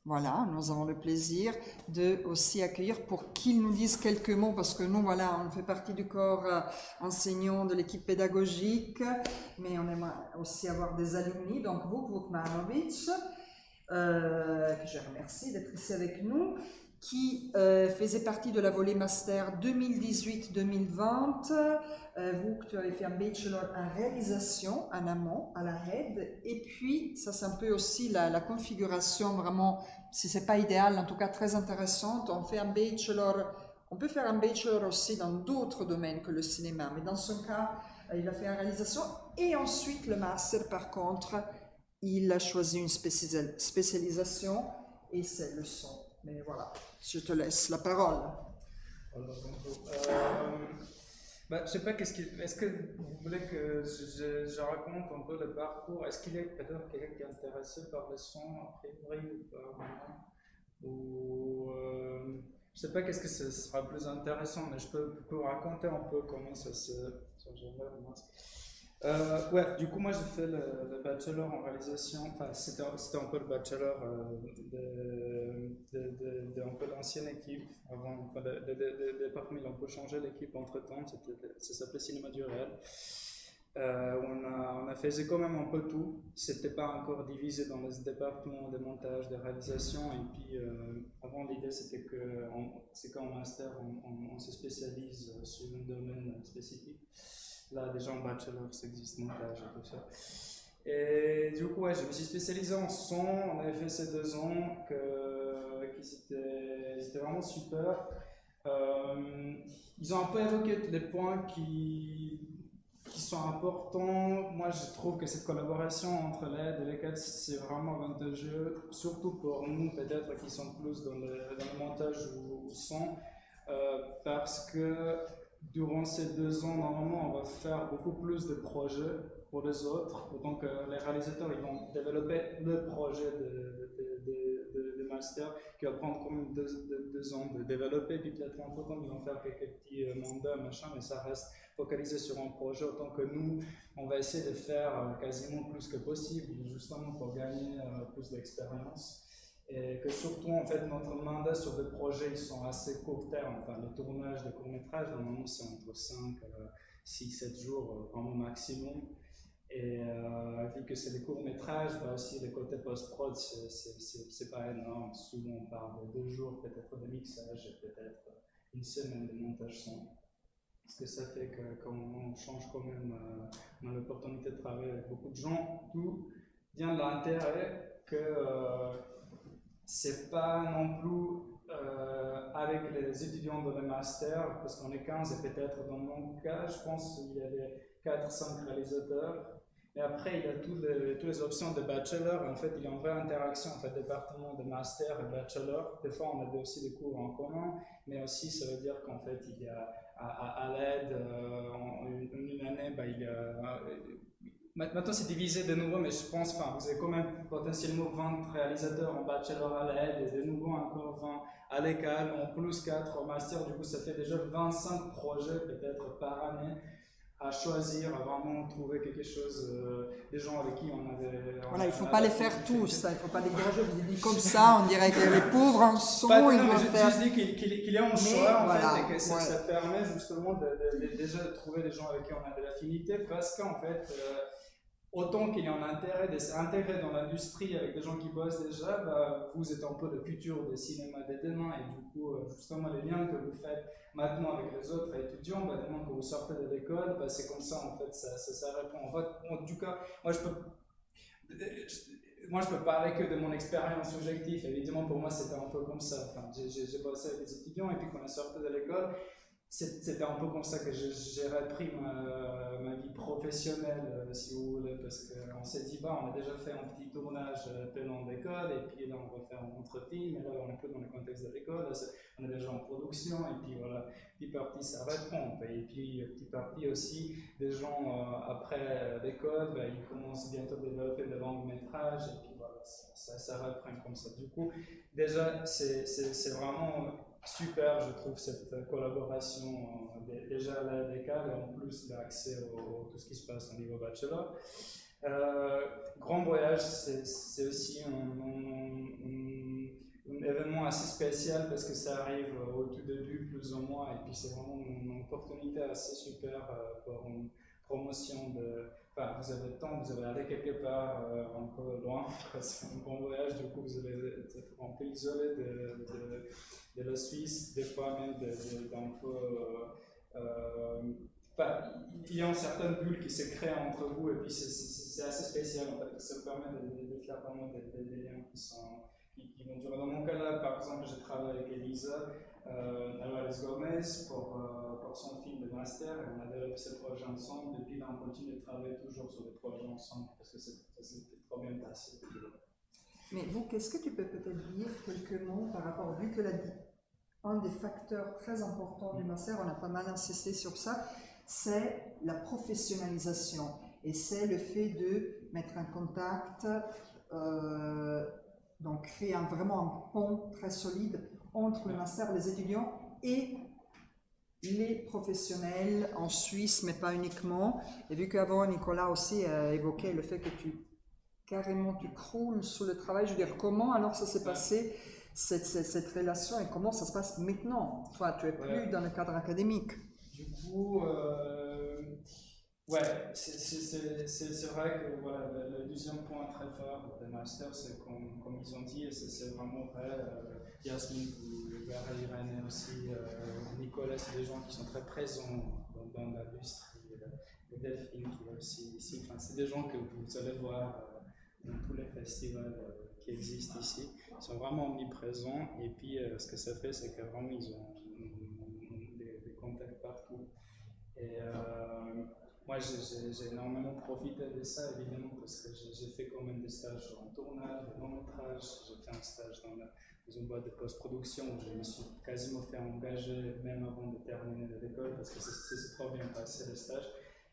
voilà, nous avons le plaisir de aussi accueillir pour qu'ils nous disent quelques mots, parce que nous, voilà, on fait partie du corps enseignant de l'équipe pédagogique, mais on aimerait aussi avoir des alumni, donc vous, Vukmanovic, que je remercie d'être ici avec nous, qui faisait partie de la volée master 2018-2020. Vous, tu avais fait un bachelor en réalisation en amont à la RED, et puis ça c'est un peu aussi la configuration vraiment, si c'est pas idéal, en tout cas très intéressante. On fait un bachelor, on peut faire un bachelor aussi dans d'autres domaines que le cinéma, mais dans son cas, il a fait en réalisation, et ensuite le master par contre, il a choisi une spécialisation, et c'est le son. Mais voilà, je te laisse la parole. Alors, je ne sais pas, est-ce que vous voulez que je raconte un peu le parcours? Est-ce qu'il y a peut-être quelqu'un qui est intéressé par le son, a priori, ou pas? Ou je ne sais pas qu'est-ce que ce sera plus intéressant, mais je peux raconter un peu comment ça génère. Ouais, du coup, moi j'ai fait le bachelor en réalisation, enfin c'était un peu le bachelor de un peu l'ancienne équipe, avant, enfin le département il a un peu changé l'équipe entre temps, ça s'appelait Cinéma du réel. On a fait quand même un peu tout, c'était pas encore divisé dans les départements de montage, de réalisation, et puis avant l'idée c'était qu'en master on se spécialise sur un domaine spécifique. Là, déjà en bachelor, ça existe, montage et tout ça. Et du coup, ouais, je me suis spécialisé en son. On avait fait ces 2 ans qui étaient vraiment super. Ils ont un peu évoqué les points qui sont importants. Moi, je trouve que cette collaboration entre l'aide et l'école, c'est vraiment avantageux, surtout pour nous, peut-être, qui sont plus dans le montage ou son, parce que durant ces 2 ans, normalement, on va faire beaucoup plus de projets pour les autres. Donc, les réalisateurs, ils vont développer le projet de master qui va prendre quand même 2 ans de développer. Puis peut-être en temps, ils vont faire quelques petits mandats, machin, mais ça reste focalisé sur un projet. Autant que nous, on va essayer de faire quasiment plus que possible, justement pour gagner plus d'expérience. Et que surtout, en fait, notre mandat sur des projets, ils sont assez court terme. Enfin, le tournage de court-métrage, normalement, c'est entre 5, 6, 7 jours, vraiment maximum. Et vu que c'est des courts-métrages, bah aussi, le côté post-prod, c'est pas énorme. Souvent, on parle de 2 jours, peut-être de mixage, et peut-être 1 semaine de montage son. Parce que ça fait que quand on change quand même, on a l'opportunité de travailler avec beaucoup de gens, tout vient de l'intérêt que c'est pas non plus avec les étudiants de le master, parce qu'on est 15 et peut-être dans mon cas, je pense qu'il y avait 4-5 réalisateurs. Et après, il y a toutes les options de bachelor. En fait, il y a une vraie interaction entre département de master et bachelor. Des fois, on a aussi des cours en commun, mais aussi, ça veut dire qu'en fait, il y a à l'aide, en une année, bah, il y a. Maintenant, c'est divisé de nouveau, mais je pense, enfin, vous avez quand même potentiellement 20 réalisateurs en bachelor à l'aide et de nouveau encore 20 à l'école, en plus 4 au master. Du coup, ça fait déjà 25 projets peut-être par année. à choisir, à vraiment trouver quelque chose, des gens avec qui on avait... Voilà, il ne faut pas les faire tous, il ne faut pas décourager, vous dites comme ça, on dirait que les pauvres en sont, ils vont faire... Je dis qu'il y a un choix, en voilà, fait, et que ça permet justement déjà de trouver des gens avec qui on a de l'affinité, parce qu'en fait, autant qu'il y a un intérêt de s'intégrer dans l'industrie avec des gens qui bossent déjà, bah, vous êtes un peu le futur du cinéma de demain, et du coup, justement, les liens que vous faites maintenant avec les autres étudiants, bah, demain quand vous sortez de l'école, bah, c'est comme ça, en fait, ça répond. En tout cas, moi je peux parler que de mon expérience subjective. Évidemment, pour moi, c'était un peu comme ça. Enfin, j'ai bossé avec des étudiants, et puis quand on est sorti de l'école, c'était un peu comme ça que j'ai repris ma vie professionnelle, si vous voulez, parce qu'on s'est dit, bah, on a déjà fait un petit tournage tenant d'école, et puis là, on va faire un autre-film, et là, on est plus dans le contexte de l'école, on est déjà en production, et puis voilà, petit à petit, ça reprend. Et puis, petit à petit aussi, des gens, après l'école, bah, ils commencent bientôt à développer des longs métrages, et puis voilà, ça reprend comme ça. Du coup, déjà, c'est vraiment... super, je trouve, cette collaboration déjà à l'école, et en plus l'accès à tout ce qui se passe au niveau bachelor. Grand Voyage, c'est aussi un événement assez spécial parce que ça arrive au tout début, plus ou moins, et puis c'est vraiment une opportunité assez super pour une promotion de... Enfin, vous avez le temps, vous allez aller quelque part un peu loin, c'est un grand voyage, du coup vous allez être un peu isolé de la Suisse, des fois même d'un peu... Enfin, il y a une certaine bulle qui se crée entre vous, et puis c'est assez spécial en fait, ça permet de faire vraiment des liens qui vont durer. Dans mon cas là, par exemple, j'ai travaillé avec Elisa Alvarez Gomez pour son film de master, et on a développé ce projet ensemble, et puis là on continue de travailler toujours sur des projets ensemble, parce que c'est trop bien passé. Mais vous, qu'est-ce que tu peux peut-être dire quelques mots par rapport, vu que un des facteurs très importants du master, on a pas mal insisté sur ça, c'est la professionnalisation, et c'est le fait de mettre en contact, donc créer vraiment un pont très solide entre le master, les étudiants et les professionnels en Suisse, mais pas uniquement. Et vu qu'avant Nicolas aussi a évoqué le fait que tu croules sous le travail, je veux dire, comment alors ça s'est passé cette relation, et comment ça se passe maintenant? Toi, tu es plus dans le cadre académique. Du coup, ouais, c'est vrai que voilà, le deuxième point très fort des masters, c'est comme ils ont dit, et c'est vraiment vrai, Yasmine, vous verrez, Irène aussi, Nicolas, c'est des gens qui sont très présents dans l'industrie, et Delphine qui est aussi ici, enfin, c'est des gens que vous allez voir dans tous les festivals qui existent ici, ils sont vraiment omniprésents, et puis ce que ça fait, c'est que vraiment ils ont des contacts partout. Et moi, j'ai énormément profité de ça, évidemment, parce que j'ai fait quand même des stages en tournage, de long métrage. J'ai fait un stage dans une boîte de post-production où je me suis quasiment fait engager, même avant de terminer l'école, parce que c'est trop bien passé le stage.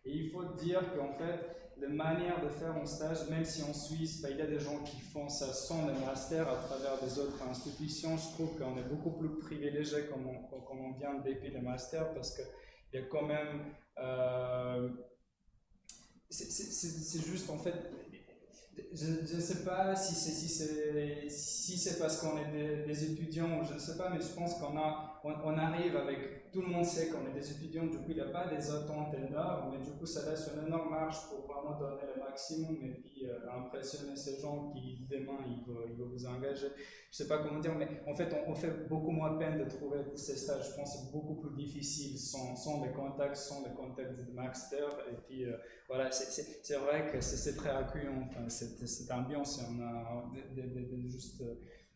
Et il faut dire qu'en fait, la manière de faire un stage, même si en Suisse, bah, il y a des gens qui font ça sans le master à travers des autres institutions, je trouve qu'on est beaucoup plus privilégié comme on vient depuis le master, parce qu'il y a quand même... c'est juste en fait, je ne sais pas si c'est parce qu'on est des étudiants, ou je ne sais pas, mais je pense qu'on arrive avec, tout le monde sait qu'on est des étudiants, du coup il n'y a pas des attentes énormes, mais du coup ça laisse une énorme marge pour vraiment donner le maximum, et puis impressionner ces gens qui demain ils vont vous engager. Je ne sais pas comment dire, mais en fait on fait beaucoup moins de peine de trouver ces stages. Je pense que c'est beaucoup plus difficile sans les contacts, de master, et puis voilà, c'est vrai que c'est très accueillant, enfin, cette ambiance, et on a de juste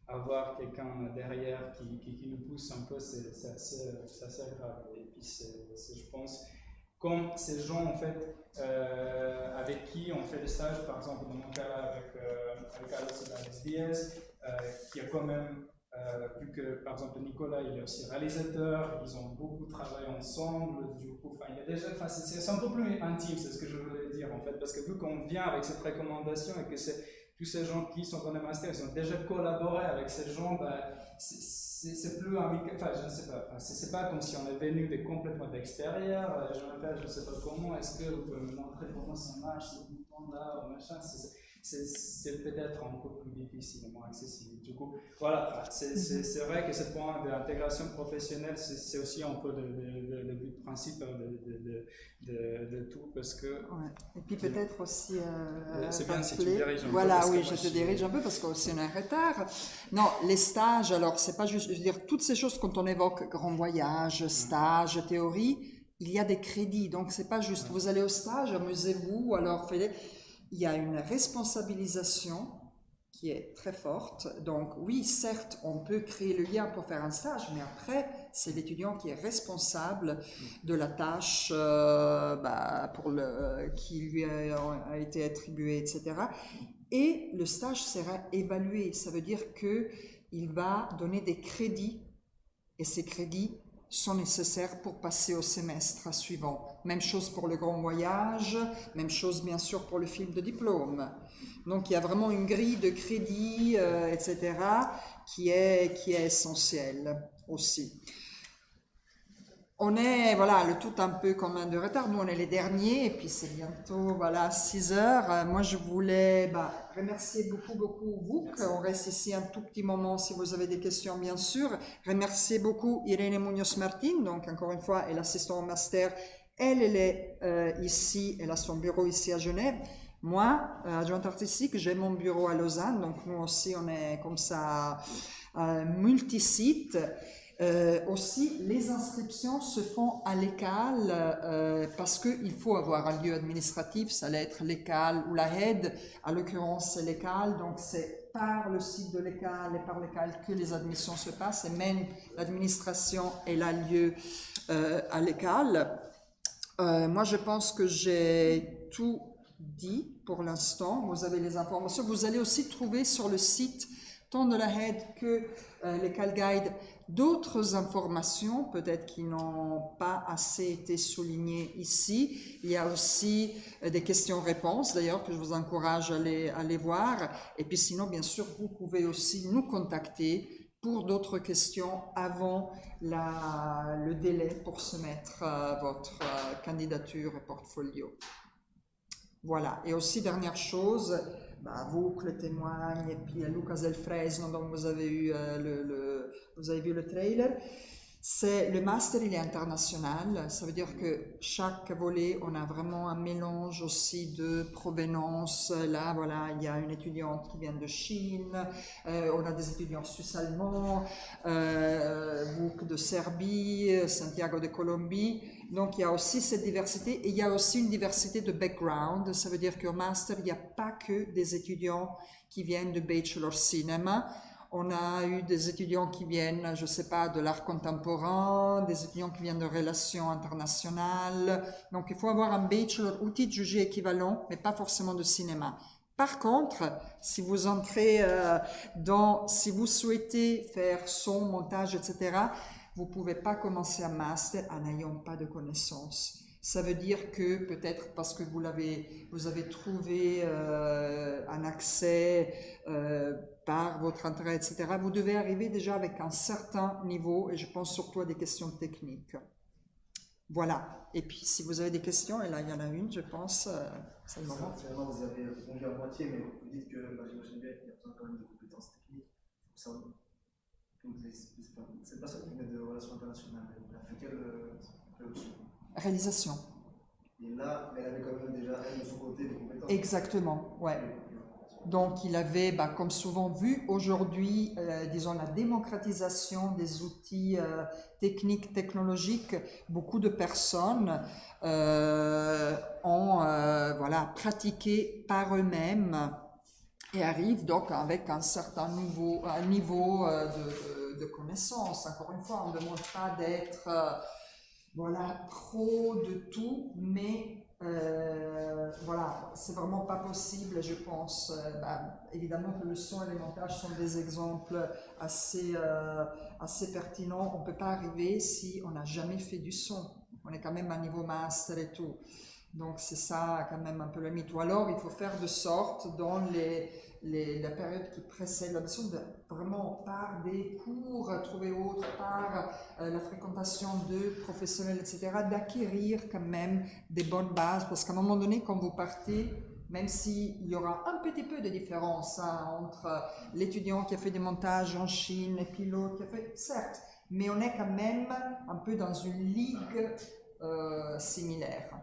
avoir quelqu'un derrière qui nous pousse un peu, c'est assez grave. Et puis je pense, comme ces gens en fait avec qui on fait des stages, par exemple dans mon cas là avec Alex Diaz, qui a quand même vu que par exemple Nicolas il est aussi réalisateur, ils ont beaucoup travaillé ensemble, du coup il y a déjà, c'est un peu plus intime, c'est ce que je voulais dire en fait, parce que vu qu'on vient avec cette recommandation et que c'est tous ces gens qui sont dans le master, ils ont déjà collaboré avec ces gens, bah, c'est plus amical, enfin je ne sais pas, c'est pas comme si on est venu complètement d'extérieur, je m'appelle, je ne sais pas comment, est-ce que vous pouvez me montrer comment ça marche, ce bouton-là, ou machin, c'est peut-être un peu plus difficile, moins accessible. Du coup, voilà, c'est vrai que ce point d'intégration professionnelle, c'est aussi un peu le but principal de tout, parce que... Ouais. Et puis peut-être aussi... c'est bien si tu diriges un peu. Voilà, oui, je te dirige un peu parce qu'aussi on est en retard. Non, les stages, alors c'est pas juste... Je veux dire, toutes ces choses, quand on évoque grand voyage, stage, théorie, il y a des crédits. Donc c'est pas juste, vous allez au stage, amusez-vous, alors faites... Il y a une responsabilisation qui est très forte. Donc oui, certes, on peut créer le lien pour faire un stage, mais après, c'est l'étudiant qui est responsable de la tâche qui lui a été attribuée, etc. Et le stage sera évalué. Ça veut dire qu'il va donner des crédits, et ces crédits sont nécessaires pour passer au semestre suivant. Même chose pour le grand voyage, même chose bien sûr pour le film de diplôme. Donc il y a vraiment une grille de crédits, etc., qui est essentielle aussi. On est, voilà, le tout un peu comme un de retard. Nous, on est les derniers, et puis c'est bientôt, voilà, 6 heures. Moi, je voulais remercier beaucoup vous, qu'on reste ici un tout petit moment si vous avez des questions, bien sûr. Remercier beaucoup Irene Munoz-Martin, donc encore une fois, elle est assistante au master. Elle est ici, elle a son bureau ici à Genève. Moi, adjointe artistique, j'ai mon bureau à Lausanne, donc nous aussi, on est comme ça, multisite. Aussi, les inscriptions se font à l'école parce qu'il faut avoir un lieu administratif, ça allait être l'école ou la HED, en l'occurrence c'est l'école, donc c'est par le site de l'école et par l'école que les admissions se passent, et même l'administration elle a lieu à l'école. Moi je pense que j'ai tout dit pour l'instant, vous avez les informations, vous allez aussi trouver sur le site tant de la HED que l'école guide d'autres informations, peut-être qui n'ont pas assez été soulignées ici. Il y a aussi des questions-réponses, d'ailleurs, que je vous encourage à aller voir. Et puis sinon, bien sûr, vous pouvez aussi nous contacter pour d'autres questions avant le délai pour soumettre votre candidature et portfolio. Voilà. Et aussi, dernière chose, vous, le témoigne, et puis Lucas del Fresno, dont vous avez eu vous avez vu le trailer. Le master, il est international. Ça veut dire que chaque volet, on a vraiment un mélange aussi de provenance. Là, voilà, il y a une étudiante qui vient de Chine, on a des étudiants suisses-allemands, de Serbie, Santiago de Colombie. Donc, il y a aussi cette diversité et il y a aussi une diversité de background. Ça veut dire qu'au master, il n'y a pas que des étudiants qui viennent de Bachelor Cinéma. On a eu des étudiants qui viennent, je ne sais pas, de l'art contemporain, des étudiants qui viennent de relations internationales. Donc, il faut avoir un bachelor ou titre jugé équivalent, mais pas forcément de cinéma. Par contre, si vous entrez si vous souhaitez faire son, montage, etc., vous ne pouvez pas commencer un master en n'ayant pas de connaissances. Ça veut dire que peut-être parce que vous avez trouvé un accès par votre intérêt, etc., vous devez arriver déjà avec un certain niveau, et je pense surtout à des questions techniques. Voilà. Et puis, si vous avez des questions, et là, il y en a une, je pense, c'est le moment. Finalement, vous avez répondu à moitié, mais vous dites que, j'imagine bien qu'il y a besoin quand même de compétences techniques. Ça, c'est pas ça qui met de relations internationales. Elle a fait quelle option? Réalisation. Et là, elle avait quand même déjà, elle, de son côté, des compétences. Exactement, ouais. Donc, il avait, comme souvent vu aujourd'hui, disons, la démocratisation des outils techniques, technologiques. Beaucoup de personnes ont pratiqué par eux-mêmes et arrivent donc avec un certain niveau de connaissance. Encore une fois, on ne demande pas d'être pro de tout, mais c'est vraiment pas possible, je pense. Évidemment que le son et les montages sont des exemples assez pertinents. On ne peut pas arriver si on n'a jamais fait du son. On est quand même à niveau master et tout. Donc c'est ça quand même un peu la limite. Ou alors il faut faire de sorte dans la période qui précède la leçon, de vraiment par des cours trouvés autres, par la fréquentation de professionnels, etc., d'acquérir quand même des bonnes bases. Parce qu'à un moment donné, quand vous partez, même s'il y aura un petit peu de différence entre l'étudiant qui a fait des montages en Chine et puis l'autre qui a fait, certes, mais on est quand même un peu dans une ligue similaire.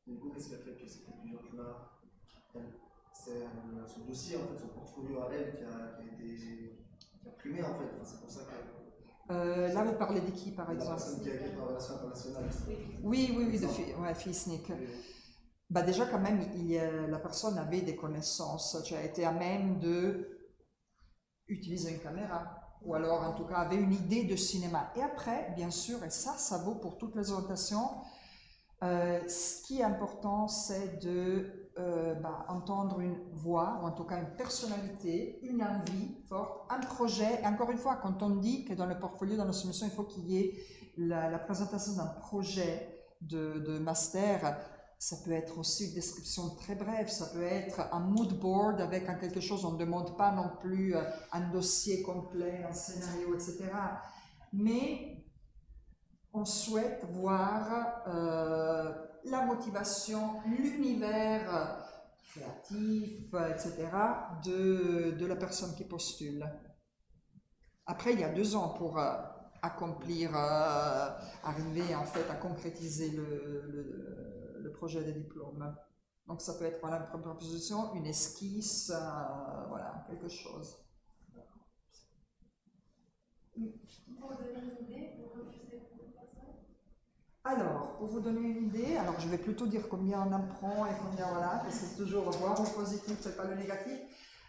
Du coup, qu'est-ce qui a fait que c'était plus dur que là? C'est son dossier, en fait, son portfolio à elle qui a primé, en fait. Enfin, c'est pour ça que... Là, vous parlez de qui, par exemple? La personne qui a écrit en relation internationale. Oui, de Fisnik. Bah déjà, quand même, la personne avait des connaissances, tu as été à même d'utiliser une caméra, ou alors, en tout cas, avait une idée de cinéma. Et après, bien sûr, et ça vaut pour toutes les orientations, ce qui est important, c'est de entendre une voix, ou en tout cas une personnalité, une envie forte, un projet. Et encore une fois, quand on dit que dans le portfolio, dans la soumission, il faut qu'il y ait la présentation d'un projet de master, ça peut être aussi une description très brève, ça peut être un mood board avec quelque chose, on ne demande pas non plus un dossier complet, un scénario, etc. Mais on souhaite voir la motivation, l'univers créatif, etc. de la personne qui postule. Après, il y a 2 ans pour accomplir, arriver en fait à concrétiser le projet de diplôme. Donc ça peut être voilà, une première proposition, une esquisse, voilà, quelque chose. Pour vous donner une idée, vous refusez beaucoup de personnes? Alors, pour vous donner une idée, alors je vais plutôt dire combien on en prend et combien voilà, parce que c'est toujours voir le positif, c'est pas le négatif.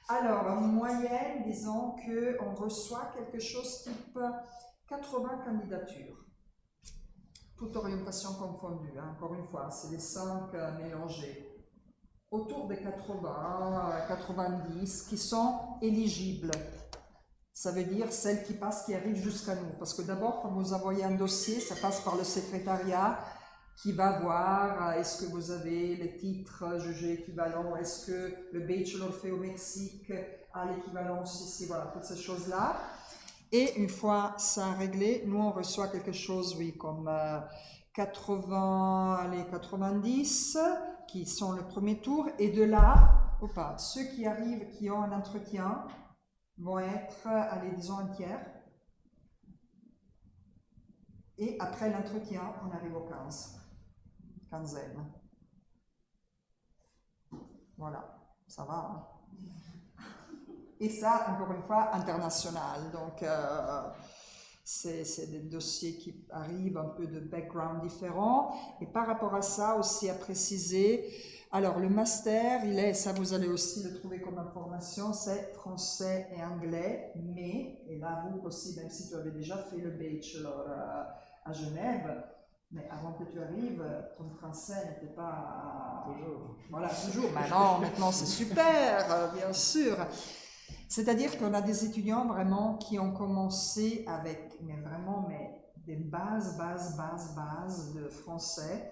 Alors, en moyenne, disons qu'on reçoit quelque chose type 80 candidatures. Toute orientation confondue, hein, encore une fois, c'est les 5 mélangés. Autour des 80, 90 qui sont éligibles. Ça veut dire celles qui passent, qui arrivent jusqu'à nous. Parce que d'abord, quand vous envoyez un dossier, ça passe par le secrétariat qui va voir est-ce que vous avez les titres jugés équivalents, est-ce que le bachelor fait au Mexique a l'équivalence ici, voilà, toutes ces choses-là. Et une fois ça réglé, nous on reçoit quelque chose, oui, comme 80, allez, 90, qui sont le premier tour. Et de là, ceux qui arrivent, qui ont un entretien, vont être, allez, disons un tiers. Et après l'entretien, on arrive aux 15e. Voilà, ça va. Hein? Et ça, encore une fois, international. Donc, c'est des dossiers qui arrivent un peu de background différents. Et par rapport à ça, aussi à préciser, alors le master, il est, ça vous allez aussi le trouver comme information, c'est français et anglais, mais, et là vous aussi, même si tu avais déjà fait le bachelor à Genève, mais avant que tu arrives, ton français n'était pas... Toujours. Voilà, toujours. Maintenant c'est super, bien sûr. C'est-à-dire qu'on a des étudiants vraiment qui ont commencé avec, des bases de français.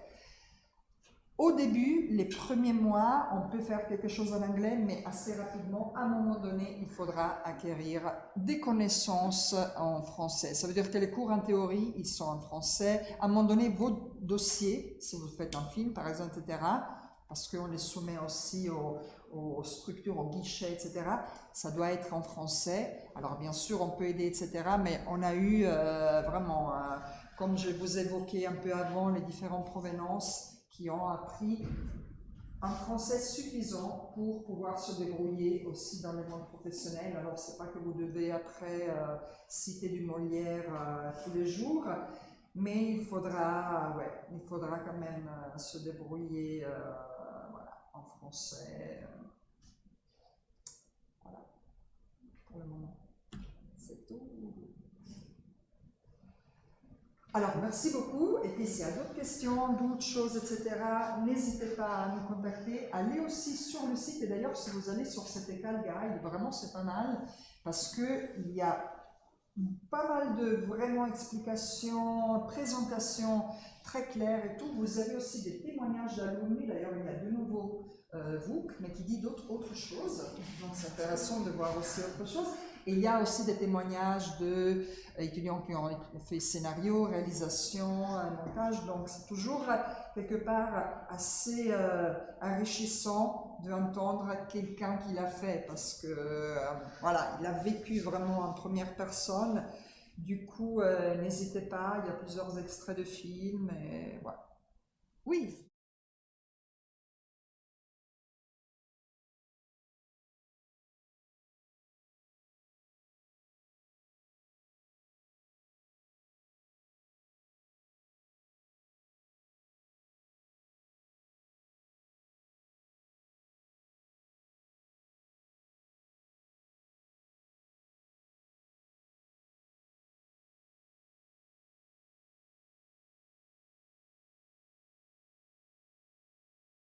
Au début, les premiers mois, on peut faire quelque chose en anglais, mais assez rapidement, à un moment donné, il faudra acquérir des connaissances en français. Ça veut dire que les cours en théorie, ils sont en français. À un moment donné, vos dossiers, si vous faites un film, par exemple, etc., parce qu'on les soumet aussi aux structures, aux guichets, etc., ça doit être en français. Alors, bien sûr, on peut aider, etc., mais on a eu vraiment, comme je vous évoquais un peu avant, les différentes provenances qui ont appris un français suffisant pour pouvoir se débrouiller aussi dans le monde professionnel. Alors, c'est pas que vous devez après citer du Molière tous les jours, mais il faudra quand même se débrouiller en français. Voilà, pour le moment. C'est tout. Alors, merci beaucoup. Et puis, s'il y a d'autres questions, d'autres choses, etc., n'hésitez pas à nous contacter. Allez aussi sur le site. Et d'ailleurs, si vous allez sur cette école guide, vraiment, c'est pas mal parce qu'il y a pas mal de vraiment explications, présentations très claires et tout. Vous avez aussi des témoignages d'alumni, d'ailleurs il y a de nouveau VOOC, mais qui dit autre chose, donc c'est intéressant de voir aussi autre chose. Et il y a aussi des témoignages d'étudiants qui ont fait scénario, réalisation, montage, donc c'est toujours quelque part assez enrichissant d'entendre quelqu'un qui l'a fait, parce que voilà, il a vécu vraiment en première personne. Du coup, n'hésitez pas, il y a plusieurs extraits de films, et voilà. Oui.